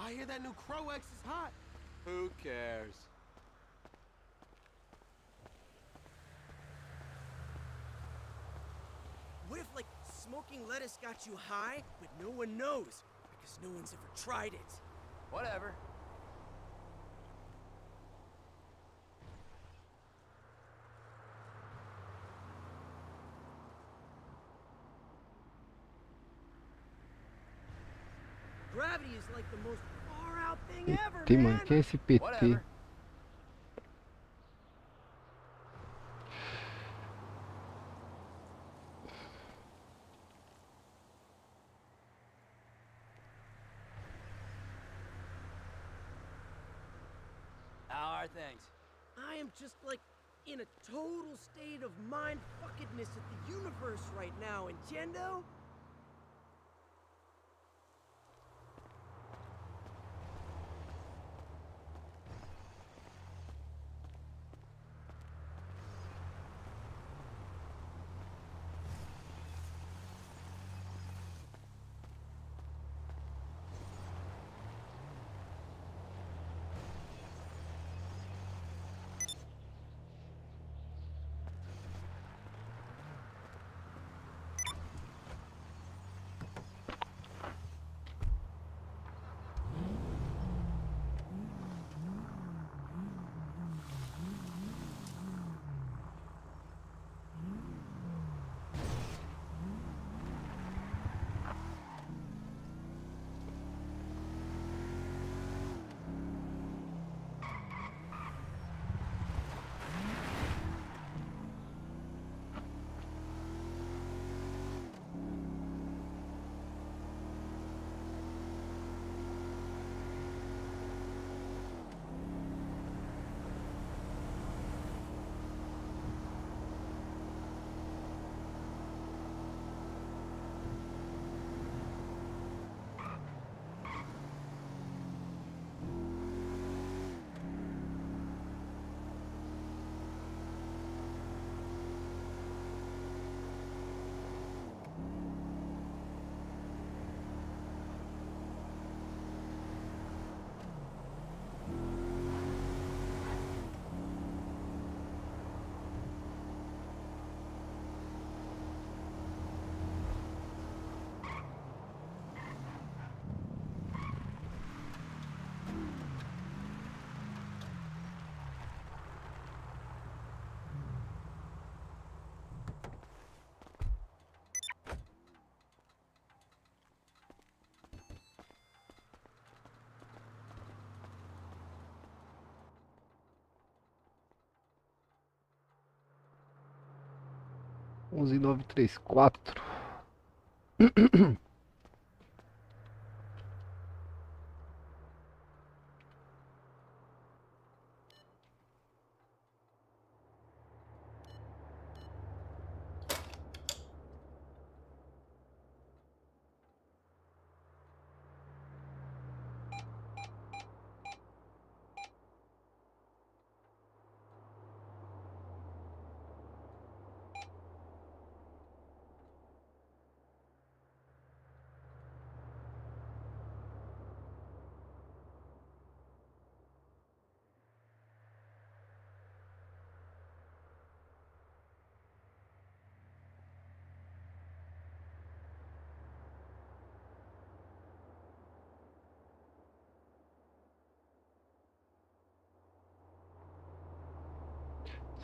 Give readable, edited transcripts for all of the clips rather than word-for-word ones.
I hear that new Crow X is hot. Who cares? What if, like, smoking lettuce got you high, but no one knows? Because no one's ever tried it. Whatever. Gravity is like the most far-out thing ever, PT, man! mano. Quem é esse PT? Whatever. How are things? I am just, like, in a total state of mind-fuckedness at the universe right now, Nintendo? 11934.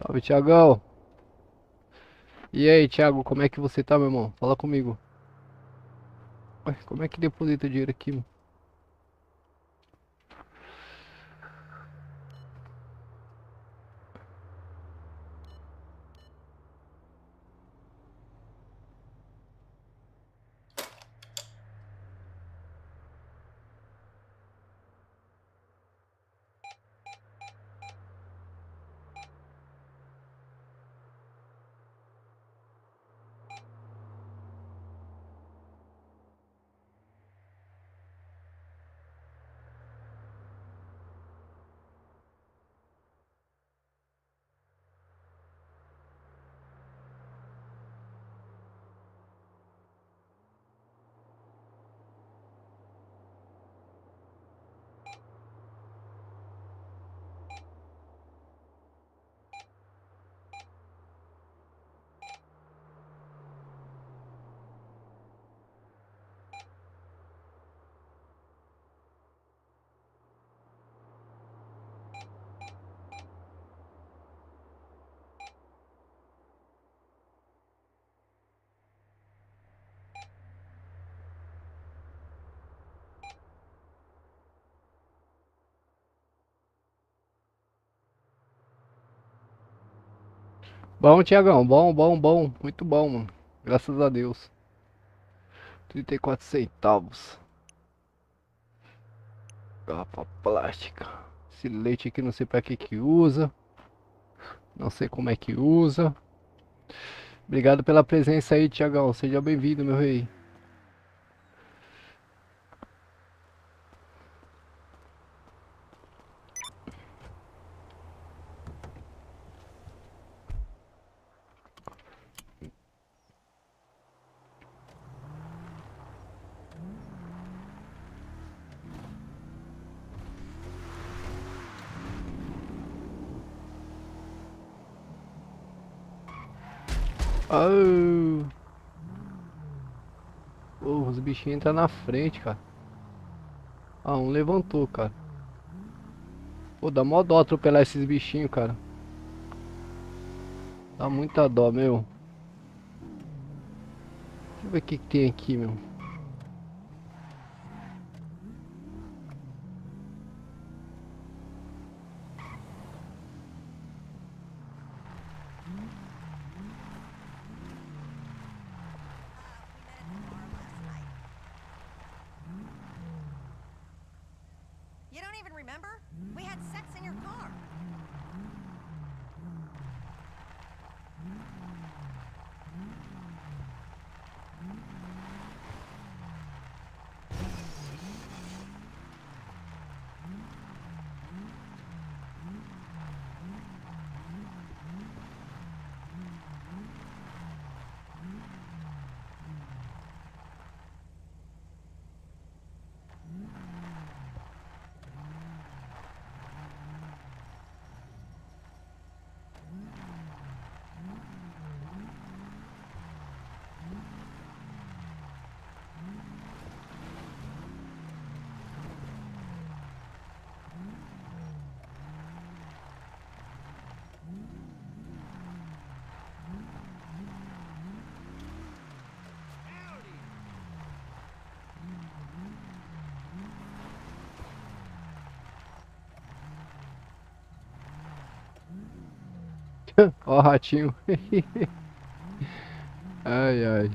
Salve, Thiagão. E aí, Thiago, como é que você tá, meu irmão? Fala comigo. Ué, como é que deposita dinheiro aqui, mano? Bom, Thiagão, bom, muito bom, mano. Graças a Deus. 34 centavos. Garrafa plástica. Esse leite aqui não sei pra que usa. Não sei como é que usa. Obrigado pela presença aí, Thiagão. Seja bem-vindo, meu rei. Oh. Oh, os bichinhos entram na frente, cara. Ah, um levantou, cara. Pô, dá mó dó atropelar esses bichinhos, cara. Dá muita dó, meu. Deixa eu ver o que tem aqui, meu. You don't even remember? We had sex in your car. Ó, o ratinho. Ai, ai.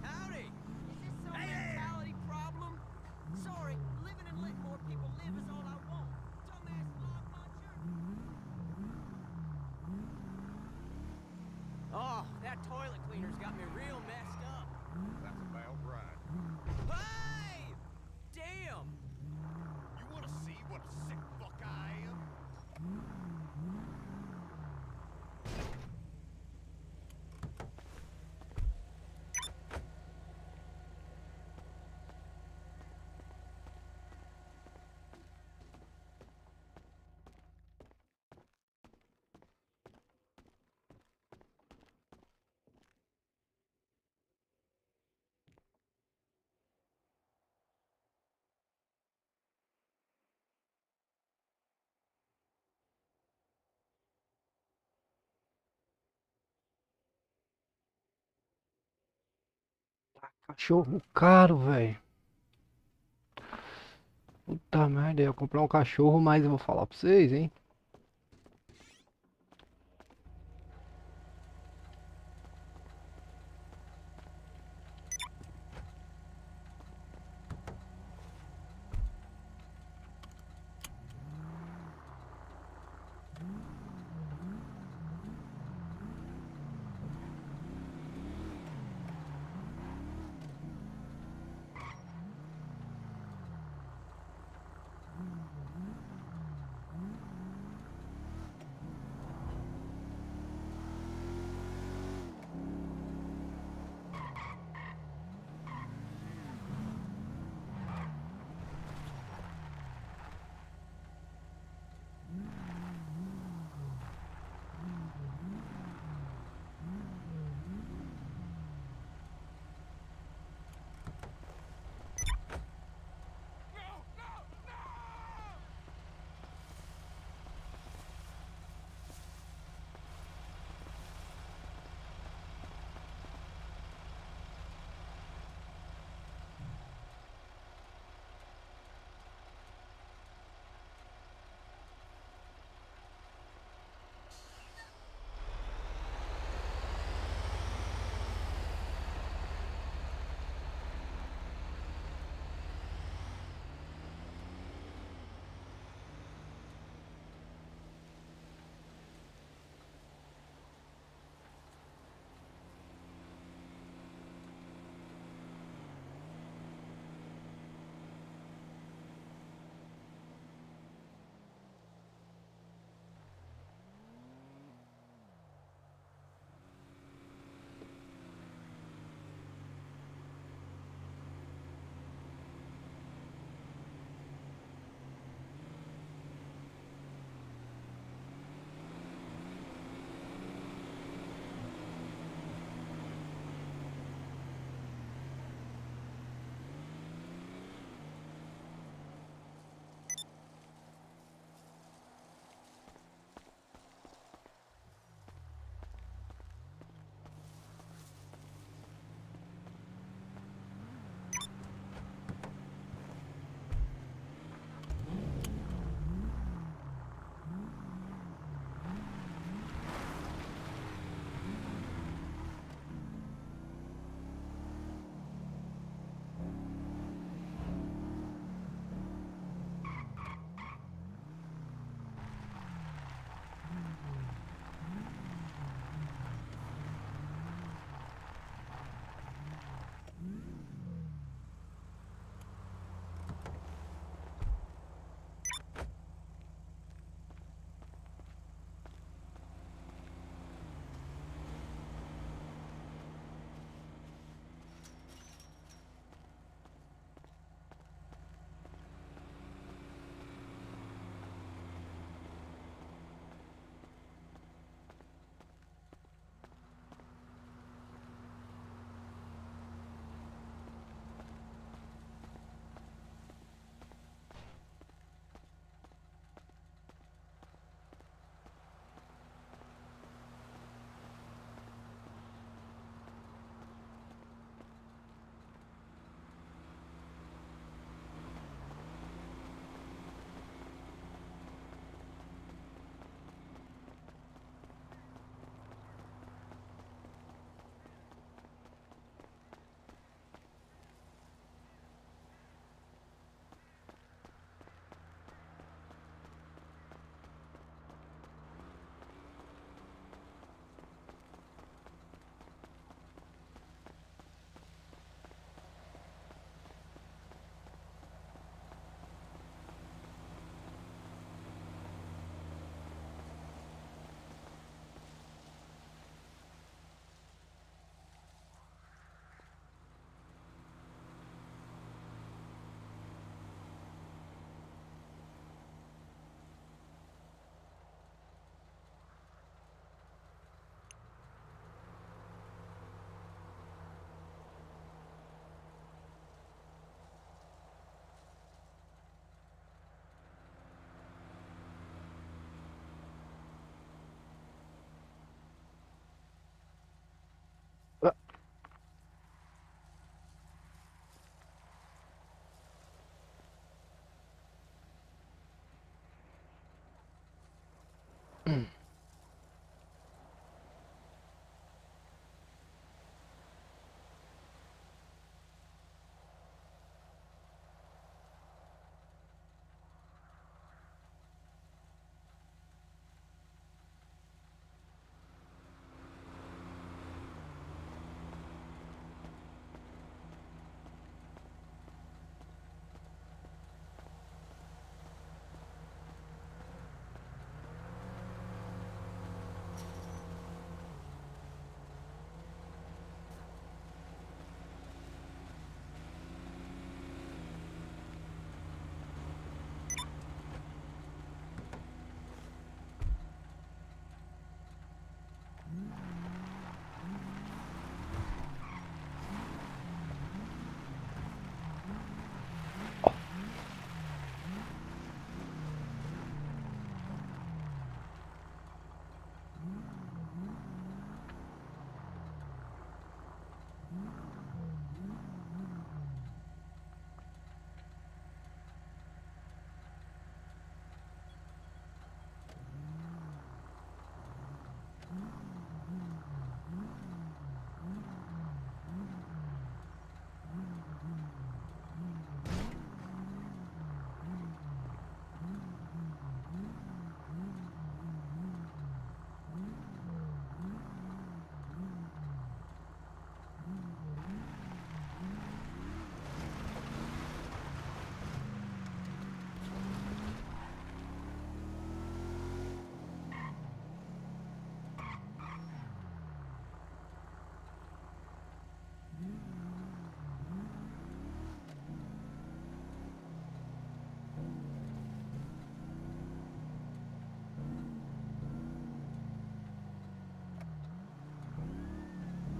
Howdy! Is this some mentality problem? Sorry, living and letting more people live is all I want. Dumbass log muncher! Oh, that toilet cleaner's got me real messed up. That's about right. Hey! Damn! You want to see what a sick fuck I am? Cachorro caro, velho. Puta merda, eu ia comprar um cachorro, mas eu vou falar pra vocês, hein?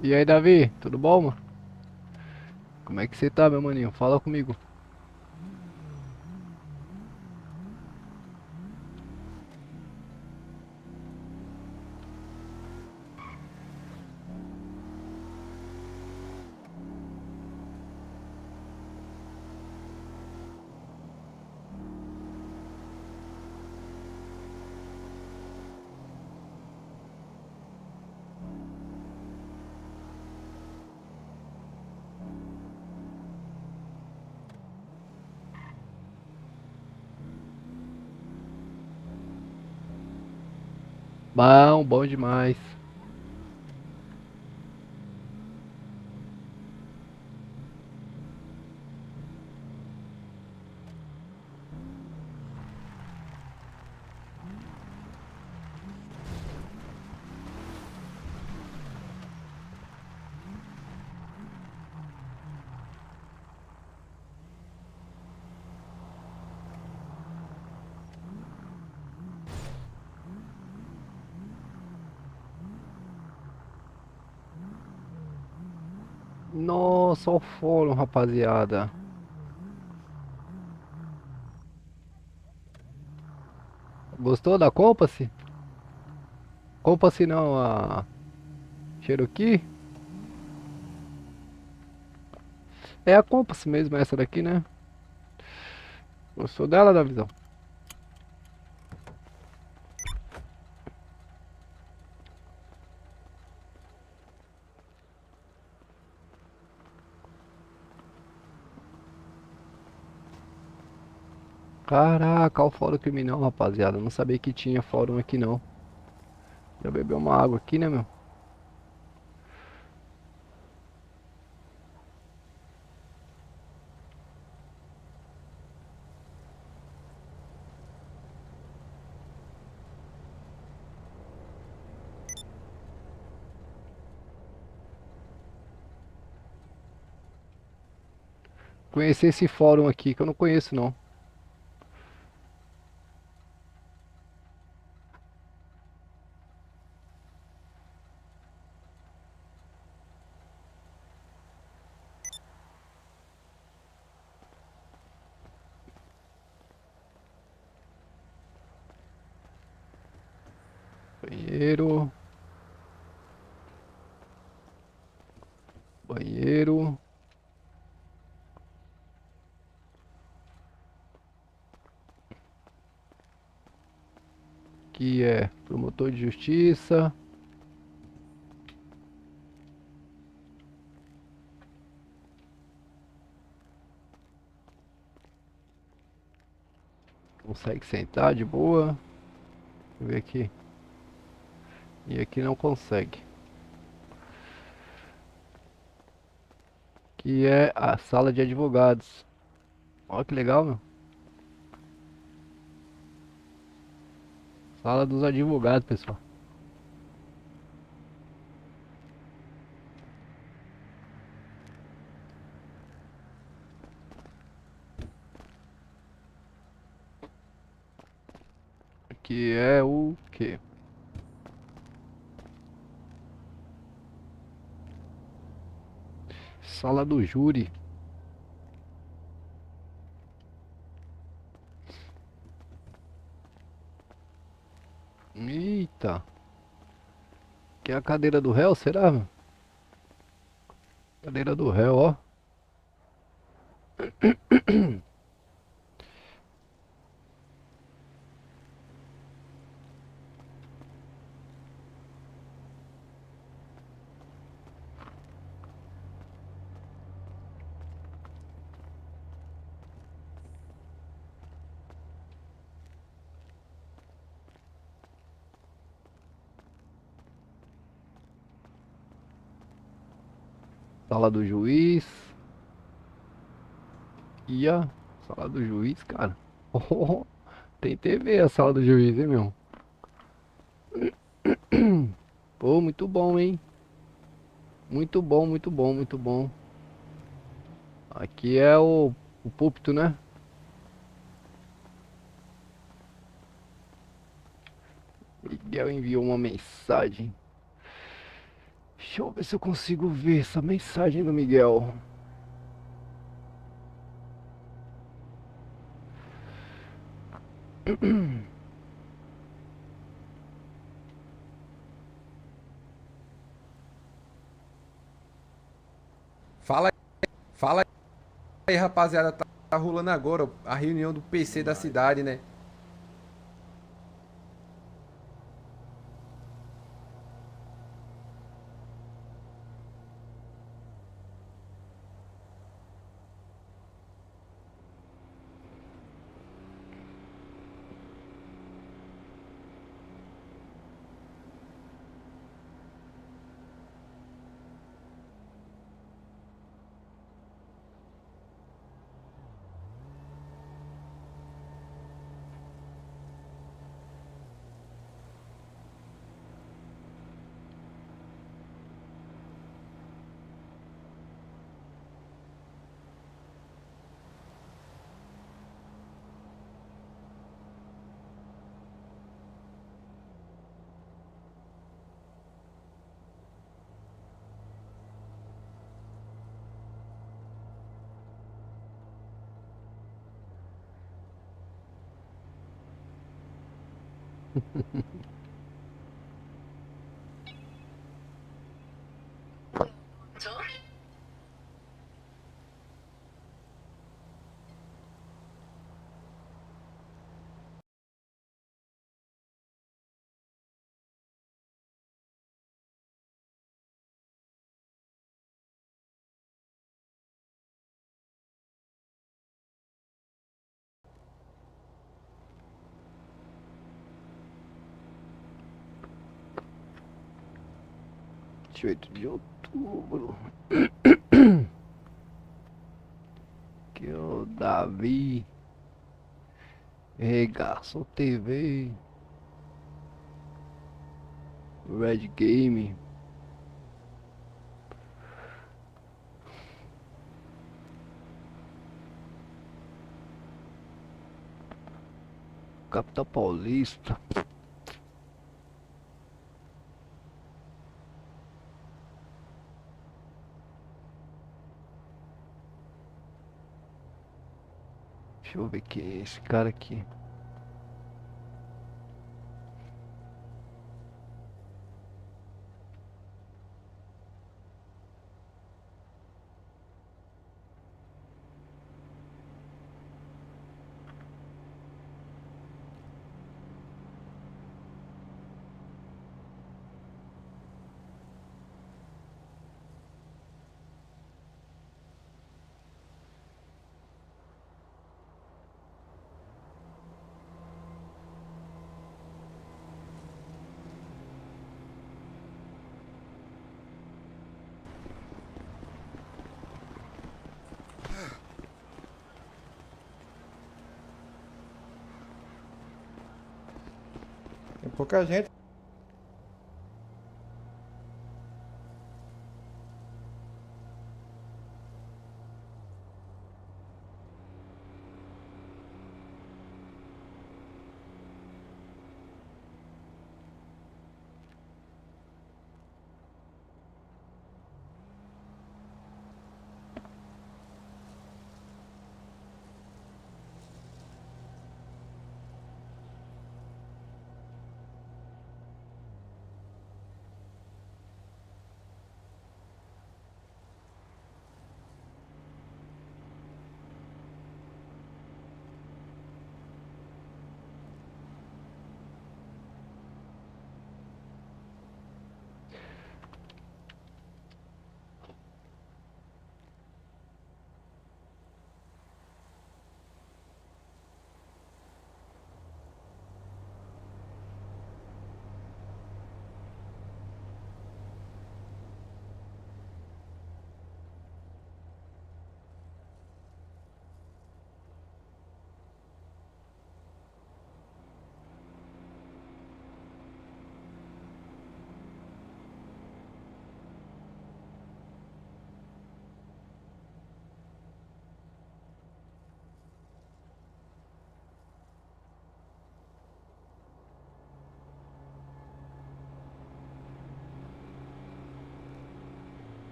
E aí, Davi, tudo bom, mano? Como é que você tá, meu maninho? Fala comigo. Bom, bom demais. Nossa, o fórum, rapaziada. Gostou da Compass? Compass não, a Cherokee? É a Compass mesmo, essa daqui, né? Gostou dela, da visão? Caraca, o fórum criminal, rapaziada. Não sabia que tinha fórum aqui, não. Já bebeu uma água aqui, né, meu? Conhecer esse fórum aqui, que eu não conheço, não. Banheiro, banheiro. Que é promotor de justiça. Consegue sentar de boa. Deixa eu ver aqui. E aqui não consegue. Que é a sala de advogados. Olha que legal, meu. Sala dos advogados, pessoal. Que é o quê? Sala do júri. Eita. Que é a cadeira do réu, será, meu? Cadeira do réu, ó. Sala do juiz. E a sala do juiz, cara. Oh, tem TV a sala do juiz, hein, meu? Pô, muito bom, hein? Muito bom, muito bom, muito bom. Aqui é o púlpito, né? Miguel enviou uma mensagem. Deixa eu ver se eu consigo ver essa mensagem do Miguel. Fala, fala aí, rapaziada. Tá rolando agora a reunião do PC da cidade, né? De outubro. Que o Davi regaçou TV. Red Game. Capital Paulista. Deixa eu ver quem é esse cara aqui. Tem pouca gente.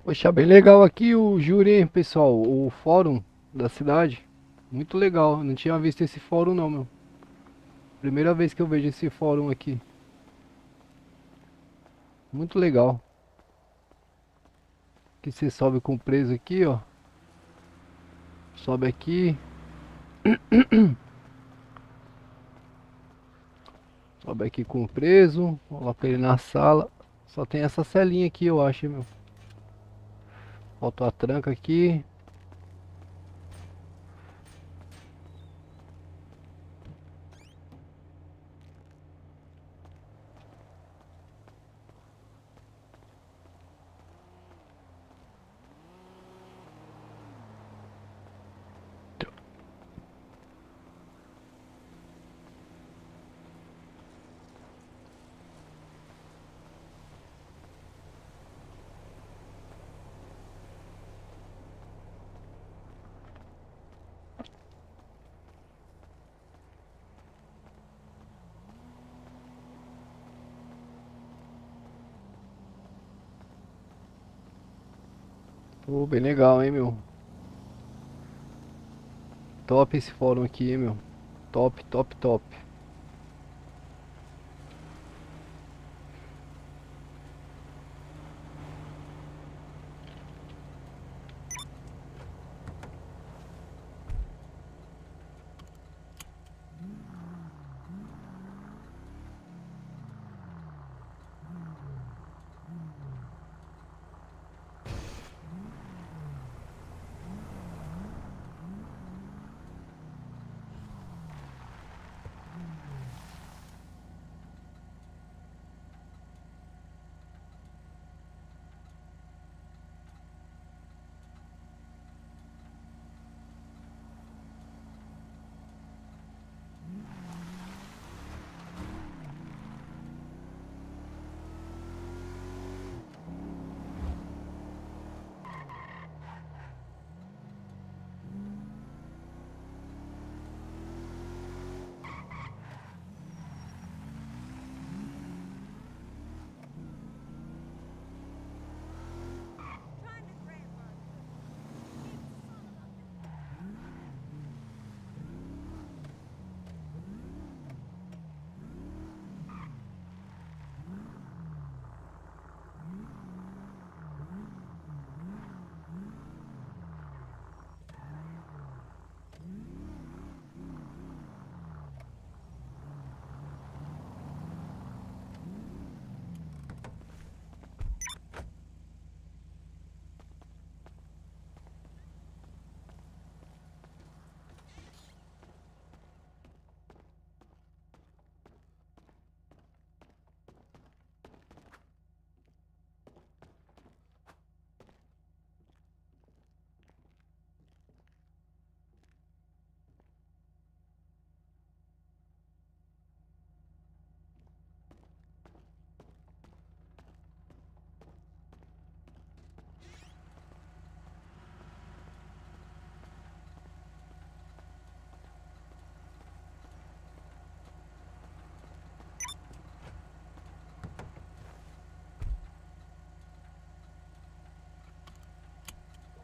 Poxa, bem legal aqui o júri, hein, pessoal. O fórum da cidade. Muito legal. Eu não tinha visto esse fórum não, meu. Primeira vez que eu vejo esse fórum aqui. Muito legal. Que você sobe com o preso aqui, ó. Sobe aqui. Sobe aqui com o preso. Coloca ele na sala. Só tem essa celinha aqui, eu acho, hein, meu. Falta a tranca aqui. Pô, bem legal, hein, meu. Top esse fórum aqui, hein, meu. Top, top, top.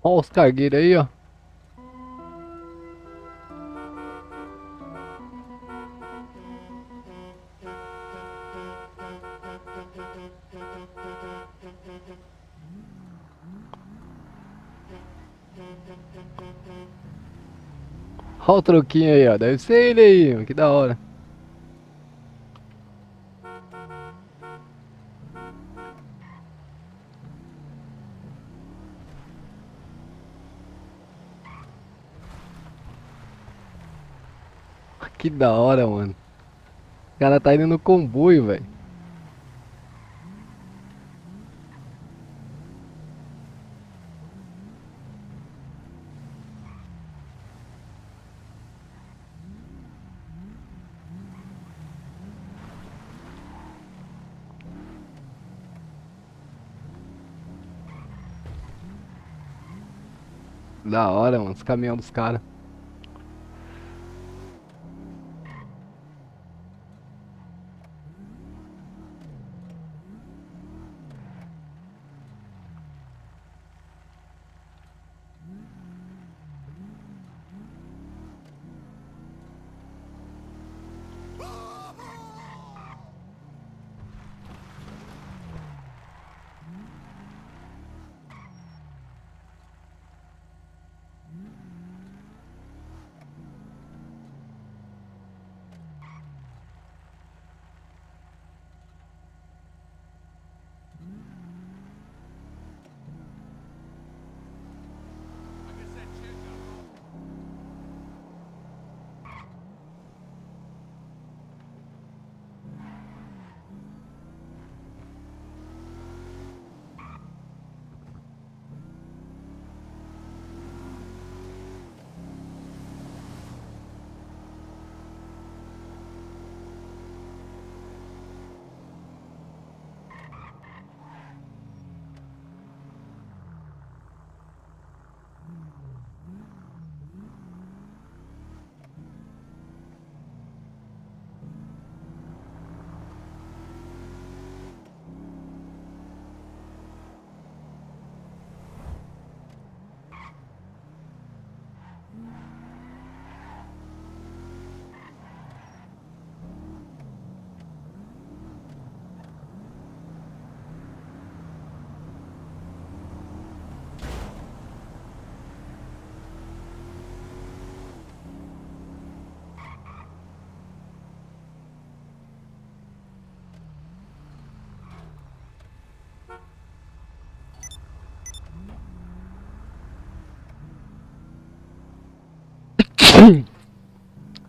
Ó os cargueiros aí, ó. Ó o troquinho aí, ó. Deve ser ele aí, mano. Que da hora. Que da hora, mano. O cara tá indo no comboio, velho. Da hora, mano. Os caminhão dos caras.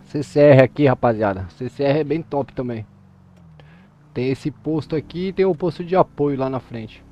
CCR aqui, rapaziada. CCR é bem top também. Tem esse posto aqui e tem o posto de apoio lá na frente.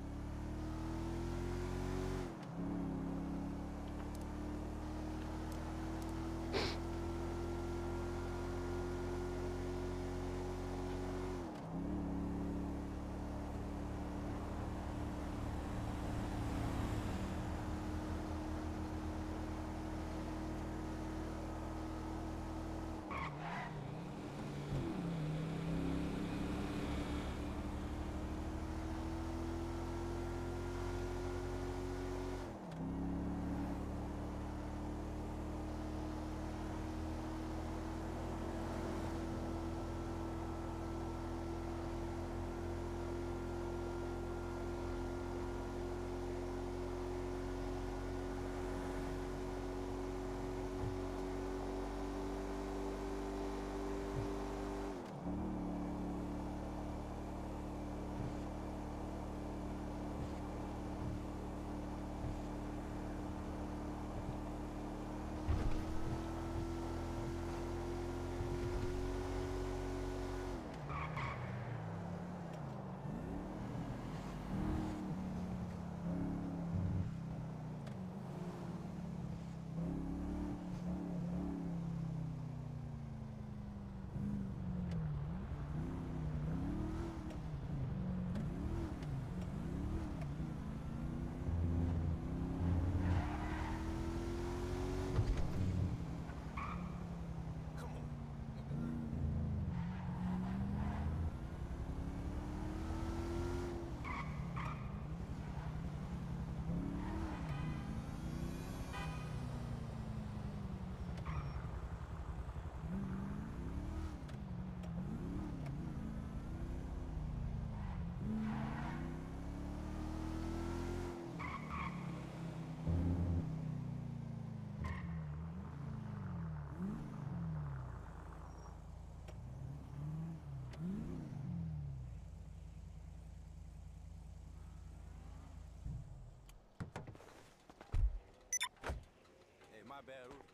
Hey, my bad, Roof.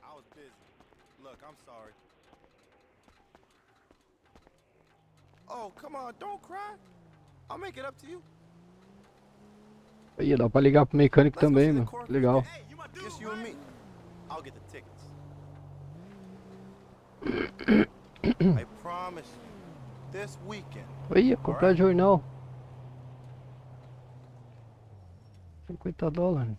I was busy. Look, I'm sorry. Oh, come on, don't cry. I'll make it up to you. Aí, dá pra ligar pro mecânico Let's go também, see the mano. corporate. Legal. Hey, you my dude, just you and me. I'll get the tickets. I promise you, this weekend. Aí, comprar jornal. 50 dólares.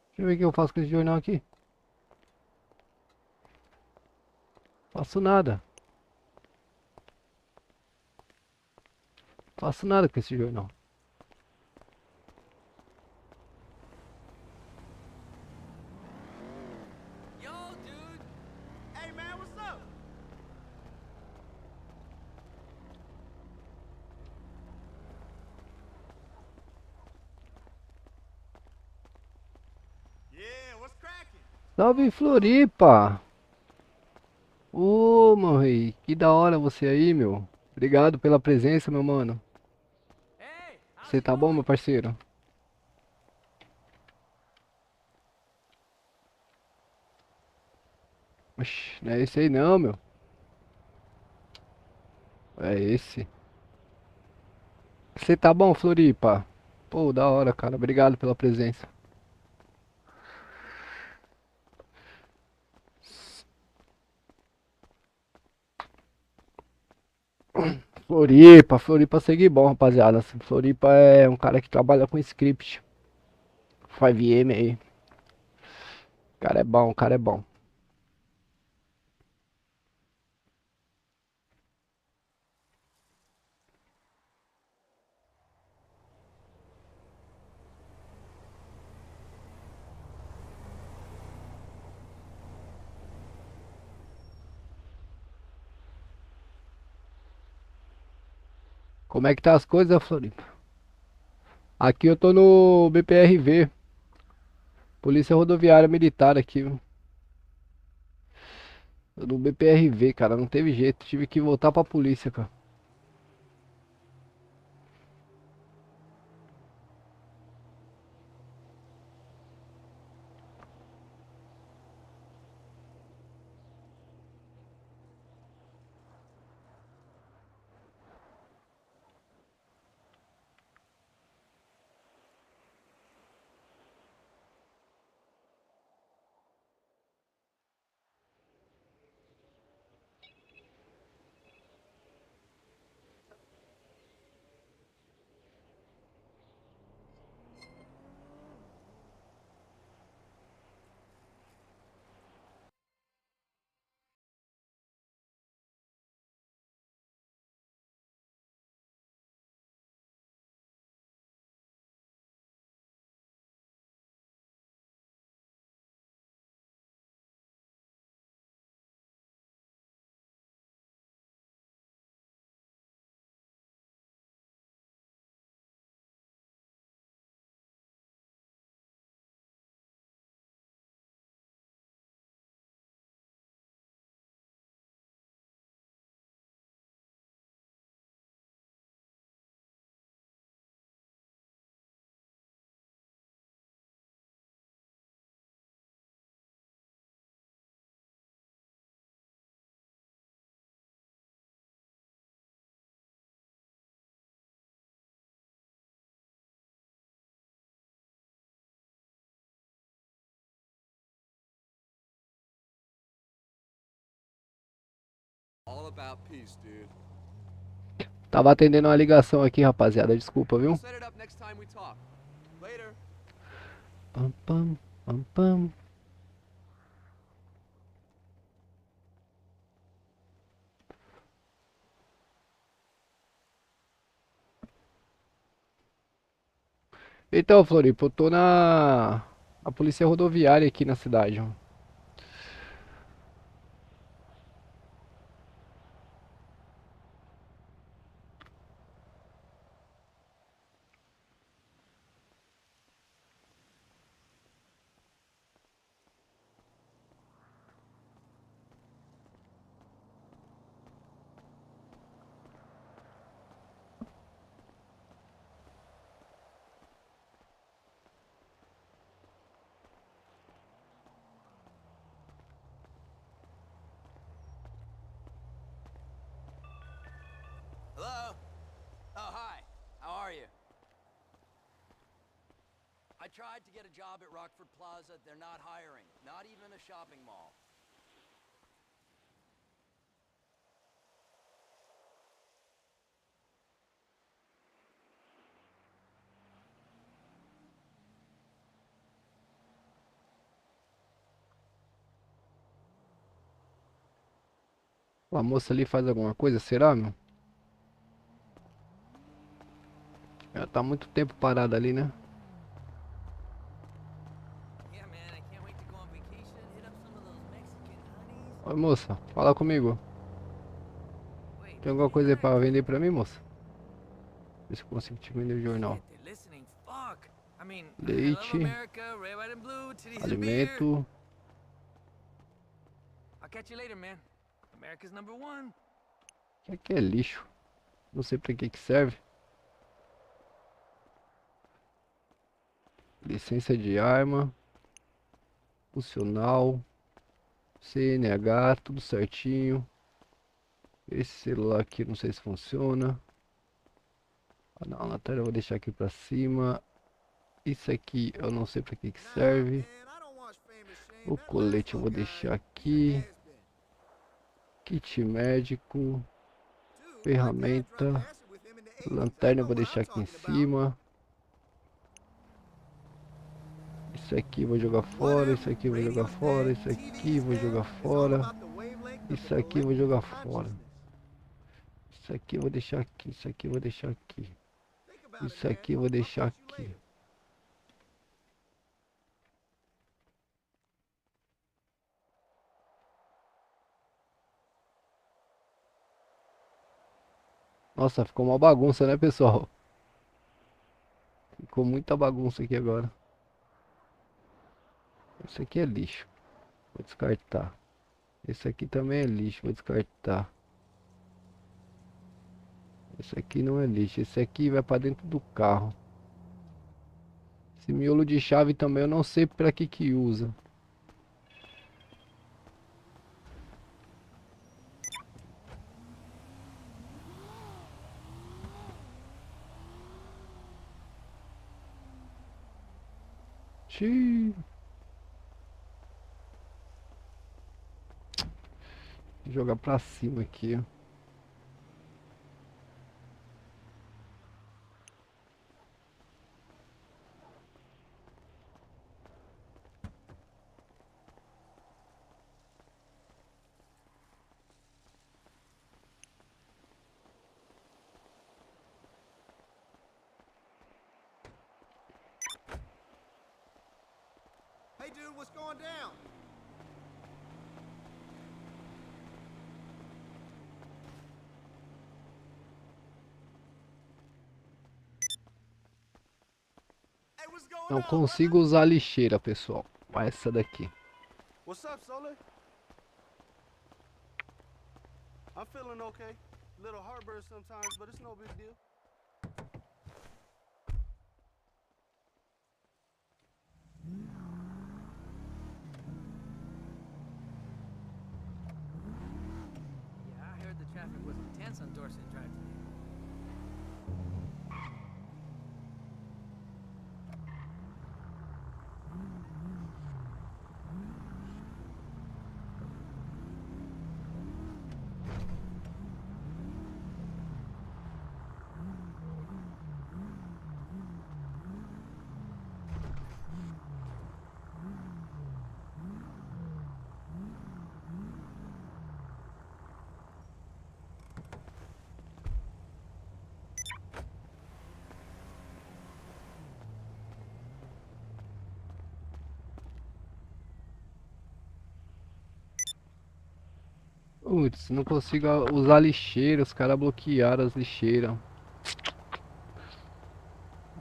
Deixa eu ver o que eu faço com esse jornal aqui. Faço nada. Faço nada com esse jornal. Yo, dude. Hey, man, what's up? Yeah, what's cracking? Salve Floripa! Ô, meu rei, que da hora você aí, meu. Obrigado pela presença, meu mano. Hey, how's Você it tá bom, going? meu parceiro? Oxi, não é esse aí não, meu. É esse. Você tá bom, Floripa? Pô, da hora, cara. Obrigado pela presença. Floripa, Floripa segue bom, rapaziada. Floripa é um cara que trabalha com script. 5M aí. O cara é bom, o cara é bom. Como é que tá as coisas, Floripa? Aqui eu tô no BPRV. Polícia Rodoviária Militar aqui, viu? Tô no BPRV, cara. Não teve jeito. Tive que voltar pra polícia, cara. about peace, dude. Tava atendendo uma ligação aqui, rapaziada. Desculpa, viu? Set it up next time we talk. Later. Pam, pam, pam, pam. Então, Floripa, eu tô na polícia rodoviária aqui na cidade, ó. Hello? Oh, hi. How are you? I tried to get a job at Rockford Plaza. They're not hiring. Not even a shopping mall. A moça ali faz alguma coisa, será, meu? Ela tá muito tempo parada ali, né? Yeah, man, I can't wait to go on vacation and hit up some of those Mexican honeys. Oi, moça, fala comigo. Wait, Tem alguma coisa aí pra vender pra mim, moça? Ver se eu consigo te vender o jornal. shit, they're listening. Fuck. I mean, I Leite, love America, red, white, and blue, titties and beer. alimento. I'll catch you later, man. America's #1. Isso aqui é lixo. Não sei pra que serve. Licença de arma. Funcional. CNH, tudo certinho. Esse celular aqui não sei se funciona. Ah, não, a lateral eu vou deixar aqui pra cima. Isso aqui eu não sei pra que serve. O colete eu vou deixar aqui. Kit médico. Ferramenta. Lanterna eu vou deixar aqui em cima. Isso aqui eu vou jogar fora. Isso aqui eu vou jogar fora. Isso aqui eu vou jogar fora. Isso aqui eu vou jogar fora. Isso aqui eu vou deixar aqui. Isso aqui eu vou deixar aqui. Isso aqui eu vou deixar aqui. Nossa, ficou uma bagunça, né, pessoal? Ficou muita bagunça aqui agora. Isso aqui é lixo. Vou descartar. Esse aqui também é lixo. Vou descartar. Esse aqui não é lixo. Esse aqui vai pra dentro do carro. Esse miolo de chave também eu não sei pra que usa. Xiii. Vou jogar pra cima aqui, ó. Hey, dude, what's going down? Hey, what's going Não on, consigo brother? usar a lixeira, pessoal. Olha essa daqui. What's up, Solar? I'm feeling okay. Little heartburn sometimes, but it's no big deal. Yeah, I heard the traffic was intense on Dorset Drive today. Putz, não consigo usar lixeira, os caras bloquearam as lixeiras.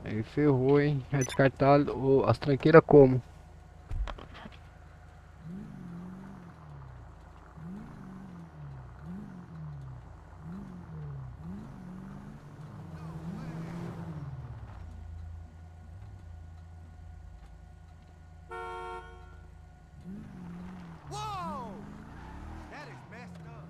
Aí ferrou, hein? Vai descartar as tranqueiras como? Whoa! That is messed up.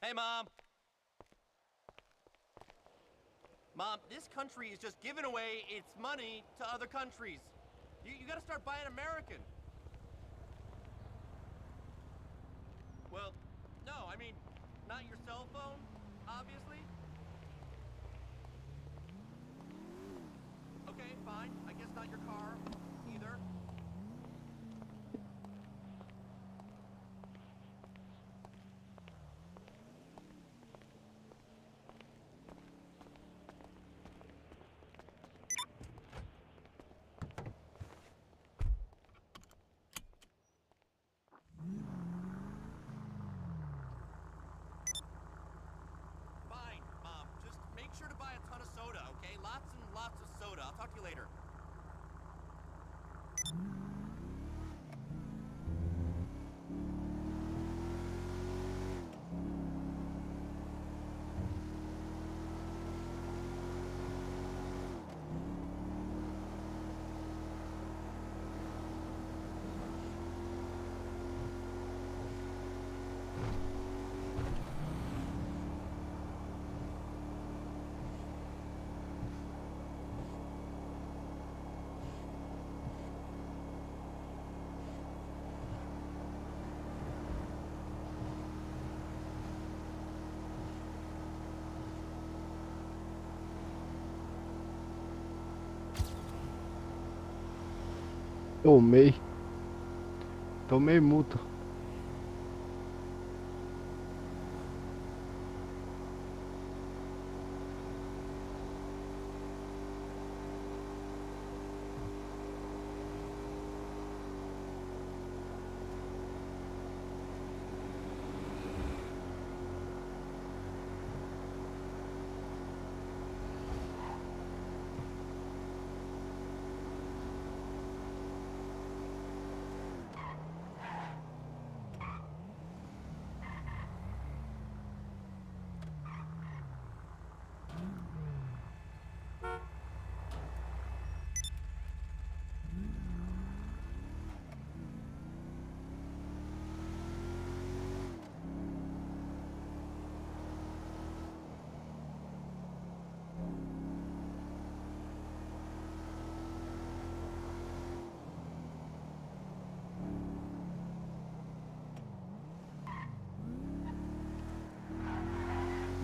Hey, Mom. Mom, this country is just giving away its money to other countries. You gotta start buying American. Well, no, I mean, not your cell phone, obviously. Okay, fine. I guess not your car, either. Fine, Mom. Just make sure to buy a ton of soda, okay? Lots and lots of soda. I'll talk to you later. Tomei. Tomei multa.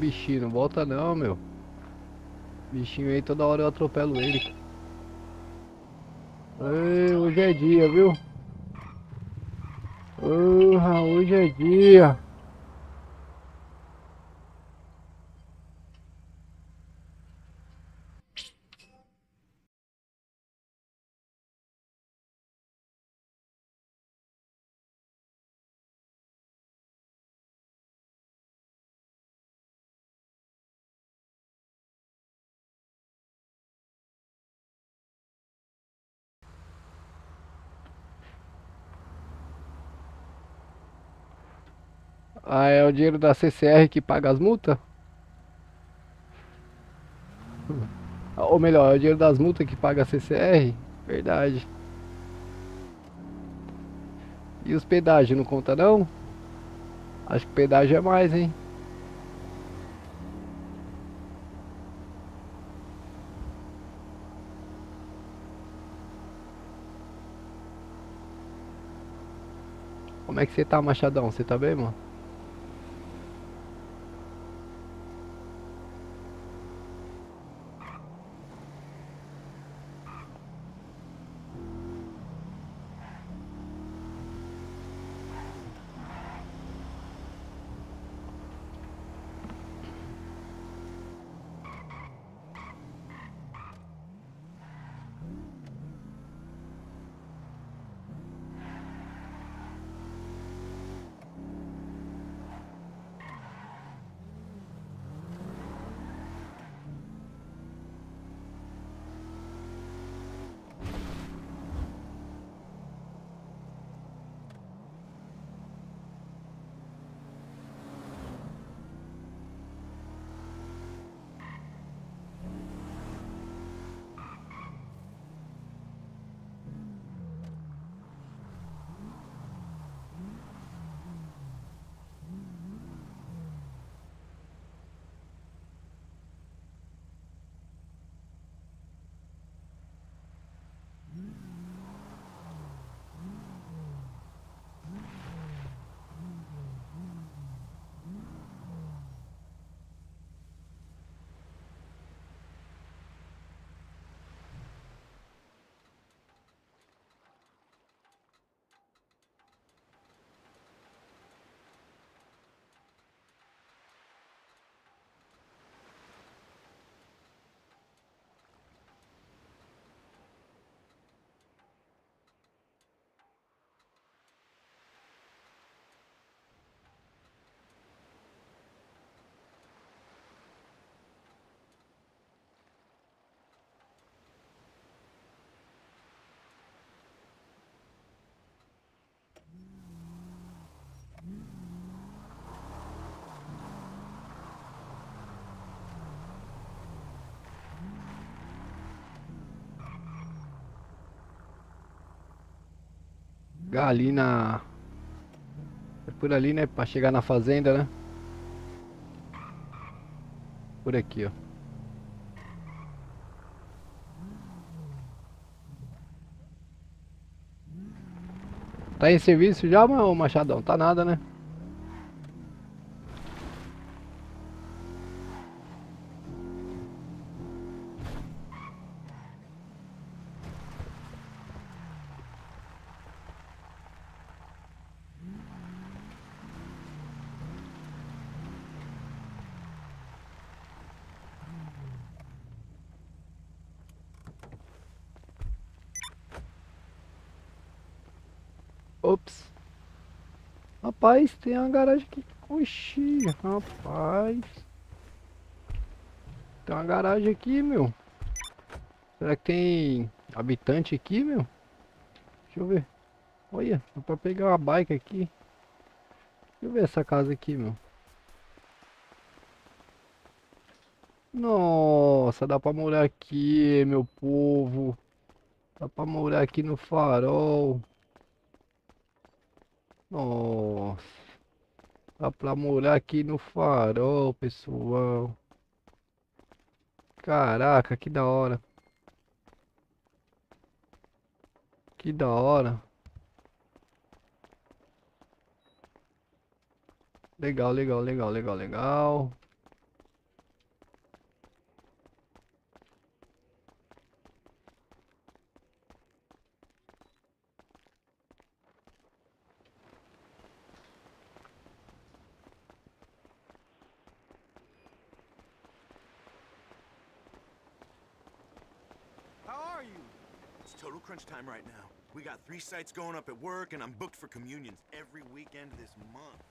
bichinho, não volta não, meu. Bichinho aí, toda hora eu atropelo ele. Ei, hoje é dia, viu? Hoje é dia. Ah, é o dinheiro da CCR que paga as multas? Ou melhor, é o dinheiro das multas que paga a CCR? Verdade. E os pedágios não conta não? Acho que pedágio é mais, hein? Como é que você tá, Machadão? Você tá bem, mano? Ali na... É por ali, né? Pra chegar na fazenda, né? Por aqui, ó. Tá em serviço já, ô Machadão? Tá nada, né? Ops. Rapaz, tem uma garagem aqui. Oxi, rapaz. Tem uma garagem aqui, meu. Será que tem habitante aqui, meu? Deixa eu ver. Olha, dá pra pegar uma bike aqui. Deixa eu ver essa casa aqui, meu. Nossa, dá pra morar aqui, meu povo. Dá pra morar aqui no farol. Nossa, dá pra morar aqui no farol, pessoal. Caraca, que da hora. Que da hora. Legal, legal, legal, legal, legal. total crunch time right now. We got 3 sites going up at work, and I'm booked for communions every weekend this month.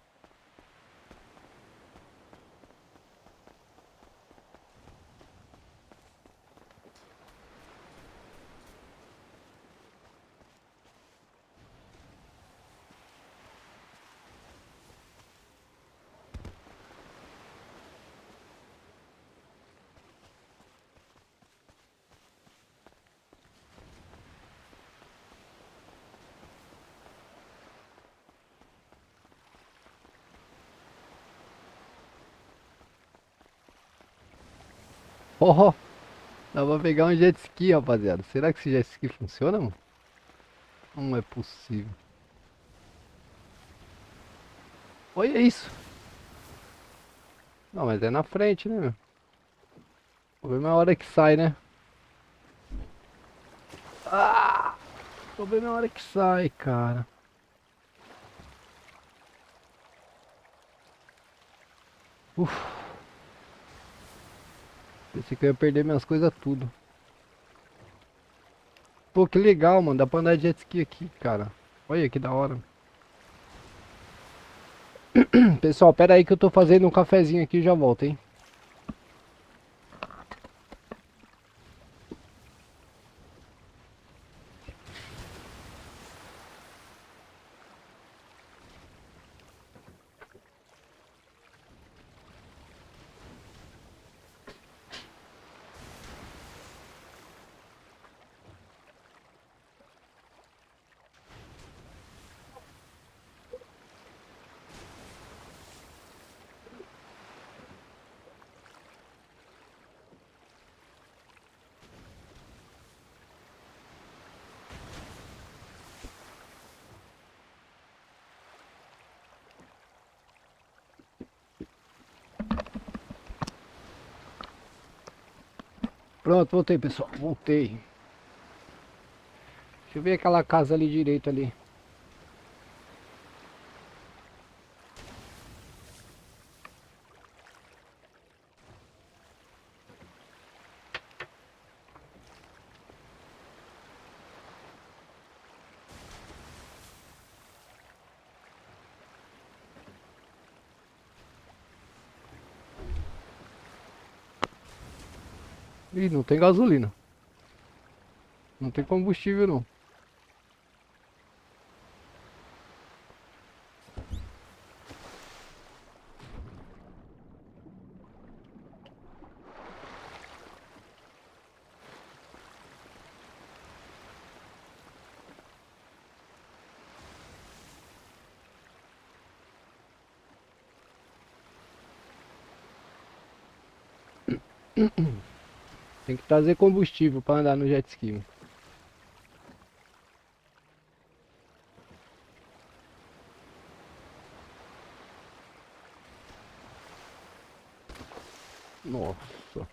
Oh, dá pra pegar um jet ski, rapaziada. Será que esse jet ski funciona, mano? Não é possível. Olha isso. Não, mas é na frente, né, meu? Vou ver na hora que sai, né? Ah! Vou ver na hora que sai, cara. Uf. Pensei que eu ia perder minhas coisas tudo. Pô, que legal, mano. Dá pra andar de jet ski aqui, cara. Olha que da hora. Pessoal, pera aí que eu tô fazendo um cafezinho aqui e já volto, hein? Pronto, voltei, pessoal. Voltei. Deixa eu ver aquela casa ali direito ali. Ih, não tem gasolina. Não tem combustível não. Tem que trazer combustível para andar no jet ski. Nossa.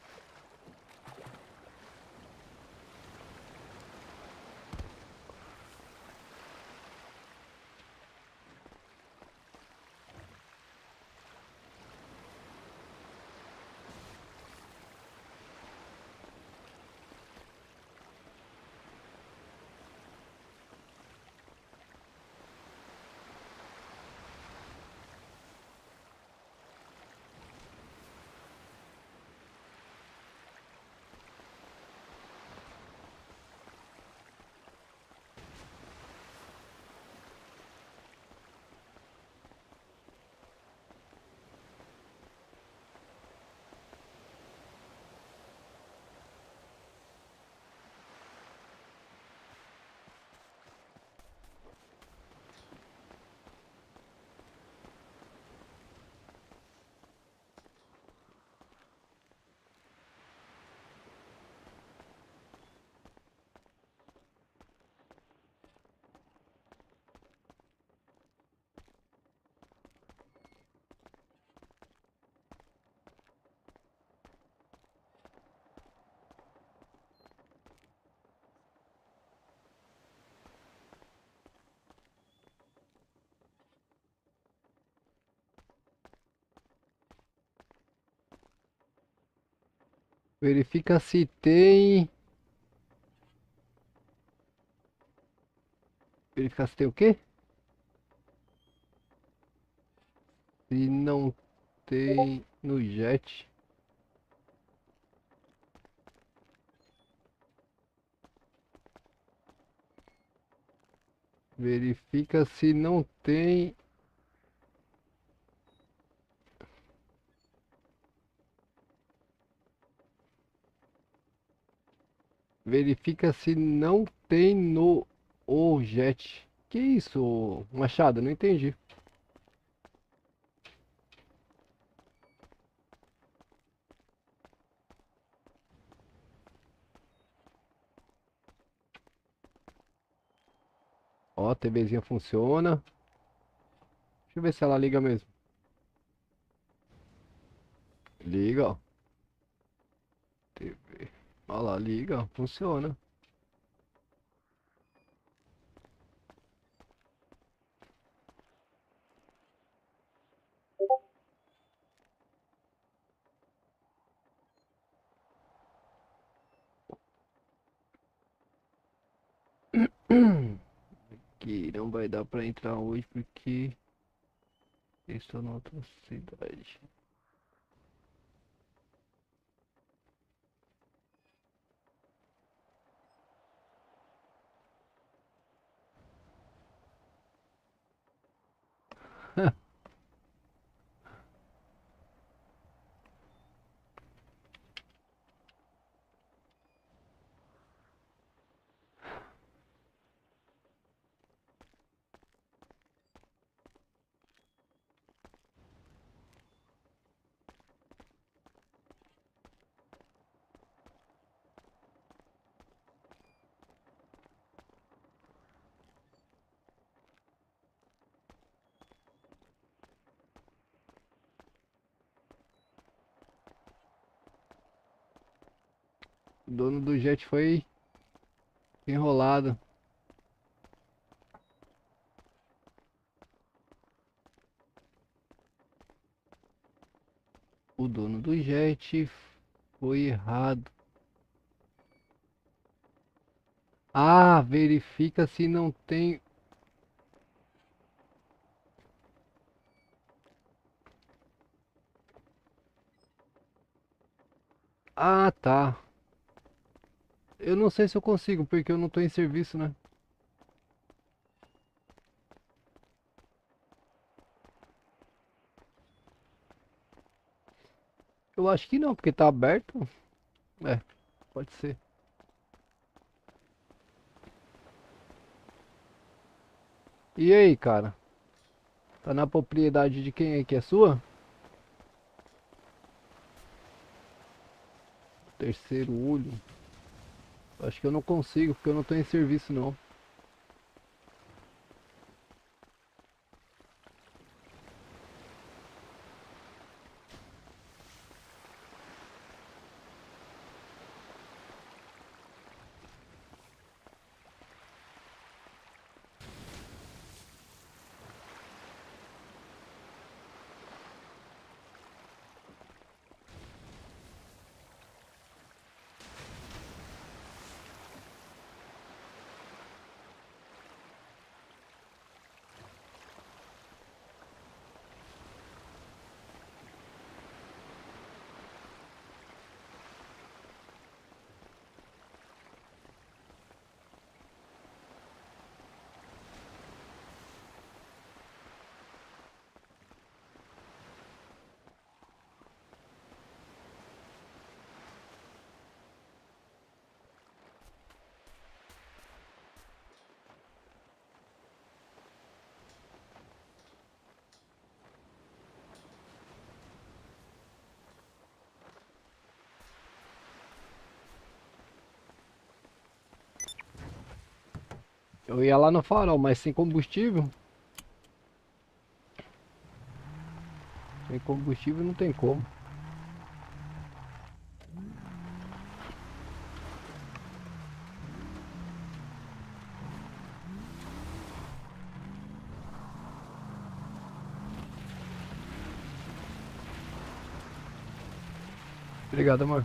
Verifica se tem Verificar se tem o quê? Se não tem no jet. Verifica se não tem. Verifica se não tem no o jet. Que isso, Machado? Não entendi. Ó, a TVzinha funciona. Deixa eu ver se ela liga mesmo. Liga, ó. TV. Olha lá, liga, ó. Funciona. Que não vai dar pra entrar hoje porque eu estou na outra cidade. O dono do jet foi enrolado. O dono do jet foi errado. Ah, verifica se não tem. Ah, tá. Eu não sei se eu consigo, porque eu não tô em serviço, né? Eu acho que não, porque tá aberto. É, pode ser. E aí, cara? Tá na propriedade de quem aí que é sua? Terceiro olho. Acho que eu não consigo, porque eu não tô em serviço, não. Eu ia lá no farol, mas sem combustível. Sem combustível não tem como. Obrigado, amor.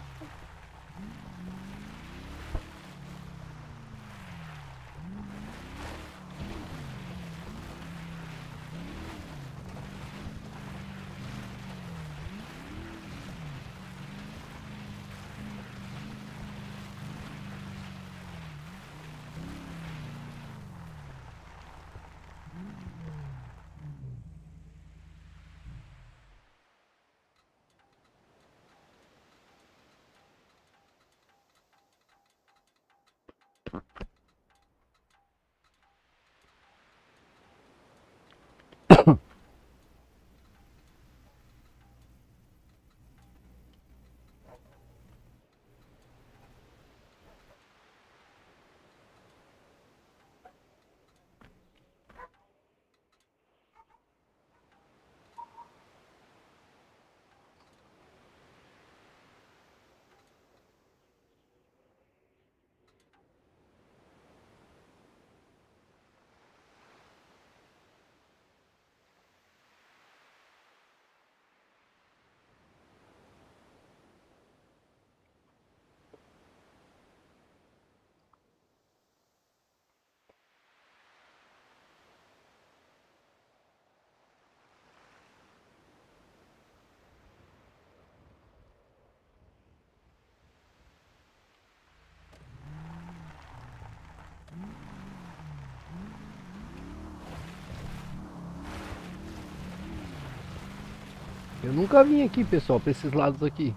Eu nunca vim aqui, pessoal, pra esses lados aqui.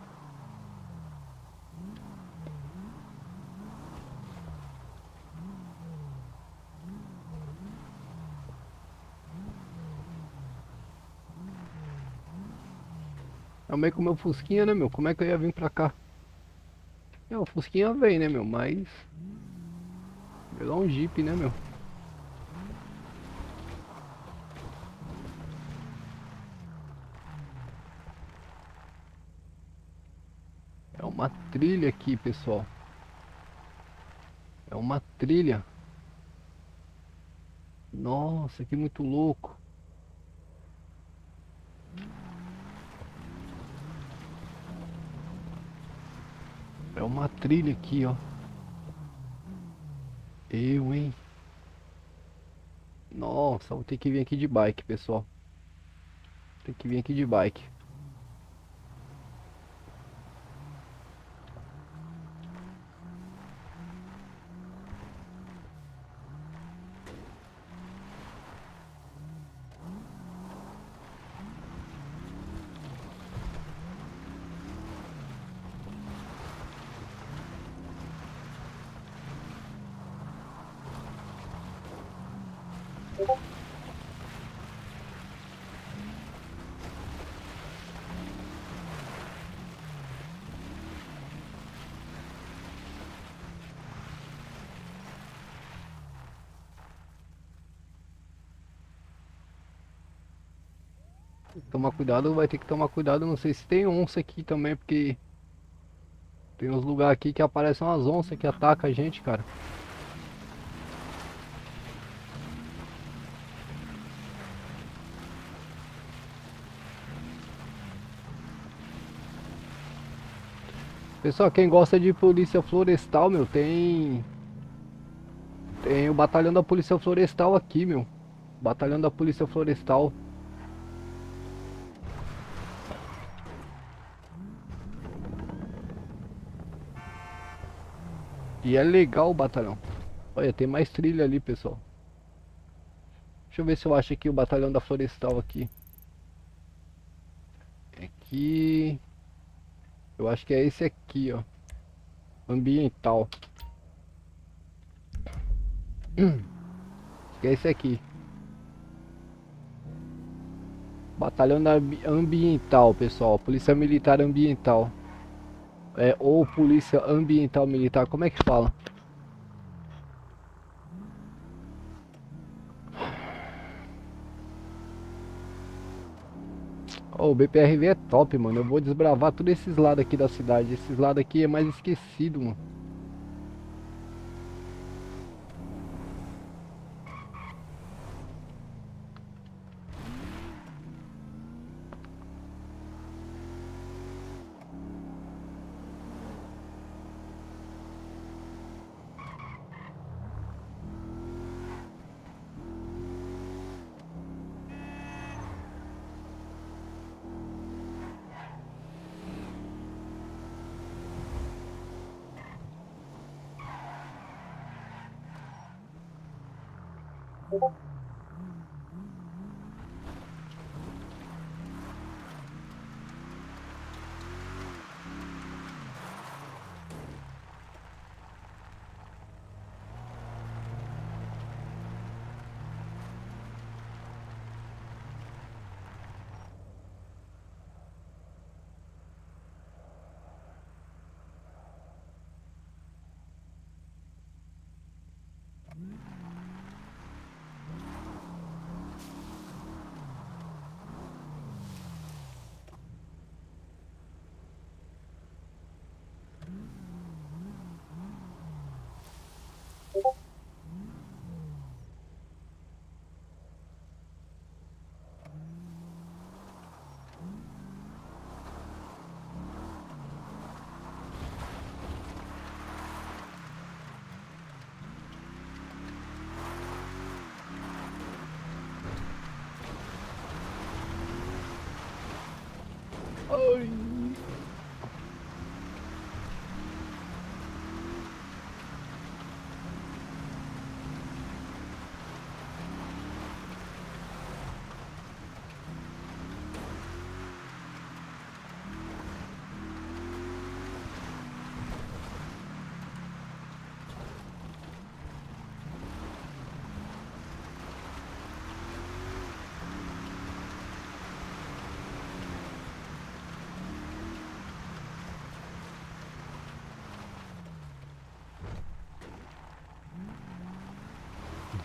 É meio com o meu Fusquinha, né, meu? Como é que eu ia vir pra cá? É, o Fusquinha vem, né, meu? Mas... Pegar um Jeep, né, meu? É uma trilha aqui, pessoal. É uma trilha. Nossa, que muito louco. É uma trilha aqui, ó. Hein? Nossa, vou ter que vir aqui de bike, pessoal. Tem que vir aqui de bike. Tomar cuidado, vai ter que tomar cuidado. Não sei se tem onça aqui também, porque tem uns lugares aqui que aparecem umas onças que atacam a gente, cara. Pessoal, quem gosta de polícia florestal, meu, tem o batalhão da polícia florestal aqui, meu. Batalhão da polícia florestal. E é legal o batalhão. Olha, tem mais trilha ali, pessoal. Deixa eu ver se eu acho aqui o batalhão da florestal aqui. Aqui. Eu acho que é esse aqui, ó. Ambiental. Acho que é esse aqui. Batalhão da ambiental, pessoal. Polícia Militar Ambiental. É, ou Polícia Ambiental Militar. Como é que fala? Oh, o BPRV é top, mano. Eu vou desbravar todos esses lados aqui da cidade. Esses lados aqui é mais esquecido, mano. Ai.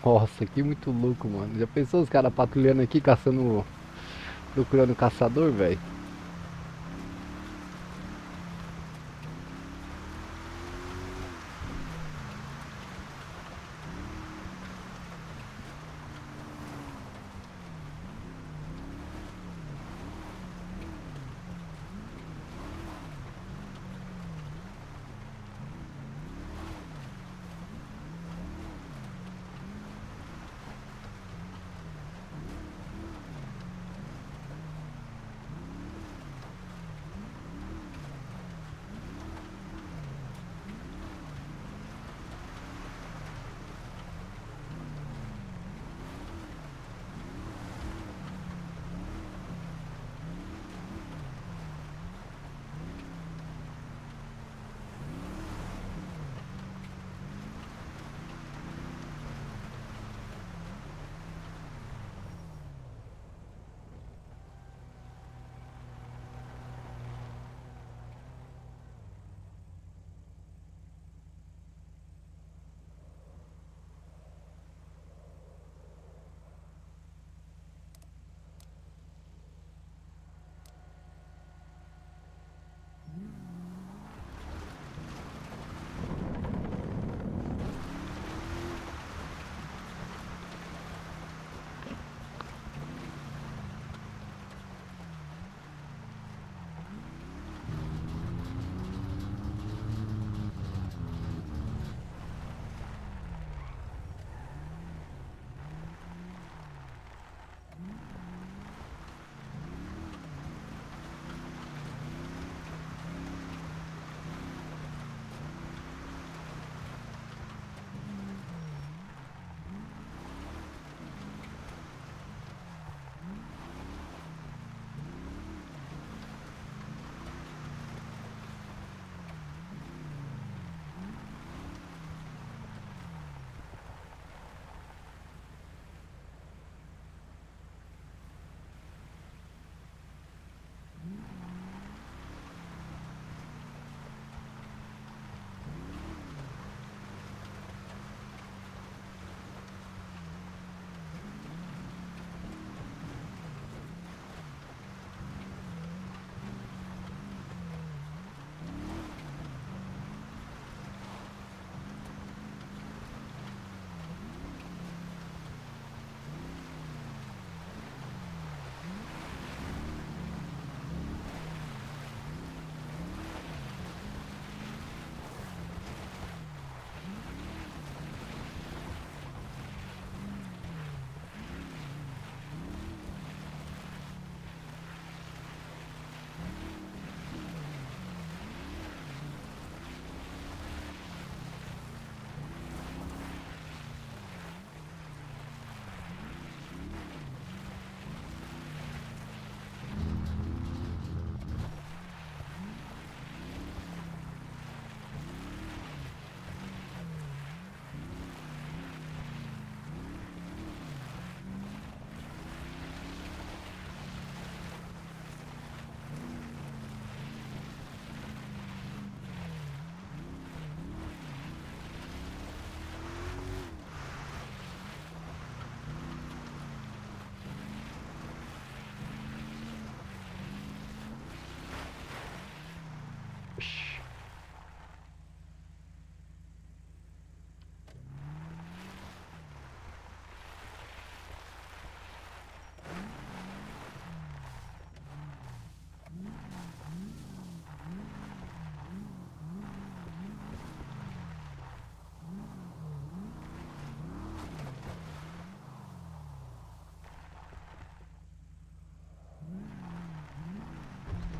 Nossa, que muito louco, mano. Já pensou os caras patrulhando aqui, caçando, procurando caçador, velho?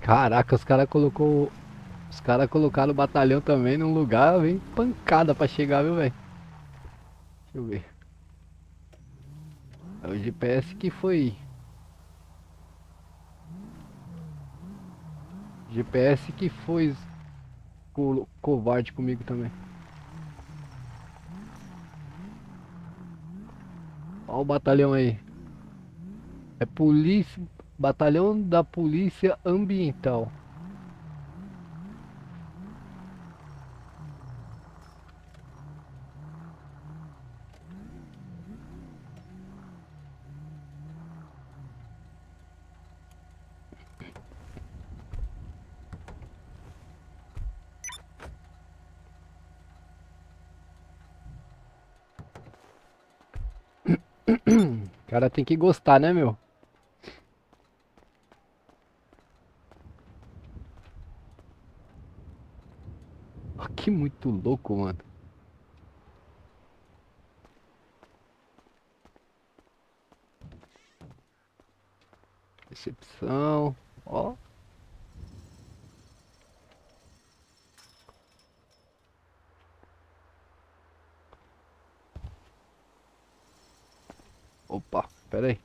Caraca, os cara colocaram o batalhão também num lugar bem pancada pra chegar, viu, velho? Deixa eu ver. É o GPS que foi. GPS que foi covarde comigo também. Olha o batalhão aí. É polícia. Batalhão da Polícia Ambiental. O cara tem que gostar, né, meu? Ah, que muito louco, mano. Recepção. Ó. Opa, pera aí.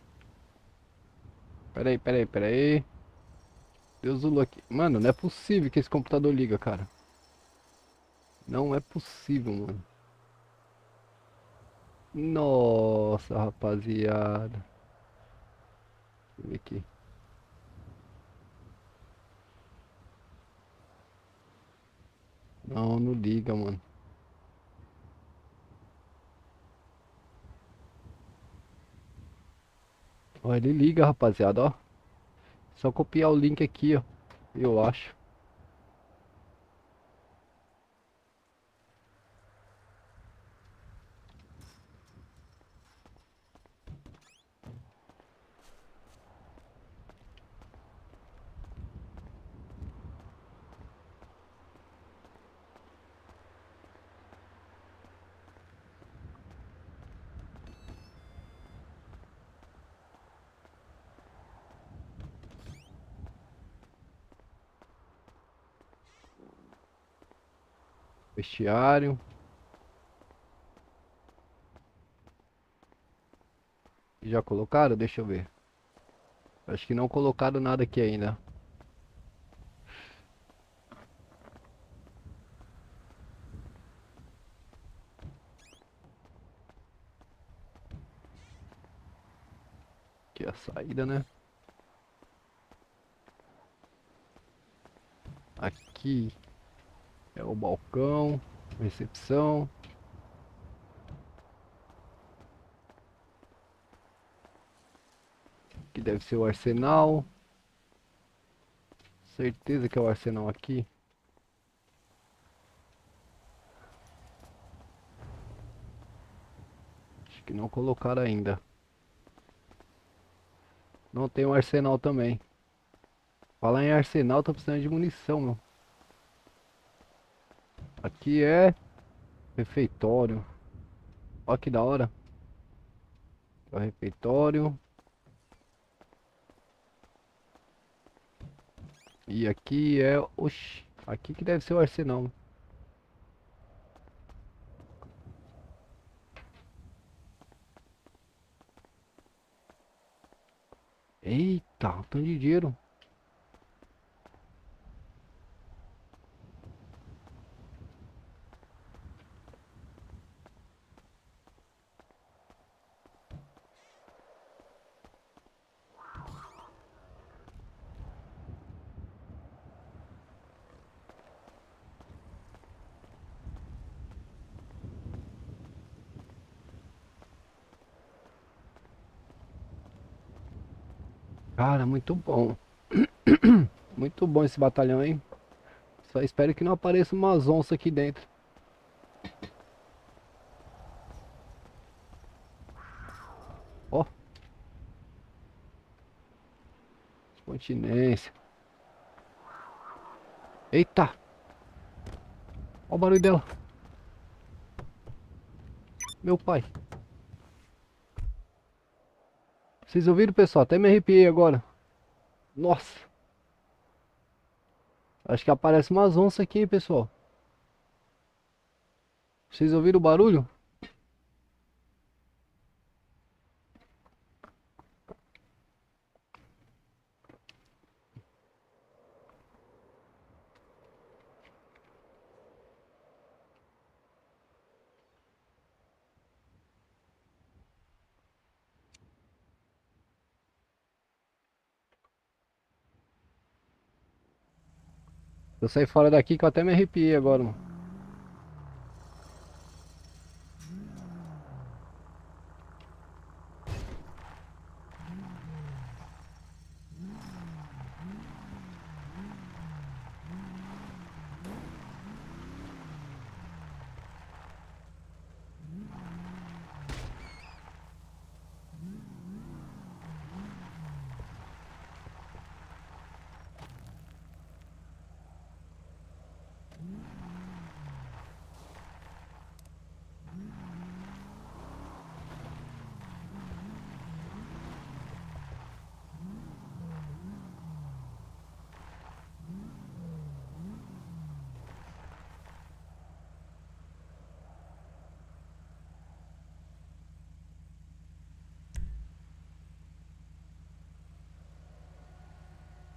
Pera aí. Deus o aqui. Mano, não é possível que esse computador liga, cara. Não é possível, mano. Nossa, rapaziada. Deixa eu ver aqui. Não, não liga, mano. Ó, ele liga, rapaziada, ó. Só copiar o link aqui, ó. Eu acho. Vestiário. Já colocaram? Deixa eu ver. Acho que não colocaram nada aqui ainda. Aqui é a saída, né? Aqui é o balcão, recepção. Aqui deve ser o arsenal. Certeza que é o arsenal aqui. Acho que não colocaram ainda. Não tem um arsenal também. Falar em arsenal, tô precisando de munição, meu. Aqui é refeitório. Olha que da hora. É o refeitório. E aqui é... Oxi, aqui que deve ser o arsenal. Eita, um tanto de dinheiro. Cara, muito bom. Muito bom esse batalhão, hein? Só espero que não apareça umas onças aqui dentro. Ó. Continência. Eita. Ó o barulho dela. Meu pai. Vocês ouviram, pessoal? Até me arrepiei agora. Nossa. Acho que aparece umas onças aqui, hein, pessoal. Vocês ouviram o barulho? Eu saí fora daqui que eu até me arrepiei agora, mano.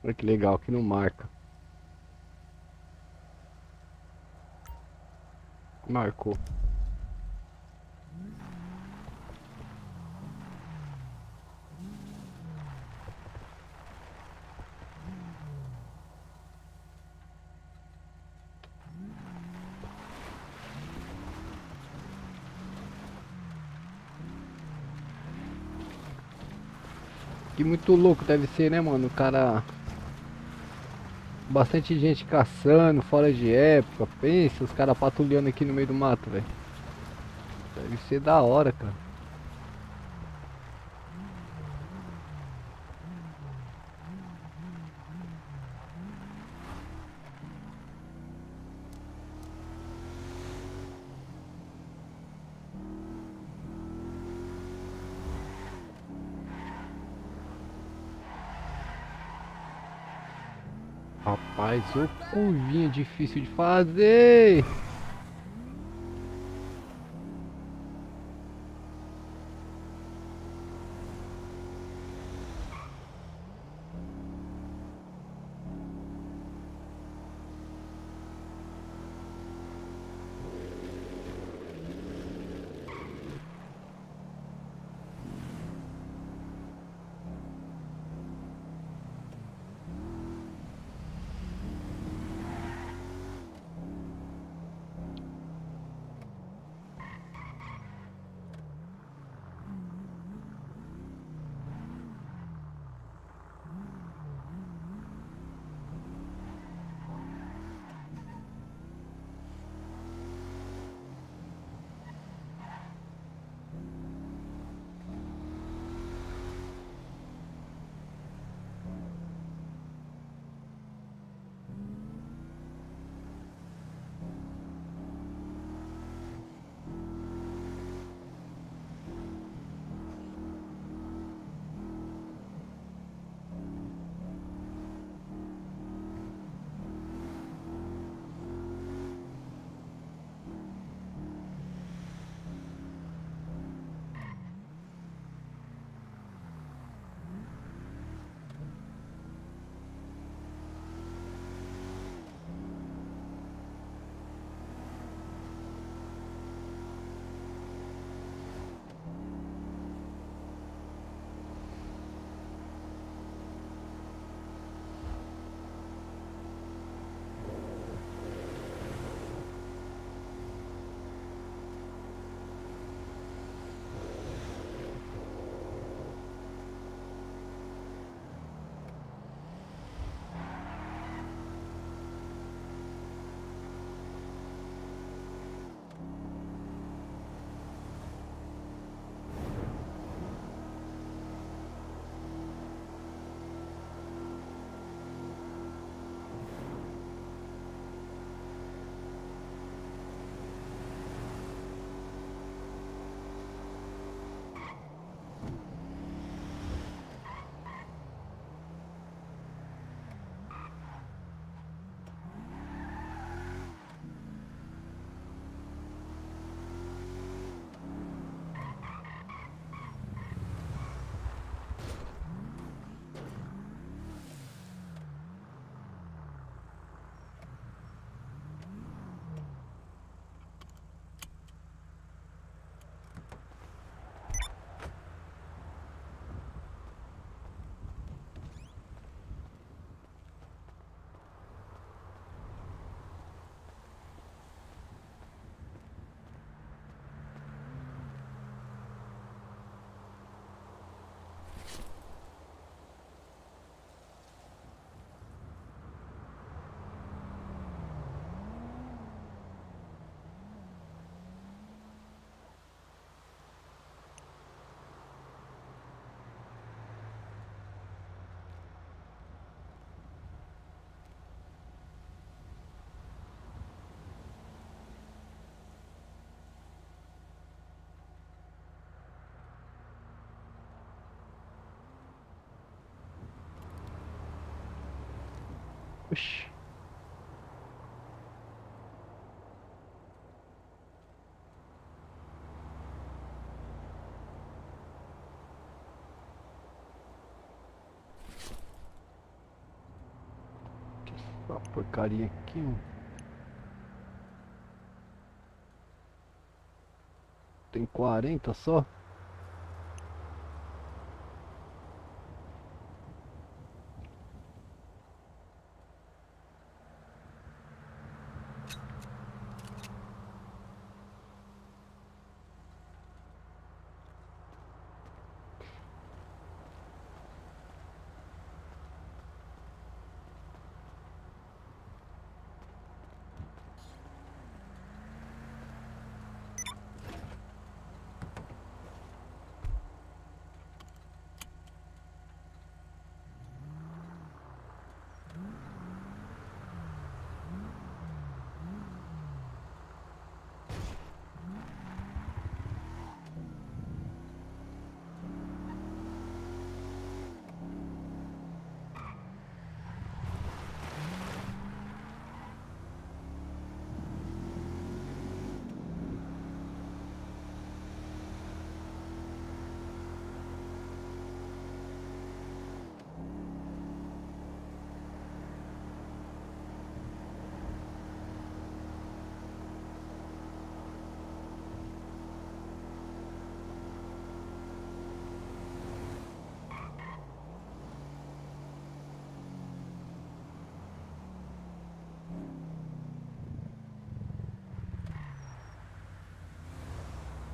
Olha que legal, que não marca. Marcou. Que muito louco deve ser, né, mano? O cara. Bastante gente caçando, fora de época. Pensa, os caras patrulhando aqui no meio do mato, velho. Deve ser da hora, cara. Rapaz, ô curvinha difícil de fazer. Oxi. Que essa porcaria aqui, mano. Tem 40 só?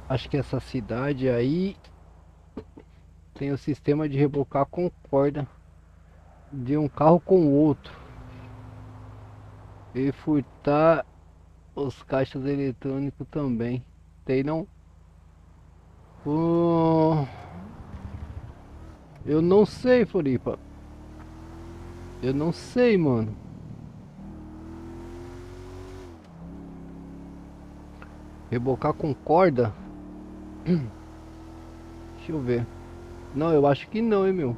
Acho que essa cidade aí tem o sistema de rebocar com corda de um carro com o outro e furtar os caixas eletrônicos também. Tem não? Oh, eu não sei, Floripa. Eu não sei, mano. Rebocar com corda? Deixa eu ver. Não, eu acho que não, hein, meu.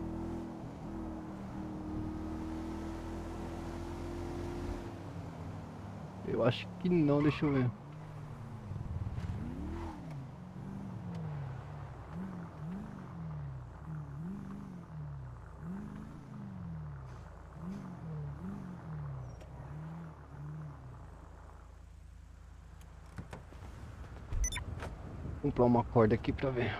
Eu acho que não, deixa eu ver. Vou comprar uma corda aqui pra ver.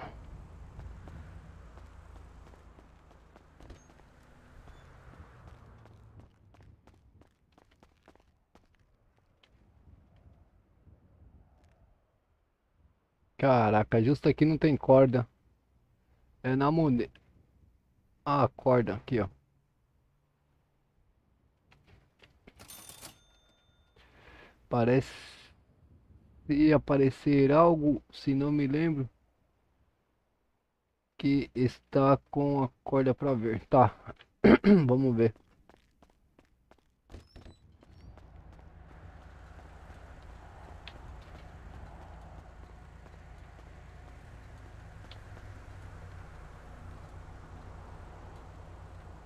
Caraca, justo aqui não tem corda. É na moneda. Ah, corda aqui, ó. Parece aparecer algo, se não me lembro, que está com a corda pra ver. Tá. Vamos ver.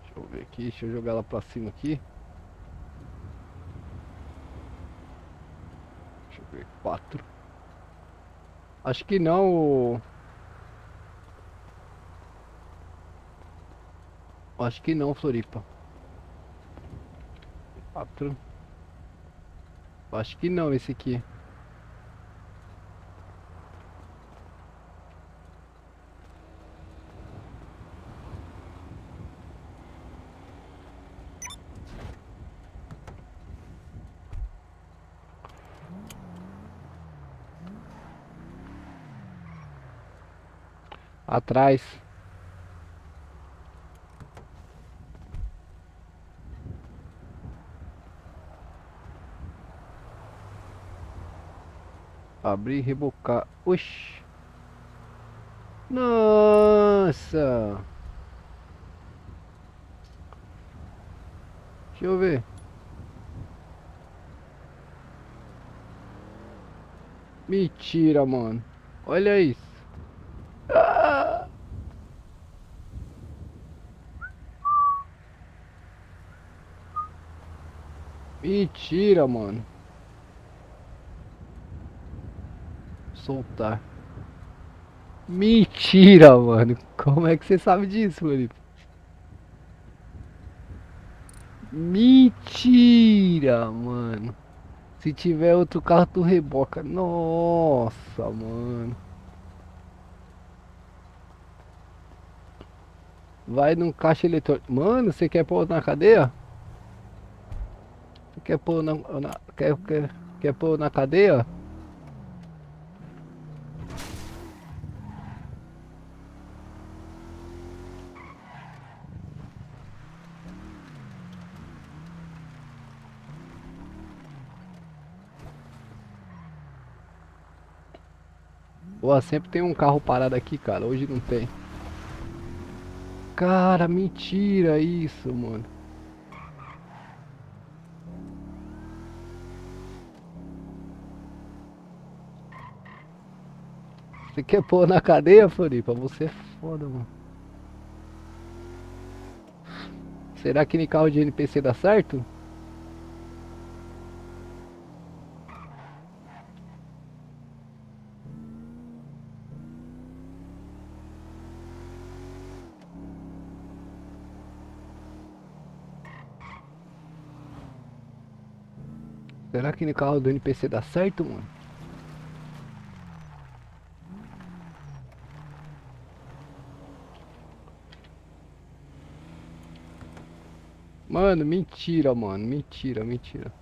Deixa eu ver aqui, deixa eu jogar ela pra cima aqui. Deixa eu ver, 4. Acho que não. Acho que não, Floripa. 4. Acho que não esse aqui. Atrás. Abrir e rebocar. Oxi. Nossa. Deixa eu ver. Mentira, mano. Olha isso. Ah! Mentira, mano. Soltar. Mentira, mano. Como é que você sabe disso, Felipe? Mentira, mano. Se tiver outro carro, tu reboca. Nossa, mano. Vai num caixa eletrônico. Mano, você quer pôr na cadeia? Você quer pôr quer pôr na cadeia? Pô, sempre tem um carro parado aqui, cara. Hoje não tem. Cara, mentira isso, mano. Você quer pôr na cadeia, Floripa? Você é foda, mano. Será que em carro de NPC dá certo? Será que no carro do NPC dá certo, mano? Mano, mentira, mano. Mentira, mentira.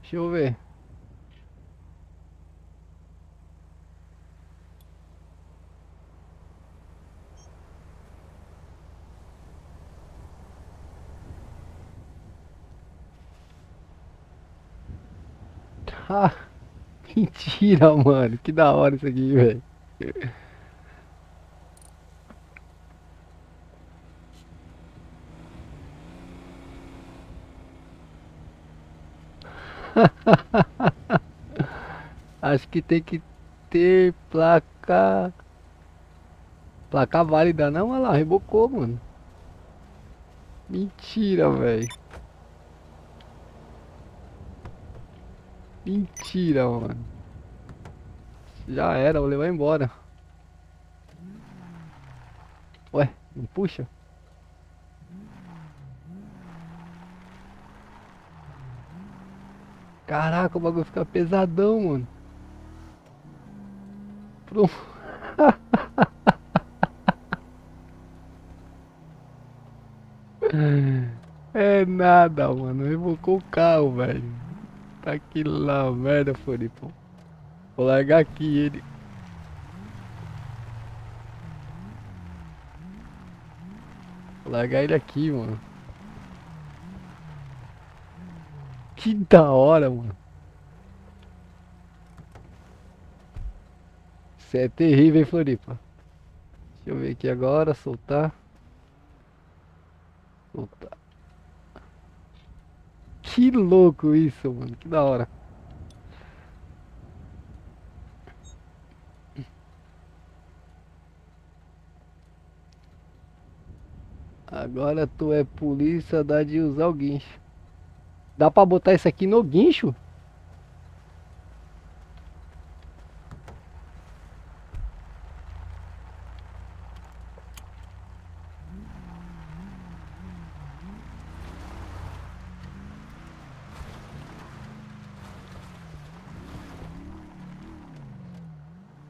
Deixa eu ver. Ah, mentira, mano. Que da hora isso aqui, velho. Acho que tem que ter placa. Placa válida, não? Olha lá, rebocou, mano. Mentira, velho. Mentira, mano. Já era, vou levar embora. Ué, não puxa? Caraca, o bagulho fica pesadão, mano. Pronto. É nada, mano. Rebocou o carro, velho. Tá aqui lá, merda, Floripa. Vou largar aqui ele. Vou largar ele aqui, mano. Que da hora, mano. Isso é terrível, hein, Floripa. Deixa eu ver aqui agora, soltar. Soltar. Que louco isso, mano. Que da hora. Agora tu é polícia, dá de usar o guincho. Dá pra botar isso aqui no guincho?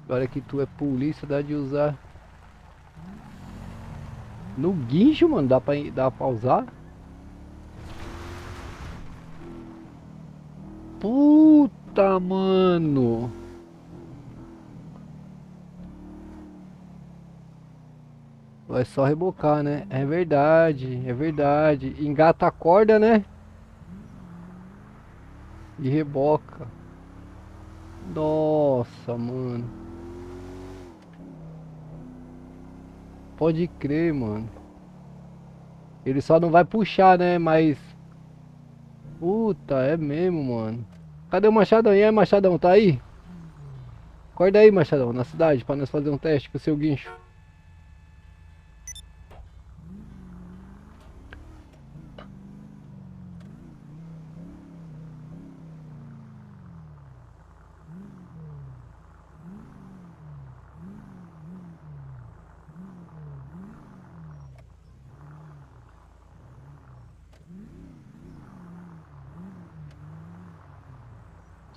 Agora que tu é polícia, dá de usar no guincho, mano. Dá pra usar? Puta, mano. Vai só rebocar, né? É verdade, é verdade. Engata a corda, né? E reboca. Nossa, mano. Pode crer, mano. Ele só não vai puxar, né? Mas... Puta, é mesmo, mano. Cadê o Machadão? E aí, Machadão, tá aí? Acorda aí, Machadão, na cidade, pra nós fazer um teste com o seu guincho.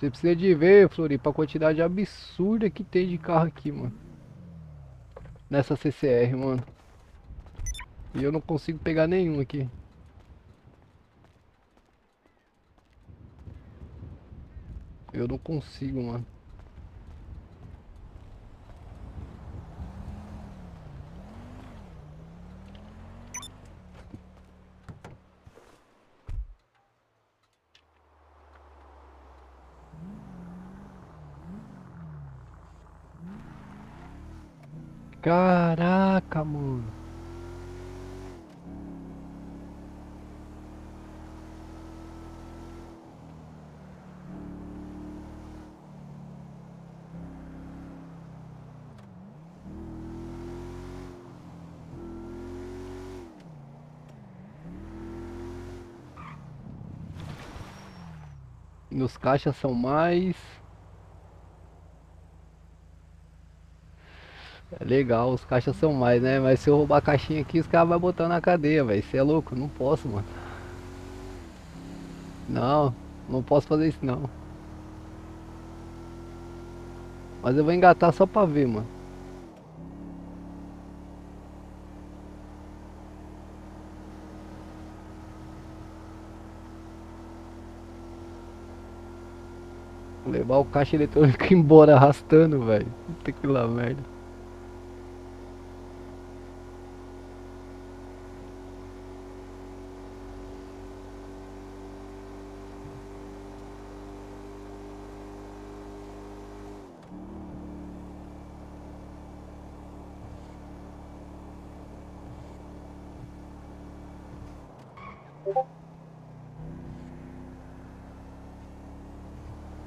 Você precisa de ver, Floripa, a quantidade absurda que tem de carro aqui, mano. Nessa CCR, mano. E eu não consigo pegar nenhum aqui. Eu não consigo, mano. Caraca, mano. Nos caixas são mais. É legal, os caixas são mais, né? Mas se eu roubar a caixinha aqui, os caras vão botar na cadeia, velho. Você é louco? Não posso, mano. Não, não posso fazer isso não. Mas eu vou engatar só pra ver, mano. Vou levar o caixa eletrônico embora arrastando, velho. Puta que lá merda.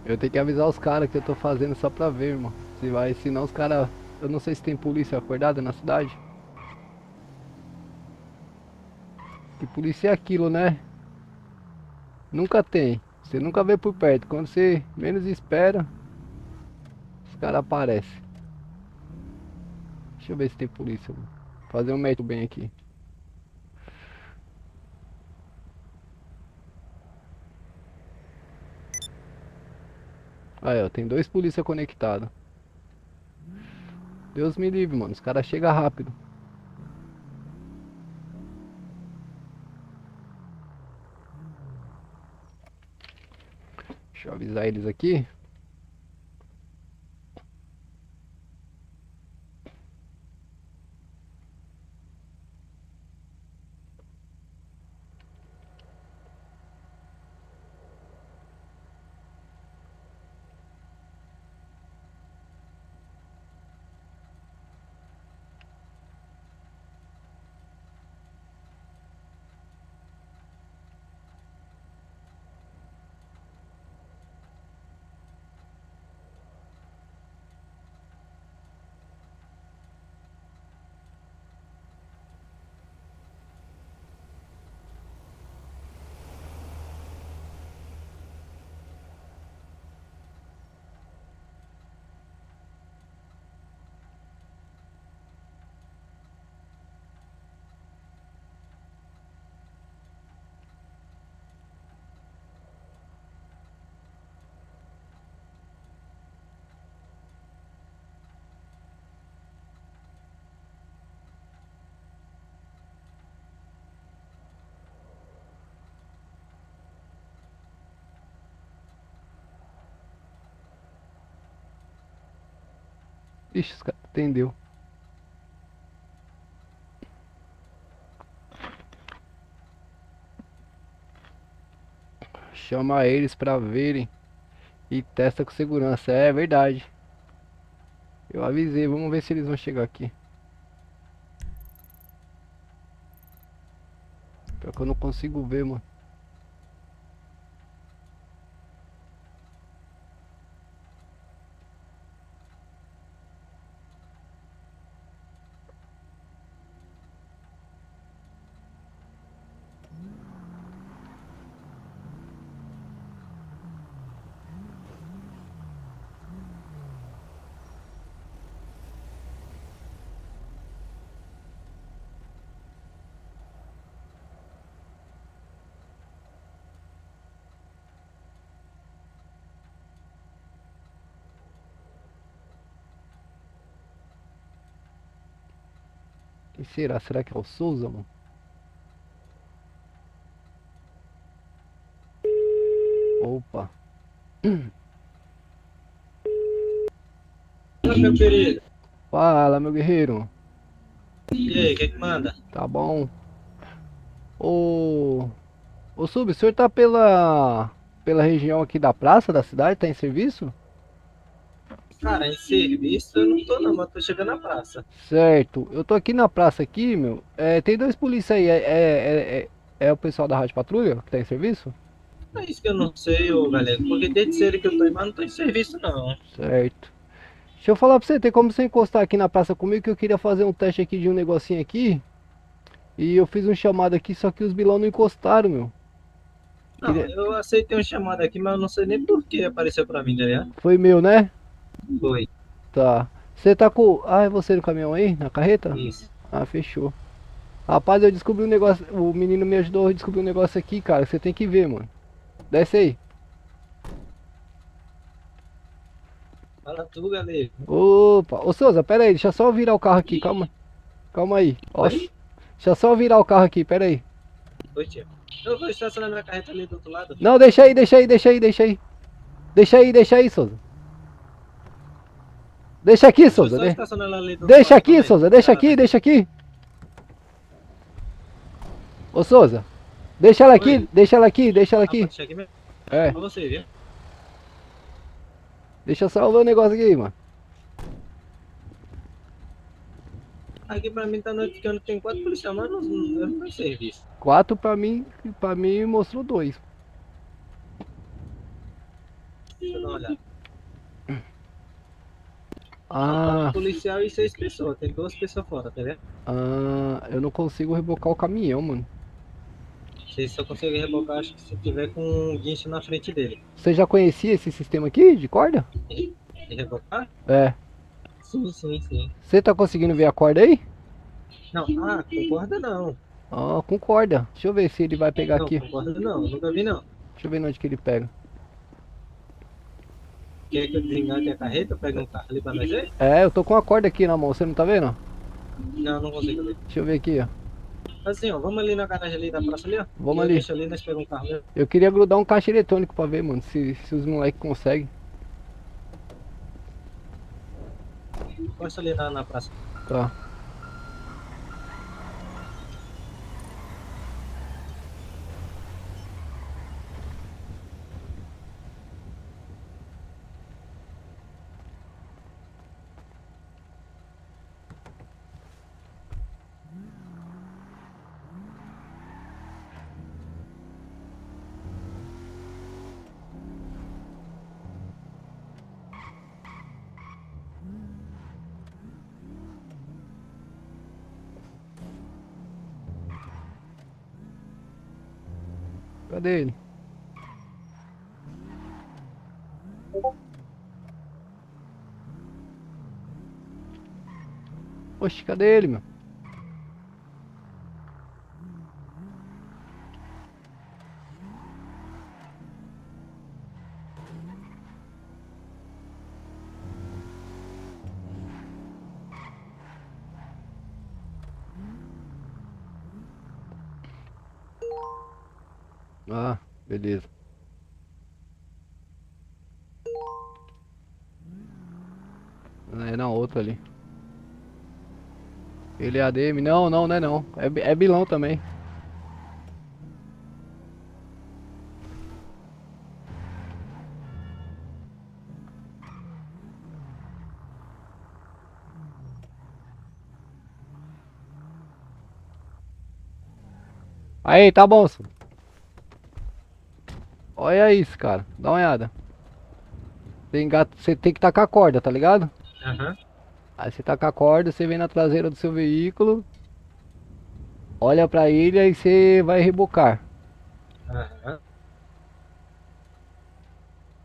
Eu tenho que avisar os caras que eu tô fazendo só pra ver, irmão. Se vai, senão os caras. Eu não sei se tem polícia acordada na cidade. Que polícia é aquilo, né? Nunca tem. Você nunca vê por perto. Quando você menos espera, os caras aparecem. Deixa eu ver se tem polícia, mano. Fazer um método bem aqui. Aí, ó, tem dois polícia conectados. Deus me livre, mano. Os caras chegam rápido. Deixa eu avisar eles aqui. Ixi, os caras entendeu. Chama eles pra verem e testa com segurança. É verdade. Eu avisei, vamos ver se eles vão chegar aqui. Pior que eu não consigo ver, mano. Quem será? Será que é o Souza, mano? Opa. Fala, meu querido. Fala, meu guerreiro. E aí, o que manda? Tá bom? Ô... Ô, Sub, o senhor tá pela região aqui da praça da cidade? Tá em serviço? Cara, em serviço eu não tô não, mas tô chegando na praça. Certo. Eu tô aqui na praça aqui, meu. Tem dois polícias aí. É o pessoal da Rádio Patrulha que tá em serviço? É isso que eu não sei, ô galera, porque desde cedo que eu tô aí, mas não tô em serviço não. Certo. Deixa eu falar pra você, tem como você encostar aqui na praça comigo que eu queria fazer um teste aqui de um negocinho aqui. E eu fiz um chamado aqui, só que os bilão não encostaram, meu. Não, Queria- eu aceitei um chamado aqui, mas eu não sei nem por que apareceu pra mim, tá ligado? Foi meu, né? Foi, Tá. Você tá com... Ah, é você no caminhão aí? Na carreta? isso. Ah, fechou. Rapaz, eu descobri um negócio. O menino me ajudou a descobrir um negócio aqui, cara. Você tem que ver, mano. Desce aí. Fala tu, galera. Opa. Ô, Souza, pera aí. Deixa eu só virar o carro aqui. Calma. Calma aí. Ó, Oi? deixa eu só virar o carro aqui. Pera aí. Oi, tia. Eu vou estacionar minha carreta ali do outro lado. Não, deixa aí, deixa aí, deixa aí, deixa aí. Deixa aí, Souza. Deixa aqui, Deixa eu Souza. só de- estacionar ela ali do outro Deixa lado aqui, também. Souza. Deixa Tá, aqui, tá. deixa aqui. Ô, Souza. Deixa ela aqui, Oi. deixa ela aqui, deixa ela Ah, pode aqui. deixar aqui mesmo? É, Pra você, viu? deixa eu só ver o negócio aqui, mano. Aqui pra mim tá notificando que tem 4 policiais, mas eu não tô em serviço. 4 pra mim mostrou 2. Deixa eu dar uma olhada. Ah, Policial e 6 pessoas, tem 2 pessoas fora, tá vendo? eu não consigo rebocar o caminhão, mano. Vocês só conseguem rebocar, acho que se tiver com um guincho na frente dele. Você já conhecia esse sistema aqui de corda? E rebocar? É. Sim, sim, sim. Você tá conseguindo ver a corda aí? Não, concorda não. Ó, com corda. Deixa eu ver se ele vai pegar Não, aqui. concorda não, nunca vi não. Deixa eu ver onde que ele pega. Quer que eu desengate a carreta, eu pego um carro ali pra nós ver? É, eu tô com a corda aqui na mão, você não tá vendo? Não, não consigo ver. Deixa eu ver aqui, ó. Assim, ó, vamos ali na garagem ali da praça ali, ó. Vamos E eu ali. deixo ali, nós pegamos um carro ali. Eu queria grudar um caixa eletrônico pra ver, mano, se os moleques conseguem. Encosta ali na praça. Tá. Cadê ele? Oxe, cadê ele, meu? Ah, beleza. É na outra ali. Ele é ADM? Não, não, não é não. É bilão também. Aí, tá bom, senhor. Olha isso, cara. Dá uma olhada. Você tem que tacar a corda, tá ligado? Aham. Aí você taca a corda, você vem na traseira do seu veículo. Olha pra ele e você vai rebocar. Aham.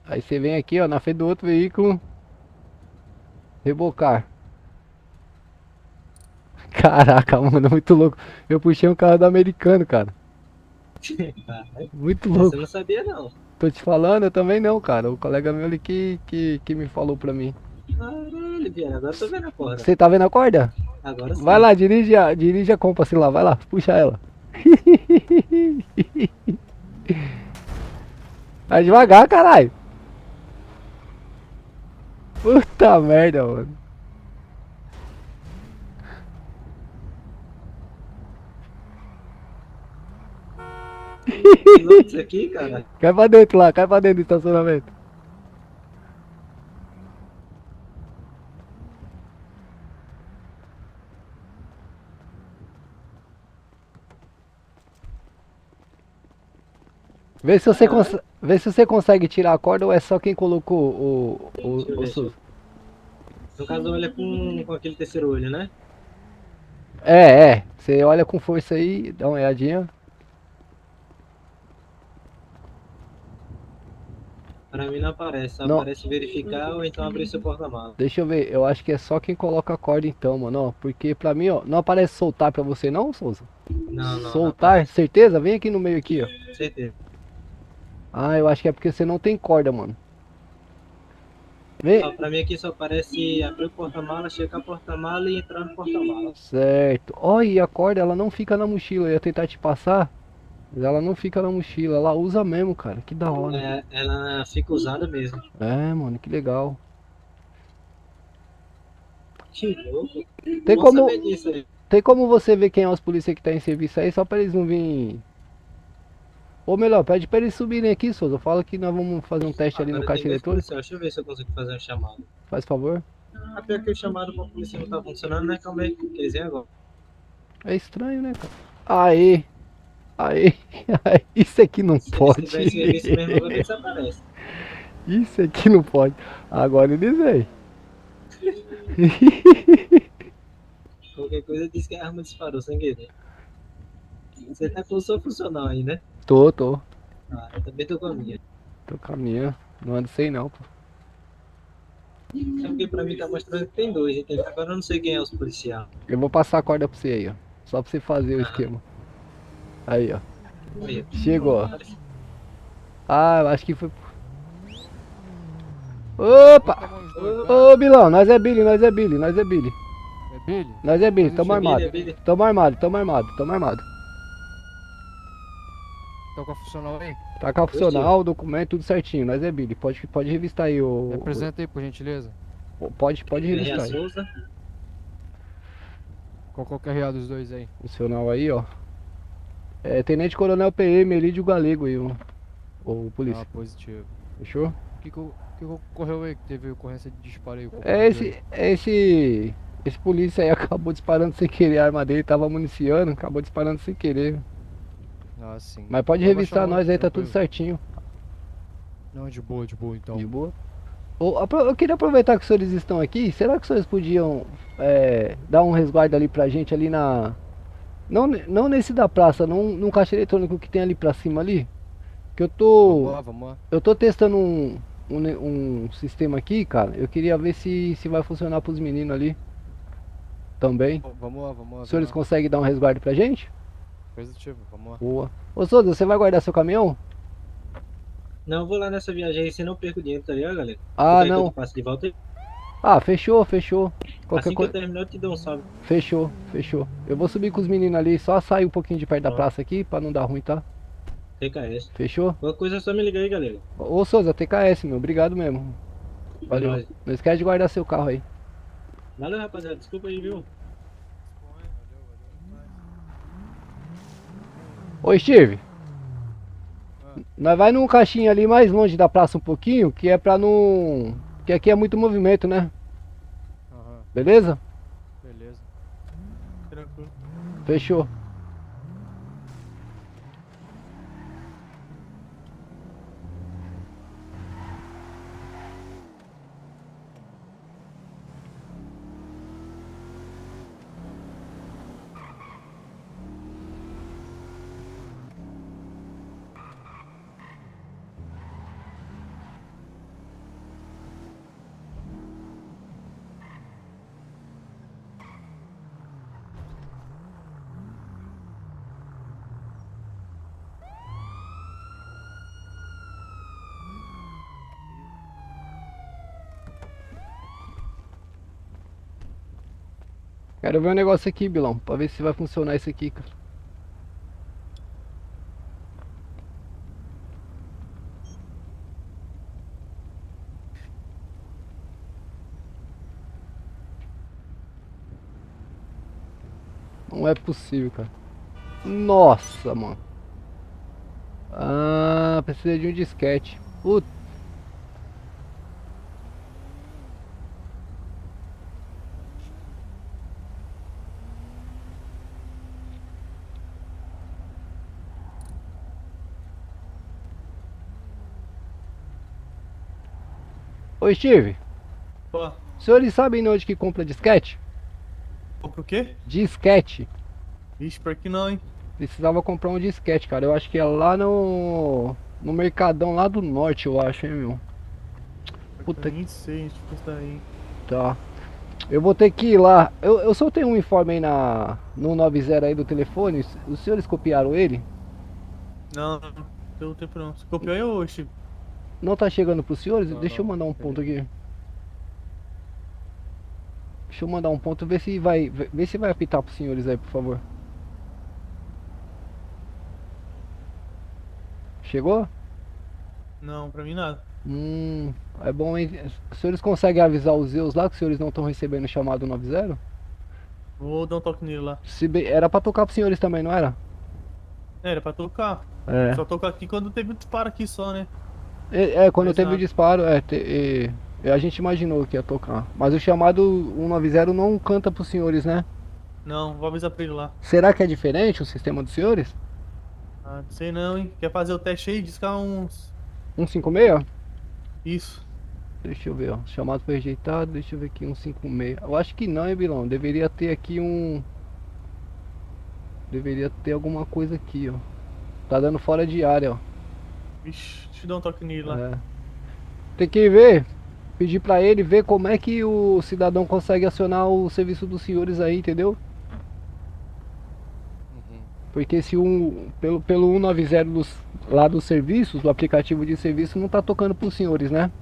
Aí você vem aqui, ó, na frente do outro veículo. Rebocar. Caraca, mano, muito louco. Eu puxei um carro do americano, cara. Caralho, Muito você louco. não sabia não. Tô te falando, eu também não, cara. O colega meu ali que me falou pra mim. Caralho, viado, agora eu tô vendo a porra. Você tá vendo a corda? Agora sim. Vai lá, dirige a Compass lá, vai lá, puxa ela. Vai devagar, caralho. Puta merda, mano. Pilotos aqui, cara. Cai pra dentro lá, cai pra dentro do estacionamento. Vê se você consegue tirar a corda ou é só quem colocou Deixa eu ver, Suzy. No caso, olha com aquele terceiro olho, né? É. Você olha com força aí, dá uma olhadinha. Pra mim não aparece, só Não. aparece verificar ou então abrir seu porta-malas. Deixa eu ver, eu acho que é só quem coloca a corda então, mano, ó. Porque pra mim, ó, não aparece soltar pra você não, Souza? Não Soltar, aparece. certeza? Vem aqui no meio aqui, ó. Certeza. Ah, eu acho que é porque você não tem corda, mano. Vem. Ó, pra mim aqui só aparece abrir o porta-malas, checar o porta-malas e entrar no porta-malas. Certo. Ó, e a corda, ela não fica na mochila. Eu ia tentar te passar, mas ela não fica na mochila. Ela usa mesmo, cara. Que da hora. É, ela fica usada mesmo. É, mano, que legal. Que louco. Tem Bom como, saber disso aí. tem como você ver quem é os polícia que tá em serviço aí, só pra eles não virem... Ou melhor, pede pra eles subirem aqui, Souza. Fala que nós vamos fazer um teste ali no Agora caixa tem dois eletrônico. policiais. Deixa eu ver se eu consigo fazer um chamado. Faz favor. Ah, pior que o chamado pra polícia não tá funcionando, né? Calma aí, que eles vêm agora. É estranho, né, cara? Aê! Aê! Isso aqui não Se pode. eles tiverem serviço mesmo, agora eles aparecem. Isso aqui não pode. Agora eles vêm. Qualquer coisa diz que a arma disparou sem querer. Você tá com o seu funcional aí, né? Tô. Ah, eu também tô com a minha. Tô caminhando. Não ando sem não, pô. Só porque pra mim tá mostrando que tem dois, entendeu? Agora eu não sei quem é os policiais. Eu vou passar a corda pra você aí, ó. Só pra você fazer o esquema. Aí, ó. Aí, Chegou, ó. Ah, eu acho que foi... Opa! Ô, Bilão, nós é Billy. É Billy? Nós é Billy, Billy, tamo armado. Billy. Tamo armado. Tá com a funcional aí? Tá com a funcional, o documento, tudo certinho. Nós é Billy. Pode revistar aí o... Representa aí, por gentileza. Pode Billy revistar aí. Souza. Qual que é o QRA dos dois aí? Funcional aí, ó. É Tenente Coronel PM, Elídio Galego aí, o polícia. Ah, positivo. Fechou? O que ocorreu aí que teve ocorrência de disparo aí? Qual É foi o nome esse polícia aí acabou disparando sem querer a arma dele, tava municiando, acabou disparando sem querer. dele? Ah, sim. Mas pode Vou revistar abaixar o nós aí, tá tranquilo. tudo certinho. Não, de boa então. De boa. Eu queria aproveitar que os senhores estão aqui, será que os senhores podiam dar um resguardo ali pra gente ali na... Não nesse da praça, num caixa eletrônico que tem ali pra cima ali. Que Vamos lá. eu tô testando um sistema aqui, cara. Eu queria ver se vai funcionar pros meninos ali. Também. Vamos lá. Os senhores conseguem dar um resguardo pra gente? Positivo, vamos lá. Boa. Ô Souza, você vai guardar seu caminhão? Não, eu vou lá nessa viagem aí, senão eu perco dinheiro, tá ligado, galera? Ah, Quer que não. eu passe de volta aí? Ah, fechou. Qualquer Assim que eu coisa. terminar, eu te dou um salve. Fechou. Eu vou subir com os meninos ali, só sair um pouquinho de perto da Tá. praça aqui, pra não dar ruim, tá? TKS. Fechou? Qualquer coisa é só me ligar aí, galera. Ô Souza, TKS, meu, obrigado mesmo. Valeu. nóis. Não esquece de guardar seu carro aí. Valeu, rapaziada. Desculpa aí, viu? Ô Steve, nós vai num caixinha ali mais longe da praça um pouquinho, que é pra não... que aqui é muito movimento, né? Aham, Beleza? beleza. Tranquilo. Fechou. Quero ver um negócio aqui, Bilão, pra ver se vai funcionar isso aqui, cara. Não é possível, cara. Nossa, mano. Ah, precisa de um disquete. Puta. Ô Steve, Pô, os senhores sabem onde que compra disquete? compra o quê? Disquete. Vixe, por que não, hein? Precisava comprar um disquete, cara. Eu acho que é lá no Mercadão lá do Norte, eu acho, hein, meu. Puta Eu nem sei, onde que está aí. Tá. Eu vou ter que ir lá. Eu só tenho um informe aí no 90 aí do telefone. Os senhores copiaram ele? Não, não deu tempo não. Você copiou aí ou Steve? Não tá chegando pros senhores? Não, Deixa eu não. mandar um ponto aqui. Deixa eu mandar um ponto, ver se vai apitar pros senhores aí, por favor. Chegou? Não, pra mim nada. É bom, hein? Os senhores conseguem avisar os Zeus lá que os senhores não estão recebendo chamado 90? Vou dar um toque nele lá. Era pra tocar pros senhores também, não era? Era pra tocar. É. Só tocar aqui quando teve um disparo aqui só, né? Quando Mas teve o nada. disparo, a gente imaginou que ia tocar. Mas o chamado 190 não canta pros senhores, né? Não, vou avisar pra ele lá. Será que é diferente o sistema dos senhores? Ah, não sei não, hein? Quer fazer o teste aí? Discar uns... 156? Isso. Deixa eu ver, ó. Chamado foi rejeitado, deixa eu ver aqui, 156. Eu acho que não, hein, Bilão? Deveria ter aqui Deveria ter alguma coisa aqui, ó. Tá dando fora de área, ó. Vixe, deixa eu dar um toque nele lá. É. Tem que ver, pedir pra ele ver como é que o cidadão consegue acionar o serviço dos senhores aí, entendeu? Porque se pelo 190 lá dos serviços, do aplicativo de serviço, não tá tocando pros senhores, né?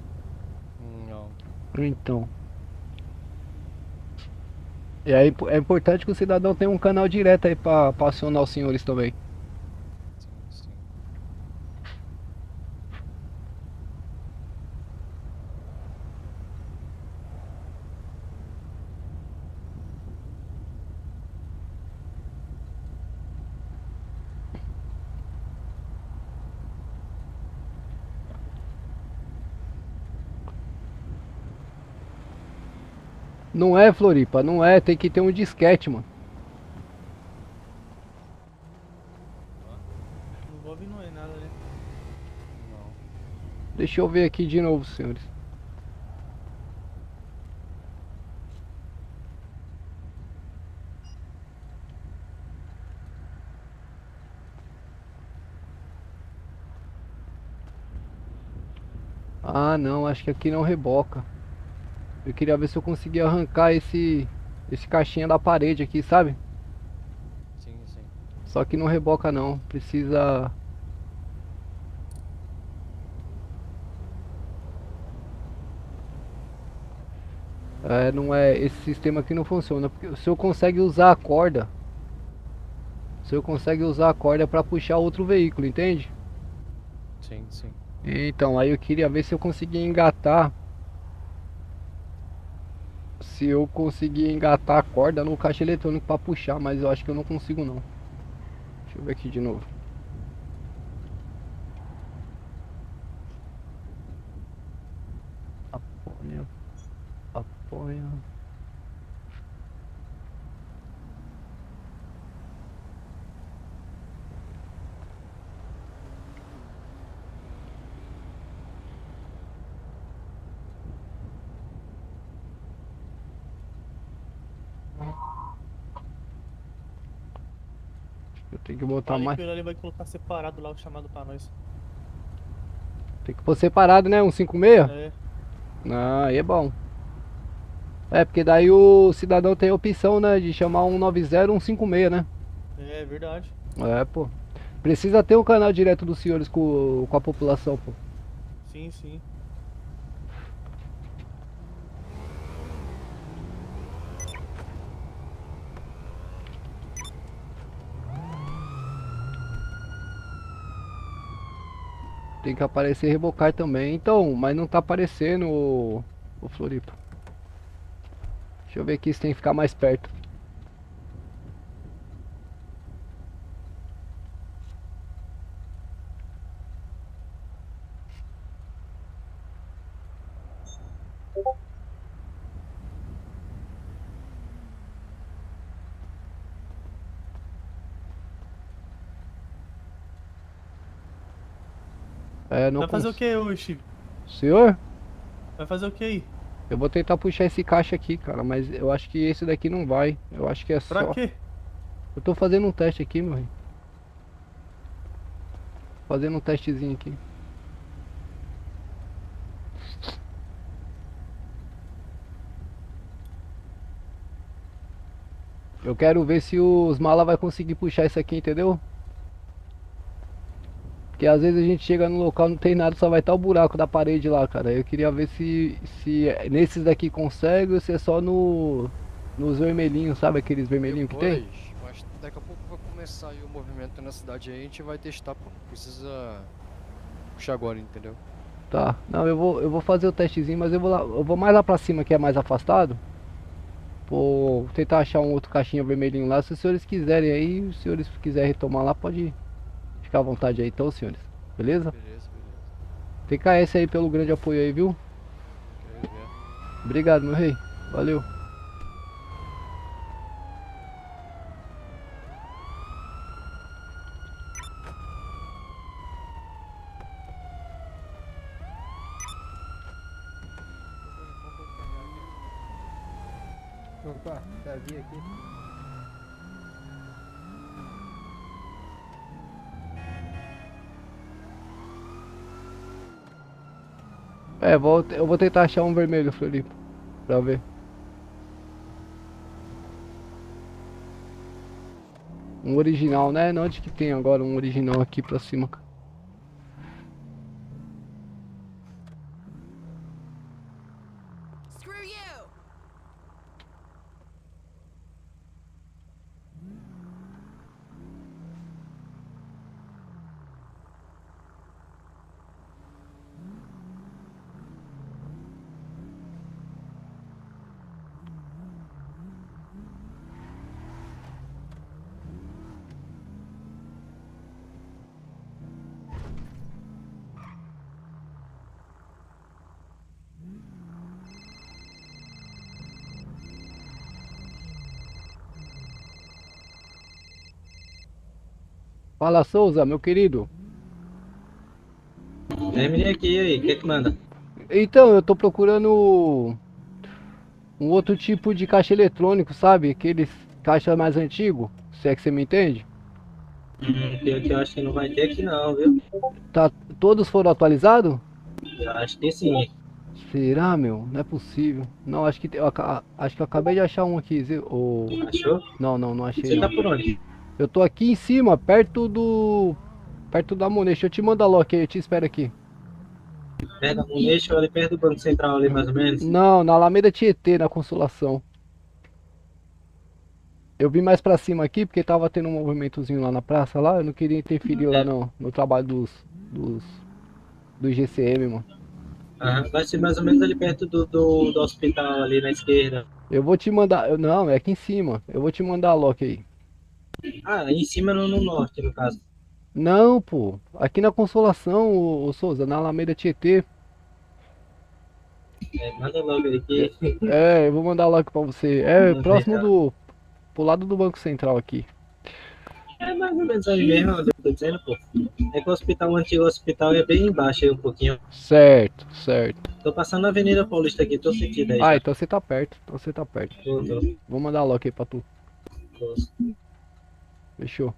Não. Então. E aí é importante que o cidadão tenha um canal direto aí pra acionar os senhores também. Sim, sim. Não é, Floripa, não é, tem que ter um disquete, mano. Não envolve não é nada, né? Não. Deixa eu ver aqui de novo, senhores. Ah, não, acho que aqui não reboca. Eu queria ver se eu conseguia arrancar esse caixinha da parede aqui, sabe? Sim, sim. Só que não reboca não, precisa... não é, esse sistema aqui não funciona, porque o senhor consegue usar a corda. O senhor consegue usar a corda para puxar outro veículo, entende? Sim, sim. Então, aí eu queria ver se eu conseguia engatar. Se eu conseguir engatar a corda no caixa eletrônico para puxar, mas eu acho que eu não consigo não. Deixa eu ver aqui de novo. Apoia. Apoia. Eu tenho que botar Falei mais. que ele vai colocar separado lá o chamado pra nós. Tem que pôr separado, né? 156? É. Ah, aí é bom. É, porque daí o cidadão tem a opção, né? De chamar 190 ou 156, né? É verdade. É, pô. Precisa ter um canal direto dos senhores com a população, pô. Sim, sim. Tem que aparecer rebocar também. Então, mas não tá aparecendo o Floripa. Deixa eu ver aqui se tem que ficar mais perto. É, não Vai fazer o cons- que hoje? Senhor? Vai fazer o que aí? Eu vou tentar puxar esse caixa aqui, cara, mas eu acho que esse daqui não vai. Eu acho que é Pra só. quê? Eu tô fazendo um teste aqui, meu rei. Fazendo um testezinho aqui. Eu quero ver se os mala vai conseguir puxar isso aqui, entendeu? Porque às vezes a gente chega no local, não tem nada, só vai estar o buraco da parede lá, cara. Eu queria ver se nesses daqui consegue ou se é só nos vermelhinhos, sabe aqueles vermelhinhos que tem? Depois, mas daqui a pouco vai começar aí o movimento na cidade aí, a gente vai testar, pô. Não precisa puxar agora, entendeu? Tá, não, eu vou fazer o testezinho, mas eu vou mais lá pra cima que é mais afastado. Vou tentar achar um outro caixinha vermelhinho lá. Se os senhores quiserem aí, os senhores quiserem retomar lá, pode ficar à vontade aí então, senhores. Beleza? Beleza, beleza. TKS aí pelo grande apoio aí, viu? Quero ver. Obrigado, meu rei. Valeu. Opa, trazia aqui. Eu vou tentar achar um vermelho, Floripa, pra ver. Um original, né? Não, onde que tem agora um original aqui pra cima? Screw you! Fala, Souza, meu querido. Terminei aqui, e aí? O que é que manda? Então, eu tô procurando um outro tipo de caixa eletrônico, sabe? Aqueles caixa mais antigo, se é que você me entende. Pior que eu acho que não vai ter aqui não, viu? Tá, todos foram atualizados? Eu acho que sim. Será, meu? Não é possível. Não, acho que acho que eu acabei de achar um aqui, Achou? Não achei Você não. tá por onde? Eu tô aqui em cima, perto da Monet. Deixa eu te mandar logo aí, eu te espero aqui. Pega um eixo ali perto do Banco Central ali, mais ou menos. Não, na Alameda Tietê, na Consolação. Eu vim mais pra cima aqui porque tava tendo um movimentozinho lá na praça lá, eu não queria interferir lá no trabalho do GCM, mano. Aham, vai ser mais ou menos ali perto do hospital ali na esquerda. Eu vou te mandar, não, é aqui em cima. Eu vou te mandar a lock aí. Ah, em cima no norte, no caso. Não, pô, aqui na Consolação, ô Souza, na Alameda Tietê. Manda logo aí que Eu vou mandar a lock pra você. É Manda próximo aí, pro lado do Banco Central aqui. é mais ou menos aí mesmo, eu tô dizendo, pô. É que o antigo hospital é bem embaixo aí um pouquinho. Certo, certo. Tô passando na Avenida Paulista aqui, tô sentindo aí. Ah, Já. então você tá perto, Tô. Vou mandar a lock aí pra tu. Fechou.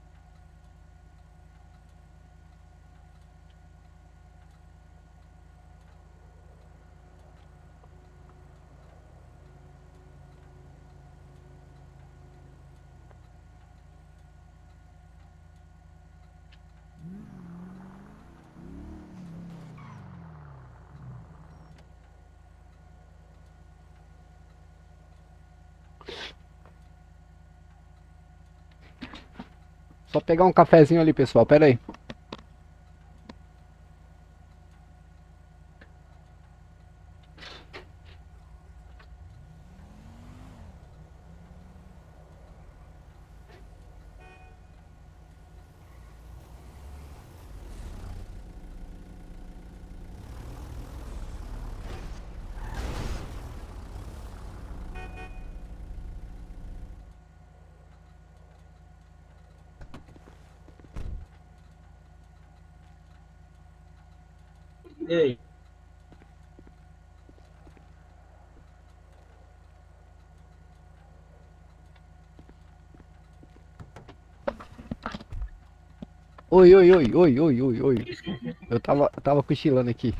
Só pegar um cafezinho ali, pessoal. Pera aí. Ei, Oi, oi, oi, oi, oi, oi, oi. Eu tava cochilando aqui.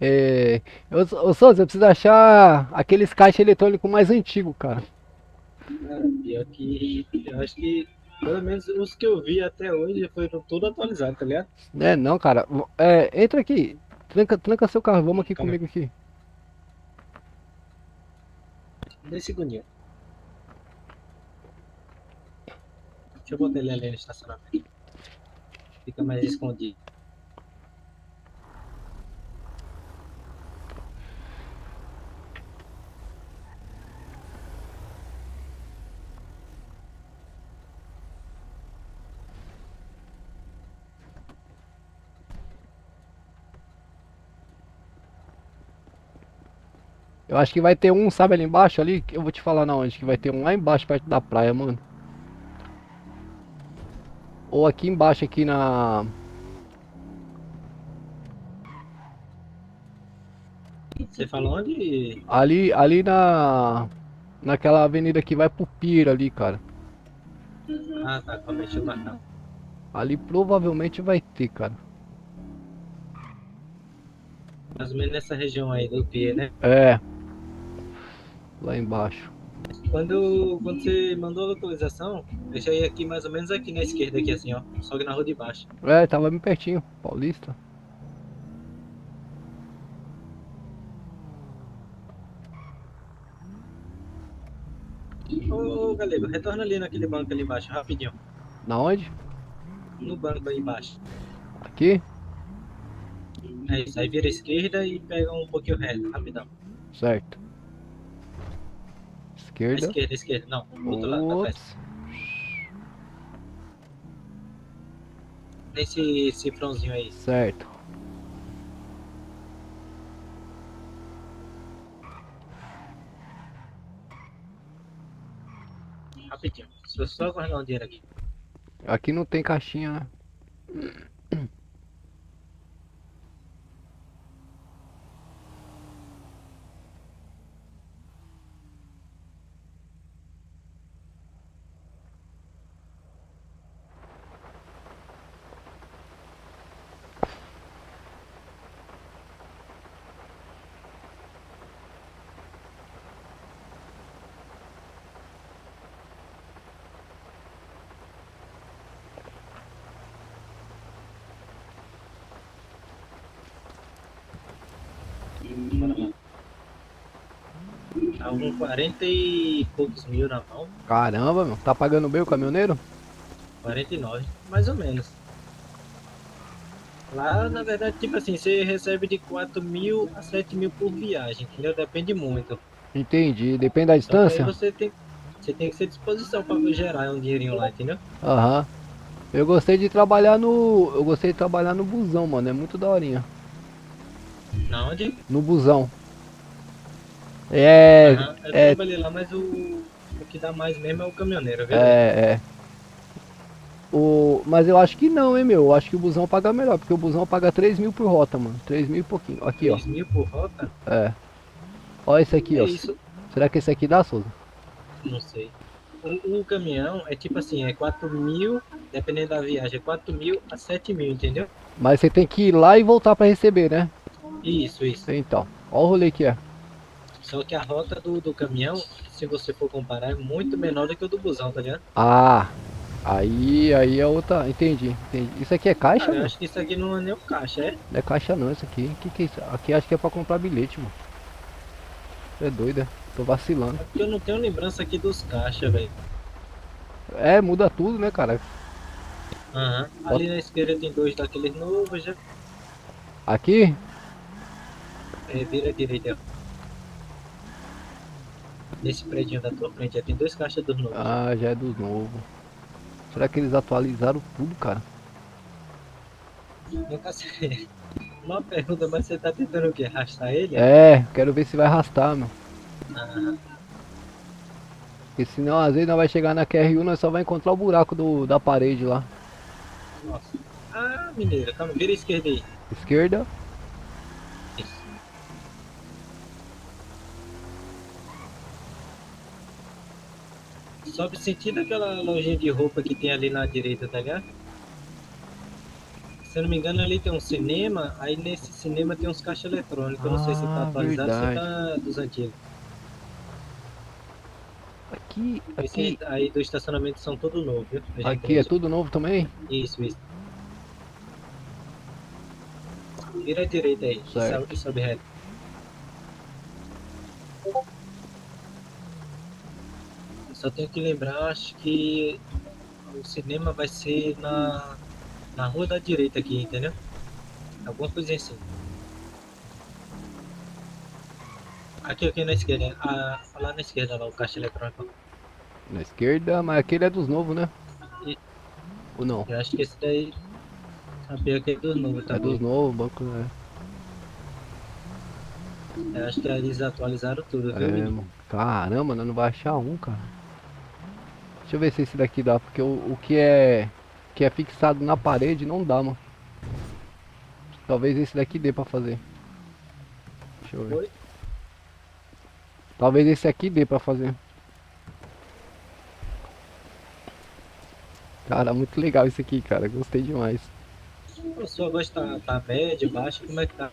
É, ô Souza, eu preciso achar aqueles caixas eletrônicos mais antigos, cara. pior que eu acho que pelo menos os que eu vi até hoje foram tudo atualizados, tá ligado? Né, não, cara. Entra aqui. Tranca seu carro, vamos aqui Calma aí. comigo aqui. 10 segundinhos. Deixa eu botar ele ali no estacionamento. Fica mais escondido. Eu acho que vai ter um, sabe, ali embaixo ali? Eu vou te falar na onde, que vai ter um lá embaixo, perto da praia, mano. Ou aqui embaixo, aqui na... Você falou onde? Ali naquela avenida que vai pro Pira ali, cara. Ah, tá. Calma aí, deixa eu marcar. Ali provavelmente vai ter, cara. Mais ou menos nessa região aí do Pia, né? É. Lá embaixo. Quando você mandou a localização, eu já ia aqui mais ou menos aqui na esquerda, aqui assim, ó. Só que na rua de baixo. É, tava bem pertinho. Paulista. Ô, Galego, retorna ali naquele banco ali embaixo, rapidinho. Na onde? No banco aí embaixo. Aqui? É isso, aí vira à esquerda e pega um pouquinho reto, rapidão. Certo. À Esquerda. esquerda, não. Do outro lado, pra trás. Ops. Nesse cifrãozinho aí. Certo. Rapidinho. Deixa eu só guardar um dinheiro aqui. Aqui não tem caixinha, né? Bora lá. Tá com 40 e poucos mil na mão. Caramba, meu. Tá pagando bem o caminhoneiro? 49, mais ou menos. Lá, na verdade, tipo assim, você recebe de 4 mil a 7 mil por viagem, entendeu? Depende muito. Entendi. Depende da Só que aí distância? você tem que ter disposição pra gerar um dinheirinho lá, entendeu? Aham. Eu gostei de trabalhar no. Eu gostei de trabalhar no busão, mano. É muito daorinha. Na onde? No busão. É. Aham, eu É. trabalhei lá, mas o que dá mais mesmo é o caminhoneiro, viu? É. Mas eu acho que não, hein, meu. Eu acho que o busão paga melhor, porque o busão paga 3 mil por rota, mano. 3 mil e pouquinho. Aqui, ó. 3 mil por rota? É. Ó esse aqui, É ó. isso, Será que esse aqui dá, Souza? não sei. O caminhão é tipo assim, é 4 mil, dependendo da viagem, é 4 mil a 7 mil, entendeu? Mas você tem que ir lá e voltar pra receber, né? Isso. Então. Ó o rolê que é. Só que a rota do caminhão, se você for comparar, é muito menor do que o do busão, tá ligado? Ah. Aí é outra. Entendi. Isso aqui é caixa, Cara, eu meu? acho que isso aqui não é nem o caixa, é? Não é caixa não, isso aqui. Que é isso? Aqui acho que é pra comprar bilhete, mano. Você é doido, é? Tô vacilando. É porque eu não tenho lembrança aqui dos caixas, velho. É, muda tudo, né, cara? Aham. Ali na esquerda tem dois daqueles novos, já. Aqui? É, vira à direita. Nesse prédio da tua frente, já tem dois caixas dos novos. Ah, já é dos novos. Será que eles atualizaram tudo, cara? Nunca sei. Uma pergunta, mas você tá tentando o quê? Arrastar ele? É, quero ver se vai arrastar, meu. Ah, Porque senão, às vezes, nós vai chegar na QRU, nós só vai encontrar o buraco da parede lá. nossa. Ah, mineiro, calma, vira à esquerda aí. Esquerda. Sobe sentido aquela lojinha de roupa que tem ali na direita, tá ligado? Se eu não me engano, ali tem um cinema, aí nesse cinema tem uns caixas eletrônicos. Eu não sei se tá Ah, atualizado ou se verdade. tá dos antigos. Aqui, Esse aqui, aí do estacionamento são todos novos, viu? Veja aqui é isso. tudo novo também? Isso, isso. Vira à direita aí Certo. e sobe reto. Eu só tenho que lembrar, acho que o cinema vai ser na rua da direita aqui, entendeu? Alguma coisinha assim. Aqui na esquerda, lá na esquerda, lá o caixa eletrônico. Na esquerda, mas aquele é dos novos, né? E- Ou não? Eu acho que esse daí, sabia que é dos novos É dos também. novos, banco, né? Eu acho que eles atualizaram tudo, viu, É, menino? mano. Caramba, nós não vai achar um, cara. Deixa eu ver se esse daqui dá, porque o que é fixado na parede não dá, mano. Talvez esse daqui dê pra fazer. Deixa eu ver. Oi? Talvez esse aqui dê pra fazer. Cara, muito legal isso aqui, cara. Gostei demais. A sua voz tá média, baixa, como é que tá?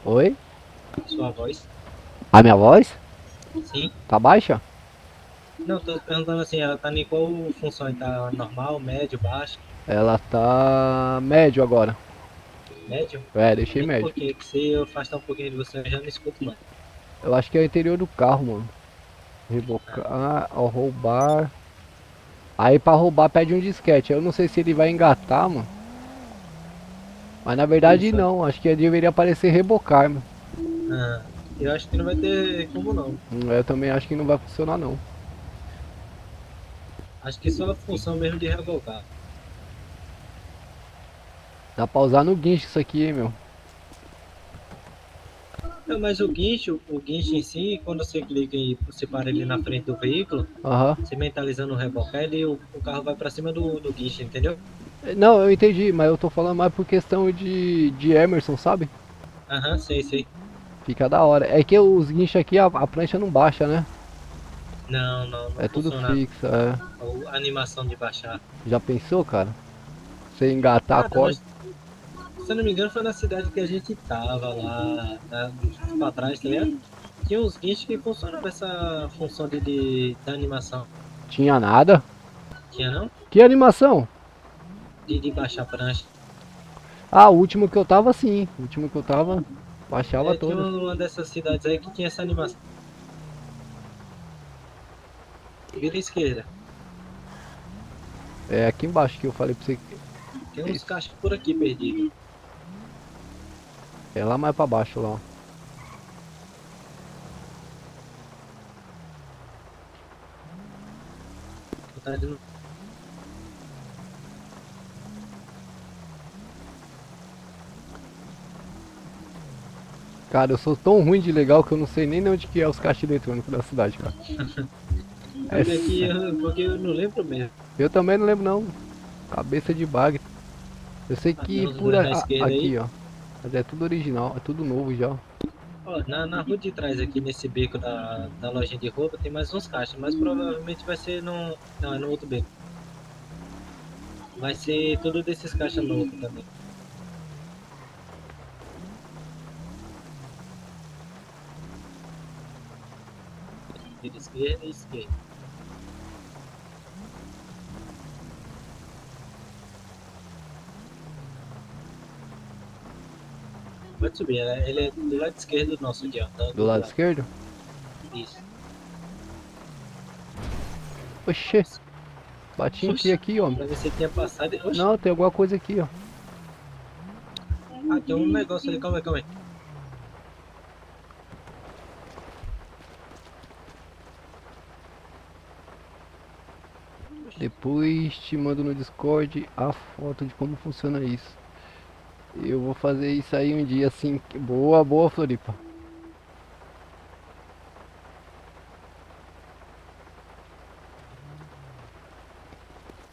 Oi? Sua voz? A minha voz? Sim? Tá baixa? Não, tô perguntando assim, ela tá em qual função? Tá normal, médio, baixo, Ela tá médio agora. médio? É, deixei Aumenta um médio. pouquinho, que se eu afastar um pouquinho de você, eu já não escuto mais. Eu acho que é o interior do carro, mano. Rebocar, ao roubar. Aí pra roubar pede um disquete. Eu não sei se ele vai engatar, mano. Mas na verdade Isso. não. Acho que deveria aparecer rebocar, mano. Ah, eu acho que não vai ter como não. Eu também acho que não vai funcionar não. Acho que só a função mesmo de revogar. Dá pra usar no guincho isso aqui, hein, meu. Não, mas o guincho em si, quando você clica e você para ele na frente do veículo, Aham. você mentalizando o rebocar, o carro vai pra cima do guincho, entendeu? Não, eu entendi, mas eu tô falando mais por questão de Emerson, sabe? Aham, sei. Fica da hora. É que os guinchos aqui, a prancha não baixa, né? Não É tudo funciona fixo, é. a animação de baixar. Já pensou, cara? Você engatar a Cara, corda? se eu não me engano, foi na cidade que a gente tava lá, pra trás, tá ligado? Tinha uns guinchos que funcionavam essa função de animação. Tinha nada? Tinha não? Que animação? De baixar a prancha. Ah, o último que eu tava sim. O último que eu tava, baixava Tinha todas. uma dessas cidades aí que tinha essa animação. Vira à esquerda. É aqui embaixo que eu falei pra você. Tem uns caixas por aqui perdidos. É lá mais pra baixo lá, ó. Tá de- Cara, eu sou tão ruim de legal que eu não sei nem onde que é os caixas eletrônicos da cidade, cara. É Olha aqui, porque eu não lembro mesmo. Eu também não lembro não. Cabeça de bagre. Eu sei que Nos por dois na aqui, esquerda aí. ó. Mas é tudo original, é tudo novo já. Ó, na rua de trás aqui, nesse beco da lojinha de roupa, tem mais uns caixas, mas provavelmente vai ser no. Não, é no outro beco. Vai ser tudo desses caixas novos também. Vira esquerda e esquerda. Pode subir, ele é do lado esquerdo do nosso aqui, ó. Do lado esquerdo? Isso. Oxê. Bati em ti aqui, ó. Pra ver se ele tinha passado. Oxe, Não, tem alguma coisa aqui, ó. tem um negócio ali, calma aí. Depois te mando no Discord a foto de como funciona isso. Eu vou fazer isso aí um dia assim. Boa, boa, Floripa.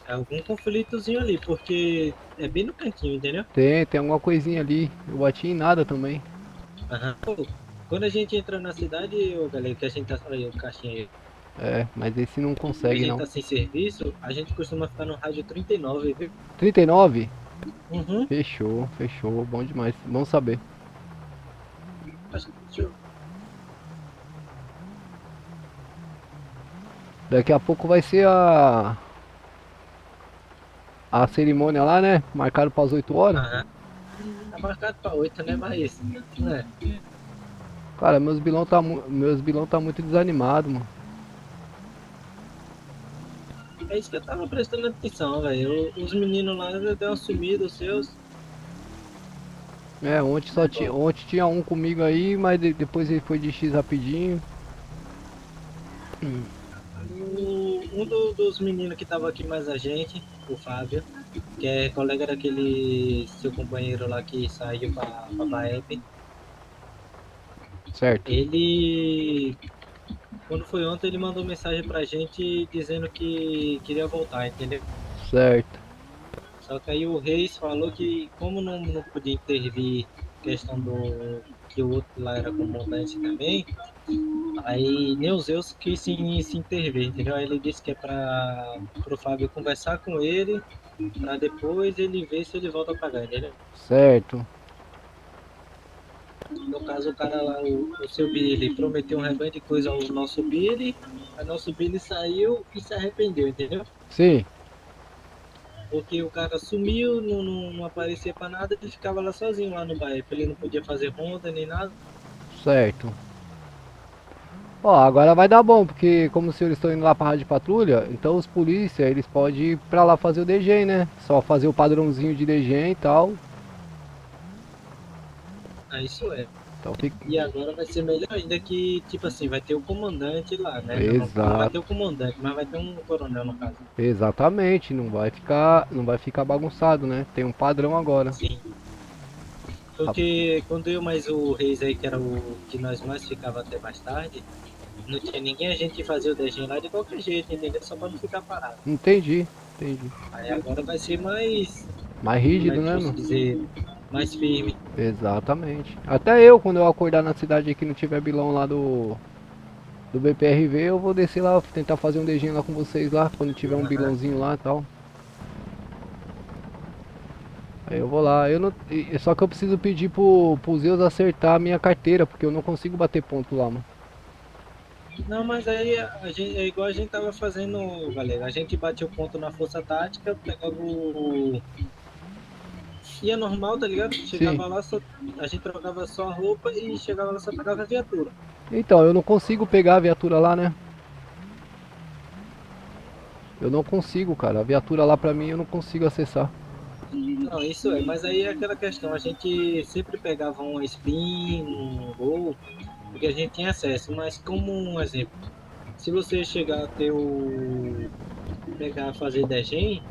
É algum conflitozinho ali, porque é bem no cantinho, entendeu? Tem alguma coisinha ali. Eu bati em nada também. Aham. Pô, quando a gente entra na cidade, ô galera, que a gente tá. Olha aí, o caixinha aí. É, mas esse não A consegue gente não. tá sem serviço, a gente costuma ficar no rádio 39, viu? 39? Uhum. Fechou, fechou. Bom demais. Bom saber. Acho que deixa eu- Daqui a pouco vai ser a cerimônia lá, né? Marcado para as 8 horas. Aham. Tá marcado pra 8, né? Mas. Né? Cara, meus bilão tá muito desanimado, mano. É isso que eu tava prestando atenção, velho. Os meninos lá deram uma sumida, os seus. É, ontem tinha um comigo aí, mas depois ele foi de X rapidinho. Dos meninos que tava aqui mais a gente, o Fábio, que é colega daquele seu companheiro lá que saiu pra Baep, Certo, ele. Quando foi ontem, ele mandou mensagem pra gente dizendo que queria voltar, entendeu? certo. Só que aí o Reis falou que, como não podia intervir questão do que o outro lá era comandante também, aí nem os Zeus quis se intervir, entendeu? Aí ele disse que é pro Fábio conversar com ele, pra depois ele ver se ele volta a pagar, entendeu? Certo. No caso, o cara lá, o seu Billy, prometeu um rebanho de coisa ao nosso Billy, aí nosso Billy saiu e se arrependeu, entendeu? Sim, Porque o cara sumiu, não aparecia pra nada, ele ficava lá sozinho lá no bairro. Ele não podia fazer ronda nem nada. certo. Ó, agora vai dar bom, porque como os senhores estão indo lá pra rádio patrulha, então os polícia, eles podem ir pra lá fazer o DG, né? Só fazer o padrãozinho de DG e tal. Ah, isso é. Então fica... E agora vai ser melhor ainda que, tipo assim, vai ter o comandante lá, né? Não vai Exato. ter o comandante, mas vai ter um coronel no caso. Exatamente, não vai ficar bagunçado, né? Tem um padrão agora. Sim. Porque quando eu mais o Reis aí, que era o que nós mais ficava até mais tarde, não tinha ninguém, a gente fazia o DG lá de qualquer jeito, entendeu? Só pra não ficar parado. Entendi. Aí agora vai ser mais, Mais como rígido, é que né, eu posso mano? dizer, mais firme. Exatamente. Até eu, quando eu acordar na cidade aqui, não tiver bilão lá do BPRV, eu vou descer lá, tentar fazer um DG lá com vocês lá, quando tiver um bilãozinho lá e tal. Aí eu vou lá, só que eu preciso pedir pro Zeus acertar a minha carteira, porque eu não consigo bater ponto lá, mano. Não, mas aí é igual a gente tava fazendo, galera. A gente batia o ponto na força tática, pegava o. Ia normal, tá ligado? Chegava lá, a gente trocava só a roupa e chegava lá, só pegava a viatura. Então, eu não consigo pegar a viatura lá, né? Eu não consigo, cara. A viatura lá pra mim eu não consigo acessar. Não, isso é, mas aí é aquela questão, a gente sempre pegava um spin, um gol, porque a gente tinha acesso, mas como um exemplo, se você chegar a ter fazer degen,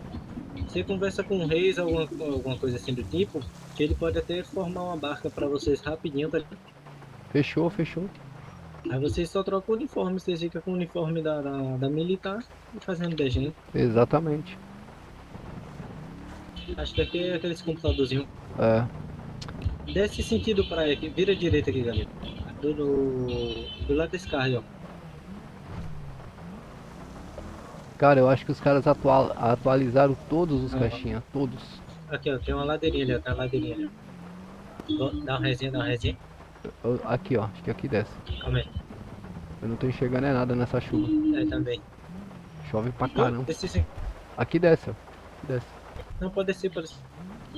você conversa com o Reis, alguma coisa assim do tipo, que ele pode até formar uma barca pra vocês rapidinho, tá ligado? Fechou. Aí vocês só trocam o uniforme, vocês ficam com o uniforme da militar e fazendo degen. Exatamente. Acho que aqui é aqueles computadorzinhos. É. Desce sentido praia aqui, vira direita aqui, galera. Do lado desse carro aí, ó. Cara, eu acho que os caras atualizaram todos os caixinhas, todos. Aqui, ó, tem uma ladeirinha ali, ó, tem uma ladeirinha ali. Dá uma resinha. Aqui, ó, acho que aqui desce. Calma aí. Eu não tô enxergando é nada nessa chuva. É, também. Chove pra caramba. Desce sim. Aqui desce, ó. Aqui desce. Não, pode descer.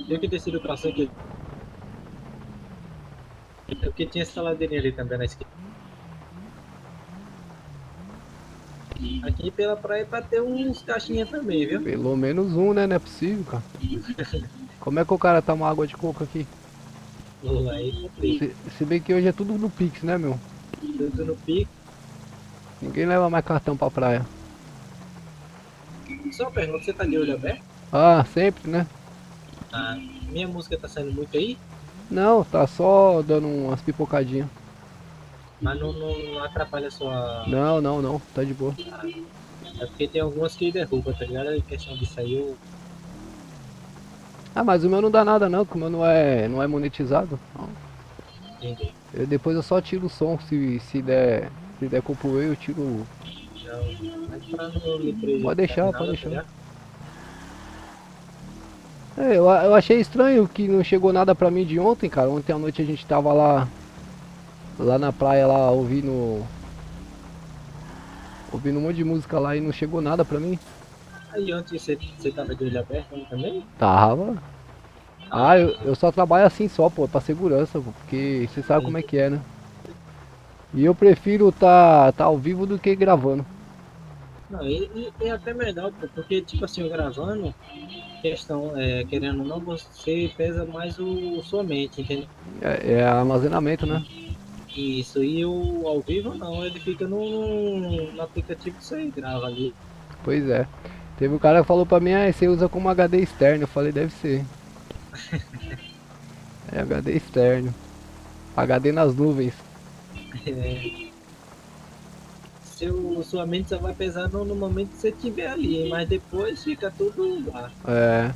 Eu que desci do tração aqui. Porque tinha essa ladeirinha ali também na esquerda. Aqui pela praia pra ter uns caixinhas também, viu? Pelo menos um, né? Não é possível, cara. Como é que o cara toma água de coco aqui? Aí complica. Se bem que hoje é tudo no Pix, né, meu? Tudo no pico. Ninguém leva mais cartão pra praia. Só uma pergunta, você tá de olho aberto? Ah, sempre, né? Ah, minha música tá saindo muito aí, Não, tá só dando umas pipocadinhas. mas não atrapalha a sua... Não, tá de boa. É porque tem algumas que derrubam, tá ligado? A questão disso aí, eu... Ah, mas o meu não dá nada não, porque o meu não é monetizado. Não. Entendi. Depois eu só tiro o som, se der concluir eu tiro Não, mas pra não me prejudicar. Pode deixar, nem pode nada, deixar. tá ligado? Eu achei estranho que não chegou nada pra mim de ontem, cara. Ontem à noite a gente tava lá na praia lá ouvindo um monte de música lá e não chegou nada pra mim. Aí ontem você tava de olho aberto também? Tava. Ah, eu só trabalho assim só, pô, pra segurança, pô, porque você sabe como é que é, né? E eu prefiro tá ao vivo do que gravando. Não, e até melhor, pô, porque tipo assim, eu gravando, questão, querendo ou não, você pesa mais sua mente, entendeu? É armazenamento, né? Isso, e o ao vivo não, ele fica no aplicativo que você grava ali. Pois é. Teve um cara que falou pra mim, ah, você usa como HD externo. Eu falei, deve ser. É HD externo. HD nas nuvens. É, sua mente só vai pesar no momento que você estiver ali, mas depois fica tudo lá. É,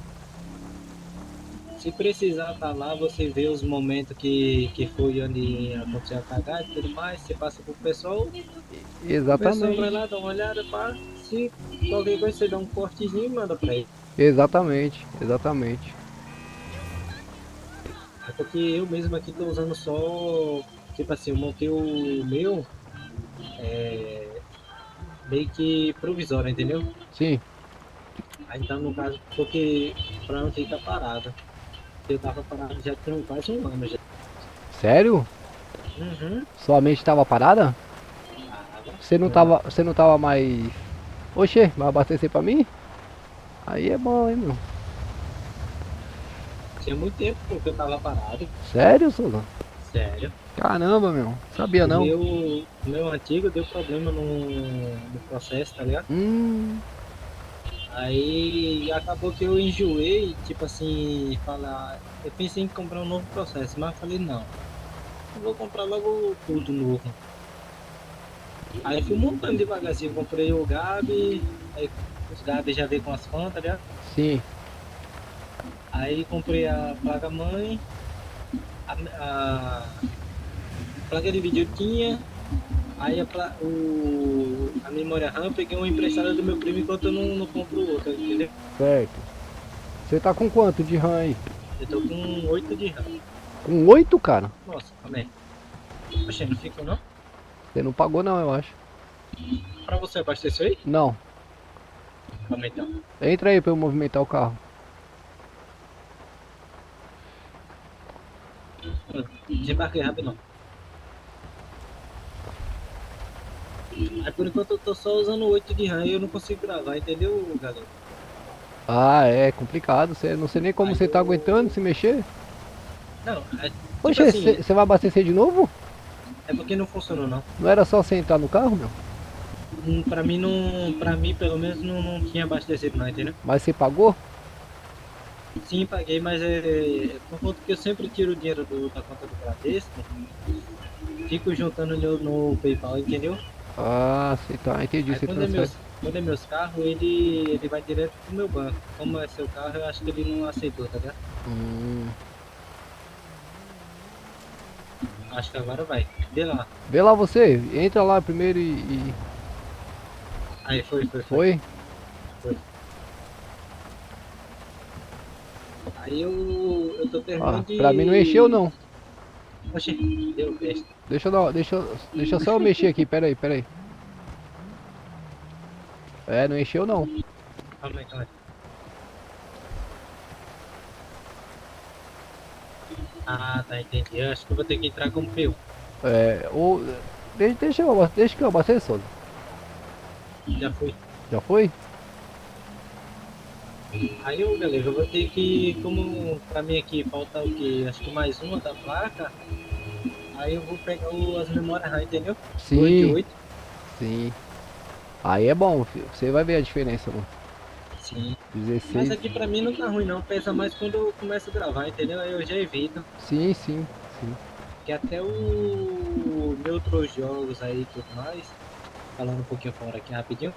Se precisar estar lá, você vê os momentos que foi onde aconteceu a cagada e tudo mais, você passa pro pessoal, o pessoal vai exatamente. lá, dá uma olhada, pá, se qualquer coisa você dá um cortezinho e manda pra ele. Exatamente, exatamente. É porque eu mesmo aqui tô usando só, tipo assim, eu montei o meu, meio que provisório, entendeu? Sim, Aí então no caso, porque pra não ficar parado. Eu tava parado já tem quase um ano já. sério? Uhum. Sua mente tava parada? Você não tava mais... Oxê, vai abastecer pra mim? Aí é bom, hein, meu. Tinha muito tempo que eu tava parado. Sério, Souza? Sério. Caramba, meu. Sabia O não. meu antigo deu problema no processo, tá ligado? Aí acabou que eu enjoei, tipo assim, falar. Eu pensei em comprar um novo processo, mas falei não. Eu vou comprar logo tudo novo. Aí fui montando devagarzinho, comprei o Gabi, aí os Gabi já veio com as contas, tá ligado? Sim. Aí comprei a placa mãe, a placa de vídeo tinha, aí a memória RAM peguei uma emprestada do meu primo enquanto eu não compro outra, entendeu? Certo. Você tá com quanto de RAM aí? Eu tô com 8 de RAM. Com 8, cara? Nossa, calma aí. Poxa, não fica não? Você não pagou não, eu acho. Pra você abastecer aí? Não. Calma aí então. Entra aí pra eu movimentar o carro. Desembarquei rapidão. Aí por enquanto eu tô só usando 8 de RAM e eu não consigo gravar, entendeu, galera? Ah, é complicado. Não sei nem como você tá aguentando se mexer. Não, é tipo Poxa, assim, você vai abastecer de novo? é porque não funcionou não. Não era só você entrar no carro, meu? Pra mim não. Pra mim pelo menos não tinha abastecido não, entendeu? Mas você pagou? Sim, paguei, mas é por conta que eu sempre tiro o dinheiro da conta do Bradesco, fico juntando no PayPal, entendeu? Ah, você tá, entendi, Aí você quando é transfere. quando é meus carros, ele vai direto pro meu banco. Como é seu carro, eu acho que ele não aceitou, tá ligado? Acho que agora vai. Vê lá. Vê lá você, entra lá primeiro Aí foi. Foi? Aí eu tô terminando de... Pra mim não encheu não. Oxi, deu besta. Deixa só eu mexer aqui, pera aí. É, não encheu não. Calma aí. Ah, tá, entendi. Eu acho que eu vou ter que entrar como PU. É, ou... Deixa que eu abasteça, Souza. Já fui. Já foi? Aí, galera, eu vou ter que, como pra mim aqui falta o que? Acho que mais uma da placa. Aí eu vou pegar as memórias RAM, entendeu? Sim. 8 de 8. Sim. Aí é bom, filho. Você vai ver a diferença, mano. Sim. 16. Mas aqui pra mim não tá ruim não, pesa mais quando eu começo a gravar, entendeu? Aí eu já evito. Sim. Que até o Neutros Jogos aí e tudo mais, falando um pouquinho fora aqui rapidinho.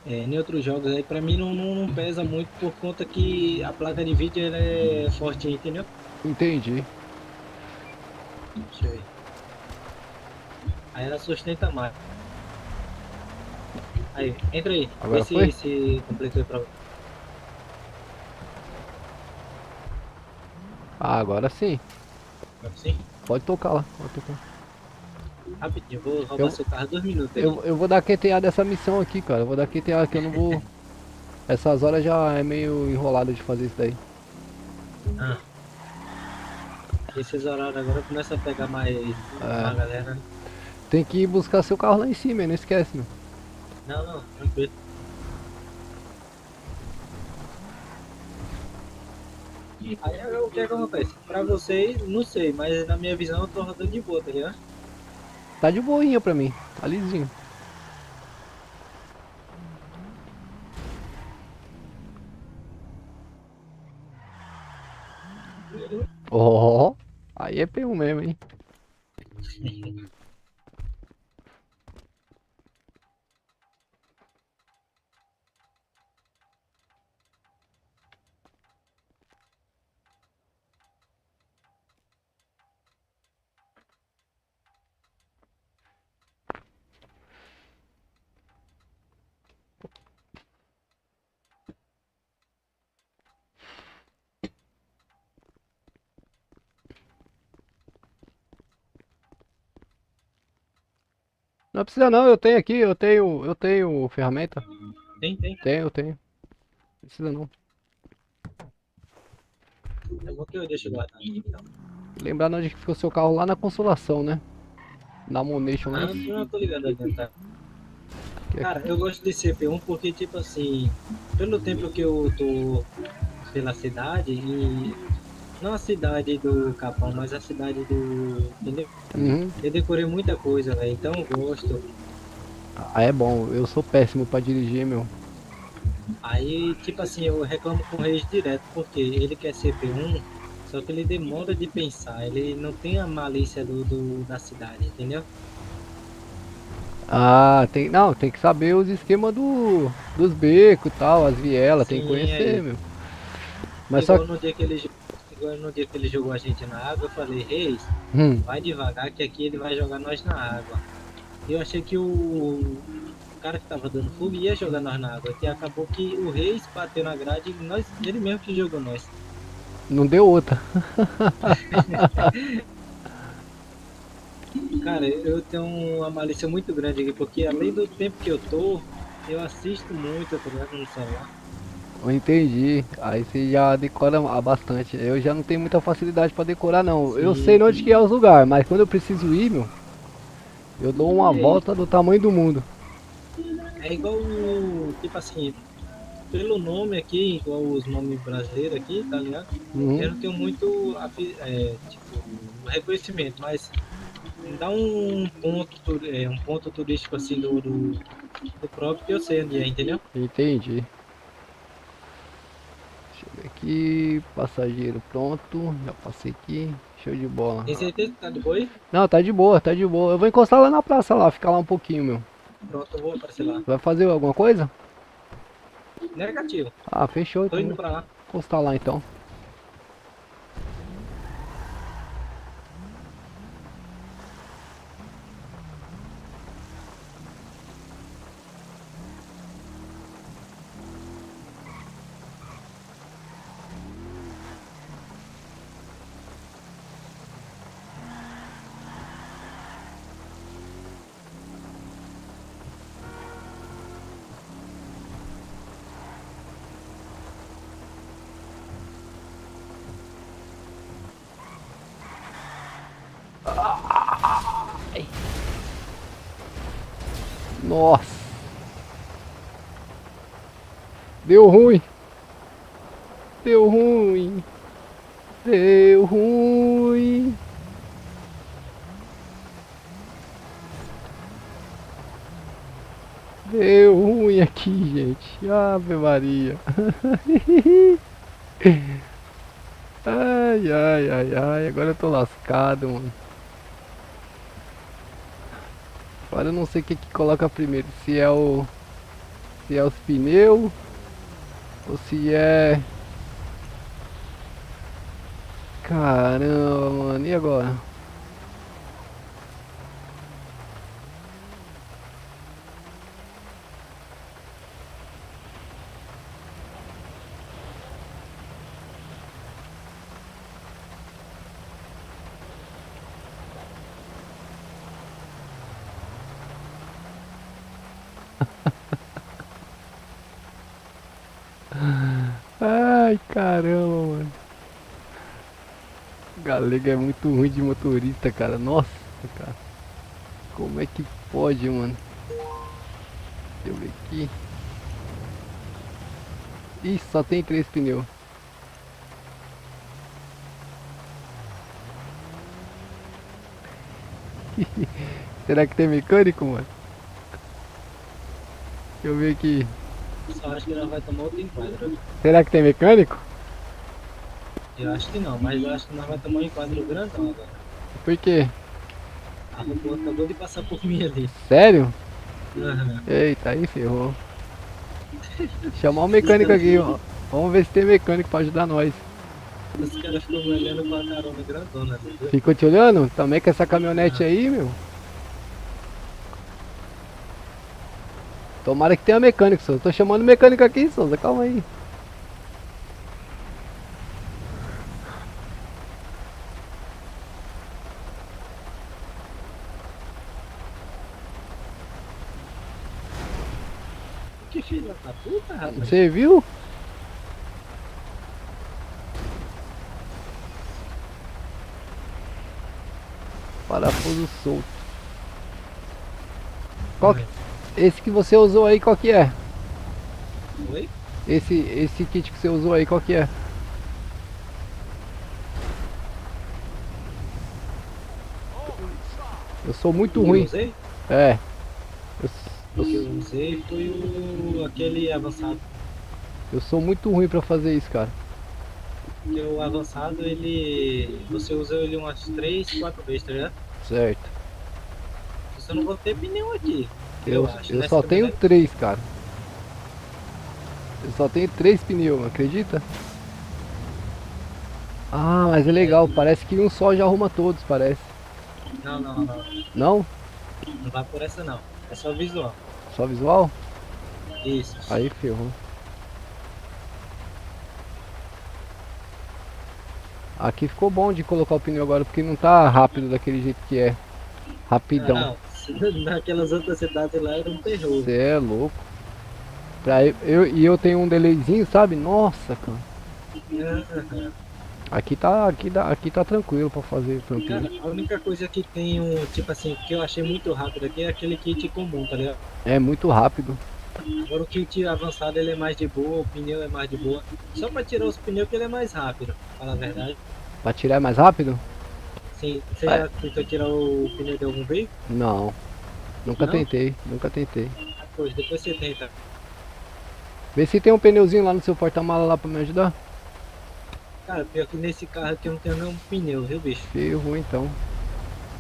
Neutros Jogos aí pra mim não pesa muito por conta que a placa de vídeo ela é forte, entendeu? Entendi. Deixa eu ver. Aí ela sustenta mais. Aí, entra aí. Agora Vê foi? se completou aí pra você. Ah, agora sim. Sim? Pode tocar lá. Pode tocar. Rapidinho, vou roubar seu carro 2 minutos aí. Eu vou dar QTA dessa missão aqui, cara. Eu vou dar QTA que eu não vou. Essas horas já é meio enrolado de fazer isso daí. Ah. Esses horários agora começa a pegar mais uma galera, né? Tem que ir buscar seu carro lá em cima, hein? Não esquece, meu. Não, tranquilo. Aí o que acontece? Pra vocês, não sei, mas na minha visão eu tô rodando de boa, tá ligado? Tá de boinha pra mim. Tá lisinho. Ó, aí é P1 mesmo, hein? Não precisa não, eu tenho aqui, eu tenho ferramenta. Tem. Tenho, eu tenho. Não precisa não. É bom que eu deixo guardado. Então. Lembrando onde que ficou seu carro lá na Consolação, né? Na Monation lá. Não tô ligado ali dentro, tá? Cara, eu gosto de CP1 porque, tipo assim, pelo tempo que eu tô pela cidade, e não a cidade do Capão, mas a cidade do. Entendeu? Uhum. Eu decorei muita coisa, velho, então eu gosto. Ah, é bom, eu sou péssimo pra dirigir, meu. Aí, tipo assim, eu reclamo com o Reis direto, porque ele quer CP1, só que ele demora de pensar, ele não tem a malícia da cidade, entendeu? Ah, tem que saber os esquemas dos becos e tal, as vielas, tem que Sim, conhecer, aí. meu. Mas só Igual no dia que ele jogou a gente na água, eu falei, Reis, vai devagar que aqui ele vai jogar nós na água. Eu achei que o cara que tava dando fogo ia jogar nós na água, que acabou que o Reis bateu na grade e ele mesmo que jogou nós. não deu outra. Cara, eu tenho uma malícia muito grande aqui, porque além do tempo que eu tô, eu assisto muito, tá ligado, no celular. Eu entendi. Aí você já decora bastante. Eu já não tenho muita facilidade pra decorar, não. Eu Sim. sei onde que é os lugares, mas quando eu preciso ir, meu, eu dou uma É. volta do tamanho do mundo. É igual, tipo assim, pelo nome aqui, igual os nomes brasileiros aqui, tá ligado? Uhum. Eu não tenho muito reconhecimento, mas dá um ponto turístico assim do próprio que eu sei onde é, entendeu? Entendi. Deixa eu ver aqui. Passageiro pronto. Já passei aqui. Show de bola. Tem certeza que tá de boa aí? Não, tá de boa, tá de boa. Eu vou encostar lá na praça lá, ficar lá um pouquinho, meu. Pronto, eu vou aparecer lá. Vai fazer alguma coisa? Negativo. Ah, fechou. Tô Então indo pra lá. vou encostar lá então. Nossa. Deu ruim. Deu ruim. Deu ruim. Deu ruim aqui, gente. Ave Maria. Ai, ai, ai, ai. Agora eu tô lascado, mano. Agora eu não sei o que coloca primeiro. Se é os pneus ou se é... Caramba, mano. E agora? Caramba, mano. Galega é muito ruim de motorista, cara. Nossa, cara. Como é que pode, mano? Deixa eu ver aqui. Ih, só tem 3 pneus. Será que tem mecânico, mano? Deixa eu ver aqui. Só acho que nós vai tomar outro enquadro. Será que tem mecânico? Eu acho que não, mas eu acho que nós vai tomar um enquadro grandão agora. Por quê? A robô acabou de passar por mim ali. Sério? Aham. Eita, aí ferrou. Chamar o mecânico aqui, ó. Vamos ver se tem mecânico pra ajudar nós. Os caras ficam me olhando com a carona grandona ali, viu? Ficou te olhando? Também com essa caminhonete aí, meu. Tomara que tenha mecânico, Souza. Tô chamando mecânico aqui, Souza. Calma aí. Que filha da puta, rapaz. Você viu? Parafuso solto. Qual que... Esse que você usou aí, qual que é? Oi? Esse kit que você usou aí, qual que é? Eu sou muito O que ruim. eu usei? É. O que eu usei foi aquele avançado. Eu sou muito ruim pra fazer isso, cara. Porque o avançado, ele... Você usou ele umas 3, 4 vezes, tá ligado? Certo. Você não vai ter pneu aqui. Eu acho, né? só Você tenho também 3, cara. Eu só tenho 3 pneus, acredita? Ah, mas é legal. Parece que um só já arruma todos, parece. Não, não, não. Não? Não vai por essa não. É só visual. Só visual? Isso. Aí ferrou. Aqui ficou bom de colocar o pneu agora, porque não tá rápido daquele jeito que é. Rapidão. Não, naquelas outras cidades lá era um terror. Você é louco. Eu tenho um delayzinho, sabe? Nossa, cara. Aqui tá tranquilo pra fazer Cara, trampinho. a única coisa que tem um, tipo assim, que eu achei muito rápido aqui é aquele kit comum, tá ligado? É muito rápido. Agora o kit avançado ele é mais de boa, o pneu é mais de boa. Só pra tirar os pneus que ele é mais rápido, pra falar a verdade. Pra tirar é mais rápido? Sim, você já tentou tirar o pneu de algum veículo? Não. Nunca Não? tentei, nunca tentei. Pois, depois você tenta. Vê se tem um pneuzinho lá no seu porta-mala lá pra me ajudar. Cara, pior que nesse carro aqui eu não tenho nenhum pneu, viu, bicho? Ferrou então.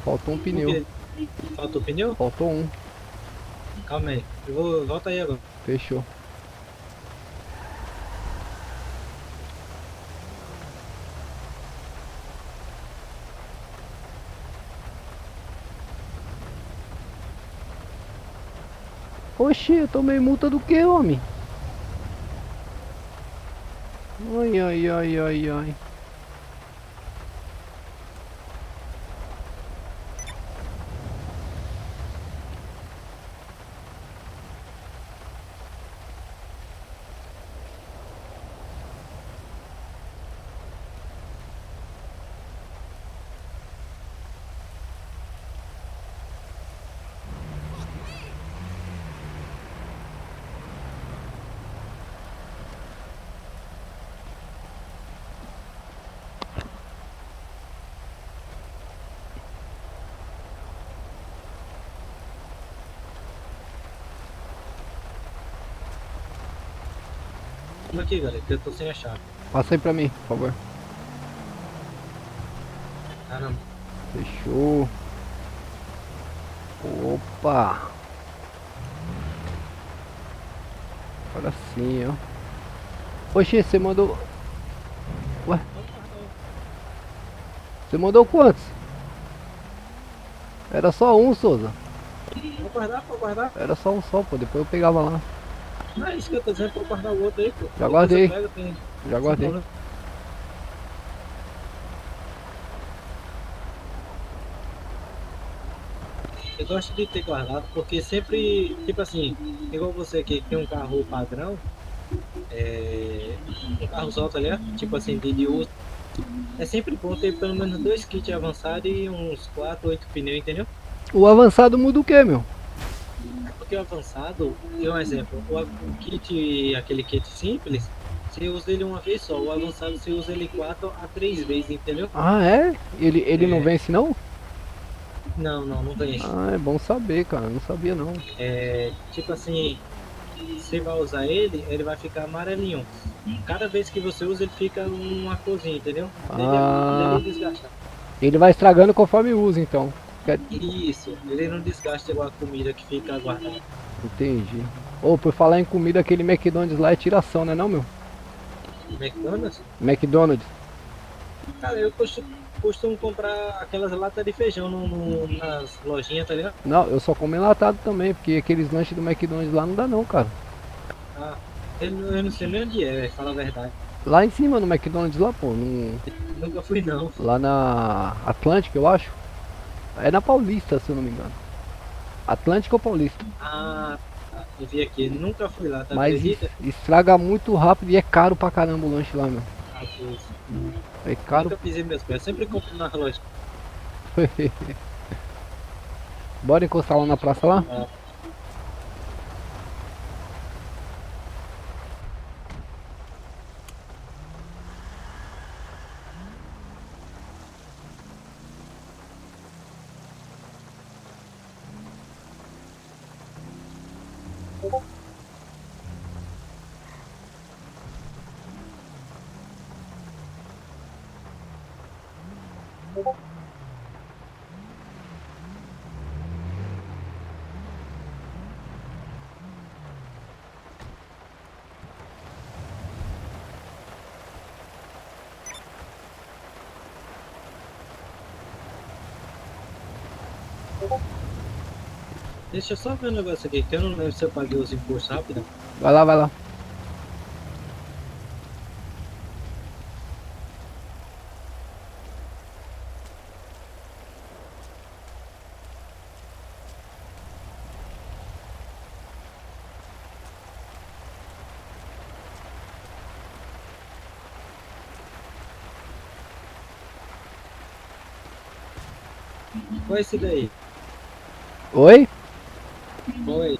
Faltou um pneu. Por quê? Faltou pneu? Faltou um. Calma aí, volta aí agora. Fechou. Oxi, eu tomei multa do que, homem? Ai, ai, ai, ai, ai. Vamos aqui, galera, que eu tô sem a chave. Passa aí pra mim, por favor. Caramba. Fechou. Opa. Agora sim, ó. Oxi, você mandou... Ué? Você mandou quantos? Era só um, Souza. Vou guardar. Era só um só, pô. Depois eu pegava lá. Não é isso que eu tô dizendo, pra guardar o outro aí, pô. Já guardei. Pega, tem... Já guardei. Eu gosto de ter guardado, porque sempre, tipo assim, igual você que tem um carro padrão, Um carrozão, tá ligado? Tipo assim, de uso. É sempre bom ter pelo menos 2 kits avançados e uns 4, 8 pneus, entendeu? O avançado muda o que, meu? Porque o avançado, e um exemplo, o kit, aquele kit simples, você usa ele uma vez só. O avançado você usa ele 4 a 3 vezes, entendeu? Ah, é? Ele não vence, não? Não vence. Ah, é bom saber, cara. Não sabia, não. Tipo assim, você vai usar ele, ele vai ficar amarelinho. Cada vez que você usa, ele fica uma corzinha, entendeu? Ah. Ele desgasta. Ele vai estragando conforme usa, então. Isso, ele não desgasta igual a comida que fica guardada. Entendi. Ô, por falar em comida, aquele McDonald's lá é tiração, né não, meu? McDonald's? McDonald's. Cara, eu costumo comprar aquelas latas de feijão nas lojinhas, tá ligado? Não, eu só como enlatado também, porque aqueles lanches do McDonald's lá não dá não, cara. Ah, eu não sei nem onde é, fala a verdade. Lá em cima no McDonald's lá, pô. Nunca fui não. Lá na Atlântica, eu acho. É na Paulista, se eu não me engano. Atlântica ou Paulista? Ah, eu vi aqui, nunca fui lá, tá? Mas Acredita? estraga muito rápido e é caro pra caramba o lanche lá, meu. Ah, pois. É caro. Nunca pisei meus pés, sempre compro na loja. Bora encostar lá na praça lá? Ah. Deixa eu só ver um negócio aqui, que eu não lembro se eu paguei os impostos rápido. Vai lá, vai lá. Qual é esse daí? Oi? Oi,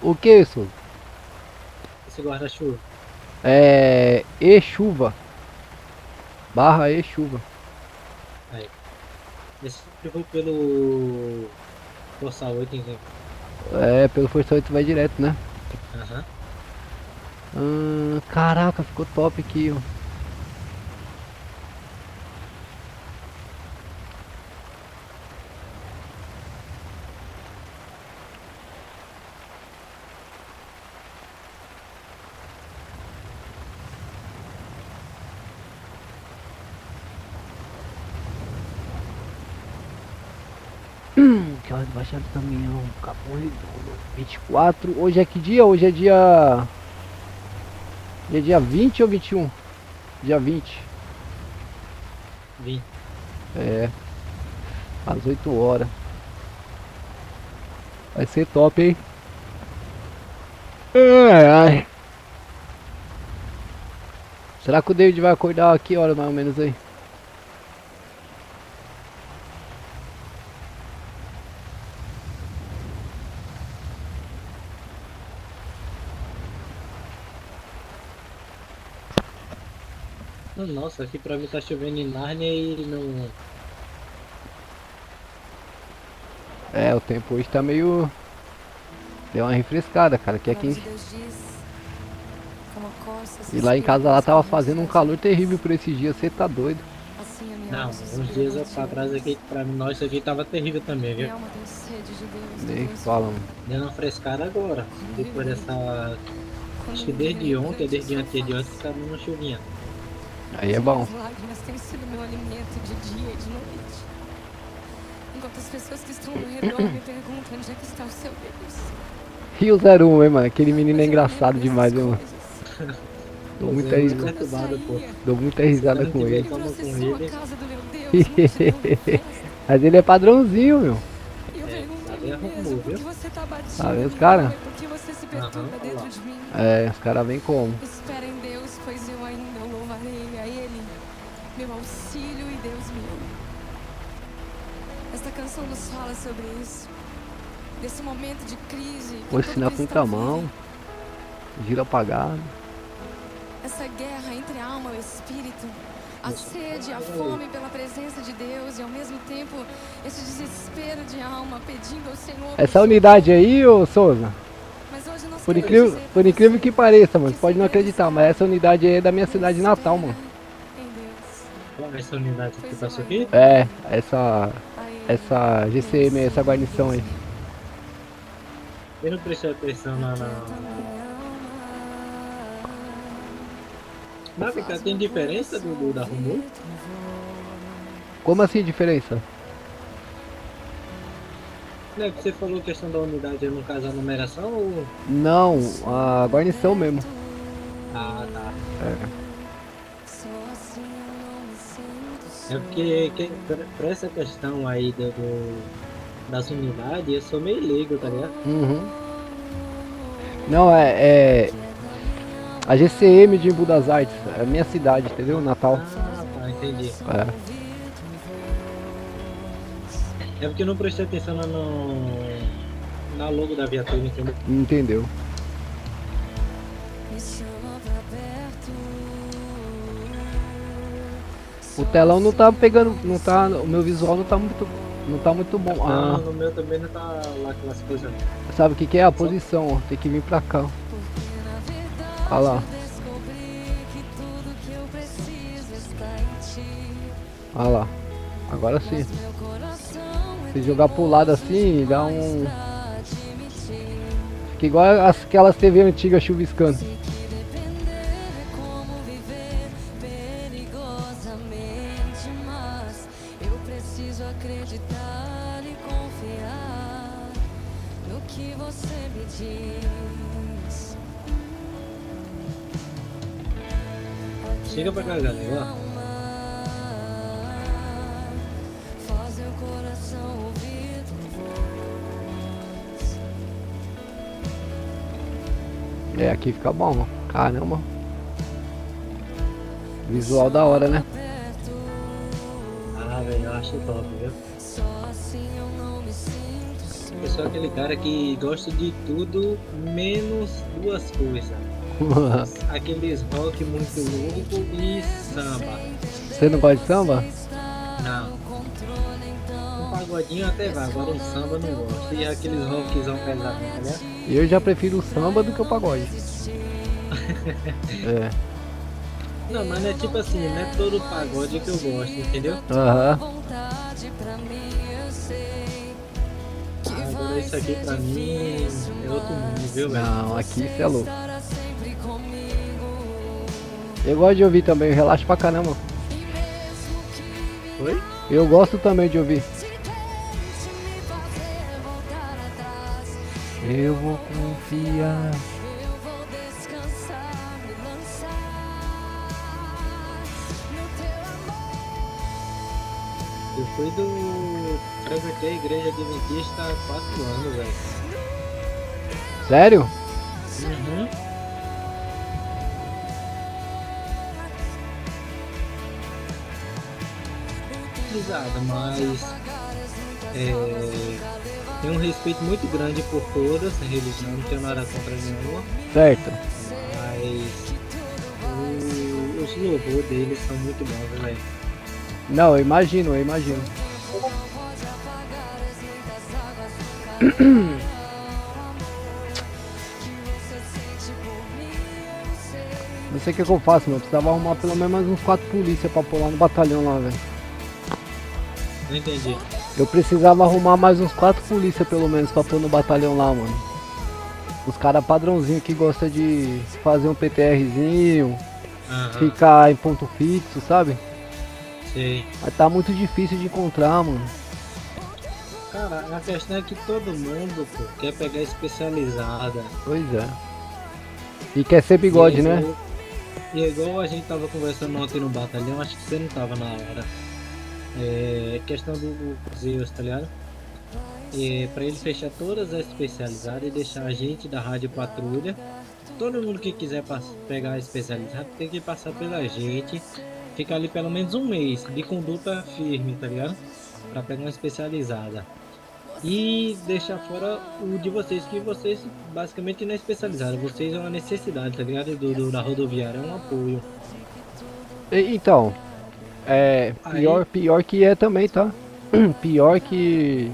O que é isso? esse guarda-chuva. É... E-chuva. Barra E-chuva. Esse eu vou pelo Força 8, entendeu? É, pelo Força 8 vai direto, né? Aham. Caraca, ficou top aqui, ó. Que hora de baixar do caminhão, Capão Redondo, 24, hoje é que dia? Hoje é dia... Hoje é dia 20 ou 21? Dia 20. 20. É, às 8 horas. Vai ser top, hein? Ai, ai. Será que o David vai acordar aqui, hora mais ou menos aí? Nossa, aqui pra mim tá chovendo em Nárnia e não... É, o tempo hoje tá meio... Deu uma refrescada, cara, que aqui... E lá em casa lá tava fazendo um calor terrível por esses dias, você tá doido. Não, uns dias pra trás aqui, pra nós aqui tava terrível também, viu? Nem fala, mano. Deu uma frescada agora, depois dessa... Acho que desde ontem, desde antes de ontem, que tava uma chuvinha. Aí é bom. As lágrimas têm sido meu alimento de dia e de noite. Enquanto as pessoas que estão ao redor me perguntam onde é que está o seu Deus. Rio 01, hein, mano? Aquele menino é engraçado demais, viu, mano? Dou muita risada. Perturbado, pô. Dou muita risada com ele. Toma com Processou ele. a casa do meu Deus, multidão de festa. Mas ele é padrãozinho, meu. E eu pergunto a ali mim arrumou, mesmo, por viu? que você tá batido? Tá vendo os cara? Por que você se perturba dentro de mim. É, os caras vêm como? Espera em Deus, pois eu ainda o louvarei a Ele, meu auxílio e Deus meu. Esta canção nos fala sobre isso. Desse momento de crise que Vou todo ensinar cristão contramão. vive. Giro apagado. Essa guerra entre a alma e o espírito, a sede, a fome pela presença de Deus e ao mesmo tempo esse desespero de alma pedindo ao Senhor. Essa unidade aí, ô Souza, Mas hoje nós por queremos incrível, dizer por pra incrível você que pareça, mano, que pode não se Deus acreditar, está mas essa unidade aí é da minha cidade natal, mano. em Deus. Qual é essa unidade que passou aqui? É, essa A Ele, GCM, essa guarnição aí. Eu não prestei atenção na... Mas, cara, tem diferença da Romulo? Como assim diferença? Não é que você falou questão da unidade, no caso, a numeração ou... Não, a guarnição mesmo. Ah, tá. assim É porque pra essa questão aí das unidades, eu sou meio leigo, tá ligado? Uhum. Não, é a GCM de Embu das Artes, é a minha cidade, entendeu? Natal. Ah, tá, entendi. É. É porque eu não prestei atenção na logo da viatura, entendeu? Entendeu? me chama pra perto. O telão não tá pegando, não tá, o meu visual não tá muito bom. Não, Ah, no meu também não tá lá aquelas coisas. sabe o que que é? A posição, ó, tem que vir pra cá. Olha lá. Olha lá. Agora sim. Se jogar pro lado assim, dá um... Fica igual aquelas TV antigas chuviscando. Eu preciso acreditar e confiar no que você me diz. Chega pra cá, galera. Faz meu coração ouvir tua voz. É, aqui fica bom, ó. Caramba. Visual da hora, né? Ah, velho, eu acho top, viu? Só assim eu não me sinto só. Eu sou aquele cara que gosta de tudo menos duas coisas. Aqueles rock muito louco e samba. Você não gosta de samba? Não. Um pagodinho até vai, agora um samba eu não gosto. E aqueles rockzão pesadão, né? Eu já prefiro o samba do que o pagode. É. Não, mas não é tipo assim, não é todo pagode que eu gosto, entendeu? Aham. Agora isso aqui pra mim é outro mundo, viu, velho? Não, aqui você é louco. Eu gosto de ouvir também, relaxa pra caramba. Oi? Eu gosto também de ouvir. Eu vou confiar. Eu vou descansar, me lançar no teu amor. Eu fui frequentei a igreja adventista há 4 anos, velho. Sério? Uhum. Risada, mas tenho um respeito muito grande por todas as religiões, não tenho nada contra nenhuma, Certo. mas os louvores deles são muito bons, velho. Não, eu imagino, eu imagino. Não sei o que eu faço, mano. Eu precisava arrumar pelo menos mais uns 4 polícias pra pôr lá no batalhão lá, velho. Não entendi. Eu precisava arrumar mais uns 4 polícias pelo menos pra pôr no batalhão lá, mano. Os caras padrãozinho que gosta de fazer um PTRzinho, Aham, ficar em ponto fixo, sabe? sei. Mas tá muito difícil de encontrar, mano. Cara, a questão é que todo mundo, pô, quer pegar especializada. Pois é. E quer ser bigode, E é né? igual- E é igual a gente tava conversando ontem no batalhão, acho que você não tava na hora. É questão do Zeus, tá ligado? para ele fechar todas as especializadas e deixar a gente da Rádio Patrulha. Todo mundo que quiser pegar a especializada tem que passar pela gente. Ficar ali pelo menos um mês de conduta firme, tá ligado? Pra pegar uma especializada. E deixar fora o de vocês, que vocês basicamente não é especializado. Vocês é uma necessidade, tá ligado? Da rodoviária, é um apoio. Então, pior que é também, tá? Pior que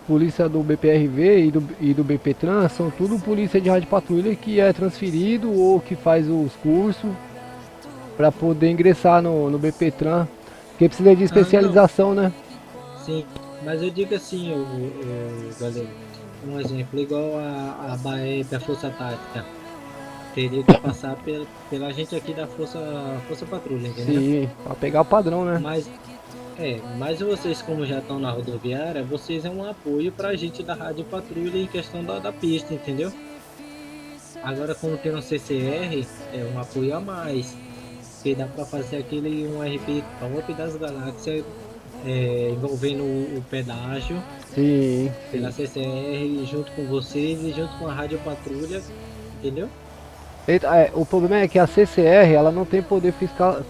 polícia do BPRV e do BPTran são tudo polícia de rádio patrulha que é transferido ou que faz os cursos para poder ingressar no BPTran, porque precisa de especialização, né? Sim, mas eu digo assim, galera, um exemplo, igual a BAEP, a Força Tática, teria que passar pela gente aqui da Força Patrulha, entendeu? Sim, para pegar o padrão, né? Mas vocês, como já estão na rodoviária, vocês é um apoio pra gente da Rádio Patrulha em questão da pista, entendeu? Agora, como tem um CCR, é um apoio a mais, que dá pra fazer aquele um RP top das galáxias, envolvendo o pedágio. Sim. Pela CCR, junto com vocês e junto com a Rádio Patrulha, entendeu? O problema é que a CCR, ela não tem poder fiscal...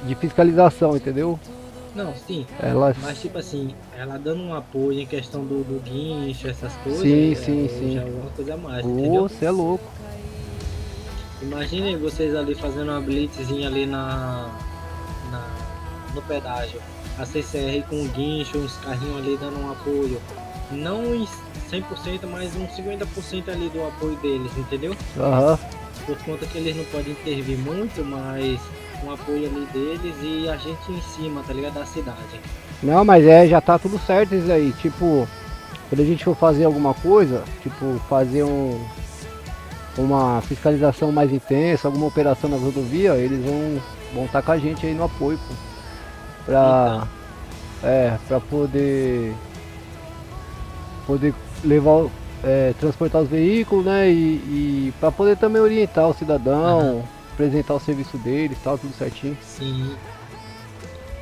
de fiscalização, entendeu? Não, sim. Mas tipo assim, ela dando um apoio em questão do guincho, essas coisas. Sim. Já é uma coisa a mais, entendeu? Você é louco. Imaginem vocês ali fazendo uma blitzinha ali no pedágio. A CCR com o guincho, uns carrinhos ali dando um apoio. Não em 100%, mas uns 50% ali do apoio deles, entendeu? Aham. Por conta que eles não podem intervir muito, mas um apoio ali deles e a gente em cima, tá ligado? Da cidade. Não, mas já tá tudo certo isso aí. Tipo, quando a gente for fazer alguma coisa, tipo, fazer uma fiscalização mais intensa, alguma operação na rodovia, eles vão estar com a gente aí no apoio, pô. Pra poder levar, transportar os veículos, né? E para poder também orientar o cidadão, apresentar o serviço deles, tal, tudo certinho. Sim.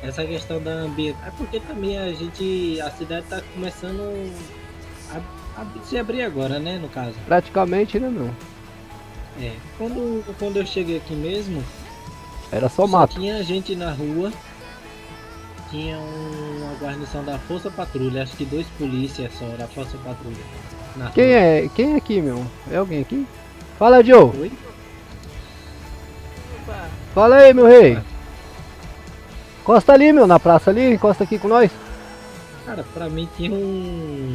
Essa questão da ambiente, é porque também a cidade tá começando a se abrir agora, né, no caso. Praticamente, né, meu? Quando eu cheguei aqui mesmo, era só mato. Tinha gente na rua, tinha uma guarnição da Força Patrulha, acho que 2 polícias só, da Força Patrulha. Quem é aqui, meu? É alguém aqui? Fala, Joe. Oi? Fala aí, meu rei. Encosta ali, meu, na praça ali, encosta aqui com nós. Cara, pra mim tinha um...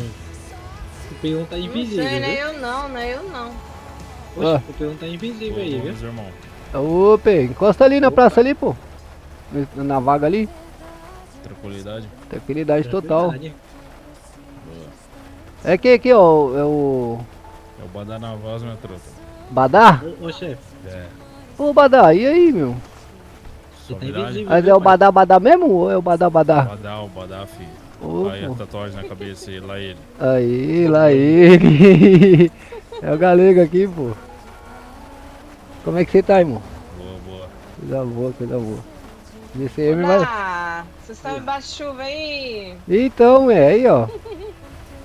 O peão tá invisível, não sei, viu? não é eu não. Poxa, o peão tá invisível aí, viu? Opa, encosta ali na praça ali, pô. Na vaga ali. Tranquilidade? Tranquilidade total. É que aqui, ó, é o Badá na voz, minha tropa. Badá? Ô, chefe. Ô, Badá, e aí, meu? Mas é o Badá mesmo ou é o Badá? O Badá, filho. Opa. Aí a tatuagem na cabeça, lá ele. Aí, lá ele. É o galego aqui, pô. Como é que você tá, irmão? Boa. Coisa boa. DCM vai... Vocês estão embaixo de chuva aí? Então, aí, ó.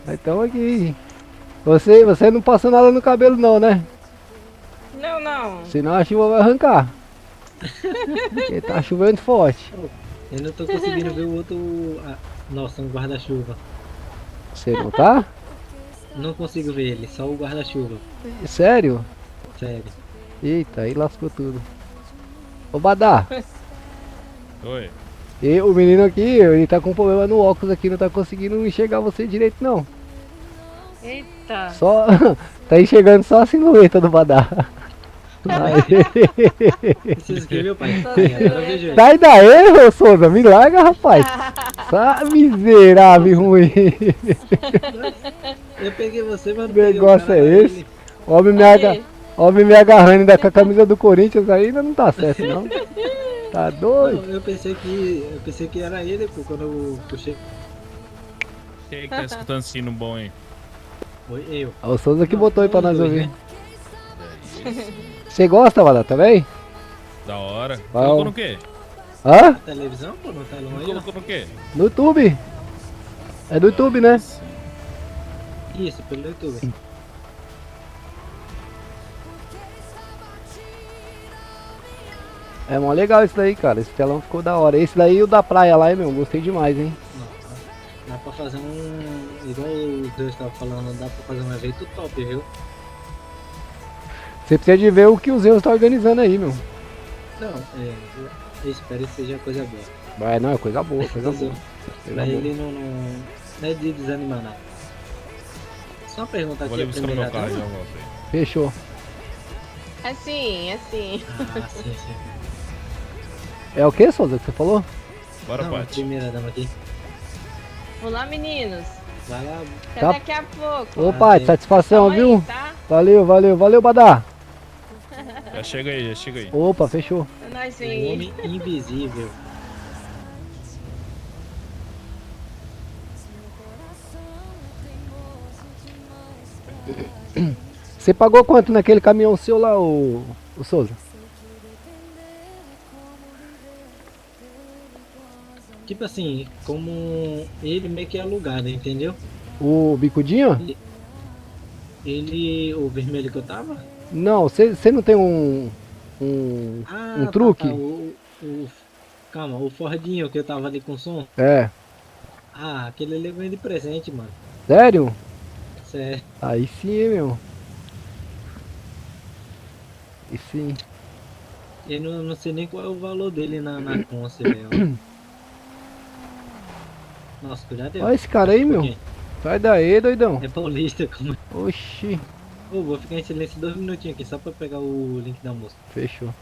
Então aqui. Você não passou nada no cabelo não, né? Não. Senão a chuva vai arrancar. Porque tá chovendo forte. Eu não tô conseguindo ver o outro... Nossa, um guarda-chuva. Você não tá? Não consigo ver ele, só o guarda-chuva. Sério? Sério. Eita, aí lascou tudo. Ô, Badá. Oi. E o menino aqui, ele tá com problema no óculos aqui, não tá conseguindo enxergar você direito não. Eita. Só... tá enxergando só a silhueta do Badá. Preciso que meu pai. Daí, ô Souza, me larga, rapaz. Tá miserável ruim. Eu peguei você, mas não peguei. O negócio é esse? Homem me agarrando ainda com a camisa do Corinthians ainda não tá certo não. Tá doido? Não, eu pensei que era ele, pô, quando eu puxei. Quem é que tá escutando sino bom aí? Foi eu. O Souza que botou aí pra nós ouvir. Você gosta, Badá, também? Da hora. Qual? Colocou no quê? Hã? Televisão, pô, no telão aí, ó. Colocou no quê? No YouTube. É do YouTube, né? Isso, pelo YouTube. É mó legal isso daí, cara. Esse telão ficou da hora. Esse daí e o da praia lá, meu, gostei demais, hein? Dá pra fazer um. Igual o Deus tava falando, dá pra fazer um evento top, viu? Você precisa de ver o que o Zeus tá organizando aí, meu. Não, eu espero que seja coisa boa. Vai, não, é coisa boa, coisa boa. Pra ele não é de desanimar nada. Só uma pergunta Vou aqui, ali a buscar primeira meu carro e já dama? volto aí. Fechou. É sim, é sim. Ah, sim, sim. É o que, Souza, que você falou? Bora, Não, a Paty. primeira dama aqui. Olá, meninos. Vai lá. Até Tá. daqui a pouco. Opa, satisfação, Tamo aí, viu? tá? Valeu, valeu, valeu, Badá. Já chega aí, já chega aí. Opa, fechou. É nóis, O sim. homem invisível. Você pagou quanto naquele caminhão seu lá, o Souza? Tipo assim, como ele meio que é alugado, entendeu? O bicudinho? Ele. O vermelho que eu tava? Não, você não tem um truque? Calma, o Fordinho que eu tava ali com som. É. Ah, aquele ali eu ganhei de presente, mano. Sério? Sério. Aí sim, hein, meu. E sim. Eu não sei nem qual é o valor dele na Conce, velho. Nossa, cuidado aí. Olha esse cara aí, meu. Sai daí, doidão. É paulista, como. Oxi. Ô, vou ficar em silêncio 2 minutinhos aqui, só pra pegar o link da música. Fechou.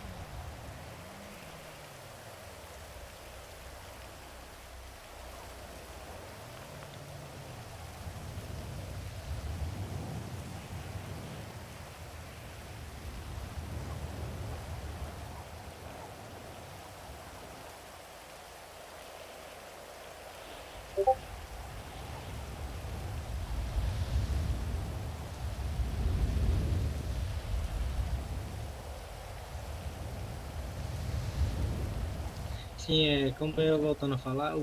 Sim, como eu voltando a falar,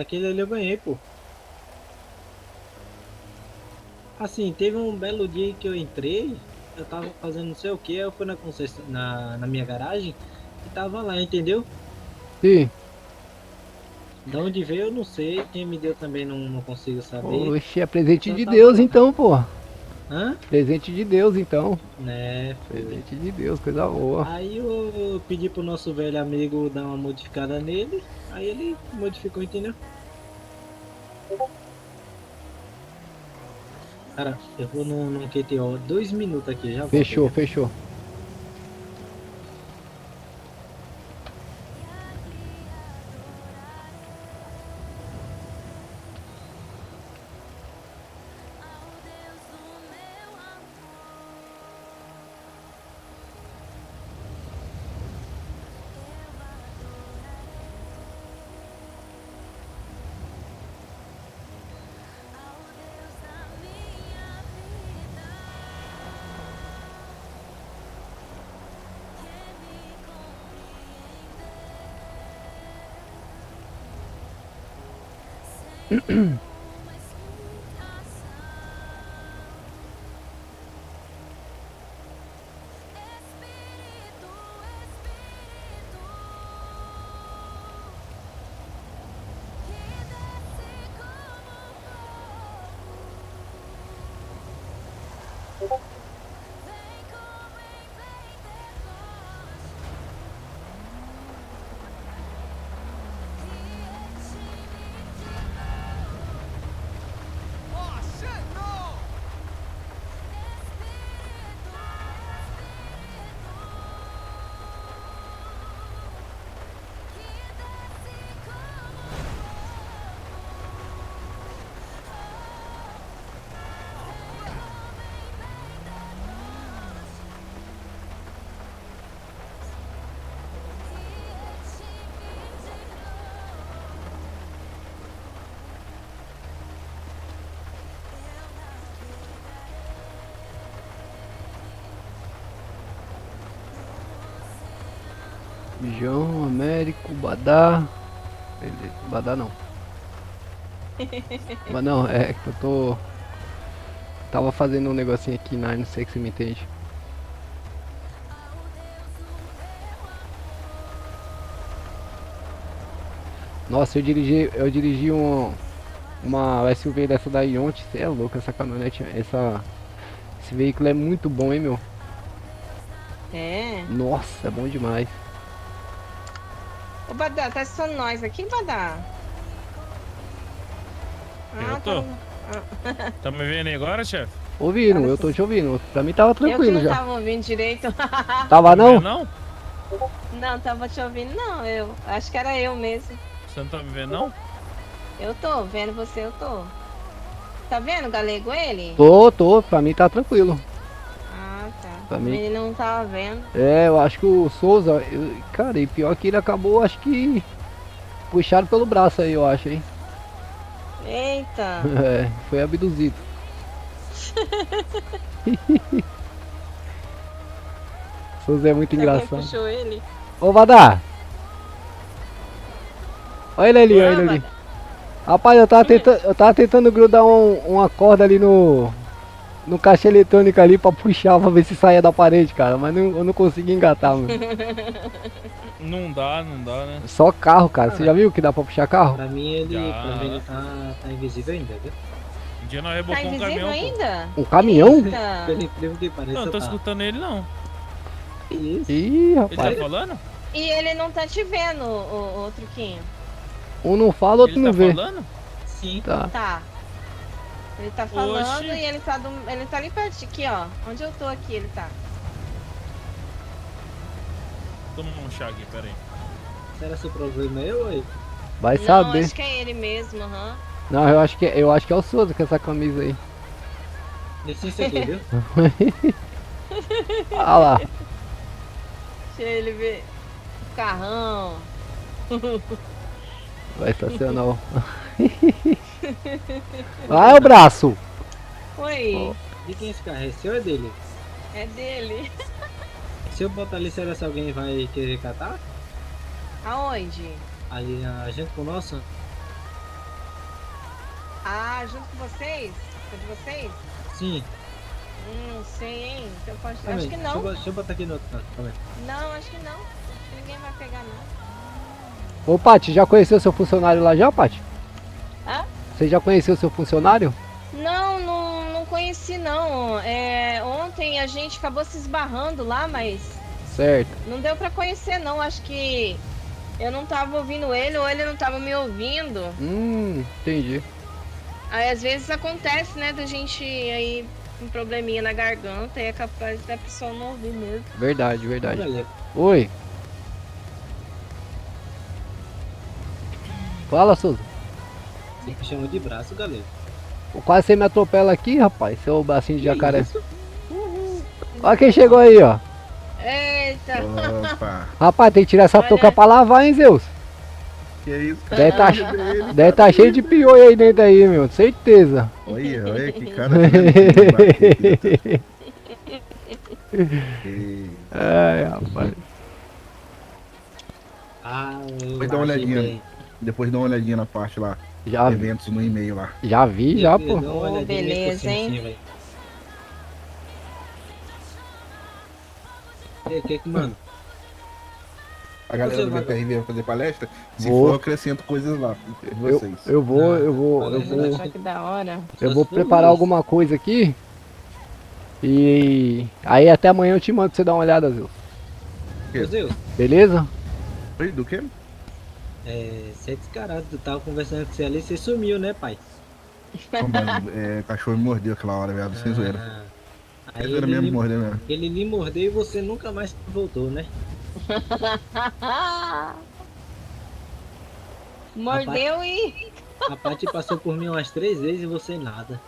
aquele ali eu ganhei, pô. Assim, teve um belo dia que eu entrei, eu tava fazendo não sei o que, eu fui na minha garagem e tava lá, entendeu? Sim. De onde veio eu não sei, quem me deu também não consigo saber. Oxi, é presente Só de tava Deus lá. então, pô. Hã? Presente de Deus então. Né? Presente de Deus, coisa boa. Aí eu pedi pro nosso velho amigo dar uma modificada nele, aí ele modificou, entendeu? Cara, eu vou num QTO 2 minutos aqui, já volto. Fechou, fechou. João, Américo, Badá. Beleza, Badá não. Mas não, é que eu tô... Tava fazendo um negocinho aqui na área, não sei se você me entende. Nossa, eu dirigi uma SUV dessa daí ontem. Você é louco, essa caminhonete, esse veículo é muito bom, hein, meu? É. Nossa, é bom demais. Ô, Badá, tá só nós aqui, Badá? Eu tô. Tá me vendo aí agora, chefe? Ouvindo, eu tô te ouvindo. Pra mim tava Eu que tranquilo não já. tava ouvindo direito. Tava não? Não? Não, tava te ouvindo, não. Eu acho que era eu mesmo. Você não tá me vendo, não? Eu tô vendo você, eu tô. Tá vendo, Galego, ele? Tô. Pra mim tá tranquilo. Ah, tá. Pra mim. Ele não tava vendo. É, eu acho que o Souza... cara, e pior que ele acabou, acho que... puxado pelo braço aí, eu acho, hein? Eita. É, foi abduzido. Souza é muito Será que engraçado. puxou ele? Ô, Vadá! Olha ele ali, Não, olha ele ali. Vadá. Rapaz, eu tava tentando grudar uma corda ali no caixa eletrônico ali pra puxar, pra ver se saia da parede, cara. Mas eu não consegui engatar, mano. Não dá, né? Só carro, cara. Você já viu que dá pra puxar carro? Pra mim ele, Já. pra mim ele tá invisível ainda, viu? Um dia nós Tá rebocamos um invisível caminhão, pô. ainda? Um caminhão? Eita. Pelo incrível que pareça, Não tô tá. escutando ele, não. Isso. Ih, Ele rapaz. tá falando? E ele não tá te vendo, o Truquinho? Um não fala, outro Ele não tá vê. falando? Sim. Tá. Tá. Ele tá falando Oxi. e ele tá ali perto, aqui, ó. Onde eu tô aqui, ele tá. Toma um chá aqui, pera aí. Será que o problema é eu ou ele? Vai Não, saber. acho que é ele mesmo, aham. Não, eu acho que é o Souza com essa camisa aí. Licença aqui, viu? Olha lá. Deixa ele ver. Carrão. Vai estacionar. Vai o braço. Oi, De quem é esse carro? É seu ou é dele? é dele. Se eu botar ali, será que alguém vai querer catar? Aonde? Ali a gente com o nosso? Ah, junto com vocês? Com o de vocês? Sim. Não sei, hein? Você pode... Calma Acho aí, que não. Deixa eu botar aqui no outro canto, calma aí. Não, acho que não. Acho que ninguém vai pegar, não. Ô, Paty, já conheceu seu funcionário lá já, Paty? Hã? Você já conheceu seu funcionário? Não conheci, não. Ontem a gente acabou se esbarrando lá, mas Certo. não deu pra conhecer, não. Acho que eu não tava ouvindo ele ou ele não tava me ouvindo. Entendi. Aí às vezes acontece, né, da gente aí um probleminha na garganta e é capaz da pessoa não ouvir mesmo. Verdade, verdade. Olha, Oi. Fala, Souza. você me chama de braço, galera. Quase você me atropela aqui, rapaz. Seu bracinho de Que jacaré. isso? Olha quem chegou aí, ó. Eita! Opa, Rapaz, tem que tirar essa Olha. touca pra lavar, hein, Zeus? que isso, Deve tá cheio de piolho aí dentro aí, meu. Certeza. Olha que cara. Ai, rapaz. Ah, Depois dá uma olhadinha. Depois dá uma olhadinha na parte lá. Já vi, Eventos no e-mail lá. já vi, já, pô. Beleza, hein? O que que manda? A galera do Você vai- BPRV vai fazer palestra. Se Vou. for, eu acrescento coisas lá. pra vocês. Eu vou Só que da hora. eu vou preparar alguma coisa aqui. E aí até amanhã eu te mando pra você dar uma olhada, Zeus. Ô Zeus, Beleza? Oi, do quê? você é descarado, tu tava conversando com você ali, você sumiu, né, pai? Não, mano, cachorro me mordeu aquela hora, velho. Sem zoeira. Aí Sem zoeira mesmo, me mordeu mesmo. ele lhe mordeu e você nunca mais voltou, né? Mordeu e. A Paty passou por mim umas 3 vezes e você nada.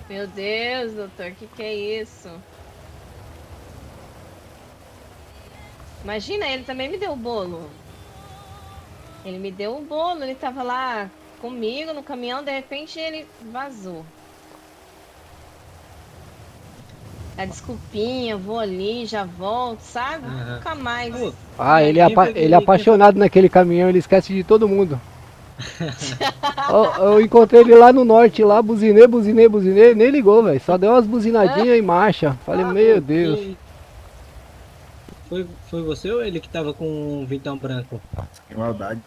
Meu Deus, doutor, que é isso? Imagina, ele também me deu o bolo. Ele me deu o bolo, ele tava lá comigo no caminhão, de repente ele vazou. A desculpinha, vou ali, já volto, sabe? Aham. Nunca mais. Ah, ele é apaixonado naquele caminhão, ele esquece de todo mundo. Eu encontrei ele lá no norte, lá, buzinei, nem ligou, velho. Só deu umas buzinadinhas em marcha. Falei, meu Deus. Foi você ou ele que tava com um vintão branco? Que maldade.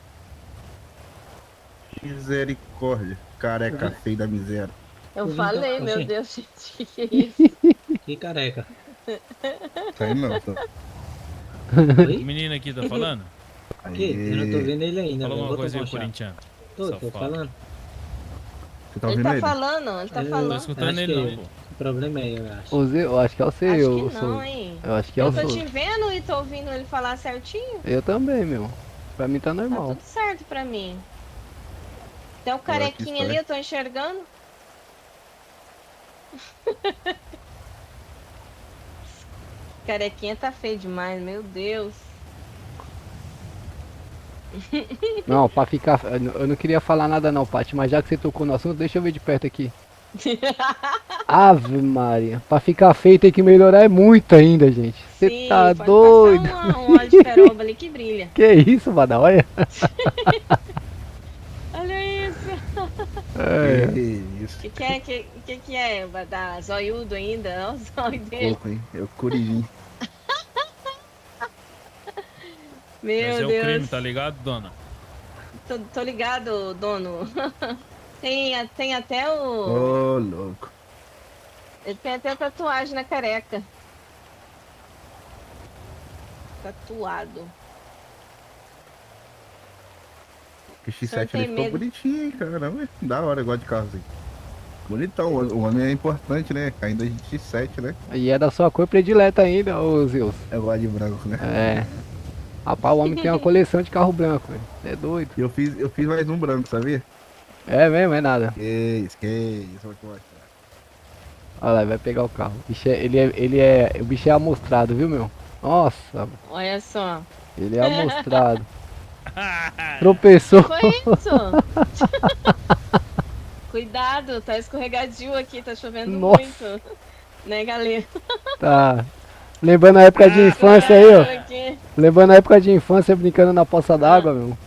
Misericórdia. Careca feio da miséria. Eu Tô falei, vendo, meu gente. Deus, gente, que isso? Que careca. Isso aí não. O menino aqui tá falando? Que? Eu não tô vendo ele ainda. Fala velho. uma Vou coisa aí, tomar um chá. corintiano. Tô Safado. falando. Você tá Ele ouvindo tá ele? falando, ele tá Eu Tô falando. escutando Acho ele que não, pô. o problema é eu acho. Eu acho que é o seu, Acho eu que sou. não, hein? Eu acho que é Eu o tô seu. te vendo e tô ouvindo ele falar certinho. Eu também, meu. Pra mim tá Tá normal. tudo certo pra mim. Até o aqui carequinha está. ali, eu tô enxergando. Carequinha tá feio demais, meu Deus. Não, pra ficar. Eu não queria falar nada não, Paty, mas já que você tocou no assunto, deixa eu ver de perto aqui. Ave Maria. Pra ficar feio tem que melhorar muito ainda, gente. Você Sim, tá pode doido? passar um óleo de peroba ali que brilha. Que isso, Badal? Olha. Olha isso. É. Isso. Que é? Vai dar zoiudo ainda? Olha o zóio dele. Louco, hein? Eu curijim. Meu Mas é o Deus. crime, tá ligado, dona? Tô ligado, dono. Tem até o... Ô, louco. Ele tem até tatuagem na careca. Tatuado. Que senhor X7 tem ele ficou medo? bonitinho, hein, caramba. Da hora, eu gosto de carro assim. Bonitão, o homem é importante, né? Ainda de X7, né? E é da sua cor predileta ainda, ô Zeus. Eu gosto de branco, né? É. Rapaz, o homem tem uma coleção de carro branco, velho. É doido. Eu fiz mais um branco, sabia? É mesmo, é nada. Que isso, vou te mostrar. Olha lá, vai pegar o carro. O bicho é amostrado, viu, meu? Nossa, Olha só. ele é amostrado. Tropeçou. Foi isso? Cuidado, tá escorregadio aqui, tá chovendo Nossa. muito. Né, galera? Tá. Lembrando a época de infância aí, ó. Aqui. Lembrando a época de infância brincando na poça d'água, meu.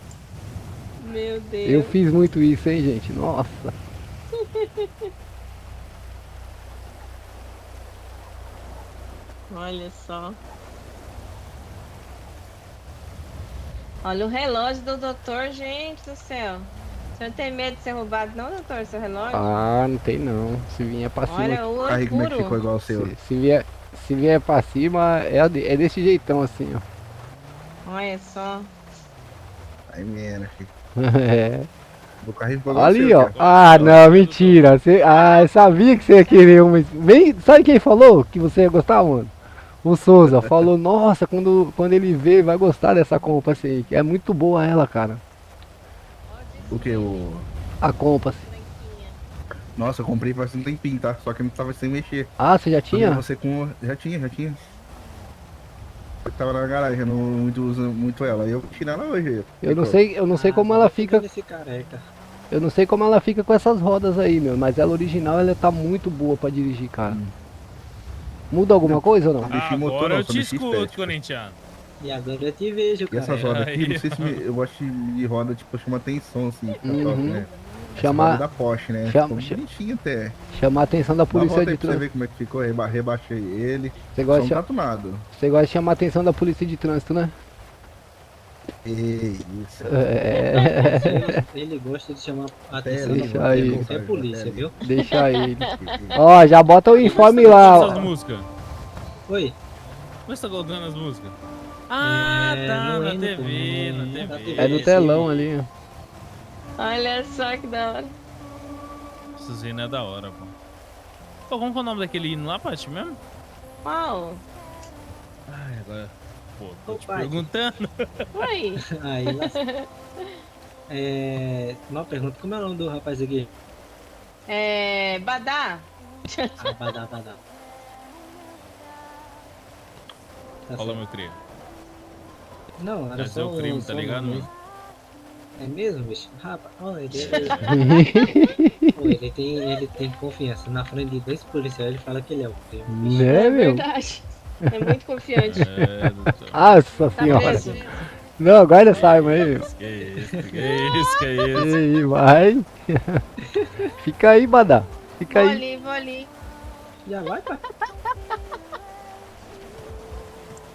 Meu Deus. Eu fiz muito isso, hein, gente? Nossa. Olha só. Olha o relógio do doutor, gente do céu. O senhor tem medo de ser roubado não, doutor, seu relógio? Ah, não tem não. Se vier pra cima. Olha, o ouro Aí como é que ficou puro. igual o seu? Se vier pra cima, é desse jeitão assim, ó. Olha só. Aí mesmo, filho. É. O carrinho ficou igual o Ali, seu, ó. cara. Ah, não, mentira. Eu sabia que você ia querer uma. Sabe quem falou que você ia gostar, mano? O Souza falou, nossa, quando ele vê, vai gostar dessa Compass aí. É muito boa ela, cara. O que? A Compass. Nossa, eu comprei faz um tempinho, tá? Só que eu não tava sem mexer. Ah, você já tinha? Você com... Já tinha. Eu tava na garagem, eu não uso muito ela. Aí eu tirei ela hoje. Eu não sei como ela fica. Esse careca. Eu não sei como ela fica com essas rodas aí, meu. Mas ela original, ela tá muito boa pra dirigir, cara. Muda alguma coisa ou não? Mexi motor, Agora não, eu só te mexi escuto, estética. corintiano. E agora eu te vejo, E cara. essas rodas aqui, Aí, não sei se eu gosto de roda, tipo, chama atenção, assim, fica top, Uhum. né? Essa Chamar- roda da Porsche, né? chama- Ficou bonitinho até. Chamar a atenção da Dá uma polícia volta de aí pra você trânsito. ver como é que ficou, rebaixei ele. Você Só gosta, não de tá tunado. você gosta de chamar a atenção da polícia de trânsito, né? Isso. Ele gosta de chamar a atenção Deixa da aí. qualquer polícia, viu? Deixa ele. Ó, já bota o uniforme lá, Essas ó. músicas. Oi. Como você tá colocando as músicas? Ah, tá, no na N, TV, pô, na na TV. É no telão ali, ó. Olha só que da hora. Essas hino é da hora, pô. Pô, como que é o nome daquele hino lá, Paty, mesmo? Qual? Ai, agora... Pô, tô Ô, te Paty. perguntando. Oi. Aí, uma pergunta, como é o nome do rapaz aqui? Badá. Ah, Badá. Tá Fala, certo. meu cria. Não, era Mas só é o crime, só tá um ligado, nome mano? mesmo. É mesmo, bicho? Rapaz, olha, Pô, ele tem confiança. Na frente de 2 policiais ele fala que ele é o primo. Né, meu? Verdade. É muito confiante. É, doutor. Nossa Tá senhora. preso. Não, guarda essa arma aí, meu. Que isso, que isso, que isso. E aí, vai. Fica aí, Badá. Fica Vou aí. ali, vou ali. Já vai, pai?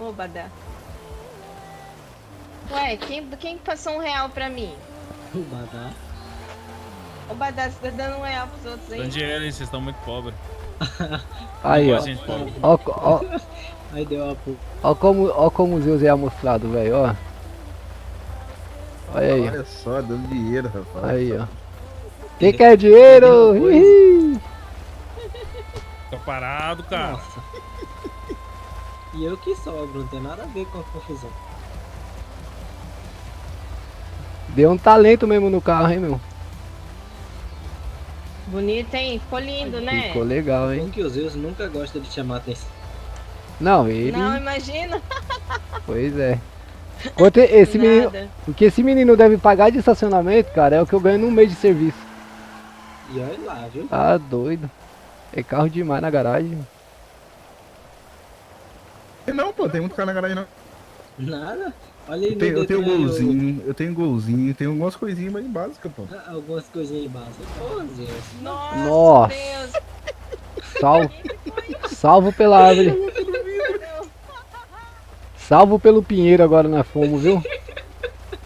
Ô, Badá. Ué, quem passou R$1 pra mim? O Badá. Ô, Badá, você tá dando R$1 pros outros Dão aí? dinheiro, hein? Vocês estão muito pobres. Aí, Não ó. gosto de gente pobre. Ó, Aí deu a pouco. ó como o Zeus é amostrado, velho, ó. Olha aí, ó. Olha só, dando dinheiro, rapaz. Aí, ó. Quem quer dinheiro? Ih. Tô parado, cara. Nossa. E eu que sobro, não tem nada a ver com a confusão. Deu um talento mesmo no carro, hein, meu. Bonito, hein? Ficou lindo, né? Ficou legal, hein. Bom que o Zeus nunca gosta de chamar atenção. Não, ele... Não, imagina. Pois é. Quanto esse menino... Nada. O que esse menino deve pagar de estacionamento, cara, é o que eu ganho num mês de serviço. E olha lá, viu? Tá doido. É carro demais na garagem. Não, pô, tem muito carro na garagem não. Nada. Olha aí Eu tenho Detran aí, golzinho, tenho algumas coisinhas mais básicas, pô. algumas coisinhas básicas. Pô, Zeus. Nossa. Deus. Salvo pela árvore. Salvo pelo Pinheiro agora nós fomos, viu?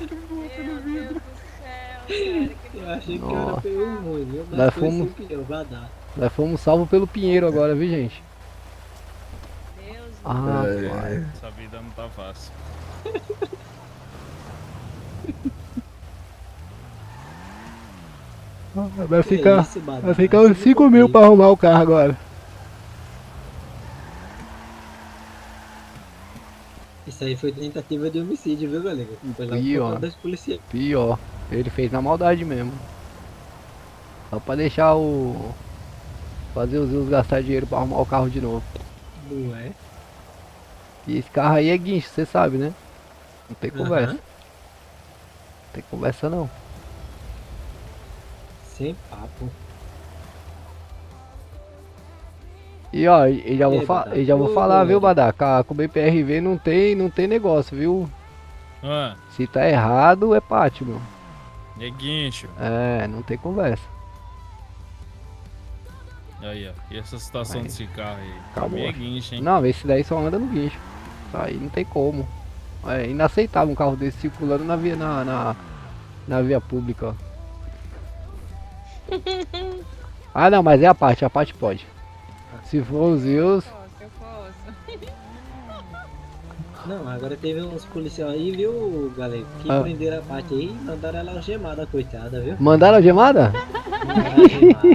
Meu Deus do céu, cara. Que Eu achei que Nossa. era feio ruim, viu? Mas Nós foi fomos- sem pneu, vai dar. Nós fomos salvos pelo Pinheiro agora, viu, gente? Deus. Ah, pai. Essa vida não tá fácil. Vai Que ficar, isso, Badá? vai ficar uns Isso 5 não mil foi. pra arrumar o carro agora. Isso aí foi tentativa de homicídio, viu, galera? Foi lá Ih, por ó. conta das policiais. Pior. Ele fez na maldade mesmo. Só pra deixar o... Fazer os Zeus gastar dinheiro pra arrumar o carro de novo. Não é? E esse carro aí é guincho, você sabe, né? Não tem conversa. Aham. Não tem conversa não. Sem papo. E ó, e já E vou, aí, fa Badá? e já vou Ô, falar, viu, Badá? Badá? Com o BPRV não tem negócio, viu? Ah, Se tá errado, é pátio, meu. é guincho. É, não tem conversa. Aí, ó. E essa situação Aí. desse carro aí? Acabou. Também é guincho, hein? Não, esse daí só anda no guincho. Isso aí não tem como. É inaceitável um carro desse circulando na via, na via pública, ó. Ah não, mas é a parte pode. Se for os Zeus, Não, agora teve uns policiais aí, viu, galera? Que Ah. prenderam a parte aí e mandaram ela algemada, coitada, viu? mandaram a gemada? Mandaram algemada.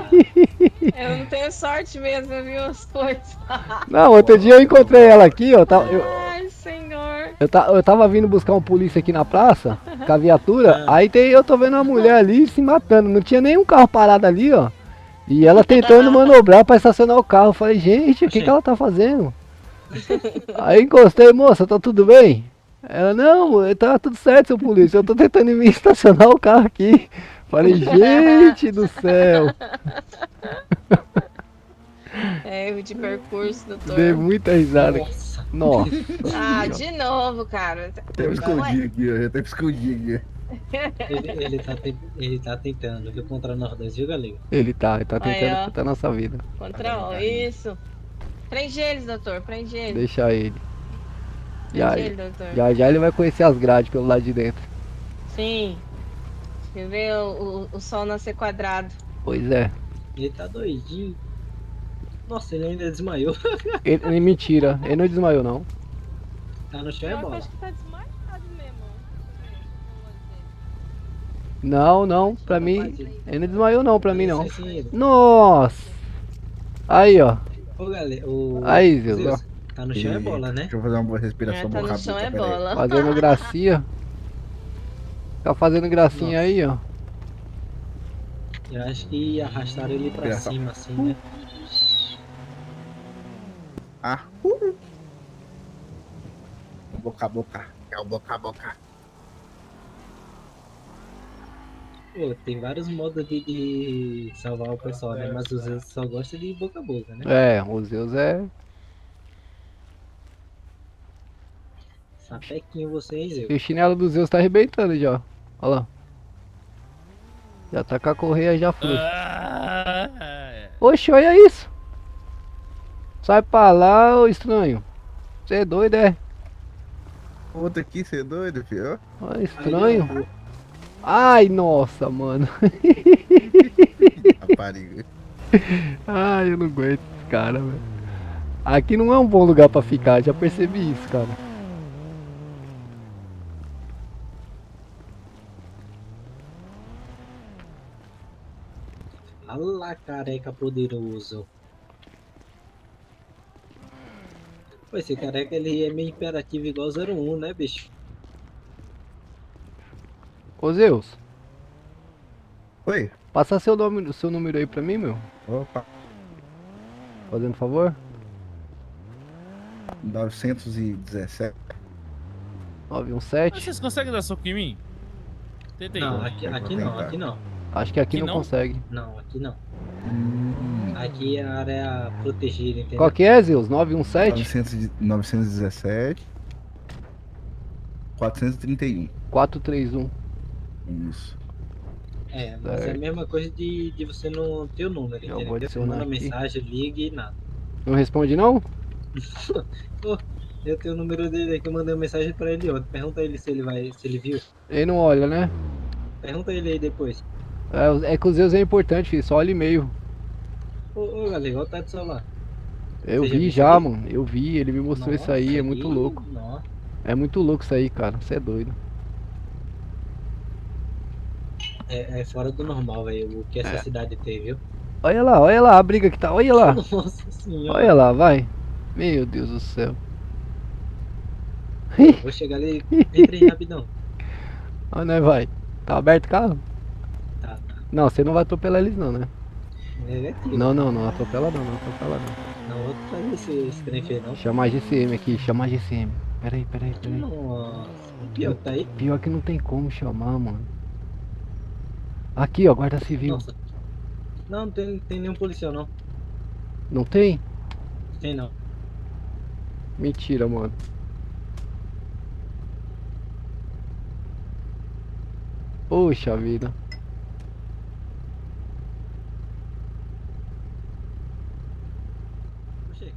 Eu não tenho sorte mesmo, viu? As coisas. Não, outro dia eu encontrei ela aqui, ó. Ai, senhor. Eu tava vindo buscar um polícia aqui na praça, com a viatura, aí eu tô vendo uma mulher ali se matando, não tinha nenhum carro parado ali, ó. E ela tentando manobrar pra estacionar o carro. Eu falei, gente, o que ela tá fazendo? Aí encostei, moça, tá tudo bem? Ela, não, tá tudo certo, seu polícia, eu tô tentando me estacionar o carro aqui. Falei, gente do céu. É, erro de percurso, doutor. Dei muita risada. Nossa. Nossa. Ah, de novo, cara. Até me escondi aqui, ó. Até me escondi aqui. Ele tá tentando, viu, contra nós dois, viu, galera? Ele tá Aí, tentando ó. contra a nossa vida. Contra isso. Prende eles, doutor. Prende eles. Deixa ele. Já, Prende ele, doutor. já ele vai conhecer as grades pelo lado de dentro. Sim. Quer ver o sol nascer quadrado. Pois é. Ele tá doidinho. Nossa, ele ainda desmaiou. Ele mentira, ele não desmaiou não. Tá no chão é Pior que eu bola. acho que tá desmaiado mesmo. Não, pra mim. Ele não desmaiou não, pra mim não. Sim, sim, ele. Nossa! Aí, ó. Ô, galera, o... Aí, Zeus, Zeus, ó. tá no chão é bola, né? Deixa eu fazer uma boa respiração Tá no chão é bola. Fazendo gracinha. Tá fazendo gracinha aí, ó. Eu acho que arrastaram ele pra Respiração. cima, assim, né? Ah. Boca a boca. É o boca a boca. Pô, tem vários modos de salvar o pessoal, né? Mas os Zeus só gostam de boca a boca, né? É, o Zeus é. Sapequinho você, hein, Zeus? E o chinelo do Zeus tá arrebentando já, ó. Olha lá. Já tá com a correia já frouxa. Oxe, olha isso. Sai pra lá, ô estranho. Você é doido, é? Outro aqui, você é doido, filho? Olha, estranho. Ai, nossa, mano. Rapariga. Ai, eu não aguento esse cara, velho. Aqui não é um bom lugar pra ficar, já percebi isso, cara. Olha lá, careca poderoso. Pô, esse careca ele é meio imperativo igual 01, né, bicho? Ô Zeus, Oi? passa seu número aí pra mim, meu. Opa. Fazendo favor. 917. 917. Vocês conseguem dar soco em mim? Tentei. Não, aqui não, aqui não. Acho que aqui não consegue. Não, aqui não. Aqui é a área protegida, entendeu? Qual que é, Zeus? 917? 917. 431. 431. Isso. É, mas é a mesma coisa de você não ter o número, Eu vou entendeu? Você adicionar manda aqui. mensagem, liga e nada. Não responde não? Pô, eu tenho o número dele aqui, eu mandei uma mensagem pra ele ontem. Pergunta ele se ele viu. Ele não olha, né? Pergunta ele aí depois. É que o Zeus é importante, filho. Só olha e-mail. Ô galera, olha o tá do celular. Eu Você já vi viu já, isso aí? mano. Eu vi, ele me mostrou isso aí. É muito louco. Nossa. É muito louco isso aí, cara. Você é doido. É fora do normal, velho, o que essa cidade tem, viu? Olha lá a briga que tá. Olha lá. Nossa senhora. Olha lá, vai. Meu Deus do céu. Vou chegar ali, entra aí rapidão. Olha, né, vai. Tá aberto o carro? Tá. Não, você não vai atropelar eles não, né? Negativo. Não atropela não, não atropela não. Não vou fazer esse trem feio, não. Chama a GCM aqui, chama a GCM. Peraí. Nossa, o pior que tá aí. Pior que não tem como chamar, mano. Aqui, ó, guarda civil. Nossa. Não tem nenhum policial, não. Não tem? Tem não. Mentira, mano. Poxa vida. Puxei.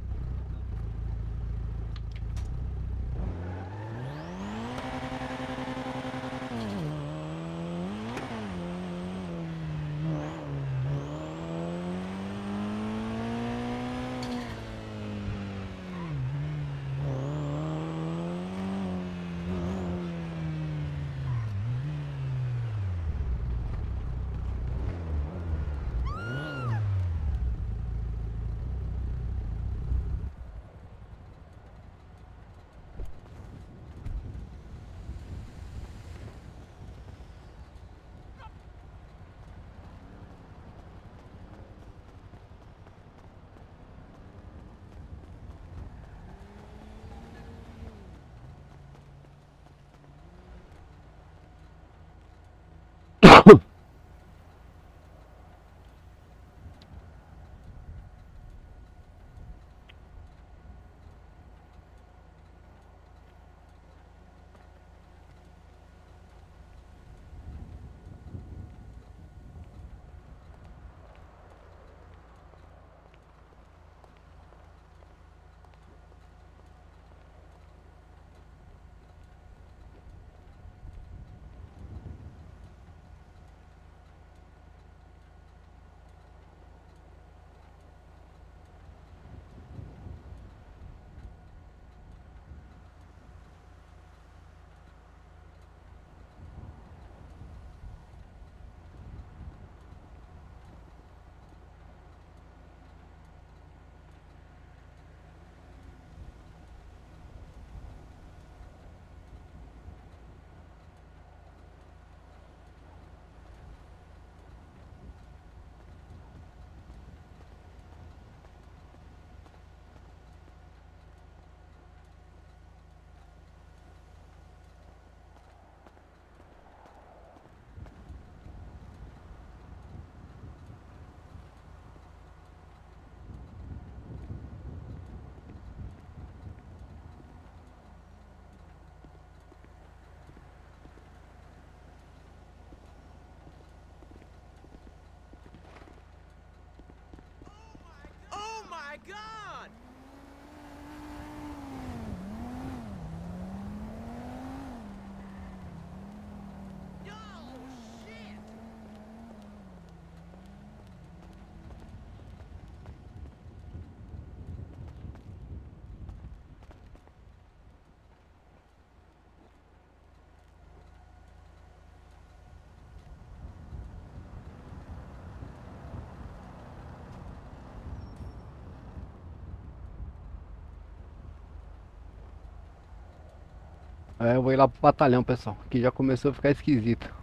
É, eu vou ir lá pro batalhão, pessoal. Que já começou a ficar esquisito.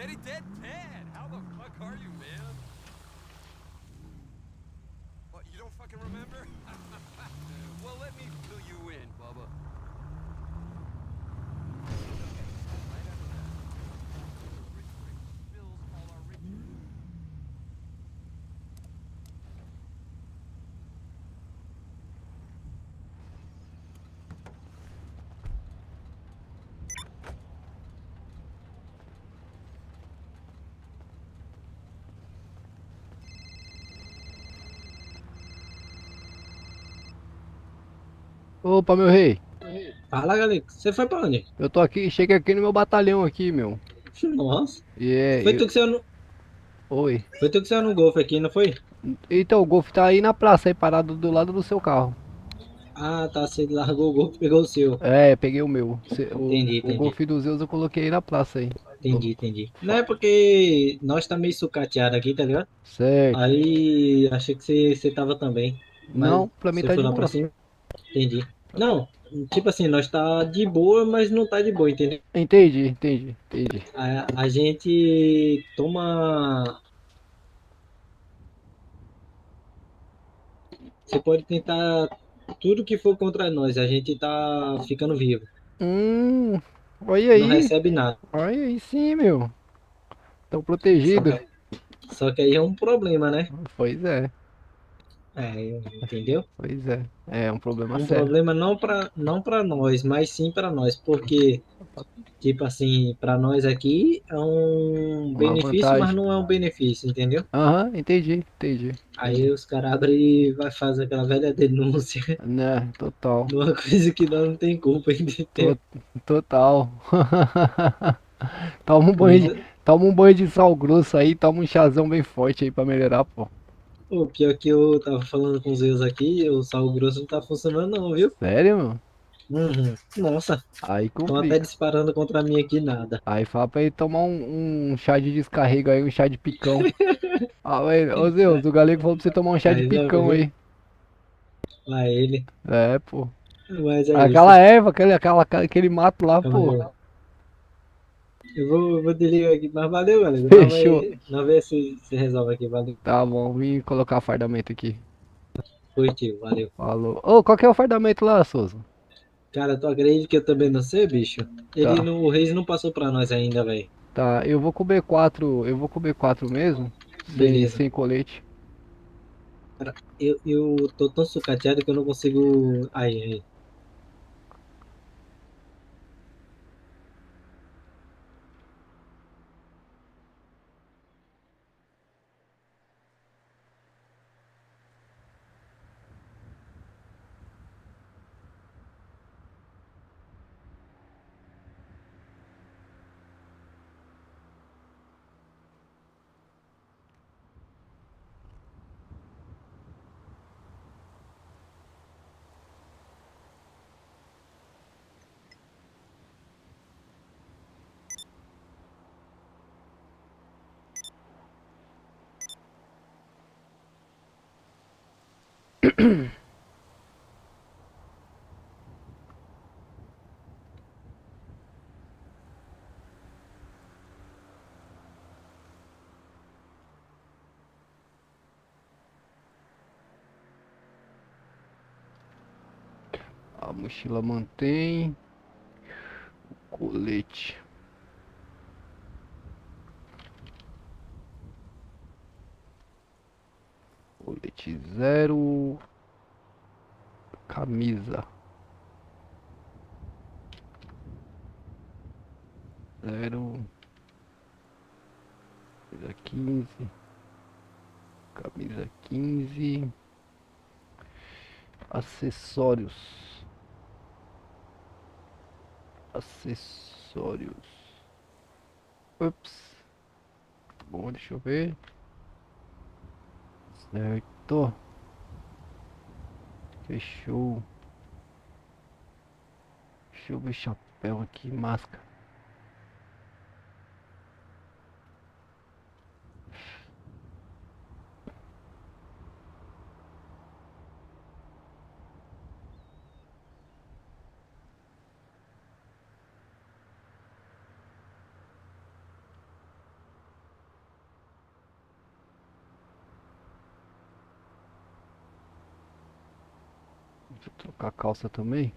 Daddy Dead Ted! How the fuck are you, man? What, you don't fucking remember? Well, let me fill you in, Bubba. Opa, meu rei. Fala, galera. Você foi pra onde? Eu tô aqui, cheguei aqui no meu batalhão aqui, meu. Nossa. E é. Foi tu que saiu no. Oi. Foi tu que saiu no Golf aqui, não foi? Então, o Golf tá aí na praça, aí parado do lado do seu carro. Ah, tá. Você largou o Golf e pegou o seu. É, peguei o meu. Entendi, O Golf entendi. dos Zeus eu coloquei aí na praça aí. Entendi, entendi. Não é porque nós tá meio sucateado aqui, tá ligado? Certo. Aí achei que você tava também. Mas Não, pra mim você tá foi de lá pra boa. cima. Entendi. Não, tipo assim, nós tá de boa, mas não tá de boa, entendeu? Entendi. A gente toma. Você pode tentar tudo que for contra nós, a gente tá ficando vivo. Hum, Olha Não aí. recebe nada. Olha aí sim, meu. Tão Só protegido. só que aí é um problema, né? Pois é. Entendeu? Pois é. É um problema Um sério. problema não para nós, mas sim para nós, porque tipo assim, para nós aqui é um Uma benefício, mas vantagem. não é um benefício, entendeu? Aham, entendi. Aí os caras abrem e vai fazer aquela velha denúncia Né, total. numa coisa que nós não tem culpa, entendeu? To- Total. Toma um banho Mas de, toma um banho de sal grosso aí, toma um chazão bem forte aí pra melhorar, pô. o pior que eu tava falando com os erros aqui, o sal grosso não tá funcionando não, viu? Sério, mano? Uhum. Nossa, Aí estão até complica. disparando contra mim aqui, nada. Aí fala pra ele tomar um chá de descarrego aí, um chá de picão. Ah, velho, ô Zeus, o galego falou pra você tomar um chá de Aí já picão viu? aí. Lá ele. É, pô. Mas é isso. Aquela erva, aquele mato lá, Calma pô. aí. Eu vou desligar aqui, mas valeu, galera. Fechou. Nós vê se resolve aqui, valeu. Tá bom, vim colocar fardamento aqui. Foi, tio, valeu. Falou. Ô, qual que é o fardamento lá, Souza? Cara, tu acredita que eu também não sei, bicho? Tá. O Reis não passou pra nós ainda, velho. Tá, eu vou comer 4. Eu vou comer 4 mesmo. Beleza. Sem colete. Cara, eu tô tão sucateado que eu não consigo. Aí. A mochila mantém. Colete. Colete 0. Camisa 0. Camisa 15. Camisa 15. Acessórios. Acessórios. Ups. Bom, deixa eu ver. Certo. Fechou. Deixa eu ver chapéu aqui, máscara. Deixa eu trocar a calça também.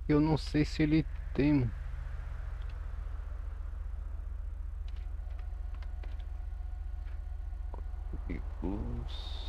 Eu não sei se ele tem. Veículos.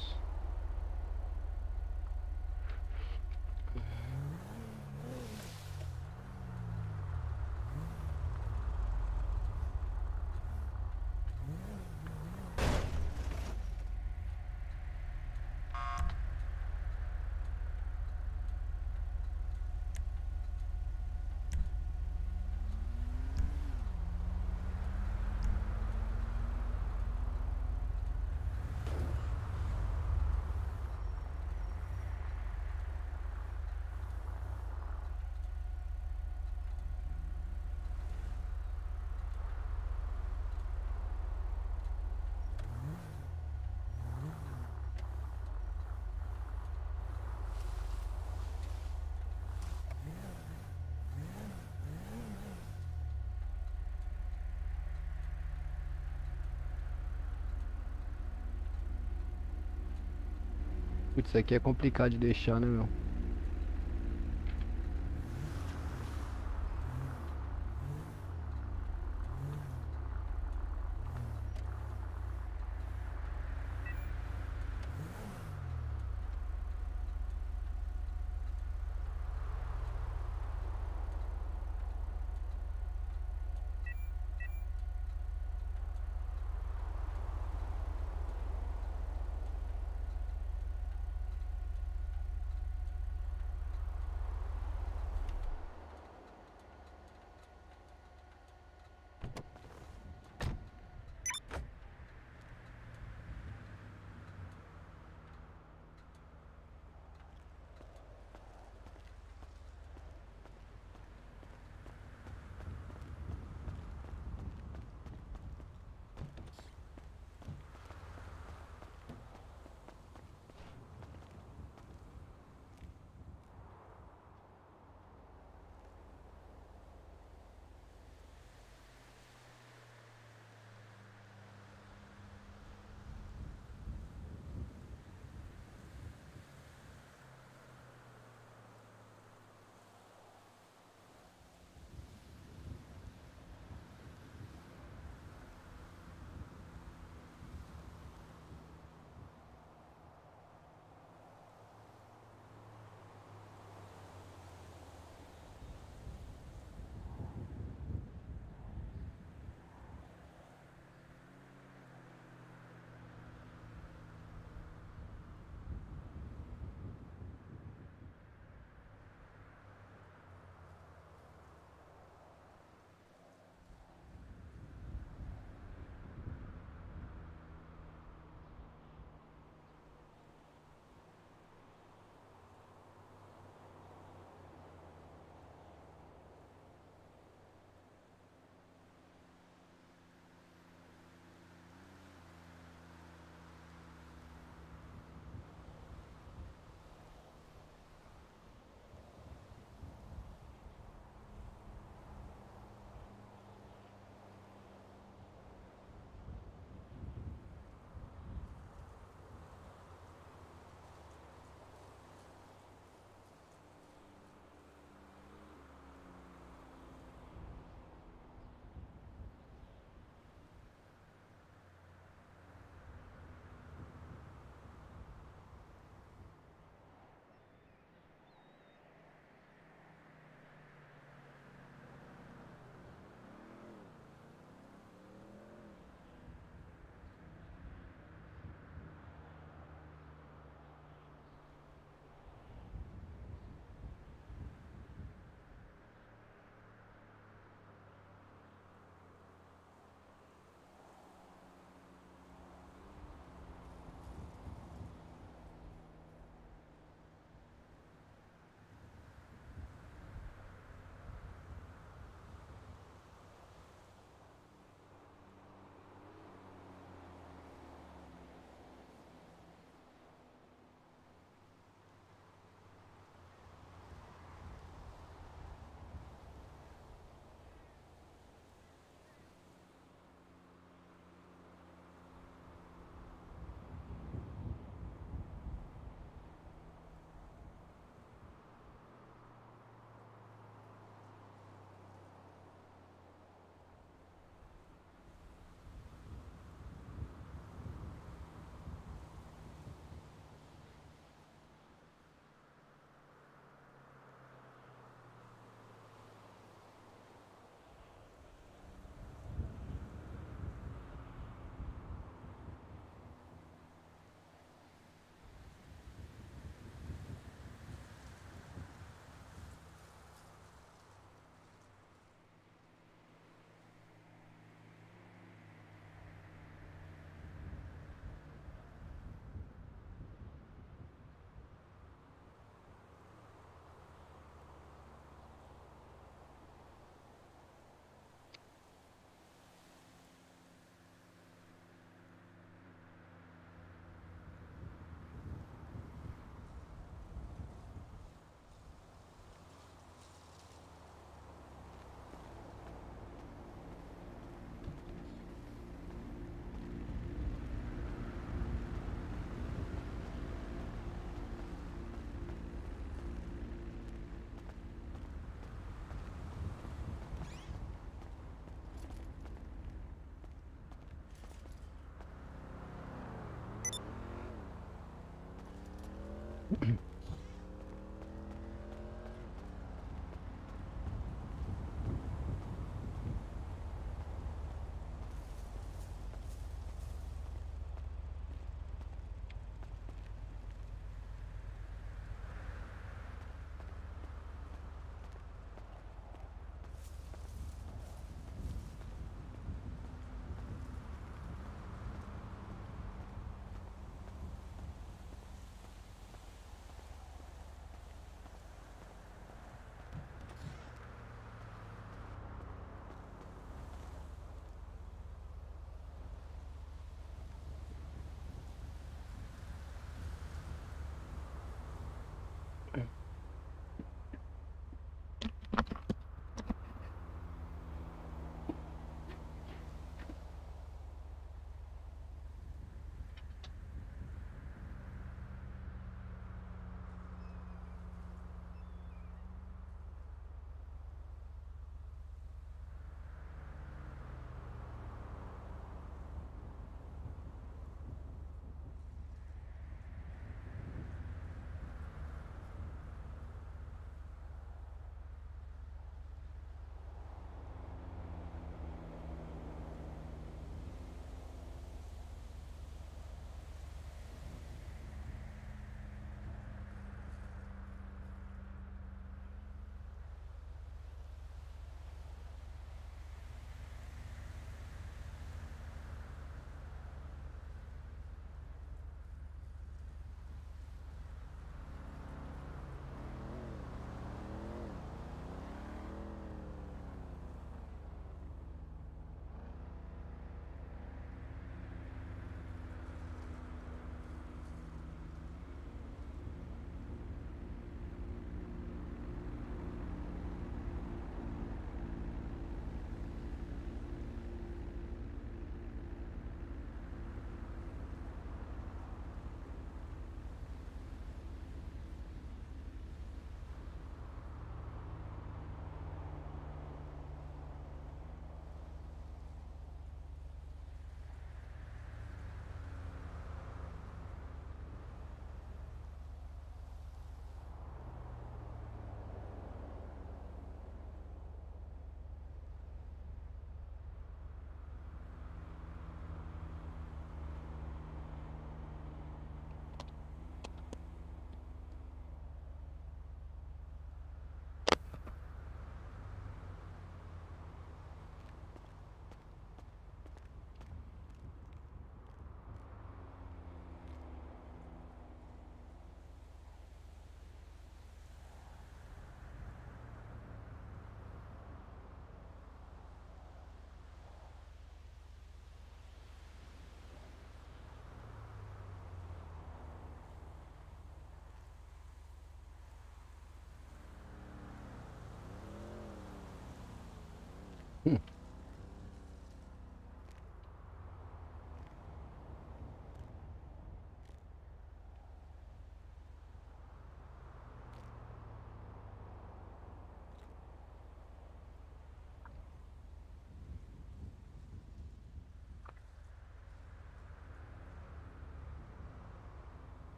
Putz, isso aqui é complicado de deixar, né, meu?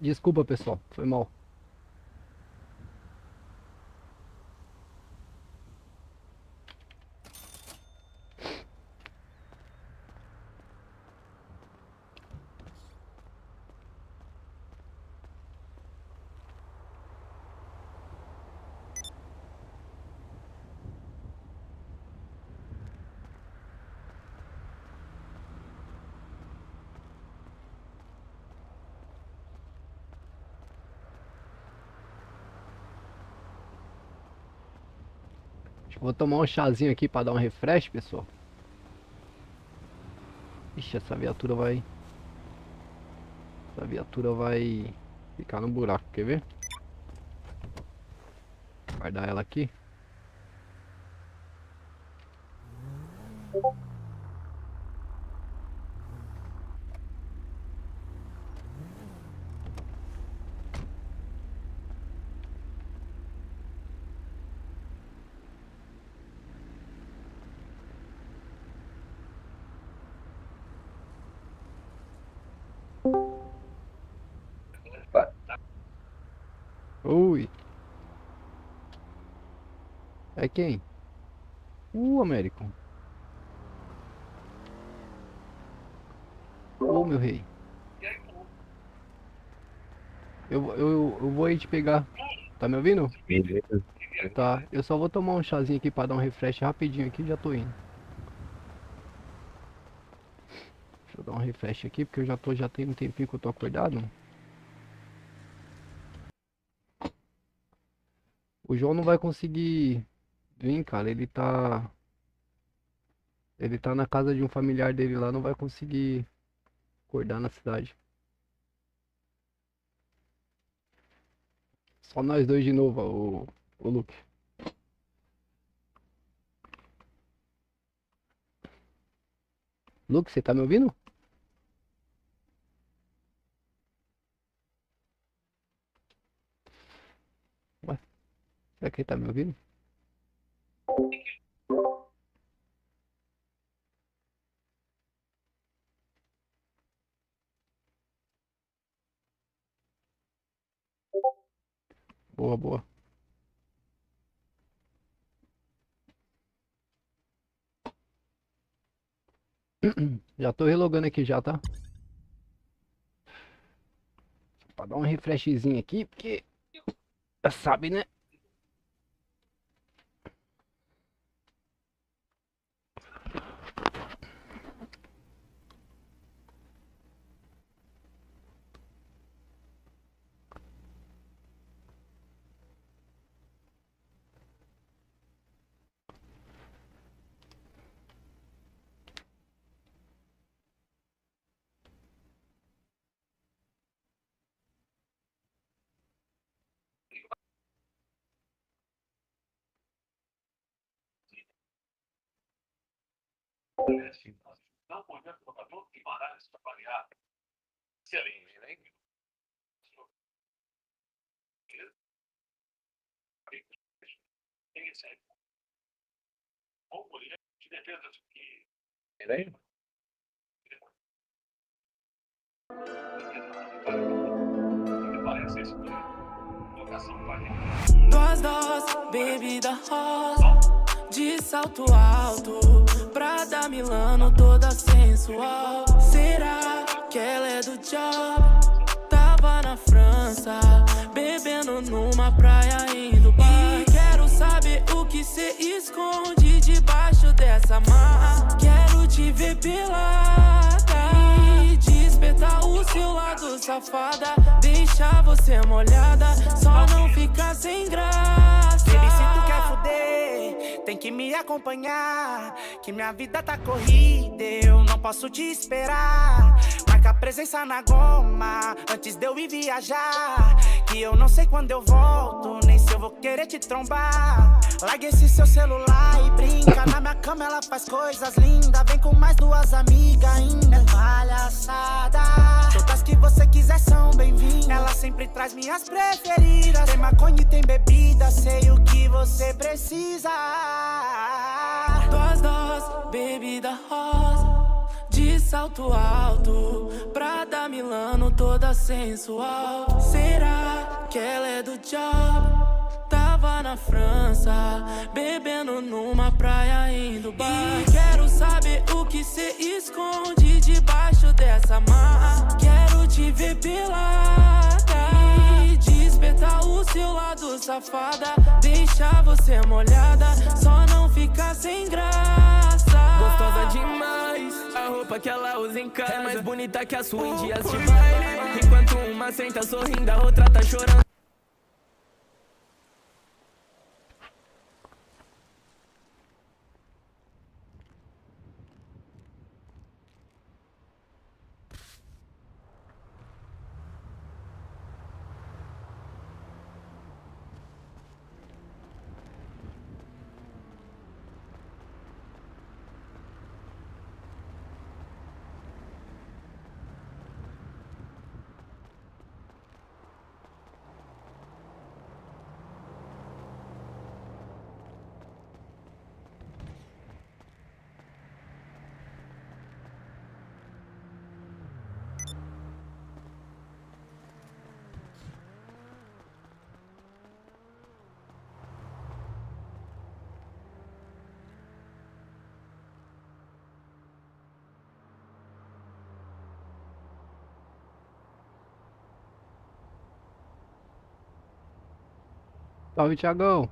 Desculpa, pessoal. Foi mal. Vou tomar um chazinho aqui pra dar um refresh, pessoal. Ixi, essa viatura vai ficar no buraco, quer ver? Guardar ela aqui. Ui. É quem? Américo. Meu rei. Eu vou aí te pegar. Tá me ouvindo? Tá. Eu só vou tomar um chazinho aqui pra dar um refresh rapidinho aqui e já tô indo. Deixa eu dar um refresh aqui porque eu já tem um tempinho que eu tô acordado. O João não vai conseguir vir, cara. Ele tá na casa de um familiar dele lá, não vai conseguir acordar na cidade. Só nós dois de novo, o Luke. Luke, você tá me ouvindo? Ué, será que ele tá me ouvindo? Boa, boa. Já tô relogando aqui já, tá? Pra dar um refreshzinho aqui, porque já sabe, né? Duas doses, bebida rosa, de salto alto, Prada Milano toda sensual. Será que ela é do job? Tava na França, bebendo numa praia em Dubai. E quero saber o que cê esconde debaixo dessa marra. Quero te ver pelada e despertar o seu lado safada. Deixar você molhada, só não ficar sem graça. Baby, se tu quer fuder, tem que me acompanhar, que minha vida tá corrida, eu não posso te esperar. Marca presença na goma, antes de eu ir viajar, que eu não sei quando eu volto, nem se eu vou querer te trombar. Larga esse seu celular e brinca, na minha cama ela faz coisas lindas. Vem com mais duas amigas ainda, é palhaçada. Todas que você quiser são bem-vindas, ela sempre traz minhas preferidas. Tem maconha e tem bebida, sei o que você precisa. Duas doses, bebida rosa, de salto alto, Prada Milano toda sensual. Será que ela é do job? Tava na França, bebendo numa praia em Dubai. E quero saber o que cê esconde debaixo dessa mala. Quero te ver pelada e despertar o seu lado safada. Deixar você molhada, só não ficar sem graça. Gostosa demais, a roupa que ela usa em casa é mais bonita que a sua em dias de baile. Enquanto uma senta sorrindo, a outra tá chorando. Salve, Thiagão.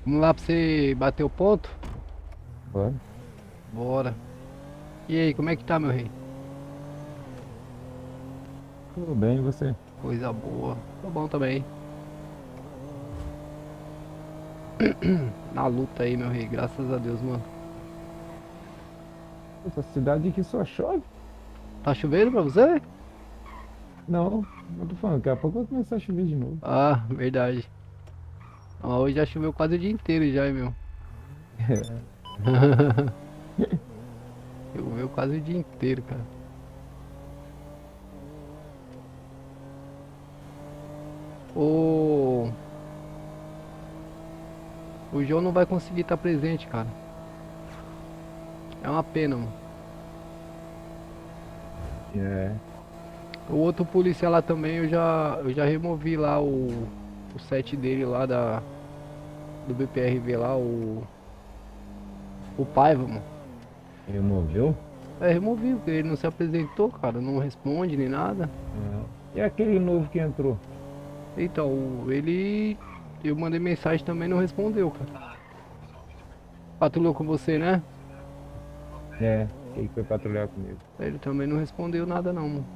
Vamos lá pra você bater o ponto? Bora. Bora. E aí, como é que tá, meu rei? Tudo bem, e você? Coisa boa. Tô bom também. Na luta aí, meu rei. Graças a Deus, mano. Essa cidade aqui só chove. Tá chovendo pra você? Não, eu tô falando, daqui a pouco vai começar a chover de novo. Ah, verdade. Ó, hoje já choveu quase o dia inteiro já, hein, meu. Choveu quase o dia inteiro, cara. O João não vai conseguir estar presente, cara. É uma pena, mano. É. O outro policial lá também eu já removi lá o set dele lá do BPRV lá, o Paiva, mano. Removeu? É, removi, porque ele não se apresentou, cara, não responde nem nada. E aquele novo que entrou? Então, eu mandei mensagem também não respondeu, cara. Patrulhou com você, né? É, ele foi patrulhar comigo. Ele também não respondeu nada não, mano.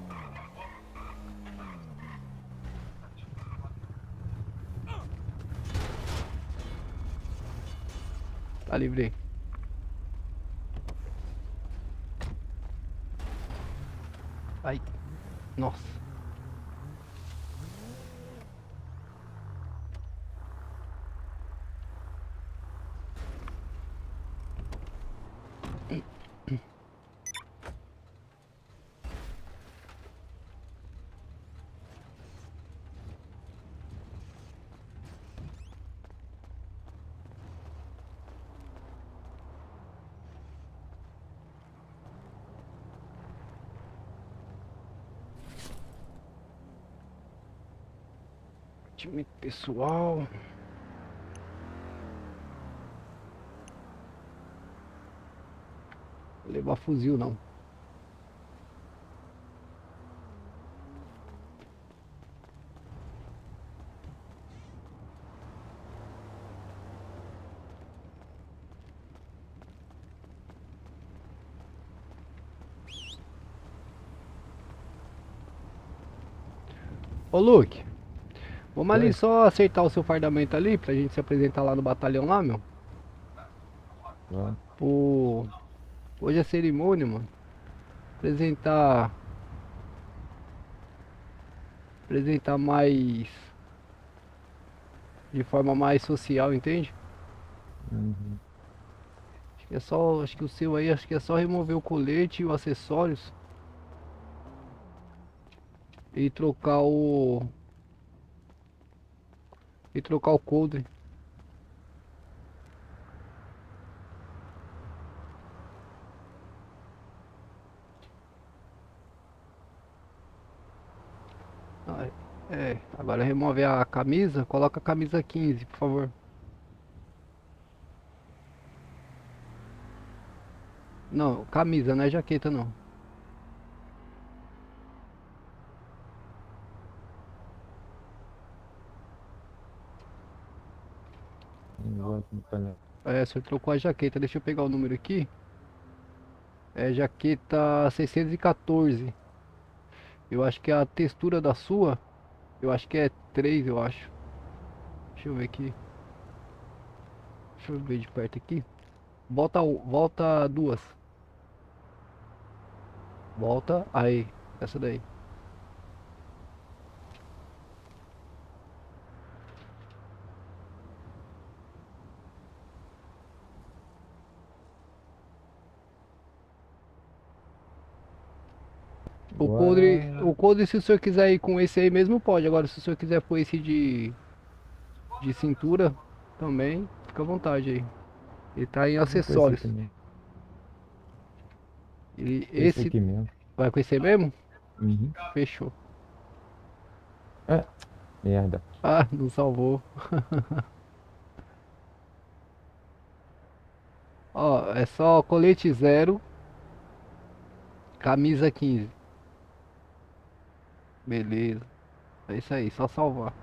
Tá livre aí. Ai, nossa. Time pessoal. Vou levar fuzil não. Ô Luke, vamos ali só acertar o seu fardamento ali pra gente se apresentar lá no batalhão lá, meu. Hoje é cerimônia, mano. Apresentar mais de forma mais social, entende? Acho que o seu aí, acho que é só remover o colete e os acessórios e trocar o coldre. Agora remove a camisa, coloca a camisa 15, por favor. Não, camisa, não é jaqueta não. É, o senhor trocou a jaqueta, deixa eu pegar o número aqui. É jaqueta 614. Eu acho que a textura da sua, eu acho que é 3, eu acho. Deixa eu ver aqui. Deixa eu ver de perto aqui. Volta duas. Volta aí, essa daí. O coldre, se o senhor quiser ir com esse aí mesmo, pode. Agora, se o senhor quiser pôr esse de cintura, também, fica à vontade aí. Ele tá em acessórios. Esse aqui mesmo. Vai com esse aí mesmo? Fechou. Merda. Ah, não salvou. Ó, é só colete 0, camisa 15. Beleza. É isso aí, só salvar.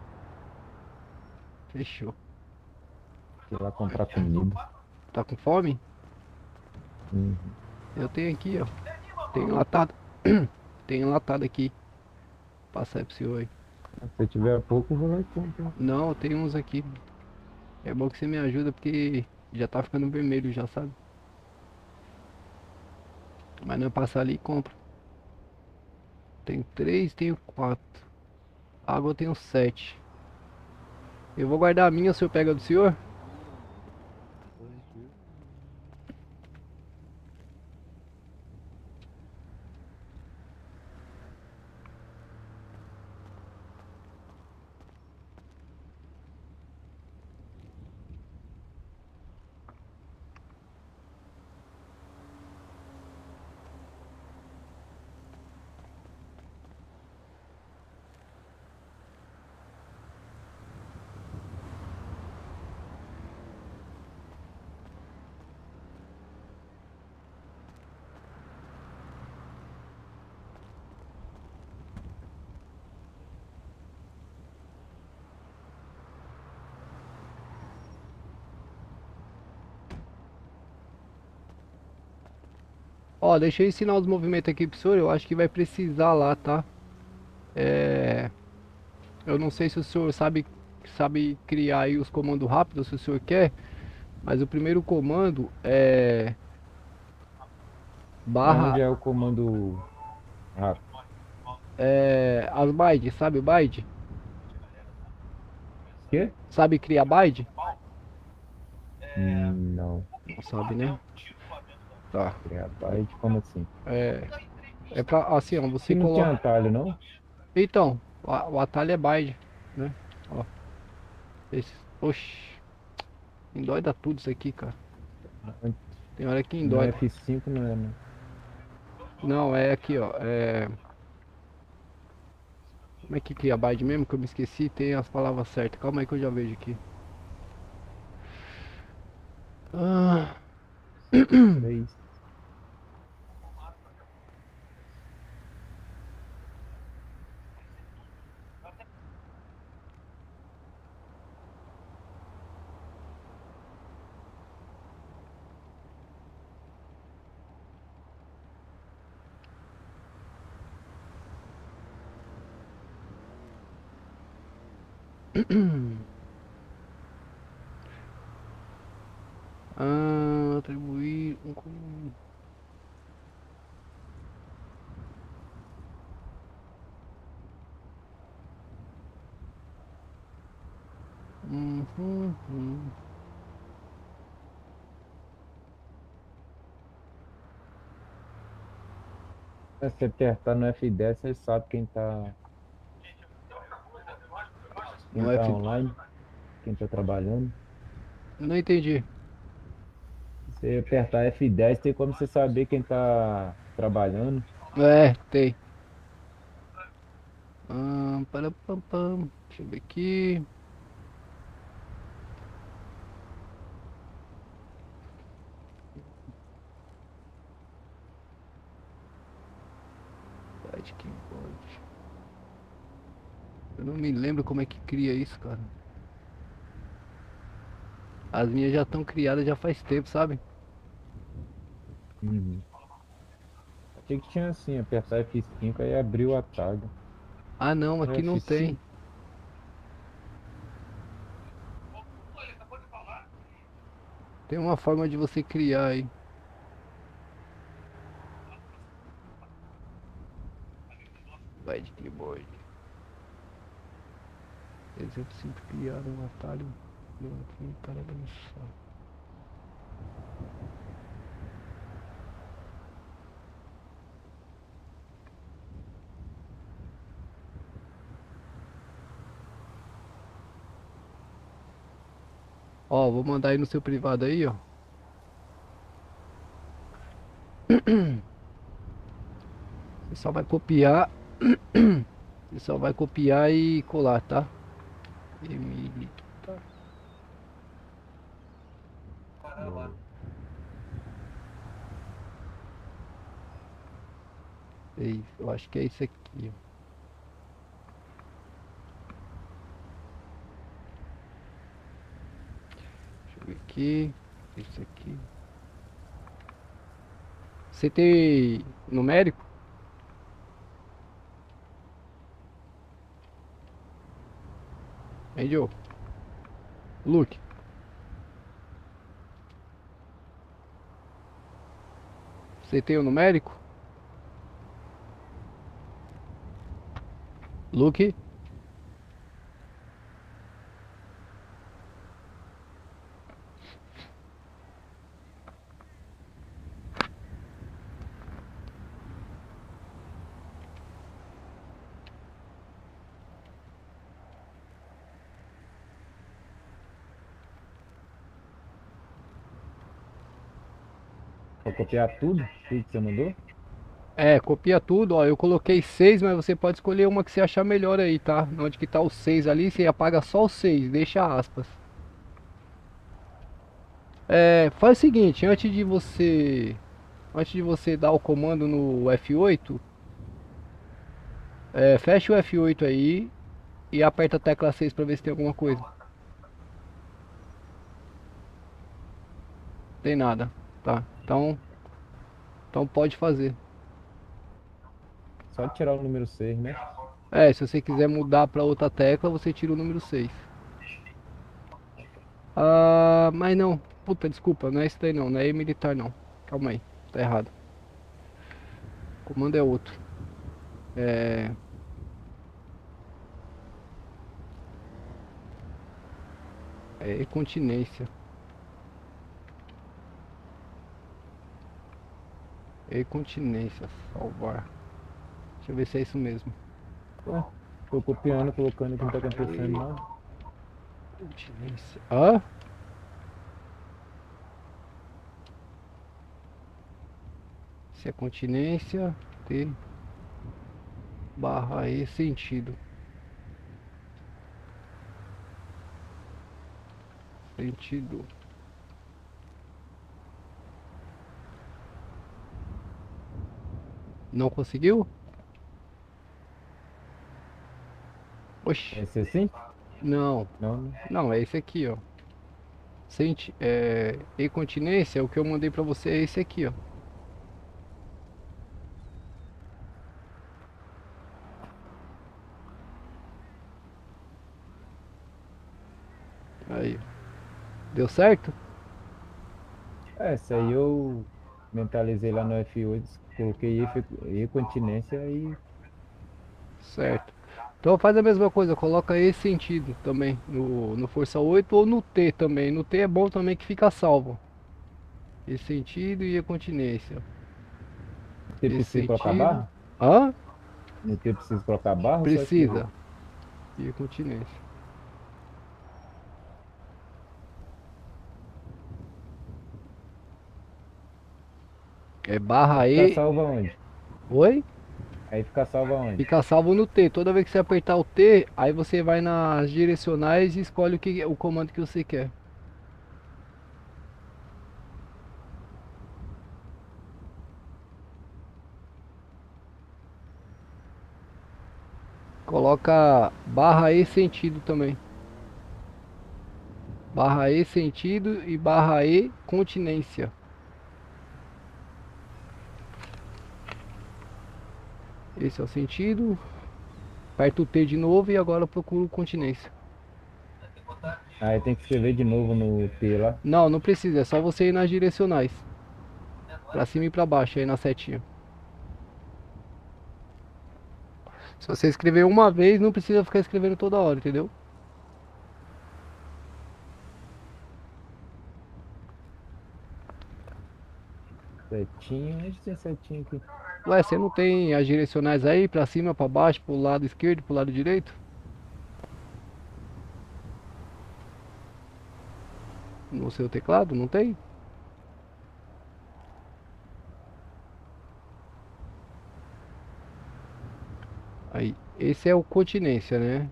Fechou. Fui lá comprar comida. Tá com fome? Eu tenho aqui, ó. Tem enlatado. Tem enlatado aqui. Passar aí pro senhor aí. Se tiver pouco, eu vou lá e compro. Não, tem uns aqui. É bom que você me ajuda porque já tá ficando vermelho já, sabe? Mas não é passar ali e compra. Tem 3, tenho 4. Água eu tenho 7. Eu vou guardar a minha, o senhor pega do senhor? Ó, deixa eu ensinar os movimentos aqui pro senhor. Eu acho que vai precisar lá, tá? Eu não sei se o senhor sabe criar aí os comandos rápidos, se o senhor quer. Mas o primeiro comando é... barra... Onde é o comando rápido? as bytes, sabe o byte? Quê? Sabe criar byte? Não. Não sabe, né? Tá. Criar byte, como assim? É pra, assim, ó, você Você não coloca... tinha atalho, não? Então, o atalho é byte, né? Ó. Oxi. Endoida tudo isso aqui, cara. Tem hora que No endoida. F5 não é, né? Não, é aqui, ó. Como é que cria byte mesmo? Que eu me esqueci. Tem as palavras certas. Calma aí que eu já vejo aqui. Ah. 3. Atribuir um comando. Se apertar no F10, você sabe quem tá online, quem tá trabalhando. Não entendi. Se apertar F10, tem como você saber quem tá trabalhando. Tem. Deixa eu ver aqui. Eu não me lembro como é que cria isso, cara. As minhas já estão criadas já faz tempo, sabe? Achei que tinha assim, apertar F5 aí abriu o atalho. Ah não, aqui não tem. Tem uma forma de você criar aí. Vai de keyboard. Exemplo, sempre criar um atalho. Para dançar. Ó, vou mandar aí no seu privado aí, ó. Você só vai copiar. Você só vai copiar e colar, tá? Eu acho que é isso aqui, ó. Deixa eu ver aqui. Isso aqui. Você tem numérico? Hein, Joe? Luke. Você tem o numérico? Luke? Pra copiar tudo que você mandou? Copia tudo, ó. Eu coloquei 6, mas você pode escolher uma que você achar melhor aí, tá? Onde que tá o 6 ali, você apaga só o 6, deixa aspas. Faz o seguinte, antes de você dar o comando no F8, fecha o F8 aí e aperta a tecla 6 pra ver se tem alguma coisa. Tem nada, tá? Então Então pode fazer. Só tirar o número 6, né? É, se você quiser mudar pra outra tecla, você tira o número 6. Ah, mas não. Puta, desculpa, não é isso daí não. Não é E militar não. Calma aí, tá errado. O comando é outro. É... É continência. É continência. Salvar. Deixa eu ver se é isso mesmo. Ué, tô copiando, colocando o que não tá acontecendo não. Continência. Hã? Se é continência, T barra E sentido. Sentido. Não conseguiu? Oxi. Esse assim? Não. Não. Não, é esse aqui, ó. E continência, o que eu mandei pra você é esse aqui, ó. Aí. Deu certo? É, essa aí eu mentalizei lá no F8, coloquei E continência e... Certo. Então faz a mesma coisa, coloca esse sentido também no Força 8 ou no T também. No T é bom também que fica salvo. Esse sentido e a continência. Você precisa colocar barra? Hã? No T precisa colocar barra? Precisa. E a continência. É barra E. Fica salvo aonde? Oi? Aí fica salvo aonde? Fica salvo no T. Toda vez que você apertar o T, aí você vai nas direcionais e escolhe o comando que você quer. Coloca barra E sentido também. Barra E sentido e barra E continência. Esse é o sentido. Aperta o T de novo e agora procuro continência. Aí tem que escrever de novo no T lá. Não, não precisa, é só você ir nas direcionais. Pra cima e pra baixo aí na setinha. Se você escrever uma vez, não precisa ficar escrevendo toda hora, entendeu? Setinha, onde tem setinha aqui? Ué, você não tem as direcionais aí, pra cima, pra baixo, pro lado esquerdo, pro lado direito? No seu teclado, não tem? Aí, esse é o continência, né?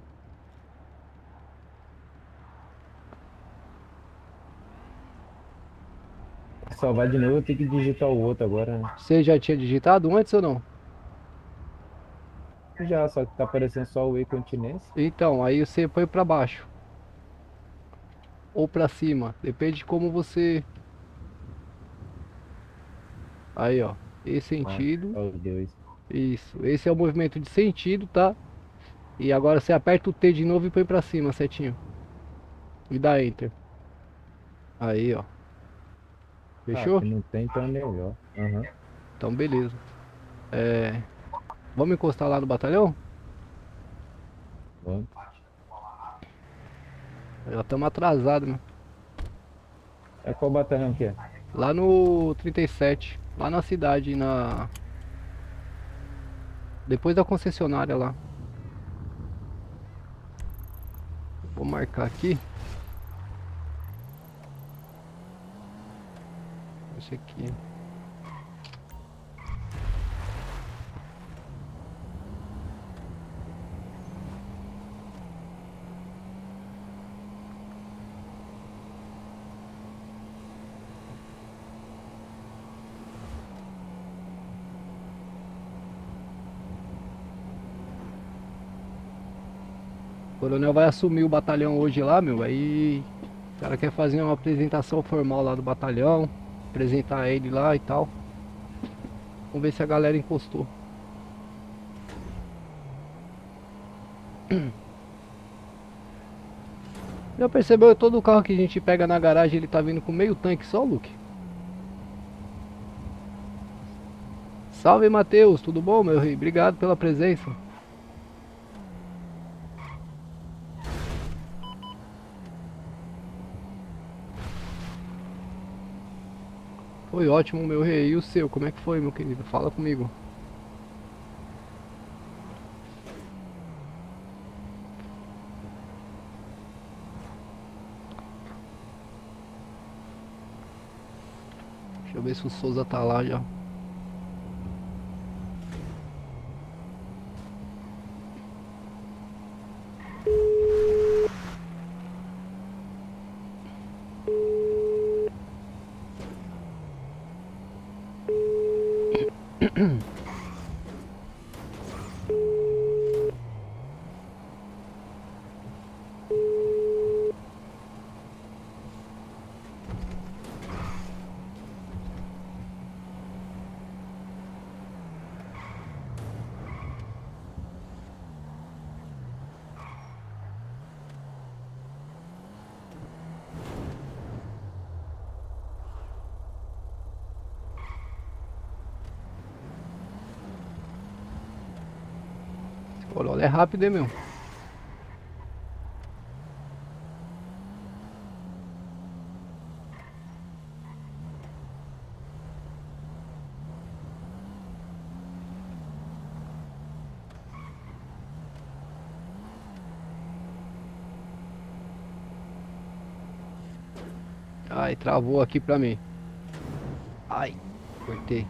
Salvar de novo, eu tenho que digitar o outro agora, né? Você já tinha digitado antes ou não? Já, só que tá aparecendo só o E continência. Então, aí você põe pra baixo. Ou pra cima, depende de como você... Aí, ó, esse sentido. Os dois. Isso, esse é o movimento de sentido, tá? E agora você aperta o T de novo e põe pra cima, setinho. E dá Enter. Aí, ó. Fechou? Ah, se não tem, então é melhor. Uhum. Então, beleza. Vamos encostar lá no batalhão? Vamos. Já estamos atrasados, né? É qual batalhão que é? Lá no 37. Lá na cidade, depois da concessionária lá. Vou marcar aqui. Esse aqui. O coronel vai assumir o batalhão hoje lá, meu. Aí o cara quer fazer uma apresentação formal lá do batalhão. Apresentar ele lá e tal. Vamos ver se a galera encostou. Já percebeu? Todo carro que a gente pega na garagem, ele tá vindo com meio tanque só, Luke? Salve, Matheus, tudo bom, meu rei? Obrigado pela presença. Foi ótimo, meu rei. E o seu, como é que foi, meu querido? Fala comigo. Deixa eu ver se o Souza tá lá já. Olha, é rápido, hein, meu? Ai, travou aqui pra mim. Ai, cortei.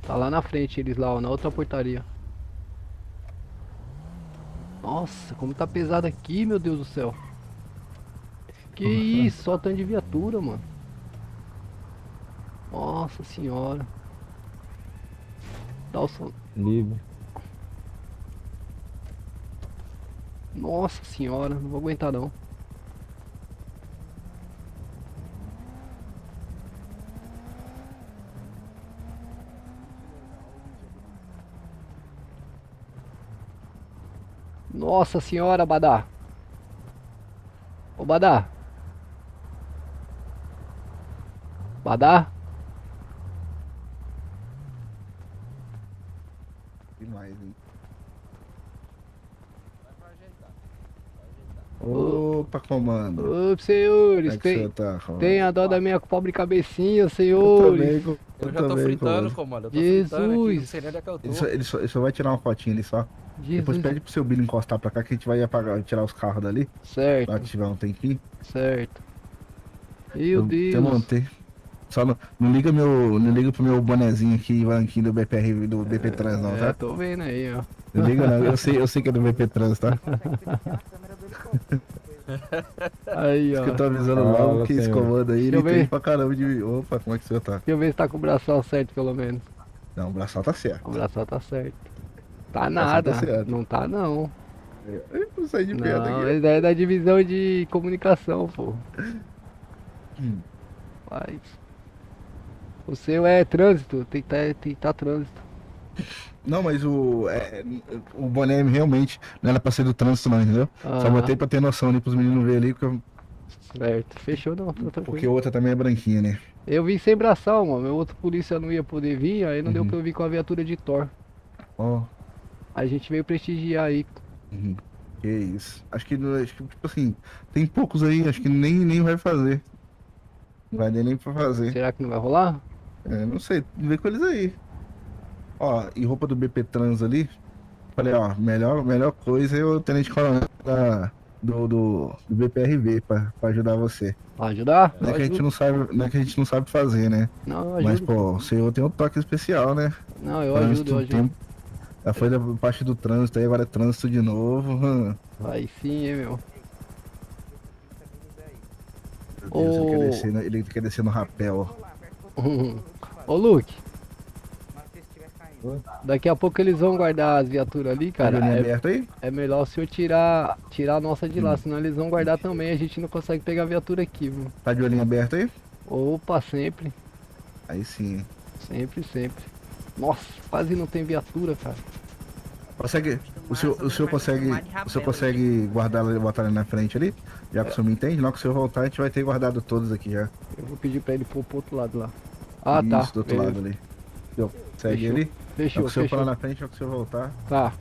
Tá lá na frente eles lá, ó, na outra portaria. Nossa, como tá pesado aqui, meu Deus do céu. Que isso, só tanto de viatura, mano. Nossa senhora. Dá o som. Livre. Nossa senhora, não vou aguentar não. Nossa senhora, Badá. Ô, Badá. Badá? Demais, hein? Opa, comando. Ô, senhores, Como é que você tá, comando? tenha dó da minha pobre cabecinha, senhores. Eu já tô fritando, comando. Jesus. Ele só vai tirar uma fotinha ali só. Depois pede pro seu Billy encostar pra cá que a gente vai apagar, tirar os carros dali. Certo. Lá que tiver um tempinho. Certo. Meu Deus. Eu montei. Só não liga pro meu bonezinho aqui, branquinho do BPR, do BP Trans não, tá? Tô vendo aí, ó. Não liga não, eu sei que é do BP Trans, tá? Aí, ó. Acho que eu tô avisando logo que esse comando aí, Deixa eu ele tem ver. pra caramba de... Opa, como é que você tá? Deixa eu ver se tá com o braçal certo, pelo menos. Não, o braçal tá certo. O braçal tá certo. Tá O braçal nada. tá certo. Não tá, não. Eu não saí de perto Não, aqui. ele é da divisão de comunicação, pô. Mas... O seu é trânsito, tem que tá trânsito. Não, mas o boné realmente não era pra ser do trânsito não, entendeu? Só Ah. botei pra ter noção ali pros meninos verem ali, Certo, fechou não, tá tranquilo. porque a outra também é branquinha, né? Eu vim sem braçal, mano. Meu outro polícia não ia poder vir, aí não deu pra eu vir com a viatura de Thor. Ó. Aí a gente veio prestigiar aí. Que isso. Acho que, tipo assim, tem poucos aí, acho que nem vai fazer. Não vai nem pra fazer. Será que não vai rolar? É, não sei, vê com eles aí. Ó, e roupa do BP Trans ali. Falei, ó, melhor coisa é o Tenente Coronel do BPRV pra ajudar você. Pra ajudar? Não é que a gente não sabe fazer, né? Não, eu Mas, ajudo. pô, o senhor tem um toque especial, né? Não, eu Trânsito, ajudo, eu ajudo. Já foi da parte do trânsito, aí agora é trânsito de novo. Aí sim, hein, meu. Meu Deus, ele quer descer no rapel. Ô, Luke. Daqui a pouco eles vão guardar as viaturas ali, cara. Tá de olhinho aberto aí? É melhor o senhor tirar a nossa de lá, senão eles vão guardar também. A gente não consegue pegar a viatura aqui, viu? Tá de olhinho aberto aí? Opa, sempre. Aí sim. Sempre. Nossa, quase não tem viatura, cara. Consegue. O senhor consegue guardar ela e botar ela na frente ali? Já que o senhor me entende, logo que o senhor voltar, a gente vai ter guardado todos aqui já. Eu vou pedir pra ele pôr pro outro lado lá. Ah, isso, tá. do outro lado ali. Segue Fechou. ele. Fechou, Logo que o senhor for lá fechou. na frente, logo que o senhor voltar. Tá.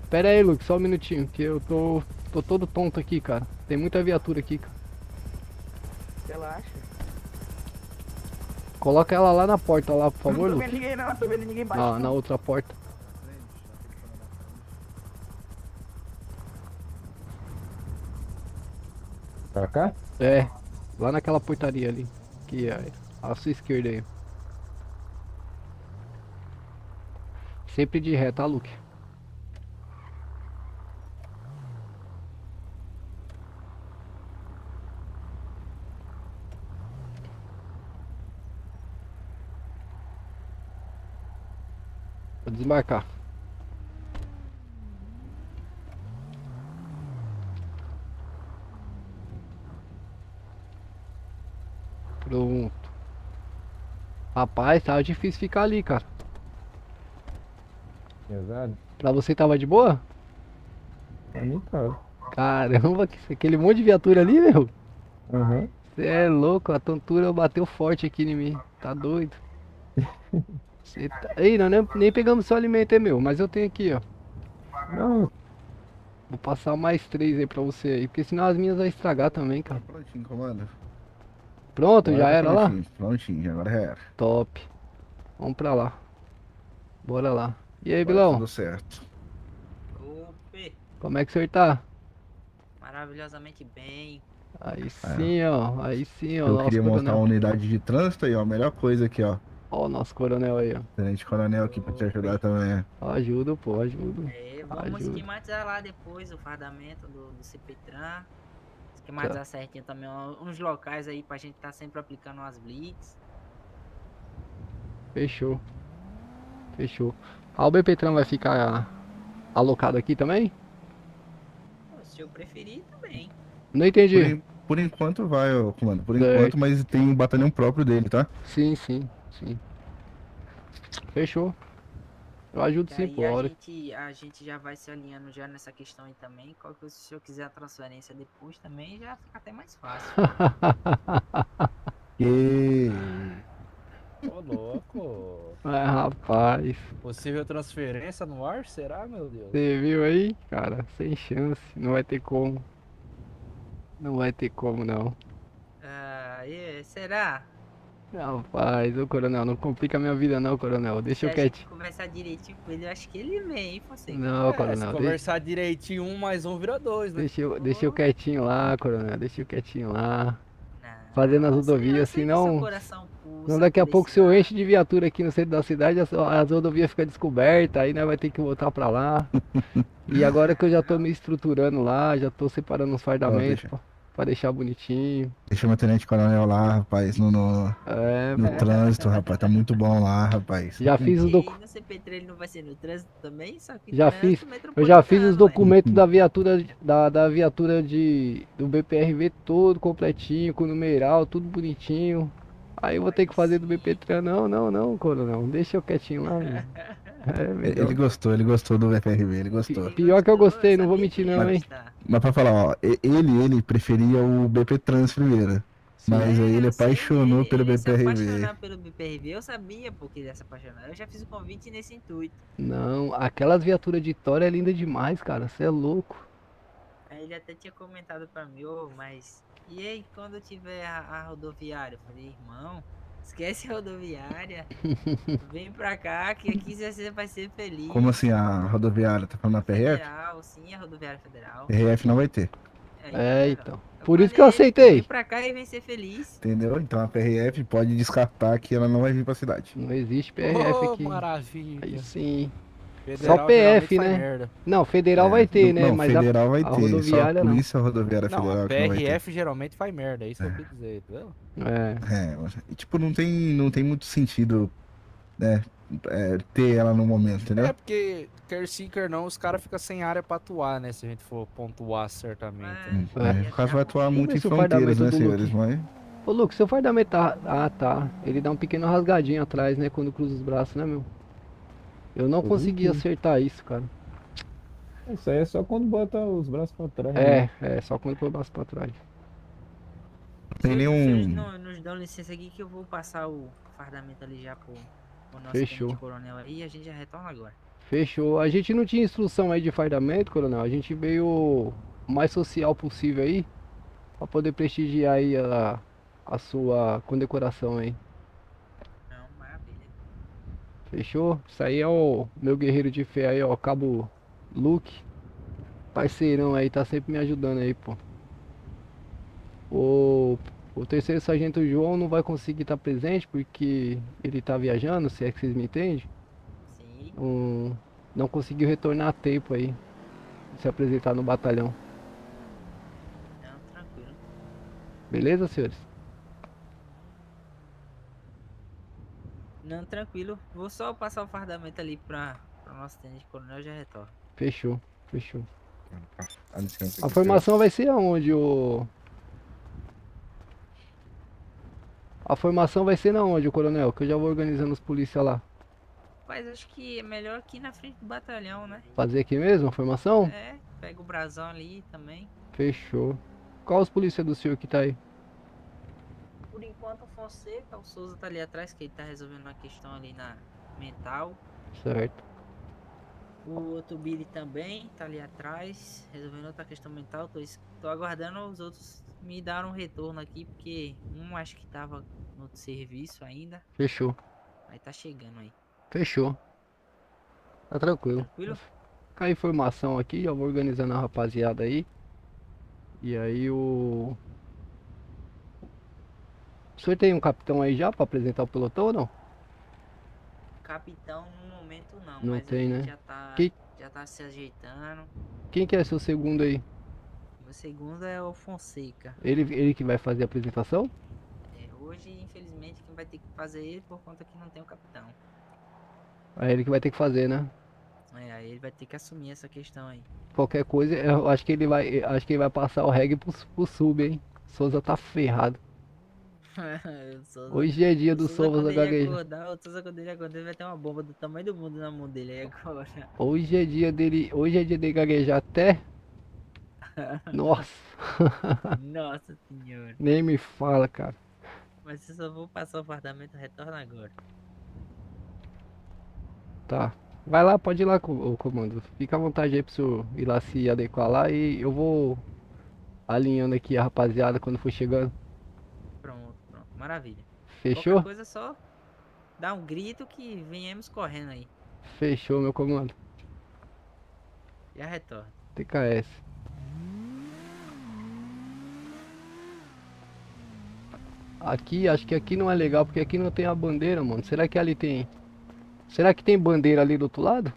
Pera aí, Luke, só um minutinho, que eu tô todo tonto aqui, cara. Tem muita viatura aqui, cara. Relaxa. Coloca ela lá na porta, lá, por favor, Não tô Luke. vendo ninguém não, tô vendo ninguém embaixo. Ah, na outra porta. Pra cá? É, lá naquela portaria ali. Que é à sua esquerda aí. Sempre de ré, tá, Luke? Vou desmarcar. Pronto. Rapaz, tava difícil ficar ali, cara. Pesado? Pra você tava de boa? Pra mim tá. Caramba, aquele monte de viatura ali, meu. Aham. Você é louco, a tontura bateu forte aqui em mim. Tá doido. Cê tá... Ei, nós nem pegamos seu alimento, é meu, mas eu tenho aqui, ó. Não. Vou passar mais 3 aí pra você aí, porque senão as minhas vai estragar também, cara. Prontinho, comando. Pronto, já Agora era lá? Prontinho, agora já era. Top. Vamos pra lá. Bora lá. E aí, Agora Bilão? tudo certo. Ope, Como é que o senhor tá? maravilhosamente bem. Aí sim, ó. Aí sim, ó. Eu Nosso queria montar coronel. uma unidade de trânsito aí, ó. Melhor coisa aqui, ó. Ó, o nosso coronel aí, ó. Tenente coronel aqui pra te ajudar também. Ajuda, pô, ajuda. Vamos Ajuda. esquematizar lá depois o fardamento do CP-Tran. Esquematizar certinho também uns locais aí pra gente tá sempre aplicando umas blitz. Fechou. Fechou. Ah, o BPTran vai ficar alocado aqui também? Se eu preferir, também. Não entendi. Por enquanto vai, ó, comando. Por Certo. enquanto, mas tem um batalhão próprio dele, tá? Sim. Fechou. Eu ajudo sim, Aí por hora. a gente já vai se alinhando já nessa questão aí também. Se o senhor quiser a transferência depois também, já fica até mais fácil. E... Ô, louco. É, rapaz. Possível transferência no ar, será, meu Deus? Você viu aí? Cara, sem chance. Não vai ter como. Não vai ter como, não. Será? Rapaz, ô coronel, não complica a minha vida não, coronel. Deixa eu Se a gente quietinho. conversar direitinho com ele, eu acho que ele vem, hein, você. Não, Se coronel. conversar direitinho, 1 mais 1 vira 2, né? Deixa eu quietinho lá, coronel. Deixa eu quietinho lá. Fazendo as rodovias, senão daqui a pouco se eu enche de viatura aqui no centro da cidade, as rodovias ficam descobertas, aí nós vai ter que voltar pra lá. E agora que eu já tô me estruturando lá, já tô separando uns fardamentos pra deixar bonitinho. Deixa o tenente coronel lá, rapaz, no trânsito, rapaz. Tá muito bom lá, rapaz. Já fiz os documentos. No CP3 ele não vai ser no trânsito também, só que Já trânsito fiz, eu metropolitano, já fiz os né? documentos da viatura da viatura do BPRV todo completinho, com numeral, tudo bonitinho. Aí eu vou ter que fazer do BPTran. Não, coronel, deixa eu quietinho lá. Mano. Ele gostou do FRV, ele gostou. Pior que eu gostei, não vou mentir não, hein. Mas pra falar, ó, ele preferia o BP Trans primeiro. Mas aí ele apaixonou pelo BPRV. Apaixonar pelo BPRV, eu sabia porque ele ia se apaixonar. Eu já fiz o convite nesse intuito. Não, aquelas viaturas de Thor é linda demais, cara, você é louco. Aí ele até tinha comentado pra mim, mas e aí quando eu tiver a rodoviária? Eu falei, irmão, esquece a rodoviária, vem pra cá que aqui você vai ser feliz. Como assim a rodoviária? Tá falando na PRF? Federal, sim, a rodoviária federal. PRF não vai ter. Então. Por isso que eu aceitei. Vem pra cá e vem ser feliz. Entendeu? Então a PRF pode descartar que ela não vai vir pra cidade. Não existe PRF aqui. Maravilha. Aí sim. Federal Só PF, geralmente faz né? merda. Não, federal vai ter, né? Não, Mas federal vai a ter. rodoviária Só não. polícia rodoviária Não, federal a que não vai ter. PRF geralmente faz merda, é isso que eu quis dizer, entendeu? É. E, tipo, não tem muito sentido né, ter ela no momento, entendeu? É porque, quer sim, quer não, os caras ficam sem área pra atuar, né? Se a gente for pontuar certamente. Né? O caso vai atuar Deixa eu muito ver em se o fronteiras, fardamento né, do senhores? Luke. Mas Ô, Luke, seu fardamento tá... Ah, tá. Ele dá um pequeno rasgadinho atrás, né? Quando cruza os braços, né, meu? Eu não consegui acertar isso, cara. Isso aí é só quando bota os braços pra trás, né? Só quando põe o braço pra trás. tem Vocês nenhum. nos dão licença aqui que eu vou passar o fardamento ali já pro nosso Fechou. tenente coronel aí e a gente já retorna agora. Fechou. A gente não tinha instrução aí de fardamento, coronel. A gente veio o mais social possível aí, pra poder prestigiar aí a sua condecoração aí. Não, maravilha. Fechou? Isso aí é o meu guerreiro de fé aí, ó, Cabo Luke. Parceirão aí, tá sempre me ajudando aí, pô. O terceiro sargento João não vai conseguir estar presente porque ele tá viajando, se é que vocês me entendem. Sim. Não conseguiu retornar a tempo aí, se apresentar no batalhão. Não, tranquilo. Beleza, senhores? Não, tranquilo. Vou só passar o fardamento ali pra nosso tenente coronel e já retorno. Fechou, fechou. Dá licença A aqui, formação vai ser aonde, o... A formação vai ser na onde, o coronel? Que eu já vou organizando os polícia lá. Mas acho que é melhor aqui na frente do batalhão, né? Fazer aqui mesmo a formação? É, pega o brasão ali também. Fechou. Qual os polícia do senhor que tá aí? Por enquanto o Fonseca, o Souza tá ali atrás, que ele tá resolvendo uma questão ali na mental. Certo. O outro Billy também tá ali atrás, resolvendo outra questão mental. Tô aguardando os outros me dar um retorno aqui, porque um acho que tava no serviço ainda. Fechou. Aí tá chegando aí. Fechou. Tá tranquilo. Tranquilo? Ficar a informação aqui, já vou organizando a rapaziada aí. E aí o senhor tem um capitão aí já pra apresentar o pelotão ou não? Capitão no momento não, Não mas tem, a gente né? já tá se ajeitando. Quem que é seu segundo aí? O segundo é o Fonseca. Ele que vai fazer a apresentação? Hoje, infelizmente, quem vai ter que fazer ele por conta que não tem o capitão. É ele que vai ter que fazer, né? Aí ele vai ter que assumir essa questão aí. Qualquer coisa, eu acho que ele vai passar o reggae pro sub, hein? Souza tá ferrado. Hoje é dia do Souza gaguejar. O Souza quando ele acordar vai ter uma bomba do tamanho do mundo na mão dele aí agora. Hoje é dia dele gaguejar até. Nossa. Nossa senhora. Nem me fala, cara. Mas eu só vou passar o fardamento, retorna agora. Tá. Vai lá, pode ir lá, o comando. Fica à vontade aí pro senhor ir lá se adequar lá e eu vou alinhando aqui a rapaziada quando for chegando. Pronto. Maravilha. Fechou? Qualquer coisa só dá um grito que venhamos correndo aí. Fechou, meu comando. Já retorno. TKS. Aqui, acho que aqui não é legal porque aqui não tem a bandeira, mano. Será que ali tem? Será que tem bandeira ali do outro lado?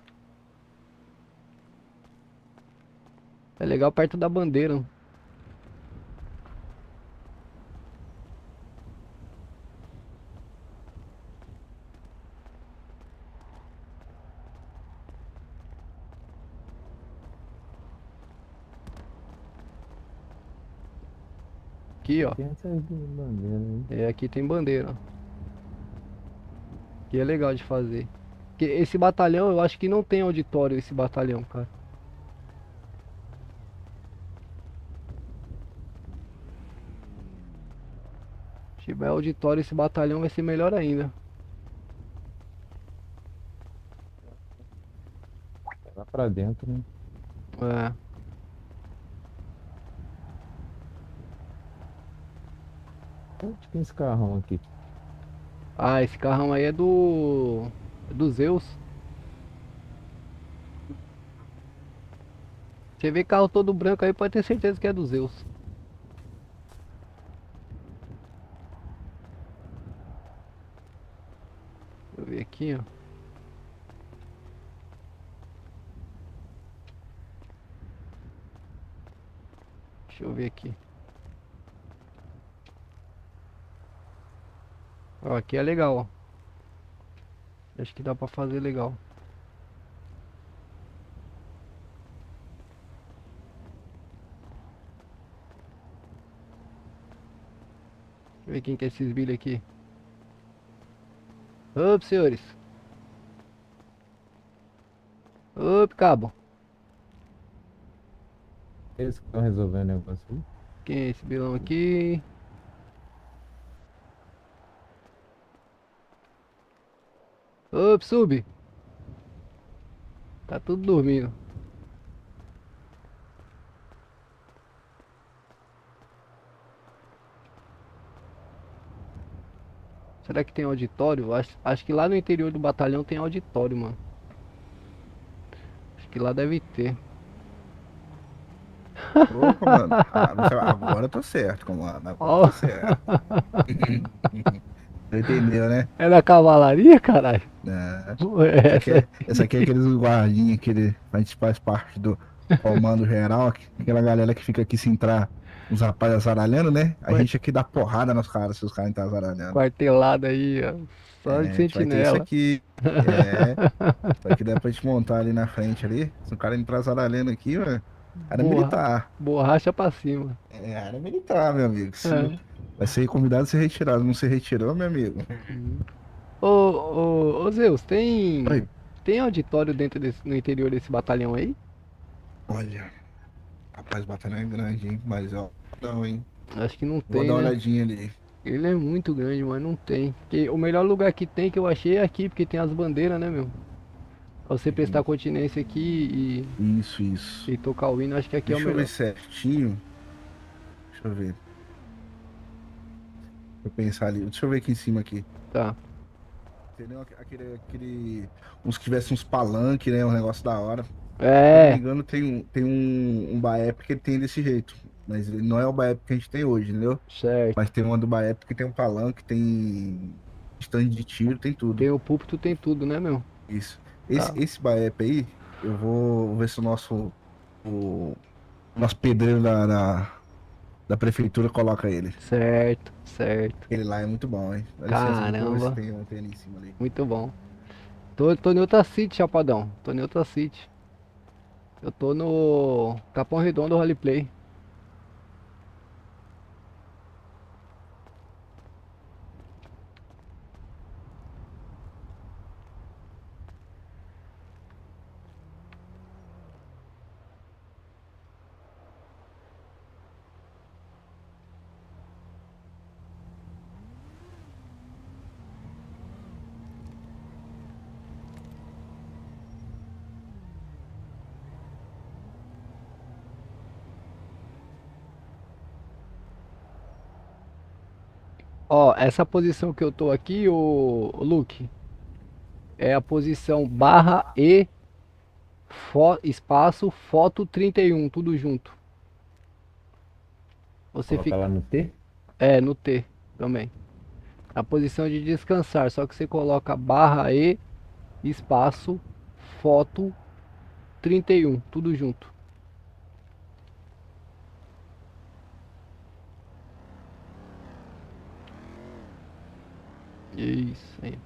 É legal perto da bandeira. Aqui, ó. Tem essas duas bandeiras aí. Aqui tem bandeira. Que é legal de fazer. Porque esse batalhão, eu acho que não tem auditório esse batalhão, cara. Se tiver auditório esse batalhão vai ser melhor ainda. Lá pra dentro, né? É. Onde que é esse carrão aqui? Ah, esse carrão aí é do Zeus. Você vê carro todo branco aí, pode ter certeza que é do Zeus. Deixa eu ver aqui, ó. Deixa eu ver aqui. Ó, aqui é legal, ó. Acho que dá pra fazer legal. Deixa eu ver quem que é esses bilhos aqui. Opa, senhores. Opa, cabo. Eles que estão resolvendo o negócio aí. Quem é esse bilhão aqui? Opa, sub. Tá tudo dormindo. Será que tem auditório? Acho que lá no interior do batalhão tem auditório, mano. Acho que lá deve ter. Opa, mano. Agora eu tô certo, comando. Agora eu tô certo. Entendeu, né? É da cavalaria, caralho? Essa aqui é aqueles guardinhas que a gente faz parte do comando geral, aquela galera que fica aqui se entrar os rapazes azaralhando, né? A gente aqui dá porrada nos caras se os caras entram azaralhando. Quartelado aí, ó. Só de sentinela. Isso aqui. Isso aqui dá pra gente montar ali na frente ali. Se o cara entrar azaralhando aqui, mano. Área militar. Borracha pra cima. É área militar, meu amigo. Vai ser convidado a ser retirado. Não se retirou, meu amigo. Ô Zeus, tem auditório no interior desse batalhão aí? Olha, rapaz, o batalhão é grande, hein? Mas ó, não, hein? Acho que não tem. Vou dar uma né? olhadinha ali. Ele é muito grande, mas não tem. Porque o melhor lugar que tem que eu achei é aqui, porque tem as bandeiras, né, meu? Pra você prestar continência aqui Isso. e tocar o hino, acho que aqui é o melhor. Deixa eu ver certinho. Deixa eu ver. Deixa eu pensar ali. Deixa eu ver aqui em cima aqui. Tá. Entendeu? Aquele. Uns que tivessem uns palanques, né? Um negócio da hora. É. Se não me engano, tem um Baep que ele tem desse jeito. Mas ele não é o Baep que a gente tem hoje, entendeu? Certo. Mas tem uma do Baep que tem um palanque, tem stand de tiro, tem tudo. Tem o púlpito, tem tudo, né, meu? Isso. Esse Baep aí, eu vou ver se o nosso pedreiro da prefeitura coloca ele. Certo. Ele lá é muito bom, hein? Caramba. Tem ali em cima ali. Muito bom. Tô em outra city, chapadão. Tô em outra city. Eu tô no Capão Redondo Roleplay. Ó, essa posição que eu tô aqui, o Luke, é a posição barra E espaço foto 31, tudo junto. Você Coloca lá no T? É, no T também. A posição de descansar, só que você coloca barra E espaço foto 31, tudo junto. Isso aí.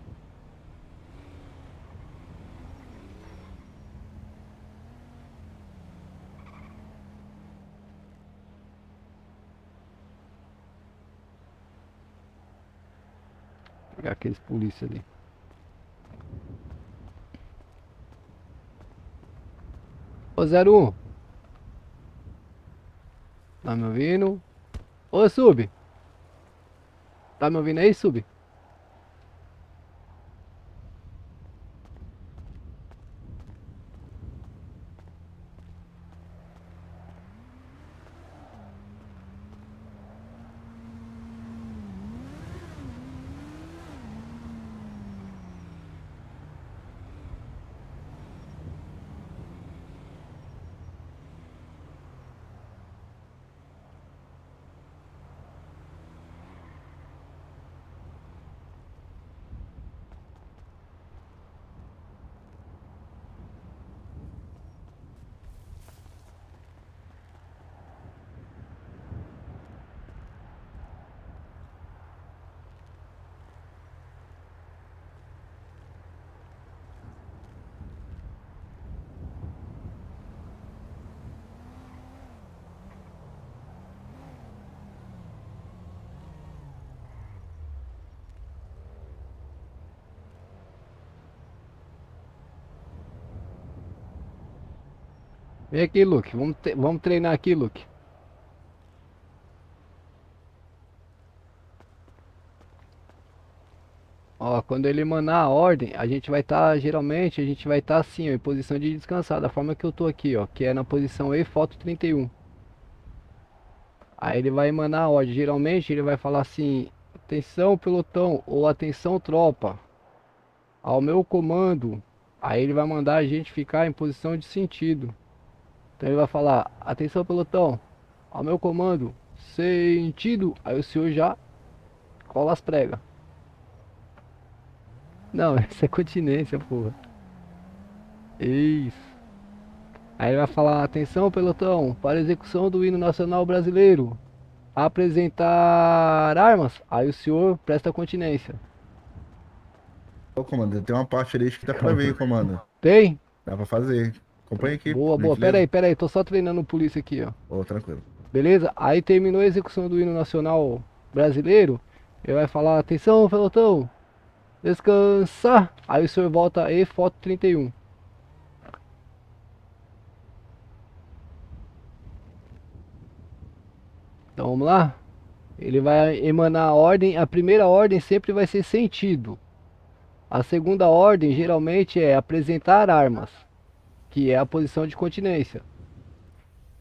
Pegar aqueles polícia ali. Ô 01. Tá me ouvindo? Ô Sub. Tá me ouvindo aí, Sub? Vem aqui, Luke. Vamos treinar aqui, Luke. Ó, quando ele emanar a ordem, a gente vai estar, geralmente, a gente vai estar assim, ó, em posição de descansar, da forma que eu tô aqui, ó, que é na posição E, foto 31. Aí ele vai emanar a ordem, geralmente ele vai falar assim, atenção pelotão, ou atenção tropa, ao meu comando. Aí ele vai mandar a gente ficar em posição de sentido. Então ele vai falar, atenção pelotão, ao meu comando, sentido. Aí o senhor já cola as pregas. Não, essa é continência, porra. Isso. Aí ele vai falar, atenção pelotão, para execução do hino nacional brasileiro. Apresentar armas. Aí o senhor presta continência. Ô, comando, tem uma parte ali que dá pra ver, comando. Tem? Dá pra fazer. Acompanha aqui. Boa, boa. Pera aí, tô só treinando polícia aqui, ó. Ô, tranquilo. Beleza? Aí terminou a execução do hino nacional brasileiro. Ele vai falar, atenção pelotão, descansar. Aí o senhor volta e foto 31. Então vamos lá. Ele vai emanar a ordem. A primeira ordem sempre vai ser sentido. A segunda ordem geralmente é apresentar armas, que é a posição de continência.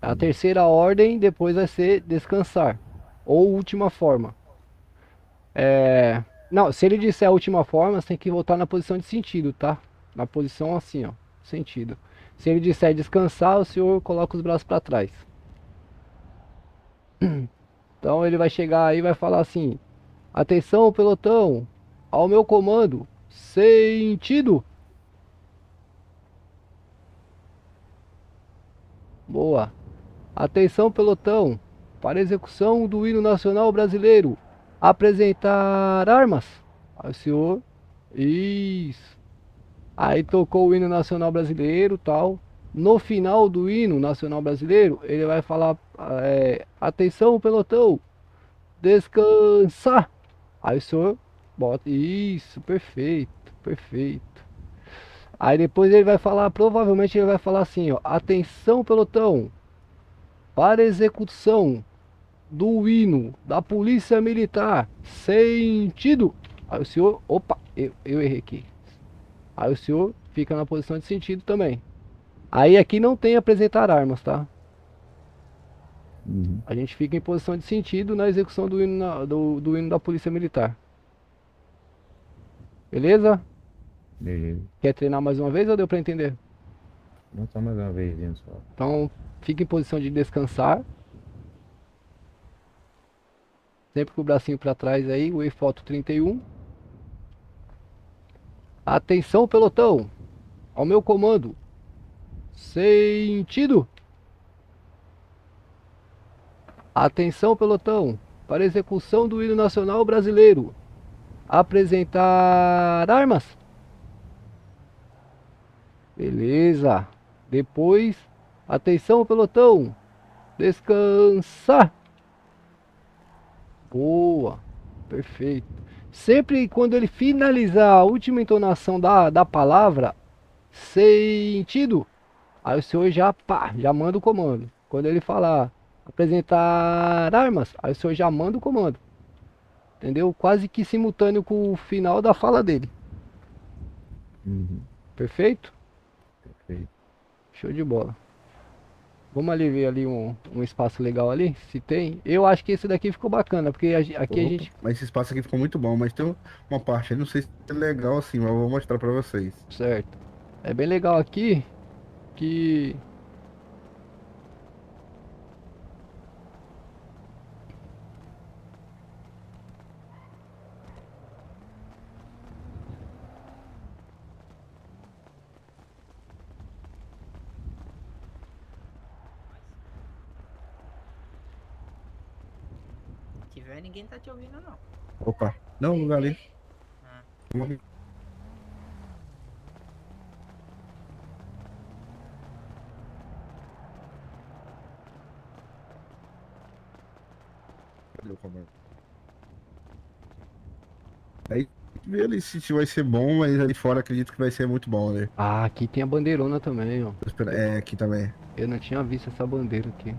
A terceira ordem depois vai ser descansar, ou última forma. Não, se ele disser a última forma, você tem que voltar na posição de sentido, tá? Na posição assim, ó, sentido. Se ele disser descansar, o senhor coloca os braços para trás. Então ele vai chegar aí e vai falar assim, atenção pelotão, ao meu comando, sentido. Boa. Atenção pelotão, para execução do hino nacional brasileiro. Apresentar armas. Aí o senhor, isso. Aí tocou o hino nacional brasileiro, tal. No final do hino nacional brasileiro, ele vai falar, atenção pelotão, descansar. Aí o senhor bota, isso, perfeito, perfeito. Aí depois ele vai falar, provavelmente ele vai falar assim, ó, atenção pelotão, para execução do hino da Polícia Militar, sentido. Aí o senhor, opa, eu errei aqui. Aí o senhor fica na posição de sentido também. Aí aqui não tem apresentar armas, tá? A gente fica em posição de sentido na execução do hino, do hino da Polícia Militar. Beleza? Beleza. Quer treinar mais uma vez ou deu pra entender? Não, só mais uma vez, só. Então, fica em posição de descansar. Sempre com o bracinho para trás aí, o foto 31. Atenção pelotão, ao meu comando, sentido. Atenção pelotão, para execução do hino nacional brasileiro. Apresentar armas. Beleza. Depois, atenção pelotão, descansar. Boa, perfeito. Sempre quando ele finalizar a última entonação da palavra, sentido, aí o senhor já, pá, já manda o comando. Quando ele falar apresentar armas, aí o senhor já manda o comando. Entendeu? Quase que simultâneo com o final da fala dele. Perfeito? Perfeito. Show de bola. Vamos ali ver ali um espaço legal ali, se tem. Eu acho que esse daqui ficou bacana, porque aqui a gente... Mas esse espaço aqui ficou muito bom, mas tem uma parte aí, não sei se é legal assim, mas eu vou mostrar pra vocês. Certo. É bem legal aqui, que... Se tiver, ninguém tá te ouvindo, não. Opa, não, lugar ali. Vamos ali. Cadê o comando? Aí vê ali se vai ser bom, mas ali fora acredito que vai ser muito bom, né? Ah, aqui tem a bandeirona também, ó. É, aqui também. Eu não tinha visto essa bandeira aqui.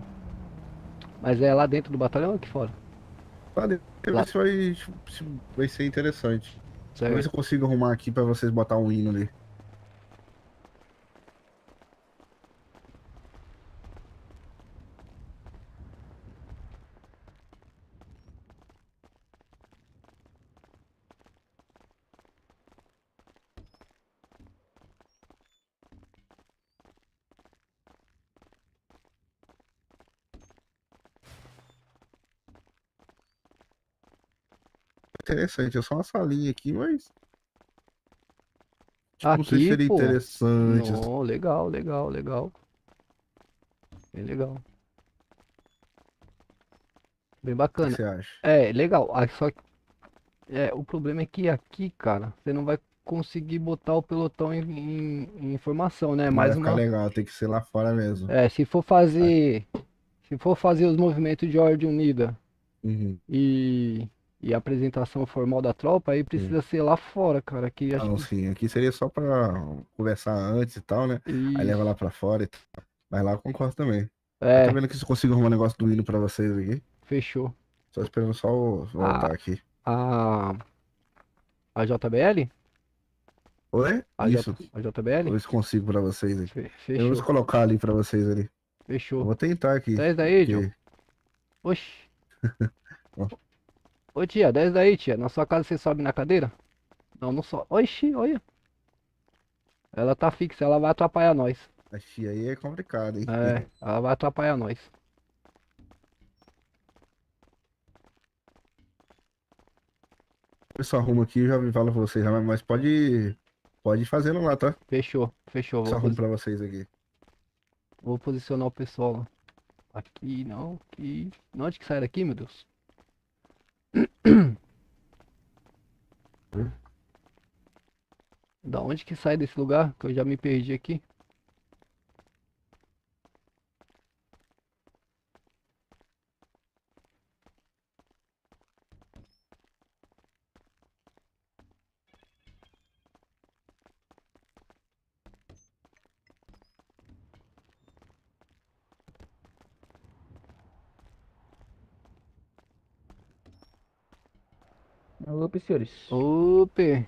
Mas é lá dentro do batalhão ou aqui fora? Lá dentro, Lá. vai ser interessante. Vou ver Certo. se eu consigo arrumar aqui pra vocês botar um hino ali. Interessante, é só uma salinha aqui, mas. Tipo, não sei se Aqui, seria pô. interessante. Não, legal, legal, legal. Bem legal. Bem O que bacana. você acha? É, legal. Só que o problema é que aqui, cara, você não vai conseguir botar o pelotão em formação, né? Não Mais vai ficar uma. legal, tem que ser lá fora mesmo. Se for fazer. Se for fazer os movimentos de ordem unida Uhum. e a apresentação formal da tropa, aí precisa ser lá fora, cara. Aqui acho Não, que. sim, aqui seria só pra conversar antes e tal, né? Aí leva lá pra fora e tal. Mas lá eu concordo também. Eu tô vendo aqui se eu consigo arrumar um negócio do hino pra vocês aqui. Fechou. Só esperando só voltar aqui. A JBL? Oi? Isso. A JBL? Vou ver se consigo pra vocês aqui. Eu vou Fechou. colocar ali pra vocês ali. Fechou. Eu vou tentar aqui. 10 daí, porque- John. Oxi. Ô tia, 10 daí, tia. Na sua casa você sobe na cadeira? Não, não sobe. Oxi, olha. Ela tá fixa, ela vai atrapalhar nós. A tia aí é complicado, hein? Ela vai atrapalhar nós. Eu só arrumo aqui e já falo pra vocês, mas pode ir fazendo lá, tá? Fechou, fechou. Só arrumo pra vocês aqui. Vou posicionar o pessoal lá. Aqui, não, aqui. Não, onde que sai daqui, meu Deus? Da onde que sai desse lugar? Que eu já me perdi aqui. Opa, senhores. Opa!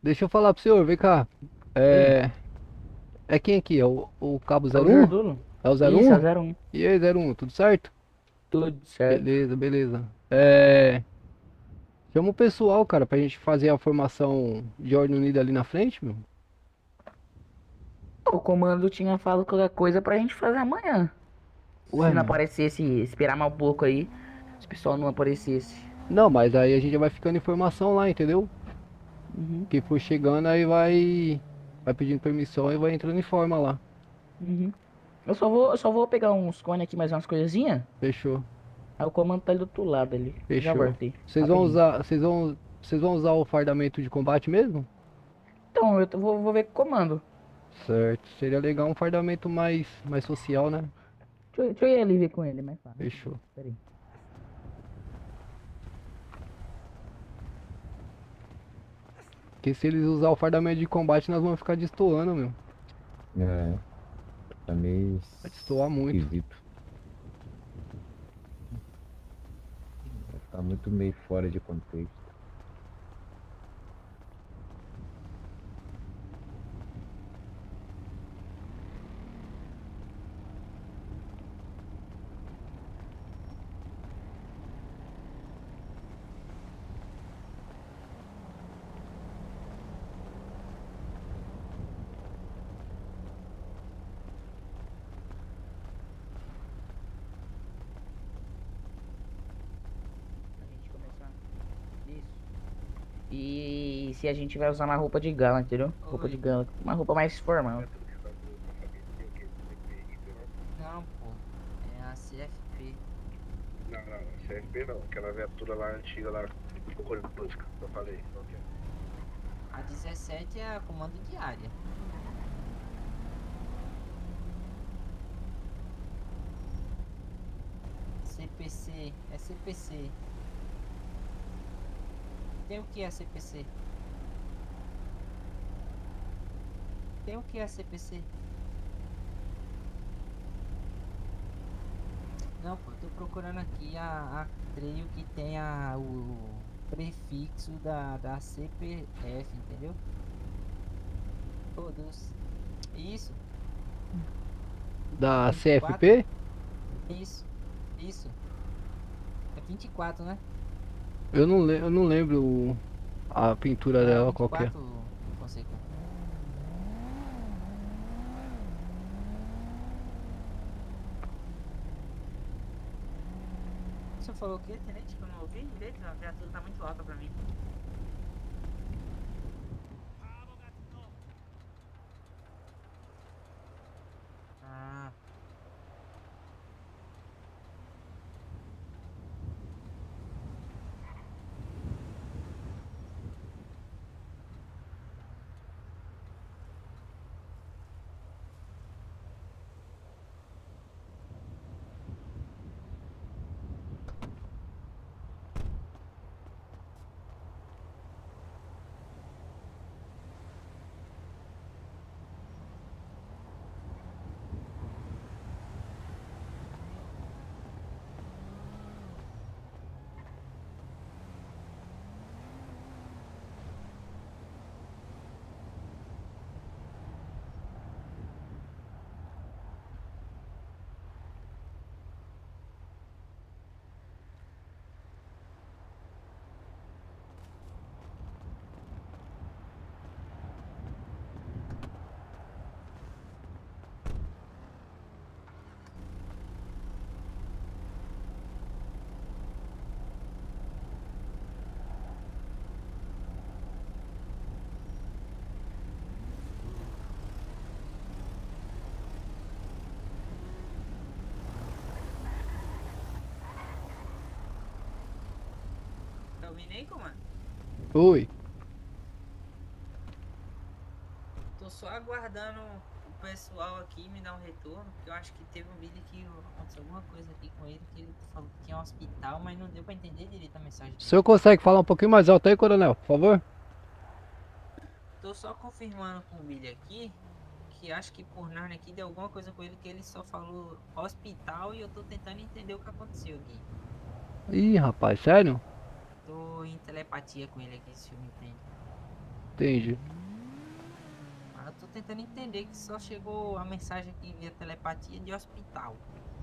Deixa eu falar pro senhor, vem cá. É quem aqui? É o Cabo É o 01? Jardulo. É o 01? Isso, é o 01. E aí, 01, tudo certo? Tudo certo. Beleza, beleza. Chama o pessoal, cara, pra gente fazer a formação de ordem unida ali na frente, meu. O comando tinha falado qualquer coisa pra gente fazer amanhã. Ué, Se não mano. aparecesse, esperar mais um pouco aí. Se o pessoal não aparecesse. Não, mas aí a gente vai ficando informação lá, entendeu? Uhum. Que for chegando aí vai pedindo permissão e vai entrando em forma lá. Uhum. Eu só vou pegar uns cones aqui, mais umas coisinhas. Fechou. Aí o comando tá ali do outro lado ali. Já Fechou. voltei. Vocês vão Rapidinho. usar o fardamento de combate mesmo? Então, vou ver com o comando. Certo. Seria legal um fardamento mais social, né? Deixa eu ir ali ver com ele, mais fácil. Fechou. Pera aí. Porque se eles usar o fardamento de combate, nós vamos ficar destoando, meu. Tá meio Vai destoar muito. esquisito. Vai ficar muito meio fora de contexto. E se a gente vai usar uma roupa de gala, entendeu? Roupa de gala. Uma roupa mais formal. Não, pô. É a CFP. Não, CFP não. Aquela viatura lá antiga lá, música, que eu falei. A 17 é a comando diária. CPC. É CPC. Tem o que é CPC? Tem o que é CPC? Não, pô, eu tô procurando aqui a trail que tem o prefixo da CPF, entendeu? Todos. Isso. Da 24? CFP? Isso. É 24, né? Eu não lembro a pintura dela qual que é. 24, Fonseca. Você falou o quê, tenente? Que eu não ouvi direito? A viatura tá muito alta pra mim. Ah. Tá ouvindo aí, comando? Oi. Tô só aguardando o pessoal aqui me dar um retorno, porque eu acho que teve um vídeo que aconteceu alguma coisa aqui com ele, que ele falou que tinha um hospital, mas não deu pra entender direito a mensagem O senhor consegue falar um pouquinho mais alto aí, coronel, por favor? Tô só confirmando com o Billy aqui, que acho que por nada aqui deu alguma coisa com ele, que ele só falou hospital e eu tô tentando entender o que aconteceu aqui. Ih, rapaz, sério? Tô em telepatia com ele aqui, se o senhor me entende. Entendi. Eu tô tentando entender que só chegou a mensagem aqui via telepatia de hospital.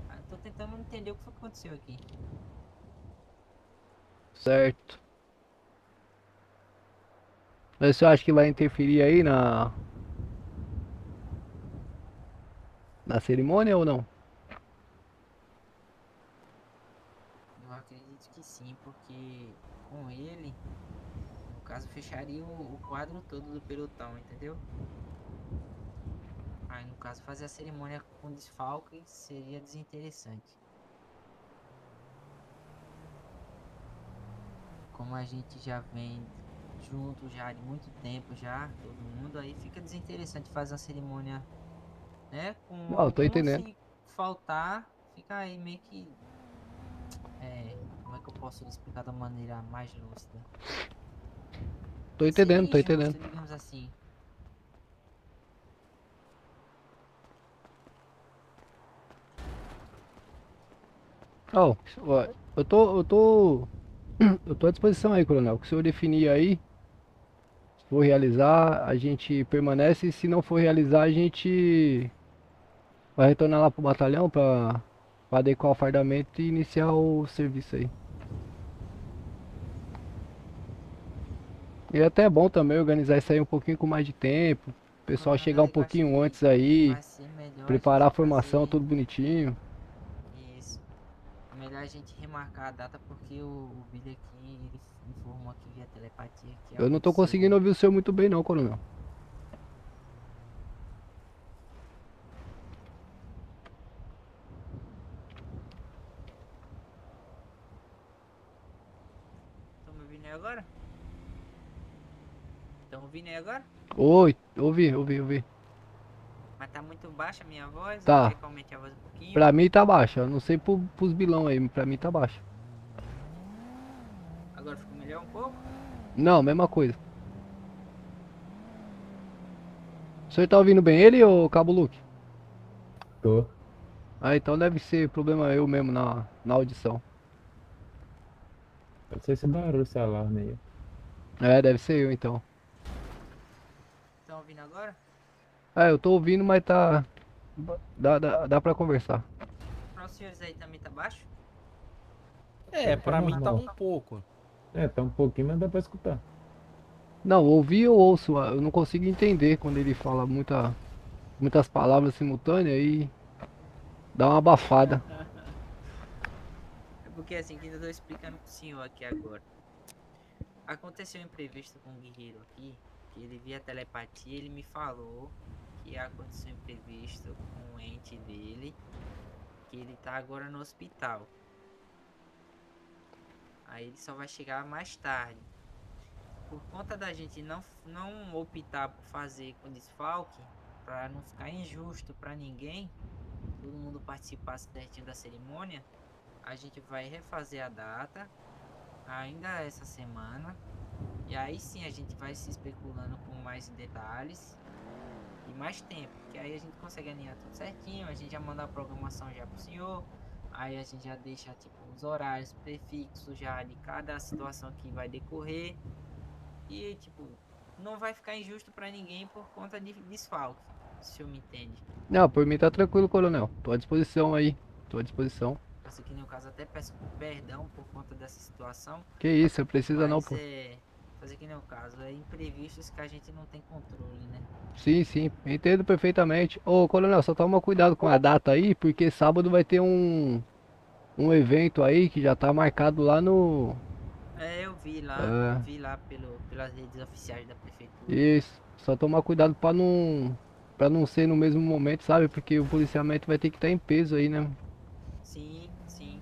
Eu tô tentando entender o que foi que aconteceu aqui. Certo. Mas você acha que vai interferir aí na cerimônia ou não? Eu acredito que sim, porque com ele, no caso, fecharia o quadro todo do pelotão, entendeu? Aí, no caso, fazer a cerimônia com desfalque seria desinteressante. Como a gente já vem junto já de muito tempo já, todo mundo, aí fica desinteressante fazer a cerimônia, né? Com Não, eu tô entendendo. se faltar, fica aí meio que... como é que eu posso explicar da maneira mais lúcida? Tô entendendo, tô Seria entendendo. injusto, digamos assim. Ó, eu tô à disposição aí, coronel. O que o senhor definir aí, se for realizar, a gente permanece. E se não for realizar, a gente vai retornar lá pro batalhão pra adequar o fardamento e iniciar o serviço aí. E é até bom também organizar isso aí um pouquinho com mais de tempo. O pessoal chegar um pouquinho antes aí, Vai ser melhor preparar a gente formação, fazer tudo bonitinho. isso. É melhor a gente remarcar a data porque o Billy aqui, ele informou aqui via telepatia que Eu não tô conseguindo ouvir o senhor muito bem não, coronel. Estão me ouvindo aí agora? Estão ouvindo aí agora? Oi, ouvi. Mas tá muito baixa a minha voz? Tá. Quer que eu aumente a voz um pouquinho? Pra mim tá baixa, eu não sei pros bilão aí, pra mim tá baixa. Agora ficou melhor um pouco? Não, mesma coisa. O senhor tá ouvindo bem ele ou Cabo Luke? Tô. Ah, então deve ser problema eu mesmo na audição. Pode ser esse barulho, esse alarme aí. É, deve ser eu então. Estão ouvindo agora? É, eu tô ouvindo, mas tá. Dá pra conversar. Para os senhores aí também tá baixo? É, pra mim tá normal. um pouco. É, tá um pouquinho, mas dá pra escutar. Não, ouvir eu ouço, eu não consigo entender quando ele fala muitas palavras simultâneas e dá uma abafada. É porque assim, que eu tô explicando pro senhor aqui agora. Aconteceu um imprevisto com o guerreiro aqui, que ele via telepatia, ele me falou que aconteceu um imprevisto com o ente dele, que ele tá agora no hospital. Aí ele só vai chegar mais tarde. Por conta da gente não optar por fazer com desfalque, para não ficar injusto para ninguém, todo mundo participar certinho da cerimônia, a gente vai refazer a data ainda essa semana. E aí sim a gente vai se especulando com mais detalhes e mais tempo, que aí a gente consegue alinhar tudo certinho, a gente já manda a programação já pro senhor. Aí a gente já deixa tipo os horários prefixos já de cada situação que vai decorrer. E tipo, não vai ficar injusto pra ninguém por conta de desfalque, se o senhor me entende. Não, por mim tá tranquilo, coronel. Tô à disposição aí. Tô à disposição. Assim que no caso até peço perdão por conta dessa situação. Que isso, precisa não, mas pô. fazer que nem o caso, é imprevistos que a gente não tem controle, né? Sim, sim, entendo perfeitamente. Ô, coronel, só toma cuidado com a data aí, porque sábado vai ter um evento aí que já tá marcado lá no... É, eu vi lá, pelas redes oficiais da prefeitura. Isso, só tomar cuidado pra não ser no mesmo momento, sabe? Porque o policiamento vai ter que estar em peso aí, né? Sim, sim.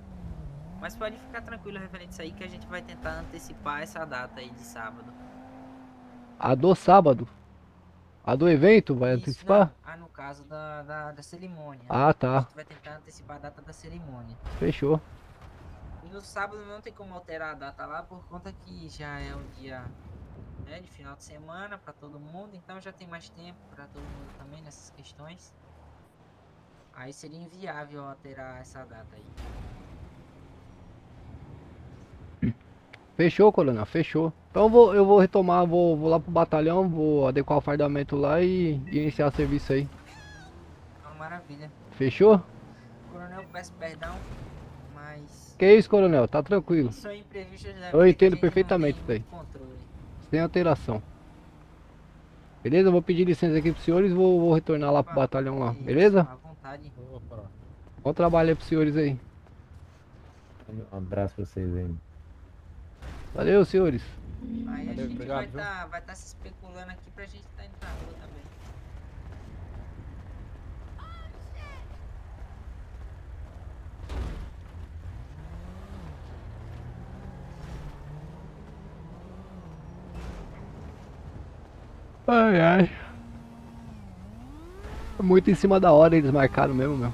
Mas pode ficar tranquilo referente a isso aí que a gente vai tentar antecipar essa data aí de sábado. A do sábado? A do evento vai Isso, antecipar? no caso da cerimônia. Ah, tá. A gente vai tentar antecipar a data da cerimônia. Fechou. E no sábado não tem como alterar a data lá por conta que já é um dia, né, de final de semana para todo mundo, então já tem mais tempo para todo mundo também nessas questões. Aí seria inviável alterar essa data aí. Fechou, coronel, fechou. Então eu vou retomar, vou lá pro batalhão, vou adequar o fardamento lá e iniciar o serviço aí. Então, maravilha. Fechou? Coronel, peço perdão, mas... Que isso, coronel, tá tranquilo. São imprevistos da Eu vida entendo que a gente perfeitamente não tem isso daí. muito controle. Sem alteração. Beleza? Eu vou pedir licença aqui pros senhores e vou retornar lá pro batalhão lá, beleza? À vontade. Bom trabalho aí pros senhores aí. Um abraço pra vocês aí. Valeu, senhores. Aí a gente obrigado, vai tá se especulando aqui pra gente tá indo pra rua também. Ai, ai. Muito em cima da hora eles marcaram mesmo, meu.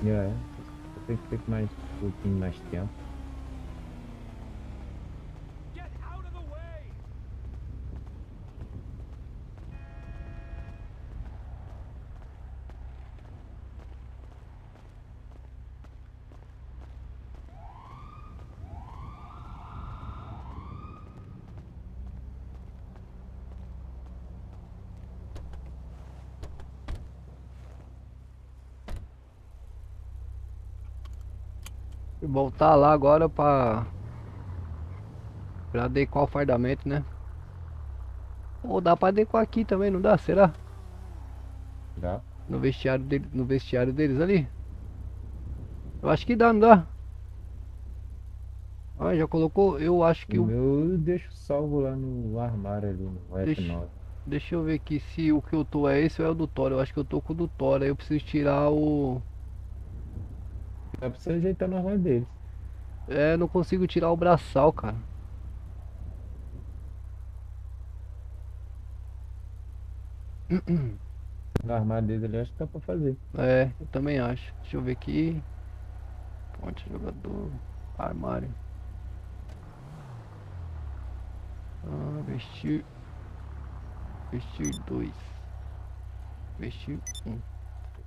É, tem que ter mais um pouquinho mais tempo. E voltar lá agora pra adequar o fardamento, né? Ou dá pra adequar aqui também, não dá? Será? Dá. No vestiário deles ali? Eu acho que dá, não dá? Ah, já colocou? Eu acho que O o... meu eu deixo salvo lá no armário ali, no F9. Deixa eu ver aqui se o que eu tô é esse ou é o do Thor. Eu acho que eu tô com o do Thor, aí eu preciso tirar o... Dá pra você ajeitar no armário deles. É, não consigo tirar o braçal, cara. No armário deles ali, acho que dá pra fazer. É, eu também acho. Deixa eu ver aqui. Fonte jogador. Armário. Vestir 2. Vestir 1.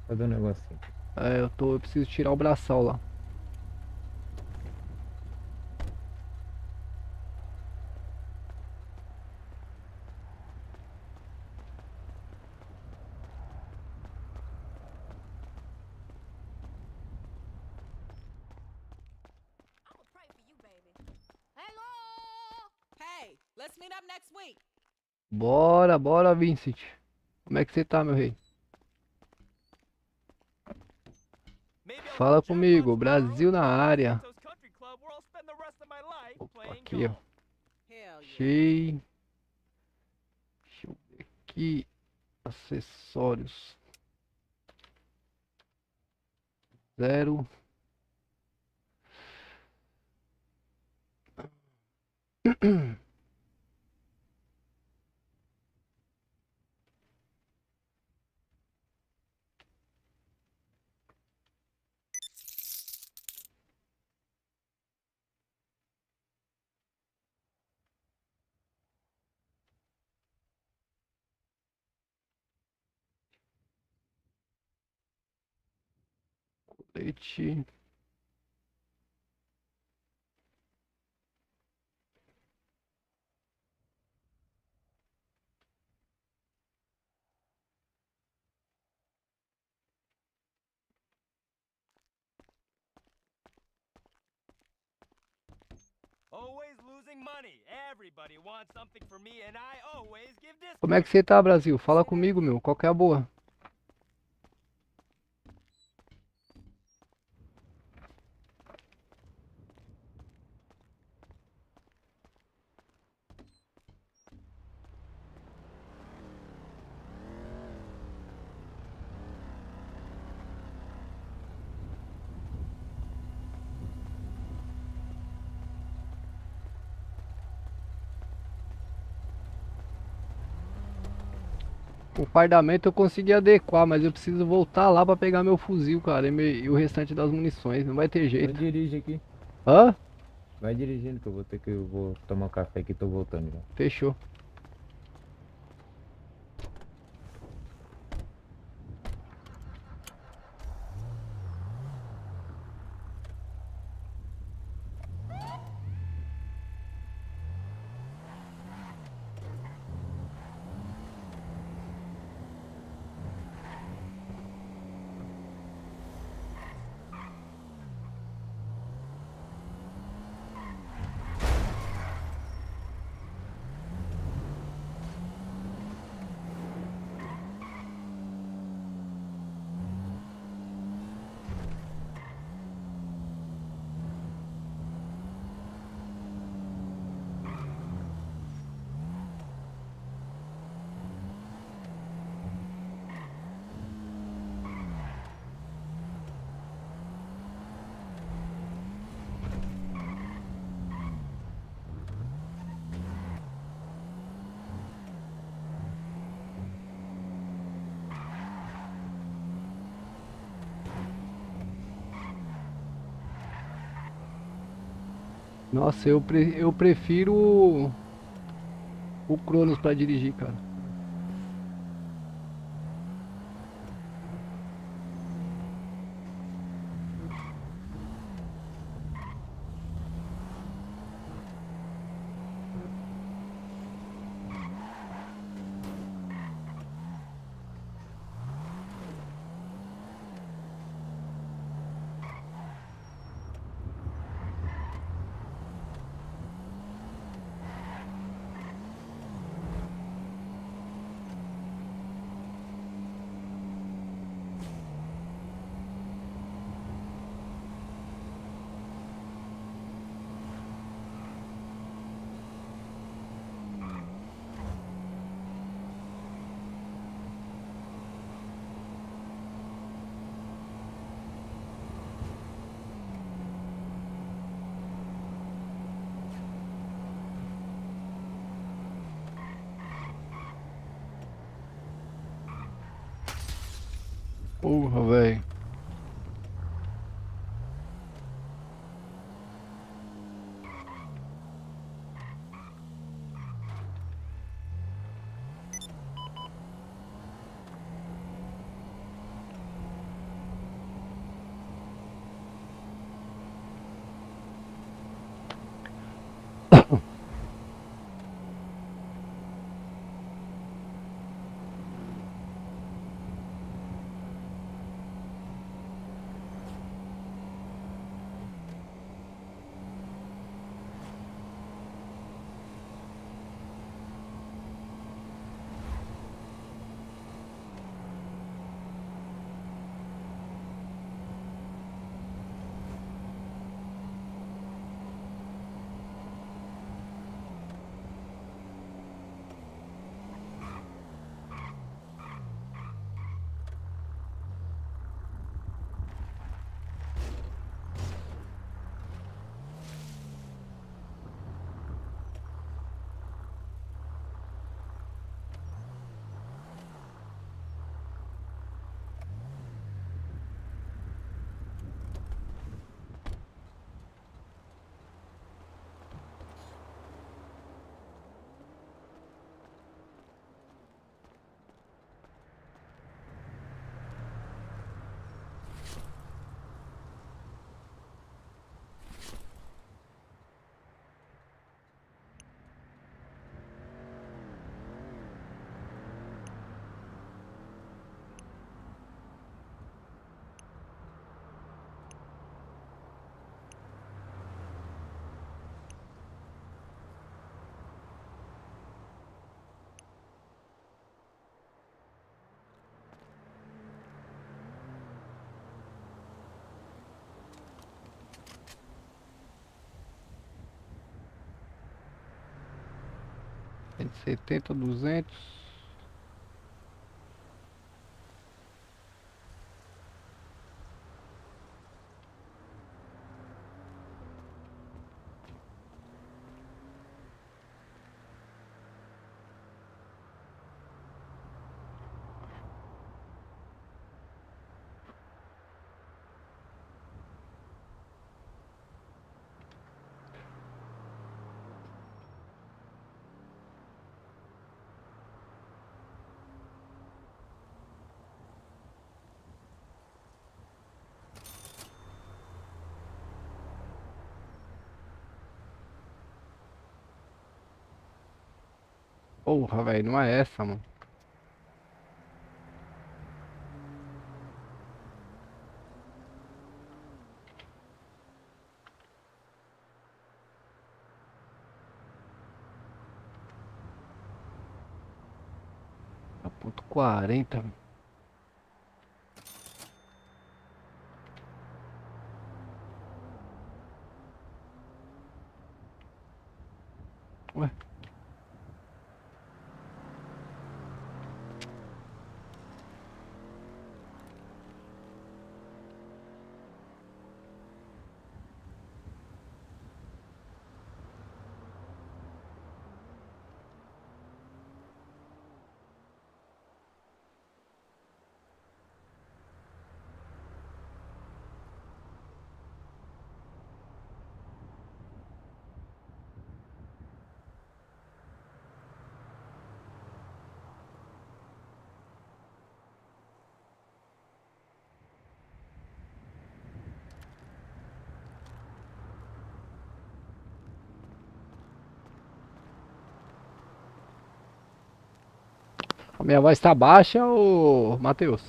Fazer um negocinho. É, eu preciso tirar o braçal lá. Hey, let's meet up next week. Bora, bora, Vincent. Como é que você tá, meu rei? Fala comigo, Brasil na área. Opa, aqui, ó. Achei. Deixa eu ver aqui. Acessórios. 0. Colete. Always losing money. Everybody wants something from me and I always give this. Como é que você tá, Brasil? Fala comigo, meu. Qual que é a boa? O fardamento eu consegui adequar, mas eu preciso voltar lá pra pegar meu fuzil, cara, e o restante das munições. Não vai ter jeito. Dirige aqui. Hã? Vai dirigindo que eu vou tomar um café aqui e tô voltando já. Fechou. Nossa, eu prefiro o Cronos pra dirigir, cara. Porra, velho. 170, 200. Porra, velho, não é essa, mano. A ponto 40. Ué. A minha voz tá baixa, ô Matheus?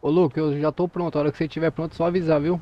Ô Luke, eu já tô pronto. A hora que você estiver pronto, só avisar, viu?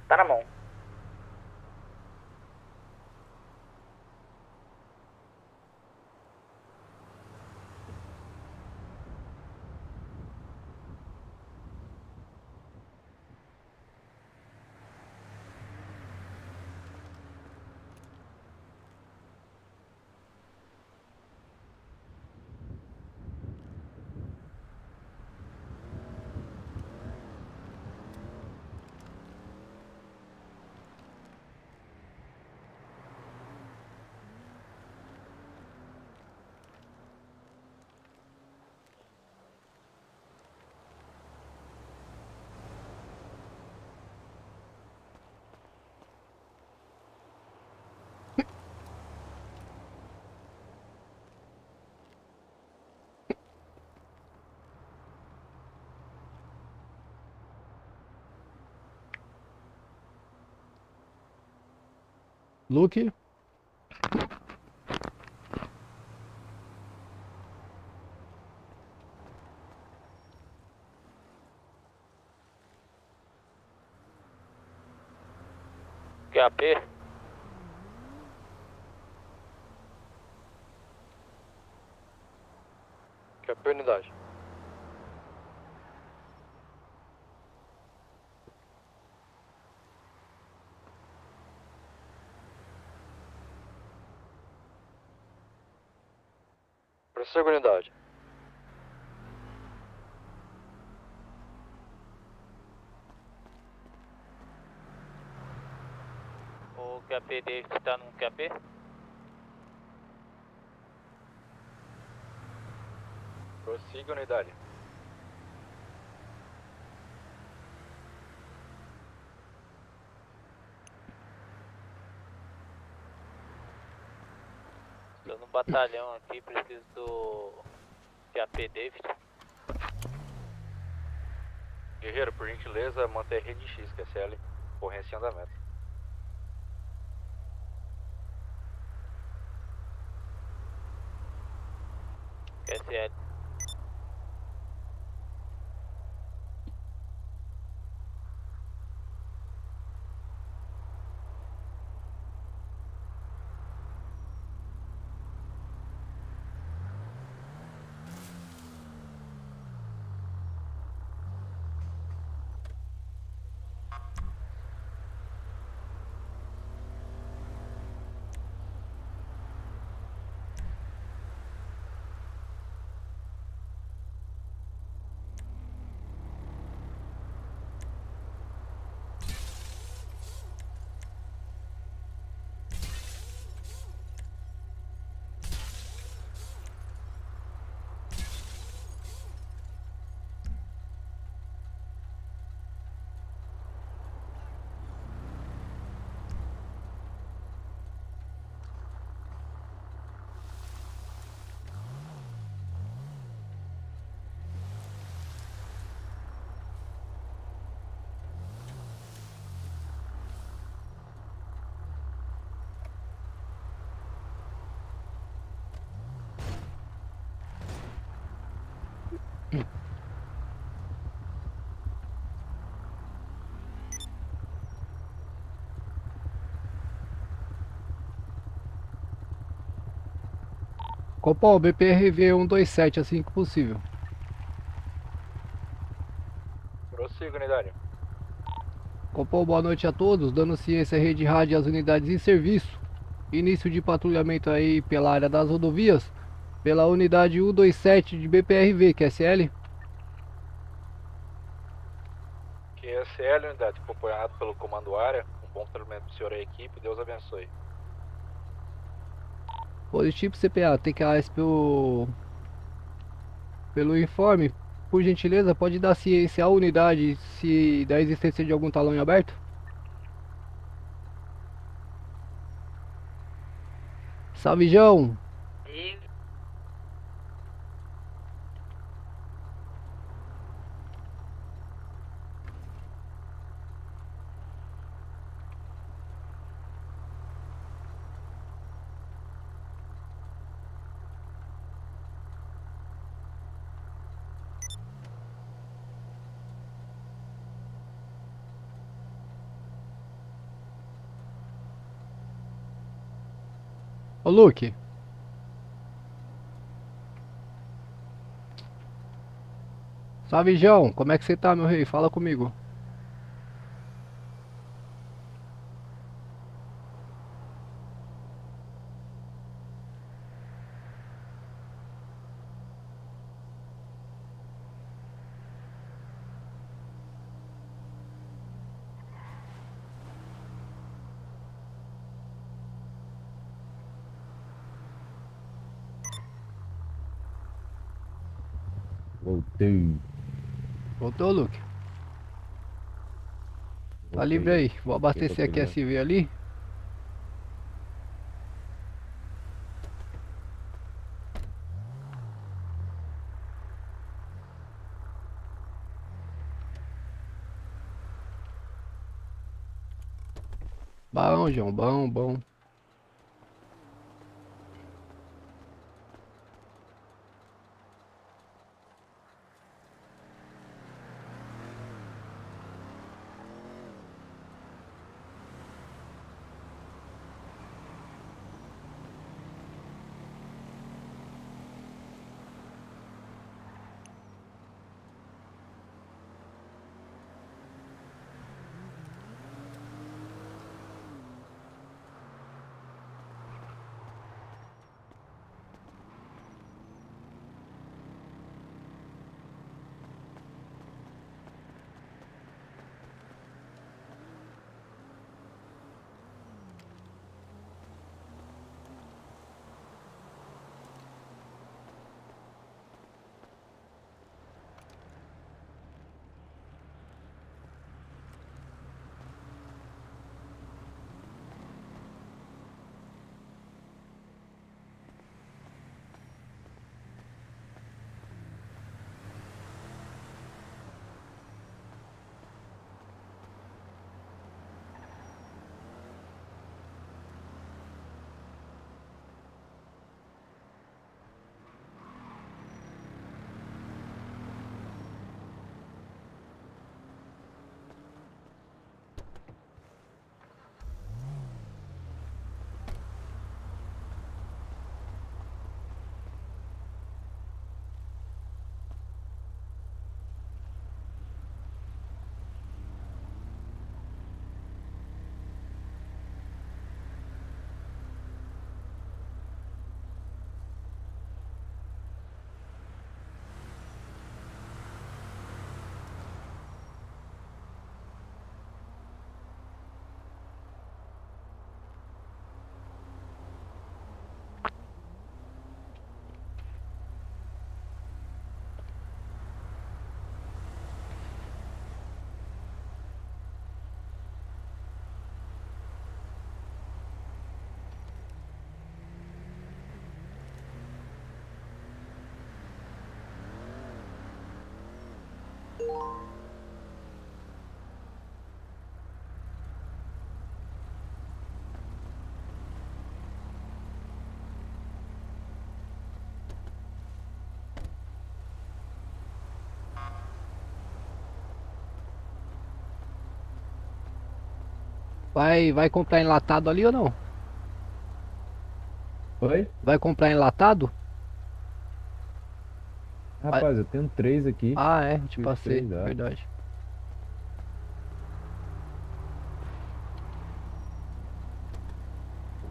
Tá na mão. Luke. QAP. QAP unidade. Prossiga unidade. O QAP dele está no QAP? Prossiga unidade. Estou no batalhão aqui, preciso do QAP David. Guerreiro, por gentileza, manter a rede X, QSL. Ocorrência em andamento. QSL. Copom, BPRV 127, assim que possível. Prossiga unidade. Copom, boa noite a todos. Dando ciência à rede rádio e às unidades em serviço. Início de patrulhamento aí pela área das rodovias. Pela unidade 127 de BPRV, QSL. QSL, unidade acompanhado pelo comando área. Um bom treinamento pro senhor e a equipe. Deus abençoe. Positivo CPA, TKS pelo informe. Por gentileza, pode dar ciência à unidade se da existência de algum talão em aberto? Salve, João! Ô, Luke. Salve, João. Como é que você tá, meu rei? Fala comigo. Voltei. Voltou, Luke? Tá livre aí. Vou abastecer aqui a SV ali. Bom, João. Bom, bom. Vai comprar enlatado ali ou não? Oi? Vai comprar enlatado? Rapaz, eu tenho 3 aqui. Ah, é, te Fiz passei, 3 já. verdade.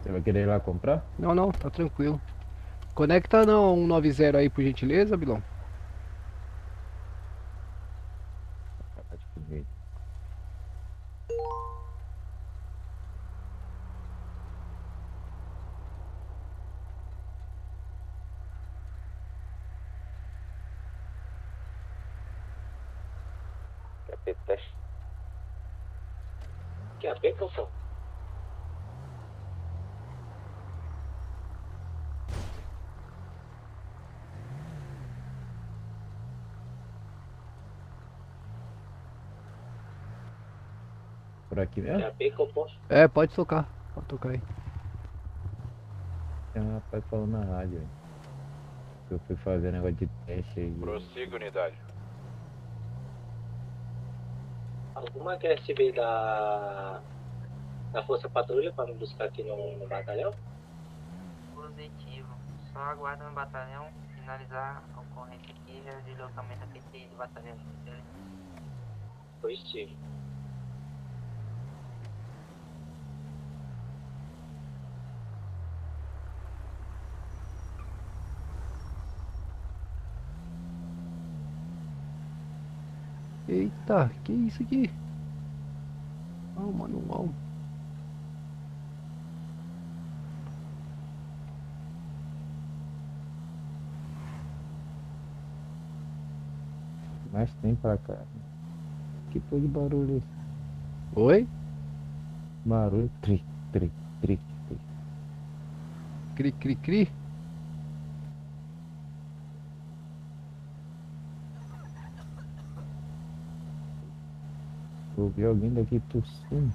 Você vai querer ir lá comprar? Não, não, tá tranquilo. Conecta no 190 aí, por gentileza, Bilão. Que a que eu sou? Por aqui mesmo? É a que eu posso? É, pode tocar. Pode tocar aí. Tem um rapaz falando na rádio aí. Que eu fui fazer negócio de teste aí. Prossiga, unidade. Alguma QSB veio da Força Patrulha para me buscar aqui no batalhão? Positivo. Só aguardo no batalhão finalizar a ocorrência aqui já de deslocamento aqui do batalhão. Positivo. Eita, que isso aqui? Ah, manual. Mas tem pra cá. Que foi de barulho esse? Oi? Barulho. Tri, tri, tri, tri. Cri, cri, cri. Ouvi alguém daqui tossindo.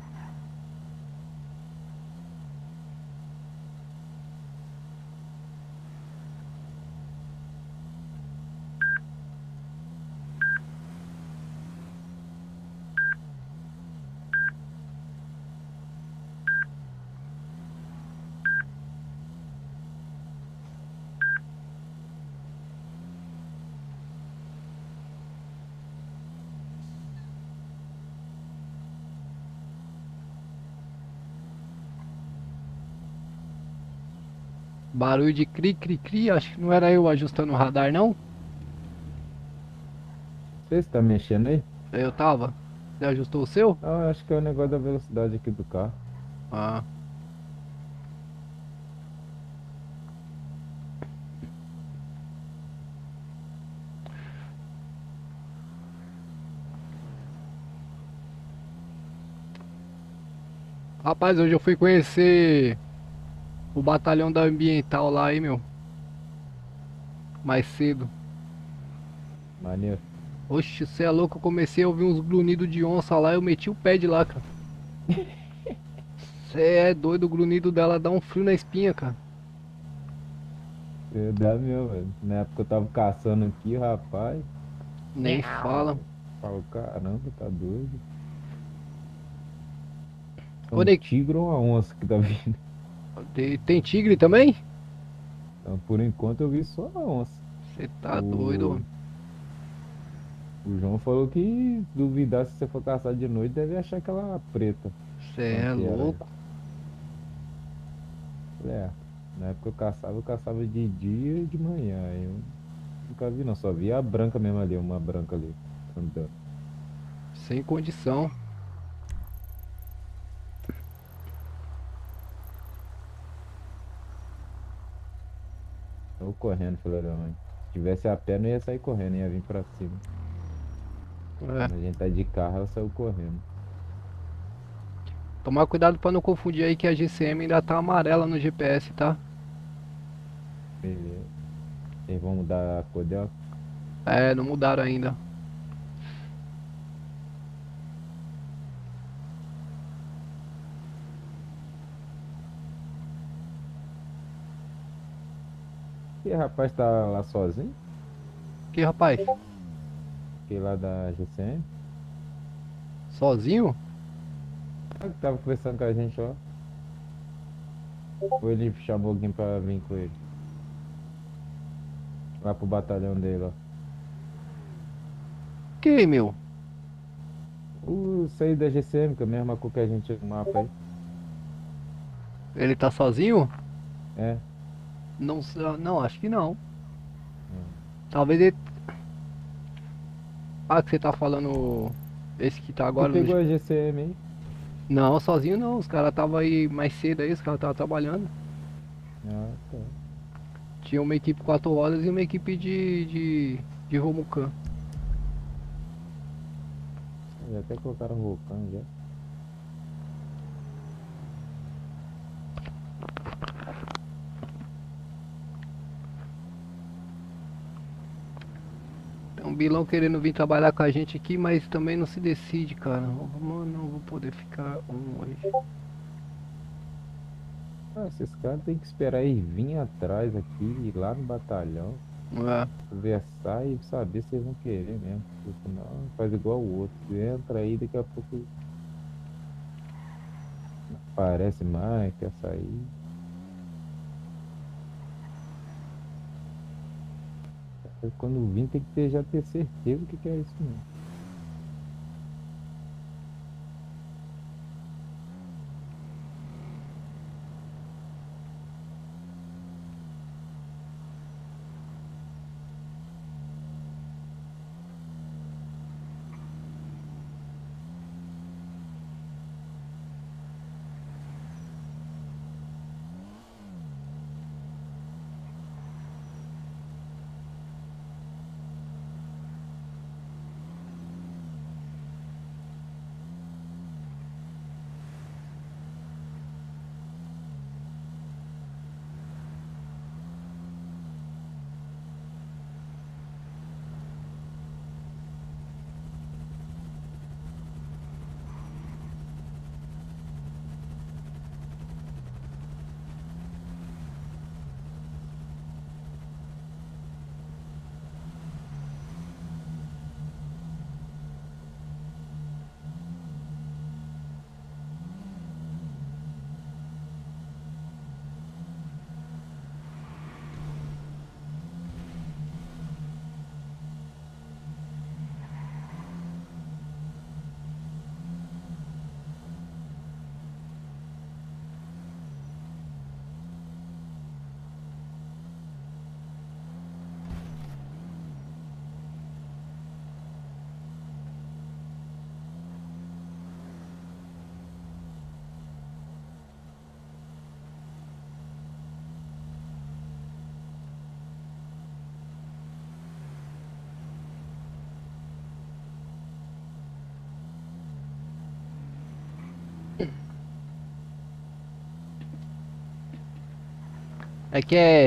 Barulho de cri, cri, cri. Acho que não era eu ajustando o radar, não? Você tá mexendo aí? Eu tava. Você ajustou o seu? Ah, acho que é o negócio da velocidade aqui do carro. Ah. Rapaz, hoje eu fui conhecer o batalhão da ambiental lá, aí, meu. Mais cedo. Maneiro. Oxe, você é louco, eu comecei a ouvir uns grunhidos de onça lá, eu meti o pé de lá, cara. Você é doido, o grunhido dela dá um frio na espinha, cara. Dá mesmo, velho. Na época eu tava caçando aqui, rapaz. Nem fala. Falo, caramba, tá doido. É Onde um é tigre ou uma onça que tá vindo? Tem tigre também? Então, por enquanto eu vi só a onça. Você tá doido, mano. O João falou que duvidar se você for caçar de noite deve achar aquela preta. Você é louco. É, na época eu caçava de dia e de manhã. Eu nunca vi não, só vi a branca mesmo ali, uma branca ali andando. Sem condição. Eu correndo, falei, não, se tivesse a pé não ia sair correndo, ia vir pra cima. É. Quando a gente tá de carro, ela saiu correndo. Tomar cuidado pra não confundir aí que a GCM ainda tá amarela no GPS, tá? Beleza. Eles vão mudar a cor dela? É, não mudaram ainda. Que rapaz tá lá sozinho? Que rapaz? Que lá da GCM? Sozinho? Ah, que tava conversando com a gente, ó. Ou ele chamou alguém pra vir com ele? Lá pro batalhão dele, ó. Que, meu? O saí da GCM, que é a mesma cor que a gente no mapa aí. Ele tá sozinho? É. Não, não, acho que não. Talvez ele... Ah, que você tá falando... Esse que tá agora... Tu pegou a GCM aí? Não, sozinho não. Os caras tava aí mais cedo aí, os caras tava trabalhando. Ah, tá. Tinha uma equipe 4 horas e uma equipe de Romucan. Já até colocaram o Rocan já. Tem um bilão querendo vir trabalhar com a gente aqui, mas também não se decide, cara. Mano, não vou poder ficar hoje. Ah, esses caras tem que esperar ele vir atrás aqui, ir lá no batalhão. É. Conversar e saber se eles vão querer mesmo. Porque senão faz igual o outro. Entra aí, daqui a pouco não aparece mais, quer sair. Quando vir tem que já ter certeza que é isso mesmo.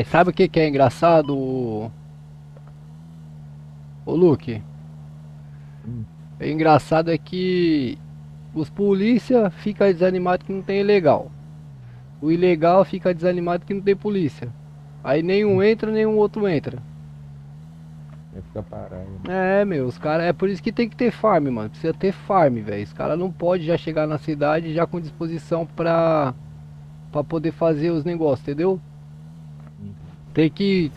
Sabe o que é engraçado, ô Luke? É engraçado é que os polícia fica desanimado que não tem ilegal. O ilegal fica desanimado que não tem polícia. Aí nenhum entra, nenhum outro entra. Vai ficar parado. É, meu, os caras. É por isso que tem que ter farm, mano. Precisa ter farm, velho. Os caras não podem já chegar na cidade já com disposição pra poder fazer os negócios, entendeu? Tem que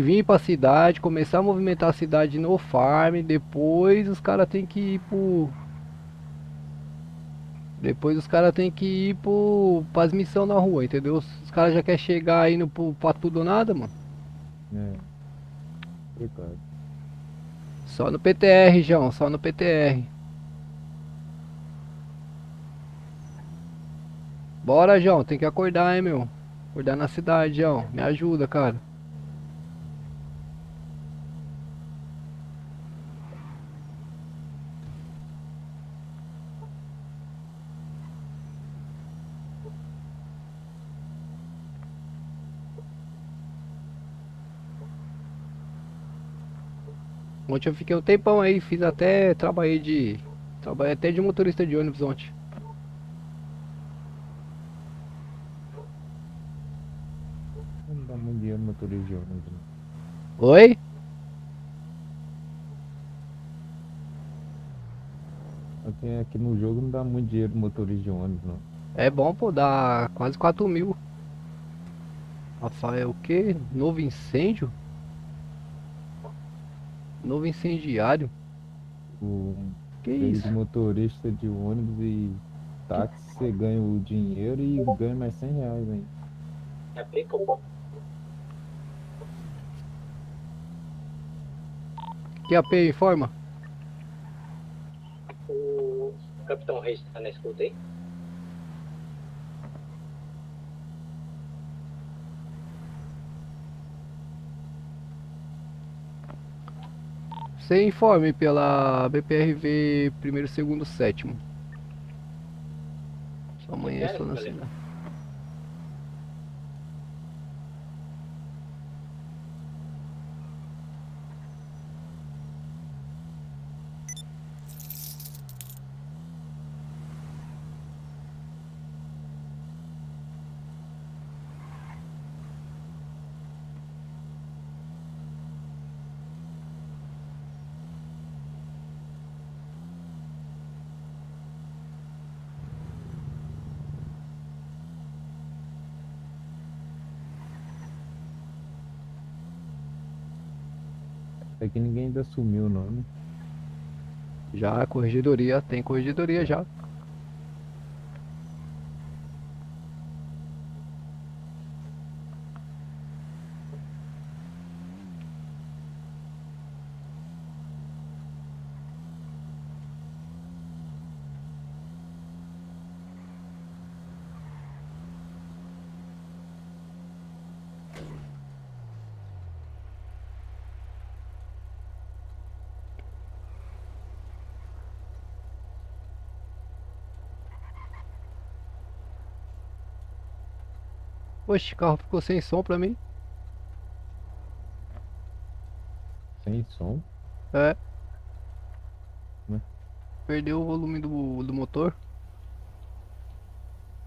vir pra cidade, começar a movimentar a cidade no farm, depois os caras tem que ir pro... Depois os caras tem que ir pras missões na rua, entendeu? Os caras já querem chegar indo pra tudo ou nada, mano. É. Obrigado. Só no PTR, João, só no PTR. Bora, João, tem que acordar, hein, meu. Acordar na cidade, João. Me ajuda, cara. Ontem eu fiquei um tempão aí, fiz até, trabalhei até de motorista de ônibus ontem. Não dá muito dinheiro no motorista de ônibus. Né? Oi? Aqui no jogo não dá muito dinheiro motorista de ônibus, não. É bom, pô, dá quase 4 mil. Rafael, o quê? Novo incêndio? Novo incendiário? Que isso? De motorista de ônibus e táxi, você ganha o dinheiro e ganha mais 100 reais, hein? Que AP informa? O Capitão Reis tá na escuta aí? Você informe pela BPRV 1º, 2º, 7º. Só amanhã estou na cidade. Aqui ninguém ainda assumiu o nome. Já, corregedoria, tem corregedoria já. Oxe, o carro ficou sem som pra mim. Sem som? É. Né? Perdeu o volume do motor.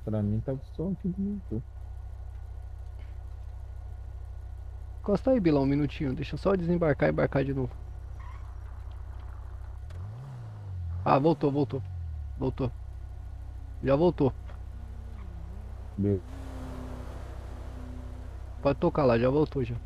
Pra mim tava só aqui do motor. Encosta aí, Bilão, um minutinho. Deixa eu só desembarcar e embarcar de novo. Ah, voltou. Voltou. Já voltou. Beleza. Pode tocar lá, já voltou já.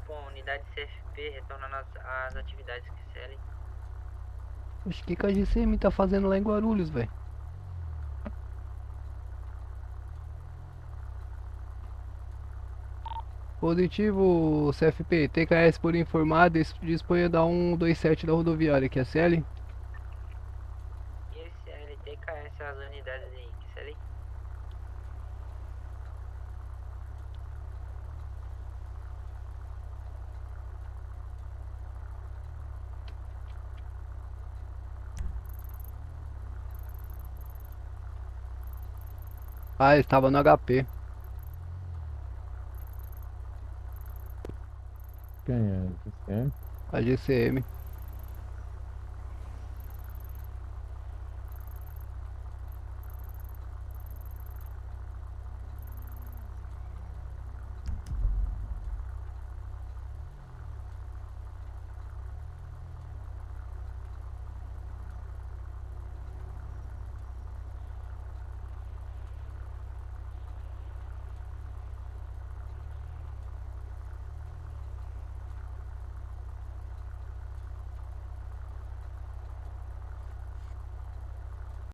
Bom, unidade CFP retornando às atividades que CL. Oxe, que a GCM tá fazendo lá em Guarulhos, velho? Positivo, CFP. TKS por informado, disponha da 127 da rodoviária, que é CL. E CL, TKS as unidades aí, que CL. Ah, estava no HP. Quem é? GCM? A GCM.